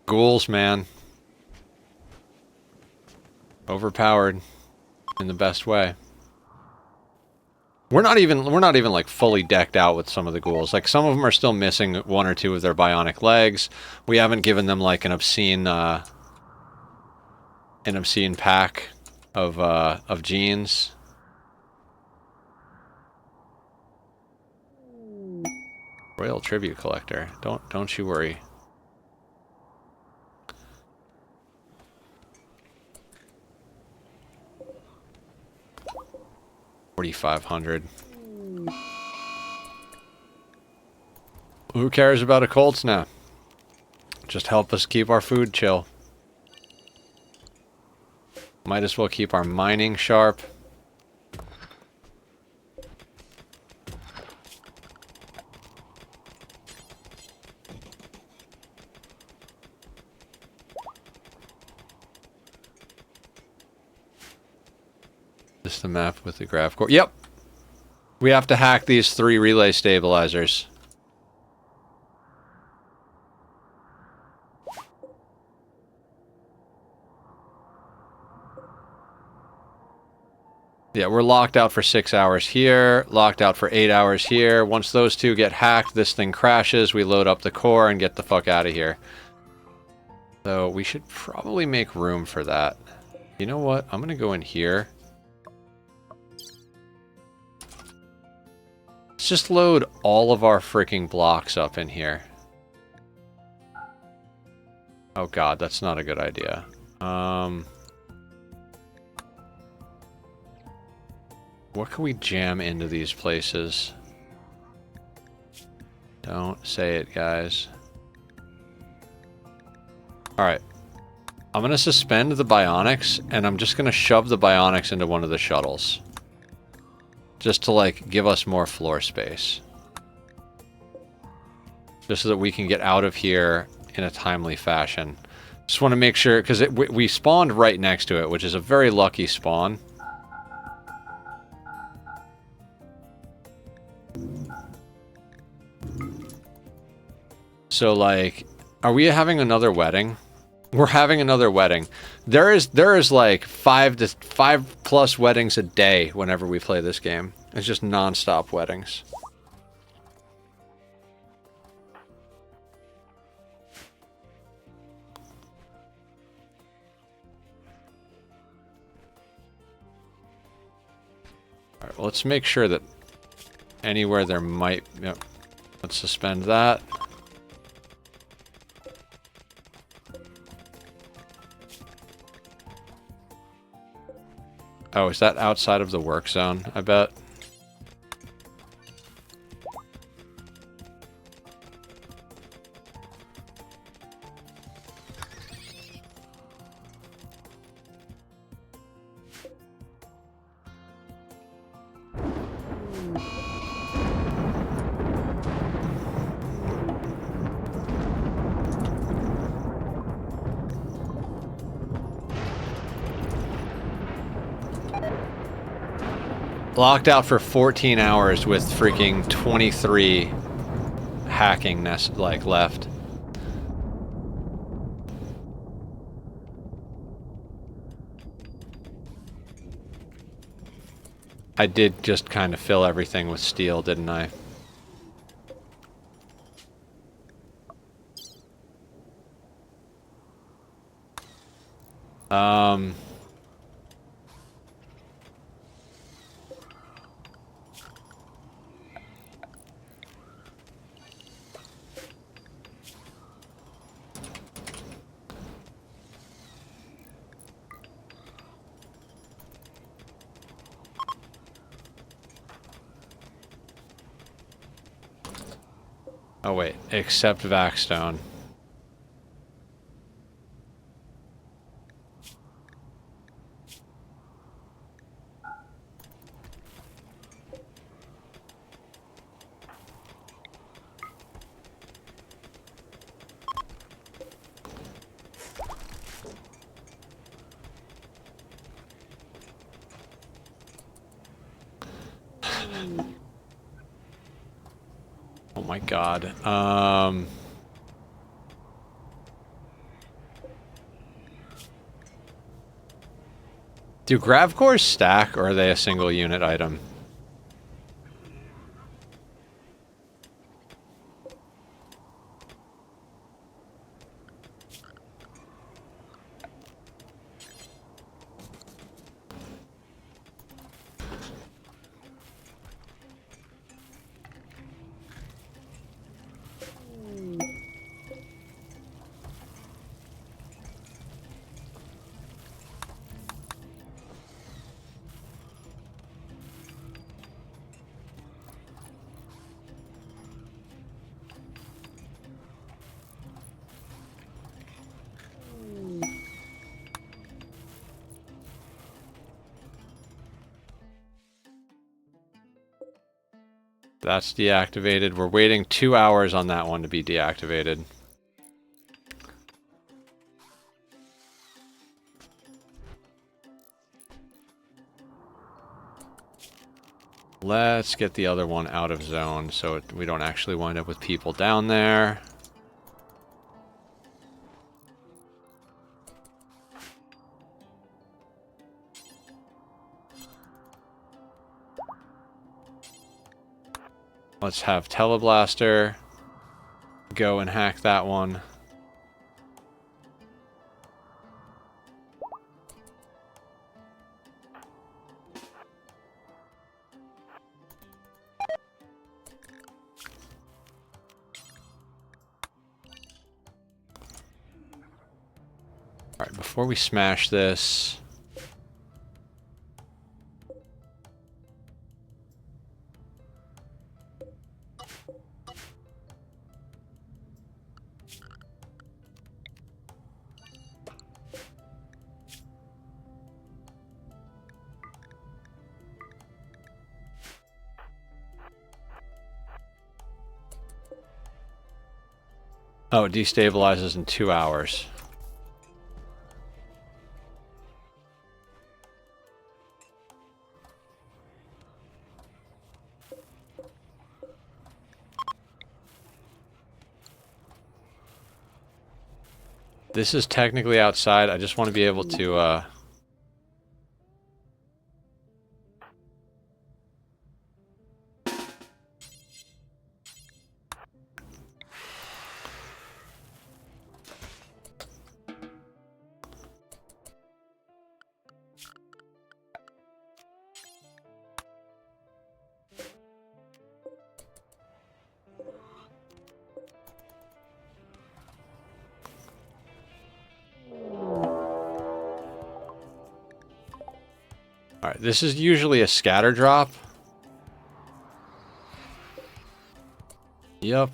Ghouls, man. Overpowered in the best way. We're not even like fully decked out with some of the ghouls. Like some of them are still missing one or two of their bionic legs. We haven't given them like an obscene pack of genes. Royal tribute collector. Don't you worry. $4,500. Who cares about a cold snap? Just help us keep our food chill. Might as well keep our mining sharp. This is the map with the graph core. Yep. We have to hack these 3 relay stabilizers. Yeah, we're locked out for 6 hours here, locked out for 8 hours here. Once those 2 get hacked, this thing crashes, we load up the core and get the fuck out of here. So we should probably make room for that. You know what? I'm gonna go in here. Let's just load all of our freaking blocks up in here. Oh god, that's not a good idea. What can we jam into these places? Don't say it, guys. Alright. I'm going to suspend the bionics, and I'm just going to shove the bionics into one of the shuttles. Just to, like, give us more floor space. Just so that we can get out of here in a timely fashion. Just want to make sure, because we spawned right next to it, which is a very lucky spawn. So, like, are we having another wedding? We're having another wedding. There is like 5+ weddings a day whenever we play this game. It's just non-stop weddings. All right, well, let's make sure that anywhere there might... Yep. Let's suspend that. Oh, is that outside of the work zone, I bet? Locked out for 14 hours with freaking 23 hacking left. I did just kind of fill everything with steel, didn't I? Oh wait, except Vaxstone. Oh my god. Do grav cores stack, or are they a single unit item? That's deactivated. We're waiting 2 hours on that one to be deactivated. Let's get the other one out of zone so we don't actually wind up with people down there. Let's have Teleblaster go and hack that one. Alright, before we smash this... Oh, it destabilizes in 2 hours. This is technically outside. I just want to be able to, Alright, this is usually a scatter drop. Yup.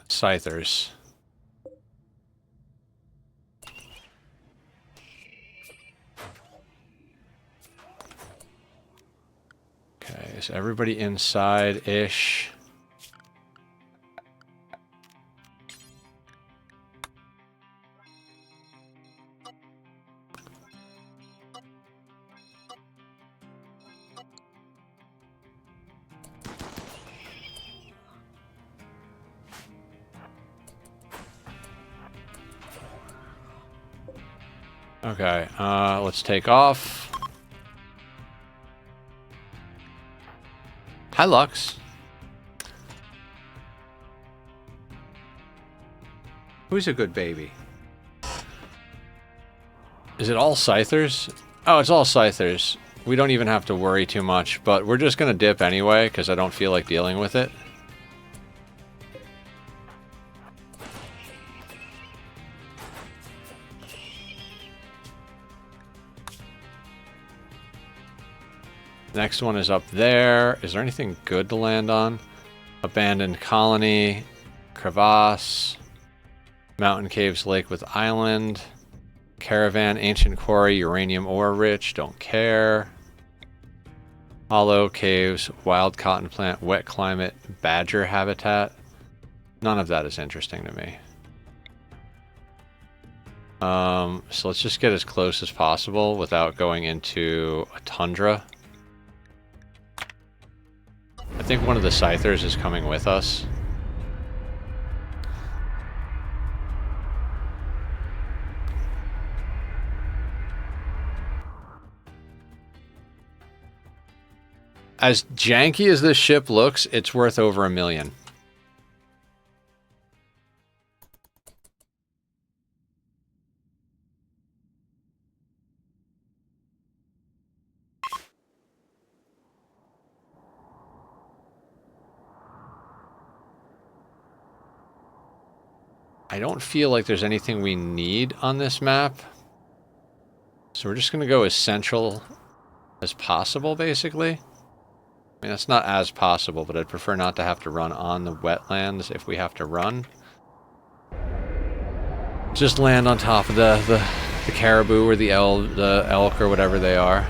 Scythers. Okay, is everybody inside-ish? Okay, let's take off. Hi, Lux. Who's a good baby? Is it all Scythers? Oh, it's all Scythers. We don't even have to worry too much, but we're just gonna dip anyway, because I don't feel like dealing with it. Next one is up there. Is there anything good to land on? Abandoned colony, crevasse, mountain caves, lake with island, caravan, ancient quarry, uranium ore rich, don't care. Hollow caves, wild cotton plant, wet climate, badger habitat. None of that is interesting to me. So let's just get as close as possible without going into a tundra. I think one of the scythers is coming with us. As janky as this ship looks, it's worth over $1 million. I don't feel like there's anything we need on this map. So we're just going to go as central as possible, basically. I mean, that's not as possible, but I'd prefer not to have to run on the wetlands if we have to run. Just land on top of the caribou or the elk or whatever they are.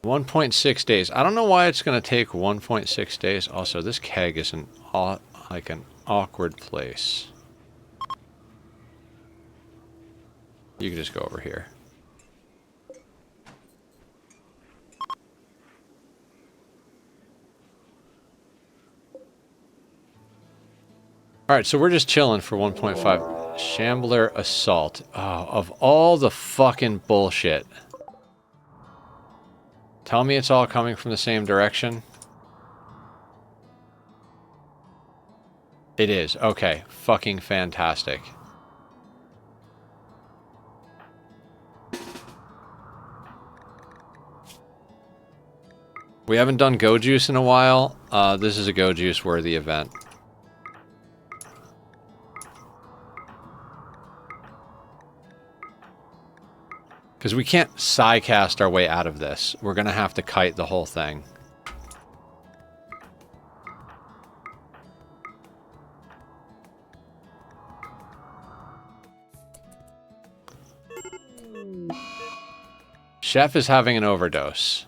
$1.6 days. I don't know why it's going to take 1.6 days. Also, this keg is like an awkward place. You can just go over here. Alright, so we're just chilling for 1.5. Shambler Assault. Oh, of all the fucking bullshit. Tell me it's all coming from the same direction. It is. Okay. Fucking fantastic. We haven't done Go Juice in a while. This is a Go Juice worthy event. Because we can't psycast our way out of this. We're going to have to kite the whole thing. Chef is having an overdose.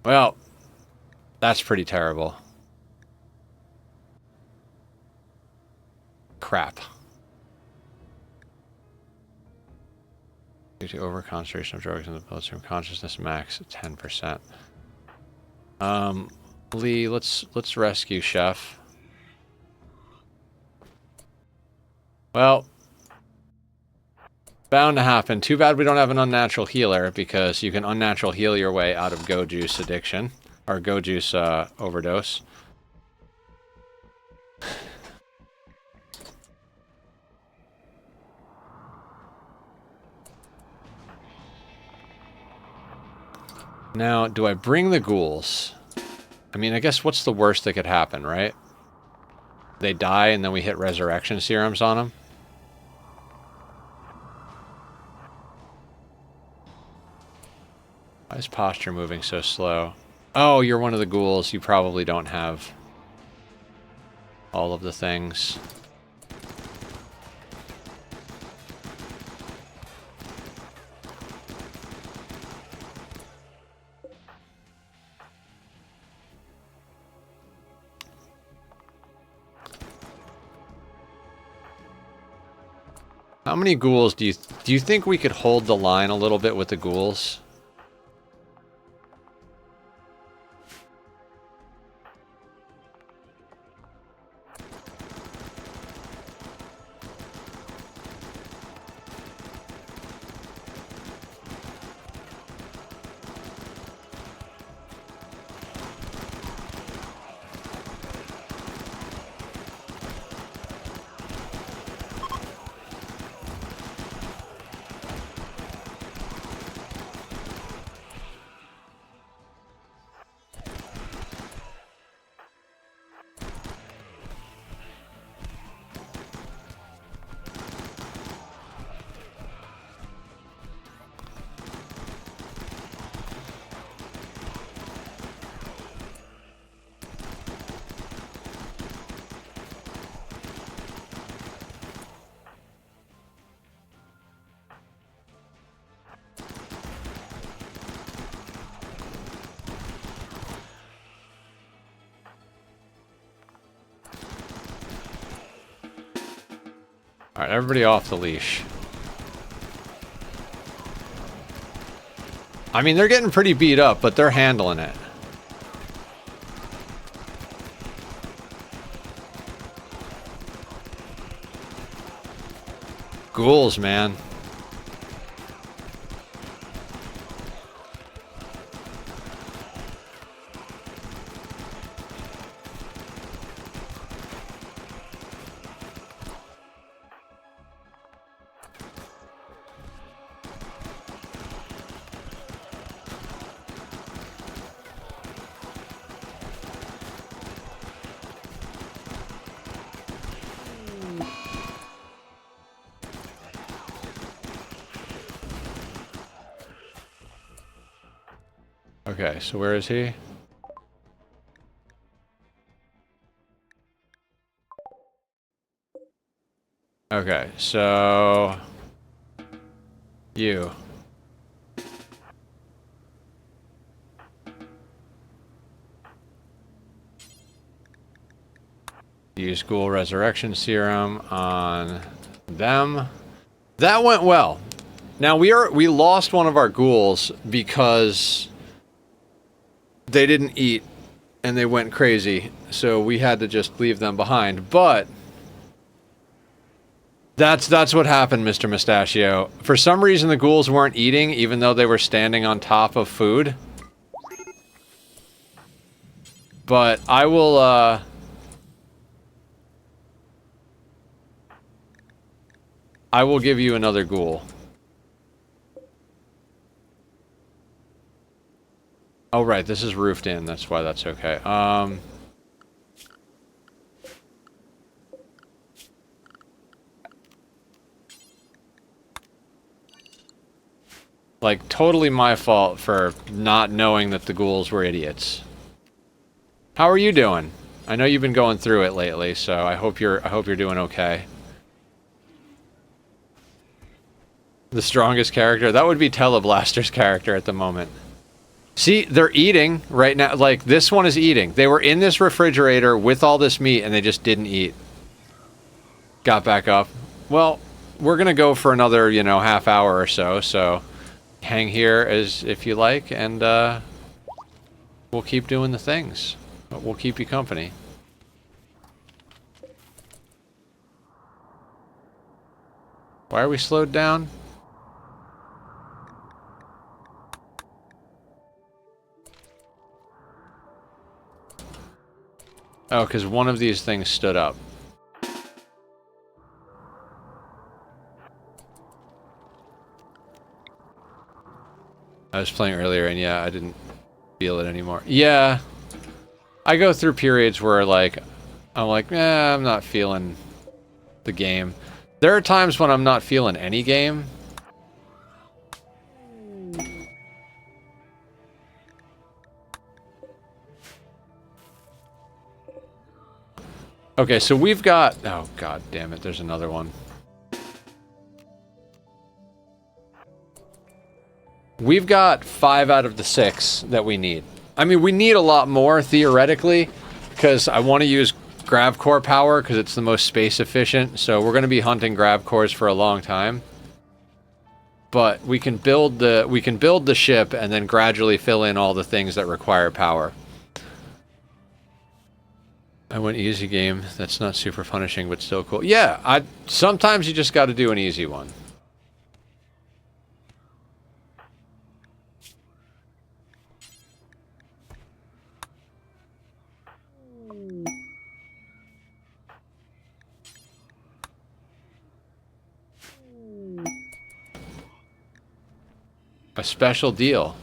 Well, that's pretty terrible. Crap. Due to over-concentration of drugs in the bloodstream, consciousness max 10%. Lee, let's rescue Chef. Well, bound to happen. Too bad we don't have an unnatural healer, because you can unnatural heal your way out of Go Juice addiction, or Go Juice overdose. Now, do I bring the ghouls? I mean, I guess what's the worst that could happen, right? They die and then we hit resurrection serums on them. Why is posture moving so slow? Oh, you're one of the ghouls. You probably don't have all of the things. How many ghouls do you think we could hold the line a little bit with the ghouls? Alright, everybody off the leash. I mean, they're getting pretty beat up, but they're handling it. Ghouls, man. Okay, so where is he? Okay, so... You. Use Ghoul Resurrection Serum on them. That went well. Now we lost one of our ghouls because they didn't eat and they went crazy, so we had to just leave them behind. But that's what happened, Mr. Mustachio. For some reason the ghouls weren't eating even though they were standing on top of food. But I will give you another ghoul. Oh, right, this is roofed in. That's why that's okay. Like, totally my fault for not knowing that the ghouls were idiots. How are you doing? I know you've been going through it lately, so I hope you're doing okay. The strongest character? That would be Teleblaster's character at the moment. See, they're eating right now. Like, this one is eating. They were in this refrigerator with all this meat, and they just didn't eat. Got back up. Well, we're going to go for another, you know, half hour or so, so hang here as if you like, and we'll keep doing the things. We'll keep you company. Why are we slowed down? Oh, because one of these things stood up. I was playing earlier and yeah, I didn't feel it anymore. Yeah. I go through periods where like, I'm like, I'm not feeling the game. There are times when I'm not feeling any game. Okay, so we've got... Oh, god damn it, there's another one. We've got 5 out of the 6 that we need. I mean, we need a lot more, theoretically, because I want to use grav core power, because it's the most space efficient, so we're going to be hunting grav cores for a long time. But we can build the ship, and then gradually fill in all the things that require power. I went easy game. That's not super punishing, but still cool. Yeah, sometimes you just got to do an easy one. A special deal.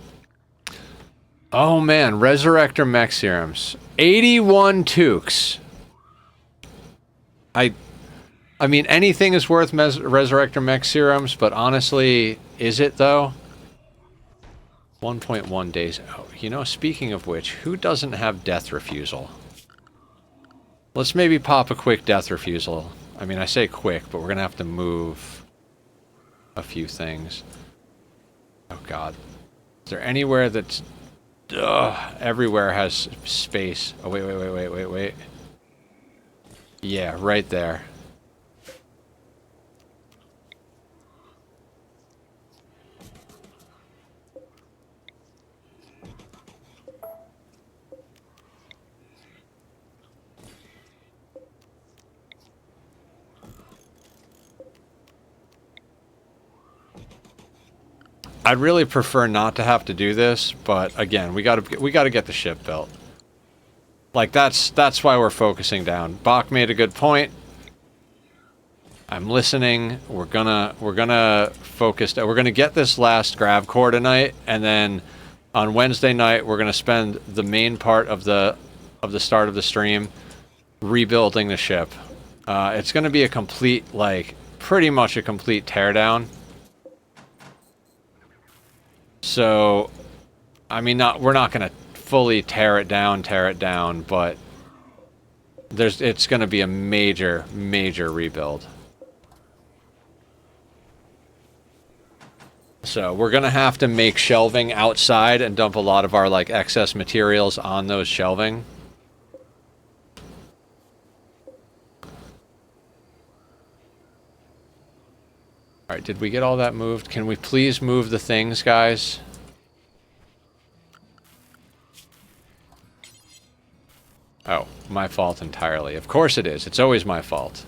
Oh man, Resurrector Mech Serums. 81 toques. I mean, anything is worth Resurrector Mech Serums, but honestly, is it though? 1.1 days. Oh, you know, speaking of which, who doesn't have Death Refusal? Let's maybe pop a quick Death Refusal. I mean, I say quick, but we're gonna have to move a few things. Oh god. Is there anywhere that's... everywhere has space. Oh, wait. Yeah, right there. I'd really prefer not to have to do this, but again, we gotta get the ship built. Like that's why we're focusing down. Bach made a good point. I'm listening. We're gonna focus. We're gonna get this last grav core tonight, and then on Wednesday night we're gonna spend the main part of the start of the stream rebuilding the ship. It's gonna be a complete, like, pretty much a complete teardown. So, I mean, we're not gonna fully tear it down, but it's gonna be a major rebuild. So we're gonna have to make shelving outside and dump a lot of our, like, excess materials on those shelving. Alright, did we get all that moved? Can we please move the things, guys? Oh, my fault entirely. Of course it is. It's always my fault.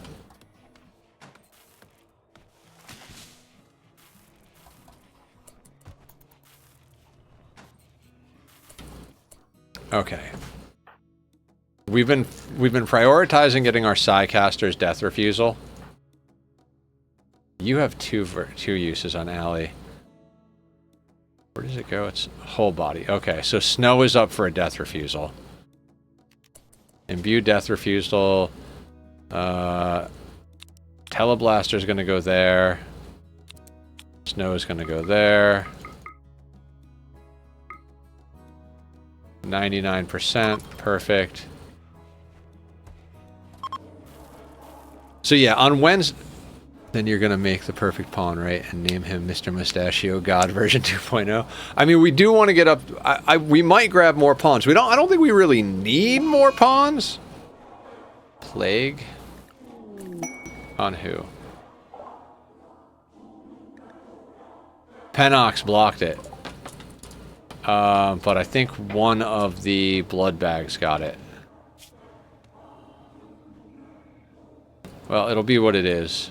Okay. We've been prioritizing getting our Psycaster's death refusal. You have two uses on Allie. Where does it go? It's whole body. Okay, so Snow is up for a death refusal. Imbue death refusal. Teleblaster's gonna go there. Snow is gonna go there. 99%, perfect. So yeah, on Wednesday, then you're gonna make the perfect pawn, right? And name him Mr. Mustachio God version 2.0. I mean, we do want to get up. We might grab more pawns. I don't think we really need more pawns. Plague on who? Penox blocked it. But I think one of the blood bags got it. Well, it'll be what it is.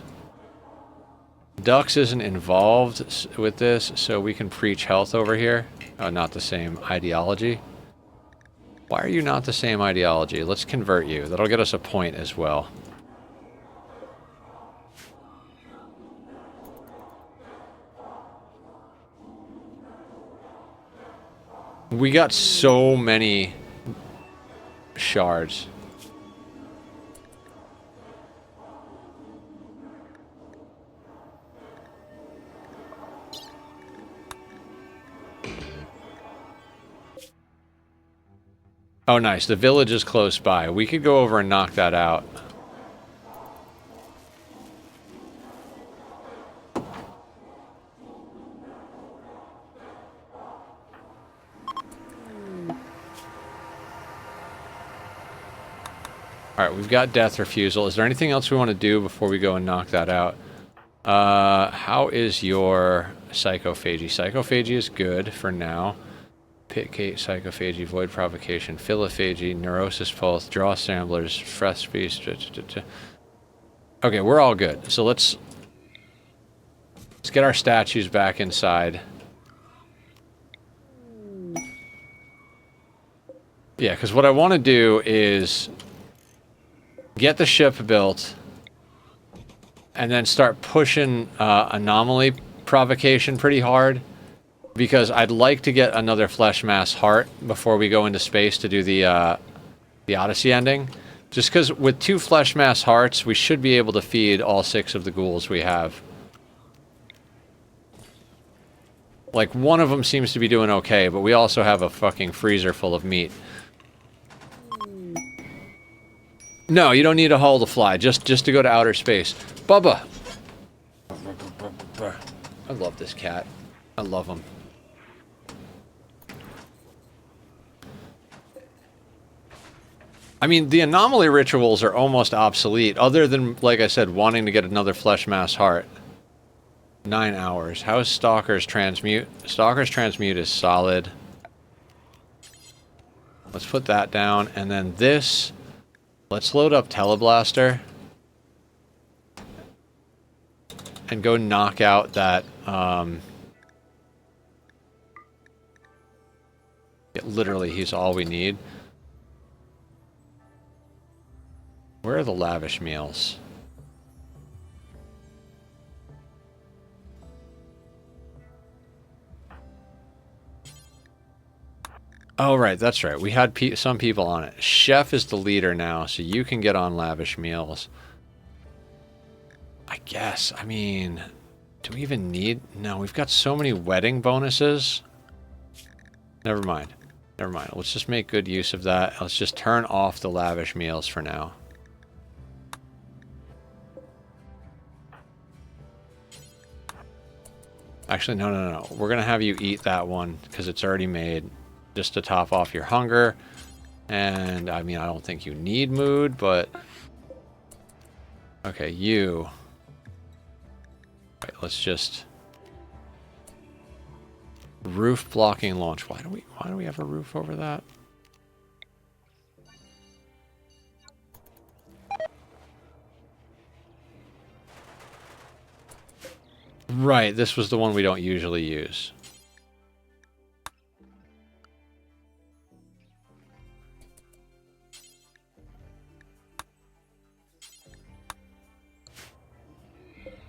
Dux isn't involved with this, so we can preach health over here. Oh, not the same ideology. Why are you not the same ideology? Let's convert you. That'll get us a point as well. We got so many shards. Oh, nice. The village is close by. We could go over and knock that out. Alright, we've got death refusal. Is there anything else we want to do before we go and knock that out? How is your psychophagy? Psychophagy is good for now. Pitgate, psychophagy, void provocation, philophagy, neurosis pulse, draw samplers, fresh beast. Okay, we're all good. So let's get our statues back inside. Yeah, because what I want to do is get the ship built and then start pushing anomaly provocation pretty hard, because I'd like to get another flesh mass heart before we go into space to do the Odyssey ending. Just because with 2 flesh mass hearts, we should be able to feed all 6 of the ghouls we have. Like, one of them seems to be doing okay, but we also have a fucking freezer full of meat. No, you don't need a hull to fly, just to go to outer space. Bubba! I love this cat. I love him. I mean, the anomaly rituals are almost obsolete, other than, like I said, wanting to get another flesh mass heart. 9 hours. How is Stalker's Transmute? Stalker's Transmute is solid. Let's put that down, and then this... Let's load up Teleblaster. And go knock out that Literally, he's all we need. Where are the lavish meals? Oh, right, that's right. We had some people on it. Chef is the leader now, so you can get on lavish meals. I guess. I mean, do we even need... No, we've got so many wedding bonuses. Never mind. Never mind. Let's just make good use of that. Let's just turn off the lavish meals for now. Actually, no. We're going to have you eat that one because it's already made just to top off your hunger. And, I mean, I don't think you need mood, but... Okay, you... Right, let's just... Roof blocking launch. Why do we have a roof over that? Right, this was the one we don't usually use.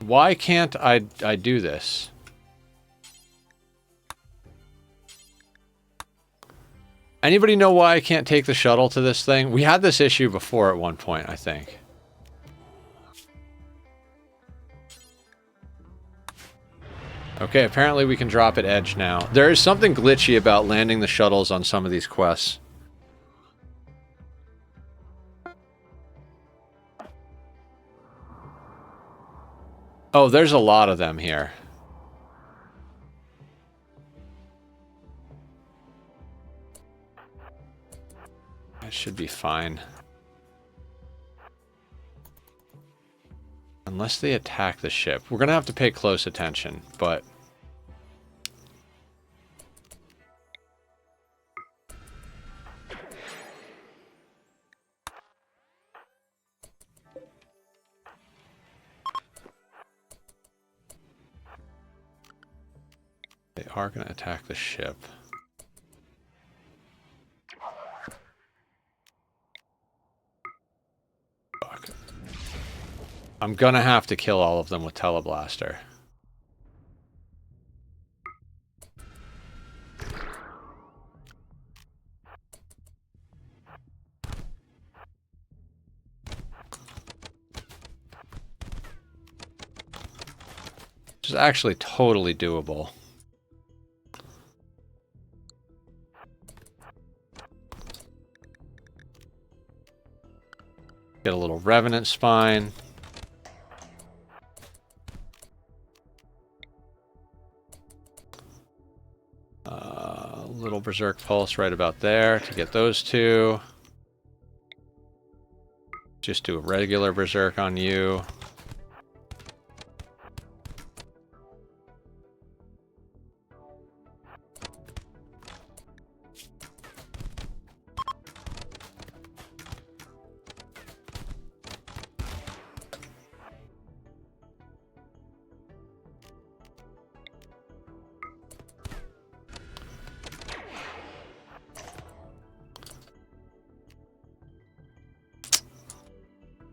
Why can't I do this? Anybody know why I can't take the shuttle to this thing? We had this issue before at one point, I think. Okay, apparently we can drop at edge now. There is something glitchy about landing the shuttles on some of these quests. Oh, there's a lot of them here. That should be fine. Unless they attack the ship. We're going to have to pay close attention, but... They are going to attack the ship. Fuck. I'm going to have to kill all of them with Teleblaster. Which is actually totally doable. Get a little Revenant Spine. Little Berserk Pulse right about there to get those two. Just do a regular Berserk on you.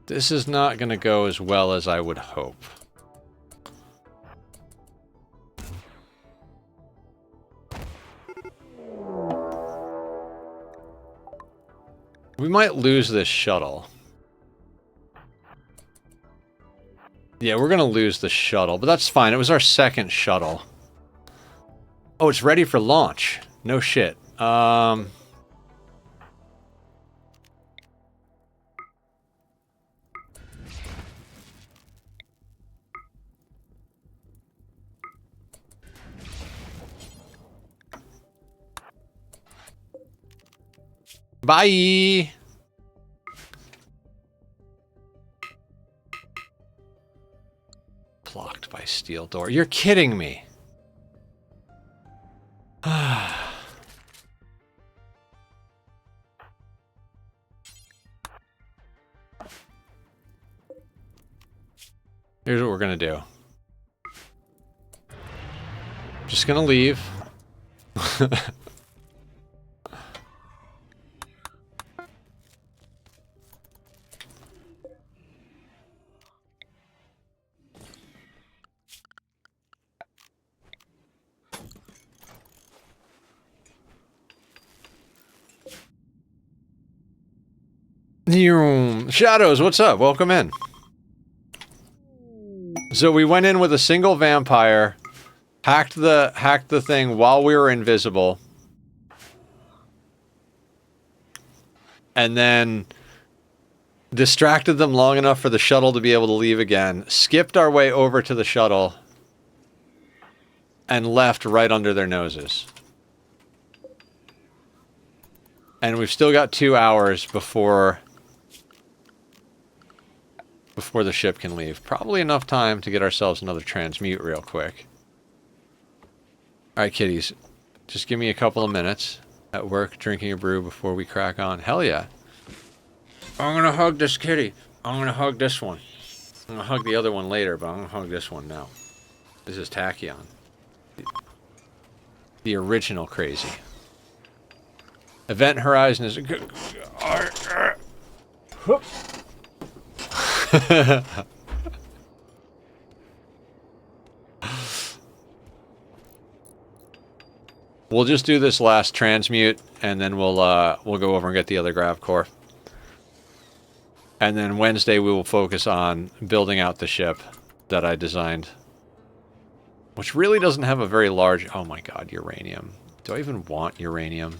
This is not going to go as well as I would hope. We might lose this shuttle. Yeah, we're going to lose the shuttle, but that's fine. It was our second shuttle. Oh, it's ready for launch. No shit. Bye! Blocked by steel door. You're kidding me. Here's what we're gonna do. Just gonna leave. Shadows, what's up? Welcome in. So we went in with a single vampire, hacked the thing while we were invisible, and then distracted them long enough for the shuttle to be able to leave again, skipped our way over to the shuttle, and left right under their noses. And we've still got 2 hours before the ship can leave. Probably enough time to get ourselves another transmute real quick. Alright, kitties. Just give me a couple of minutes at work drinking a brew before we crack on. Hell yeah. I'm gonna hug this kitty. I'm gonna hug this one. I'm gonna hug the other one later, but I'm gonna hug this one now. This is Tachyon. The original crazy. Event Horizon is... We'll just do this last transmute, and then we'll go over and get the other grav core. And then Wednesday we will focus on building out the ship that I designed. Which really doesn't have a very large... Oh my god, uranium. Do I even want uranium?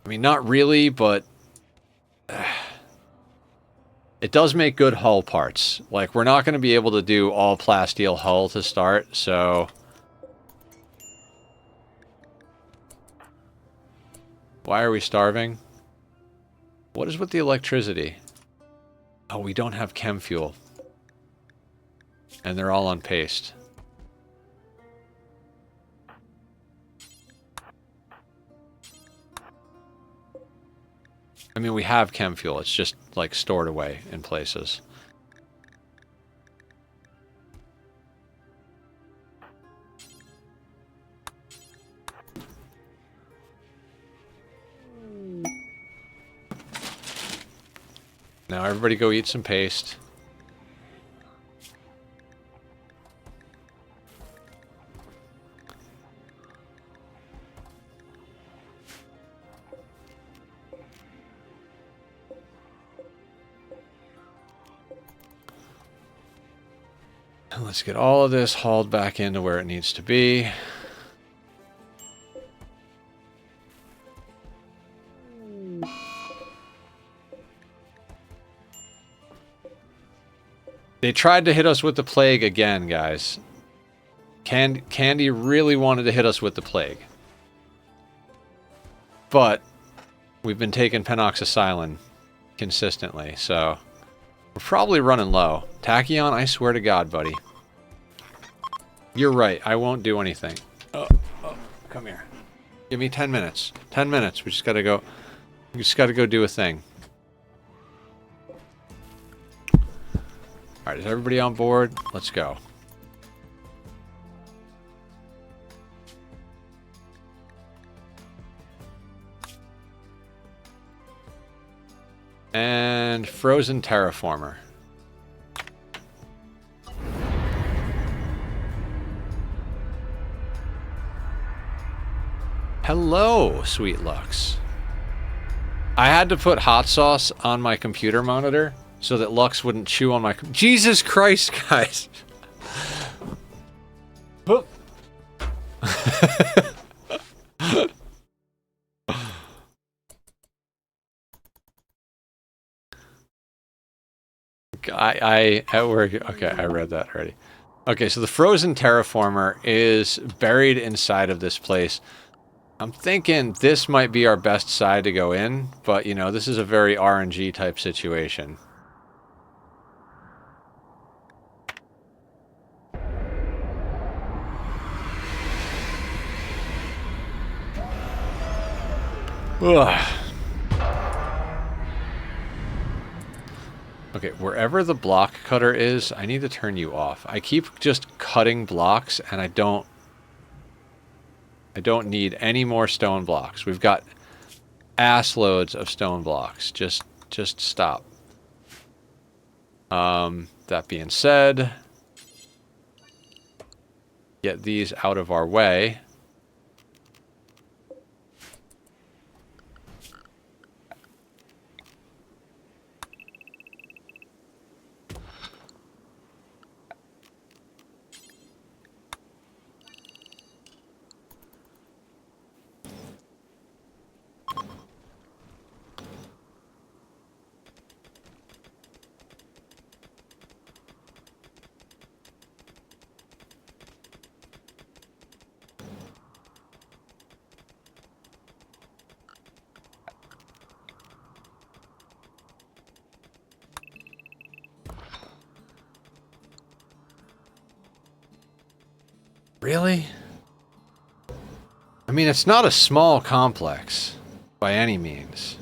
I mean, not really, but... It does make good hull parts. Like, we're not going to be able to do all plasteel hull to start, so... Why are we starving? What is with the electricity? Oh, we don't have chem fuel. And they're all on paste. I mean, we have chem fuel. It's just, like, stored away in places. Now everybody go eat some paste. And let's get all of this hauled back into where it needs to be. They tried to hit us with the plague again, guys. Candy really wanted to hit us with the plague. But we've been taking penoxysilin consistently, so we're probably running low. Tachyon, I swear to God, buddy. You're right, I won't do anything. Oh, come here. Give me 10 minutes. 10 minutes. We just gotta go do a thing. Alright, is everybody on board? Let's go. And frozen terraformer. Hello, Sweet Lux. I had to put hot sauce on my computer monitor so that Lux wouldn't chew on my... Jesus Christ, guys! I at work... Okay, I read that already. Okay, so the frozen terraformer is buried inside of this place. I'm thinking this might be our best side to go in, but, you know, this is a very RNG type situation. Ugh. Okay, wherever the block cutter is, I need to turn you off. I keep just cutting blocks, and I don't need any more stone blocks. We've got ass loads of stone blocks. Just stop. That being said, get these out of our way. Really? I mean, it's not a small complex by any means.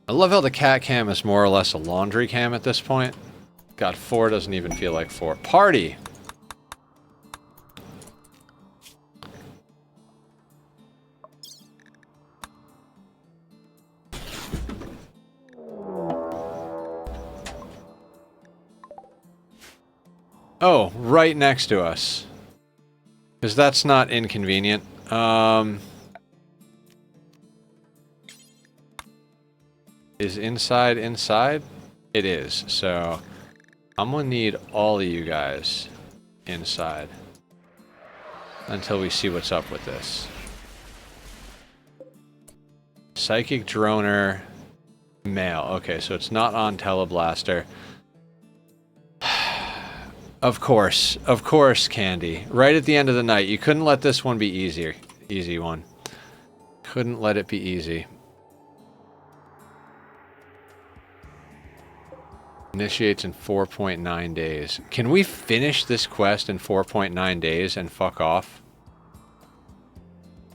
I love how the cat cam is more or less a laundry cam at this point. God, 4 doesn't even feel like 4. Party! Oh, right next to us. Because that's not inconvenient. Is inside inside? It is, so I'm gonna need all of you guys inside until we see what's up with this. Psychic Droner male. Okay, so it's not on Teleblaster. Of course, Candy. Right at the end of the night, you couldn't let this one be easier. Easy one. Couldn't let it be easy. Initiates in 4.9 days. Can we finish this quest in 4.9 days and fuck off?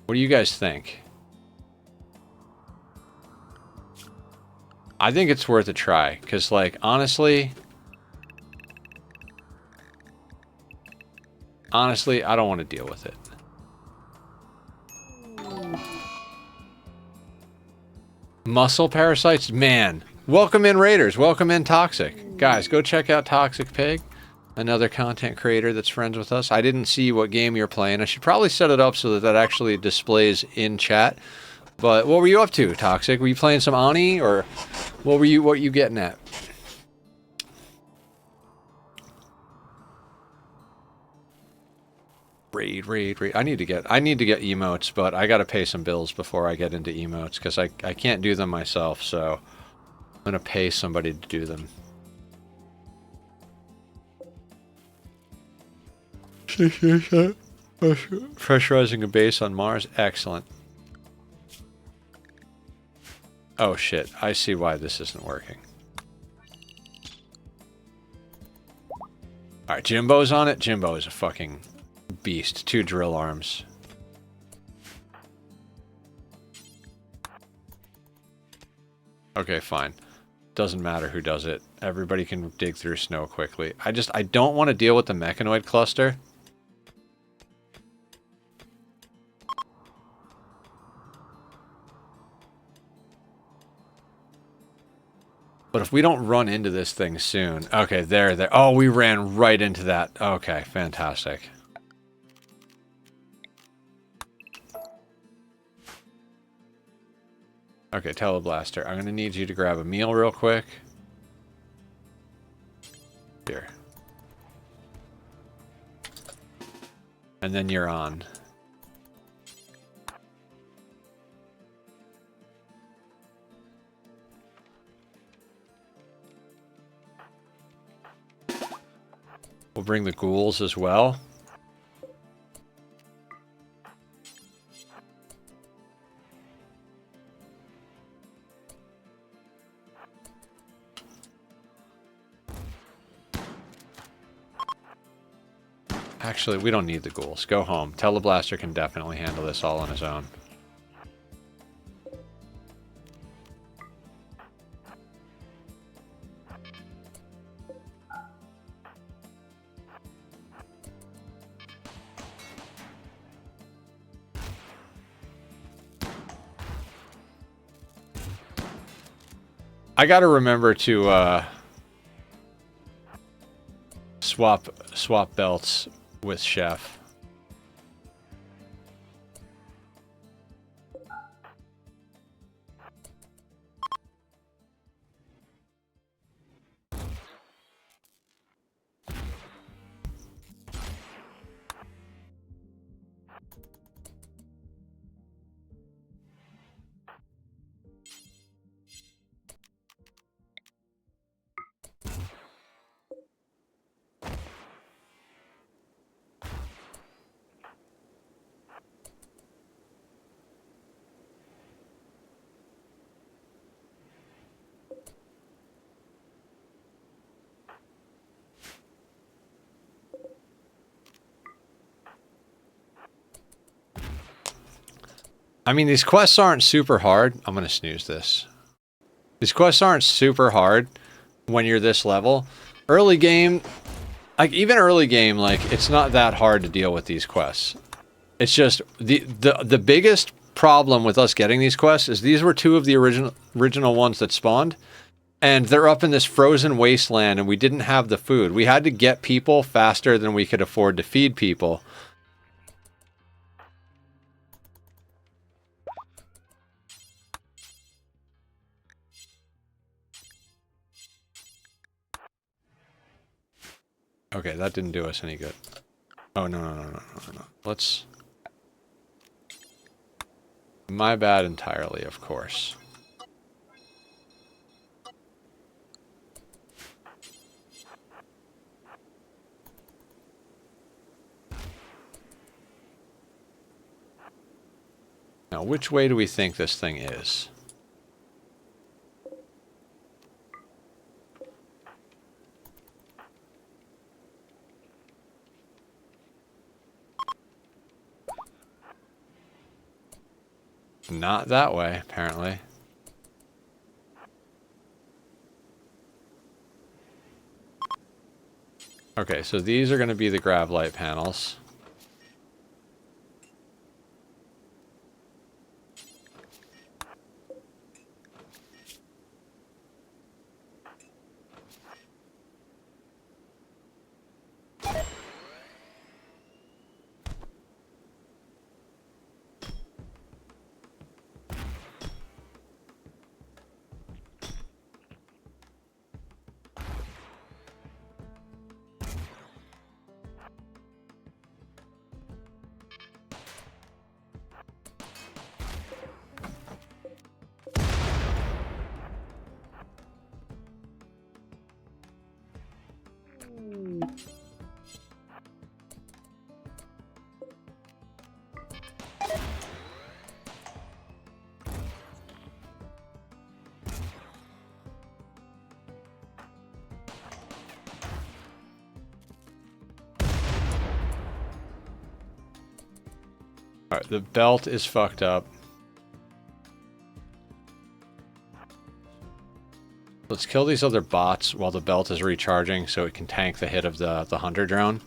What do you guys think? I think it's worth a try, because, like, honestly, I don't want to deal with it. Muscle parasites? Man. Welcome in, Raiders. Welcome in, Toxic. Guys, go check out Toxic Pig, another content creator that's friends with us. I didn't see what game you're playing. I should probably set it up so that that actually displays in chat. But what were you up to, Toxic? Were you playing some Ani, or what were you getting at? Raid. I need to get emotes, but I gotta pay some bills before I get into emotes, because I can't do them myself, so I'm gonna pay somebody to do them. Pressurizing a base on Mars, excellent. Oh shit, I see why this isn't working. Alright, Jimbo's on it. Jimbo is a fucking beast. 2 drill arms. Okay, fine. Doesn't matter who does it. Everybody can dig through snow quickly. I don't want to deal with the mechanoid cluster. But if we don't run into this thing soon... Okay, there. Oh, we ran right into that. Okay, fantastic. Okay, Teleblaster. I'm going to need you to grab a meal real quick. Here. And then you're on. We'll bring the ghouls as well. Actually, we don't need the ghouls. Go home. Teleblaster can definitely handle this all on his own. I gotta remember to swap belts with Chef. I mean, these quests aren't super hard. I'm going to snooze this. These quests aren't super hard when you're this level. Early game, like even early game, like it's not that hard to deal with these quests. It's just the biggest problem with us getting these quests is these were two of the original ones that spawned, and they're up in this frozen wasteland, and we didn't have the food. We had to get people faster than we could afford to feed people. Okay, that didn't do us any good. Oh, no. Let's... My bad entirely, of course. Now, which way do we think this thing is? Not that way, apparently. Okay, so these are going to be the grav light panels. Alright, the belt is fucked up. Let's kill these other bots while the belt is recharging so it can tank the hit of the hunter drone.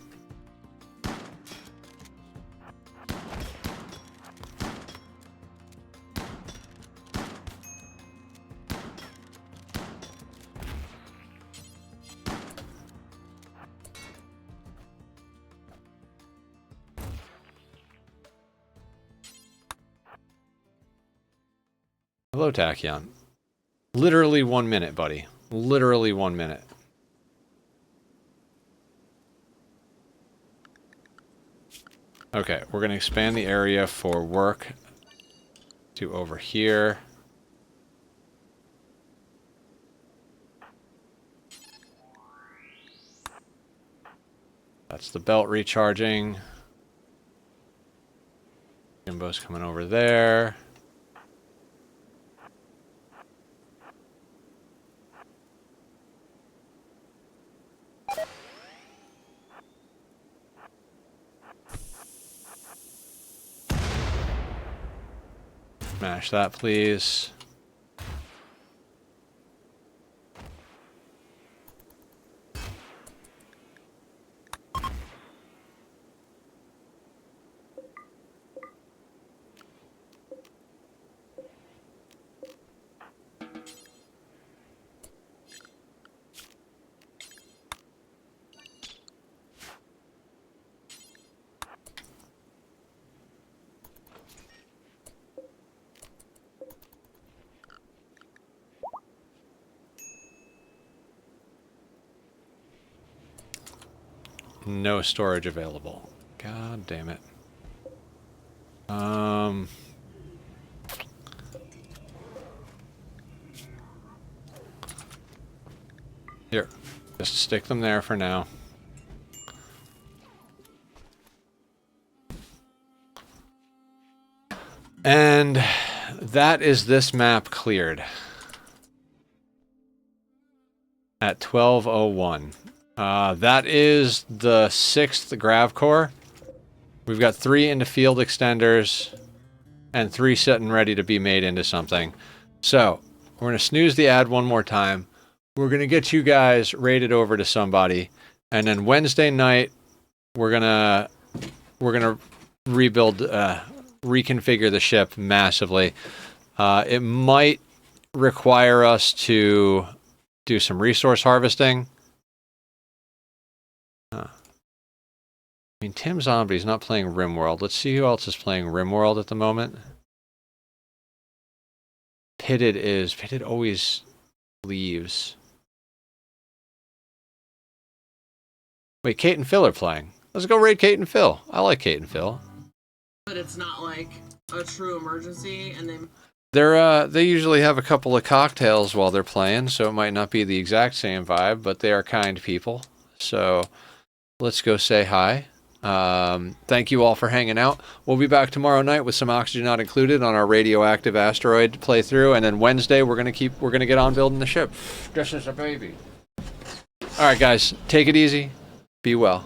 Hello, Tachyon. Literally 1 minute, buddy. Literally 1 minute. Okay, we're going to expand the area for work to over here. That's the belt recharging. Jimbo's coming over there. Smash that, please. No storage available. God damn it. Here, just stick them there for now. And that is this map cleared at 12:01. That is the 6th grav core. We've got 3 into field extenders. and 3 sitting ready to be made into something. So we're going to snooze the ad one more time. We're going to get you guys rated over to somebody, and then Wednesday night we're gonna rebuild, reconfigure the ship massively. It might require us to do some resource harvesting. I mean, Tim Zombie's not playing Rimworld. Let's see who else is playing Rimworld at the moment. Pitted always leaves. Wait, Kate and Phil are playing. Let's go raid Kate and Phil. I like Kate and Phil. But it's not like a true emergency, and they usually have a couple of cocktails while they're playing, so it might not be the exact same vibe, but they are kind people. So let's go say hi. Thank you all for hanging out. We'll be back tomorrow night with some Oxygen Not Included on our radioactive asteroid playthrough, and then Wednesday we're gonna get on building the ship. Just as a baby. All right, guys, take it easy. Be well.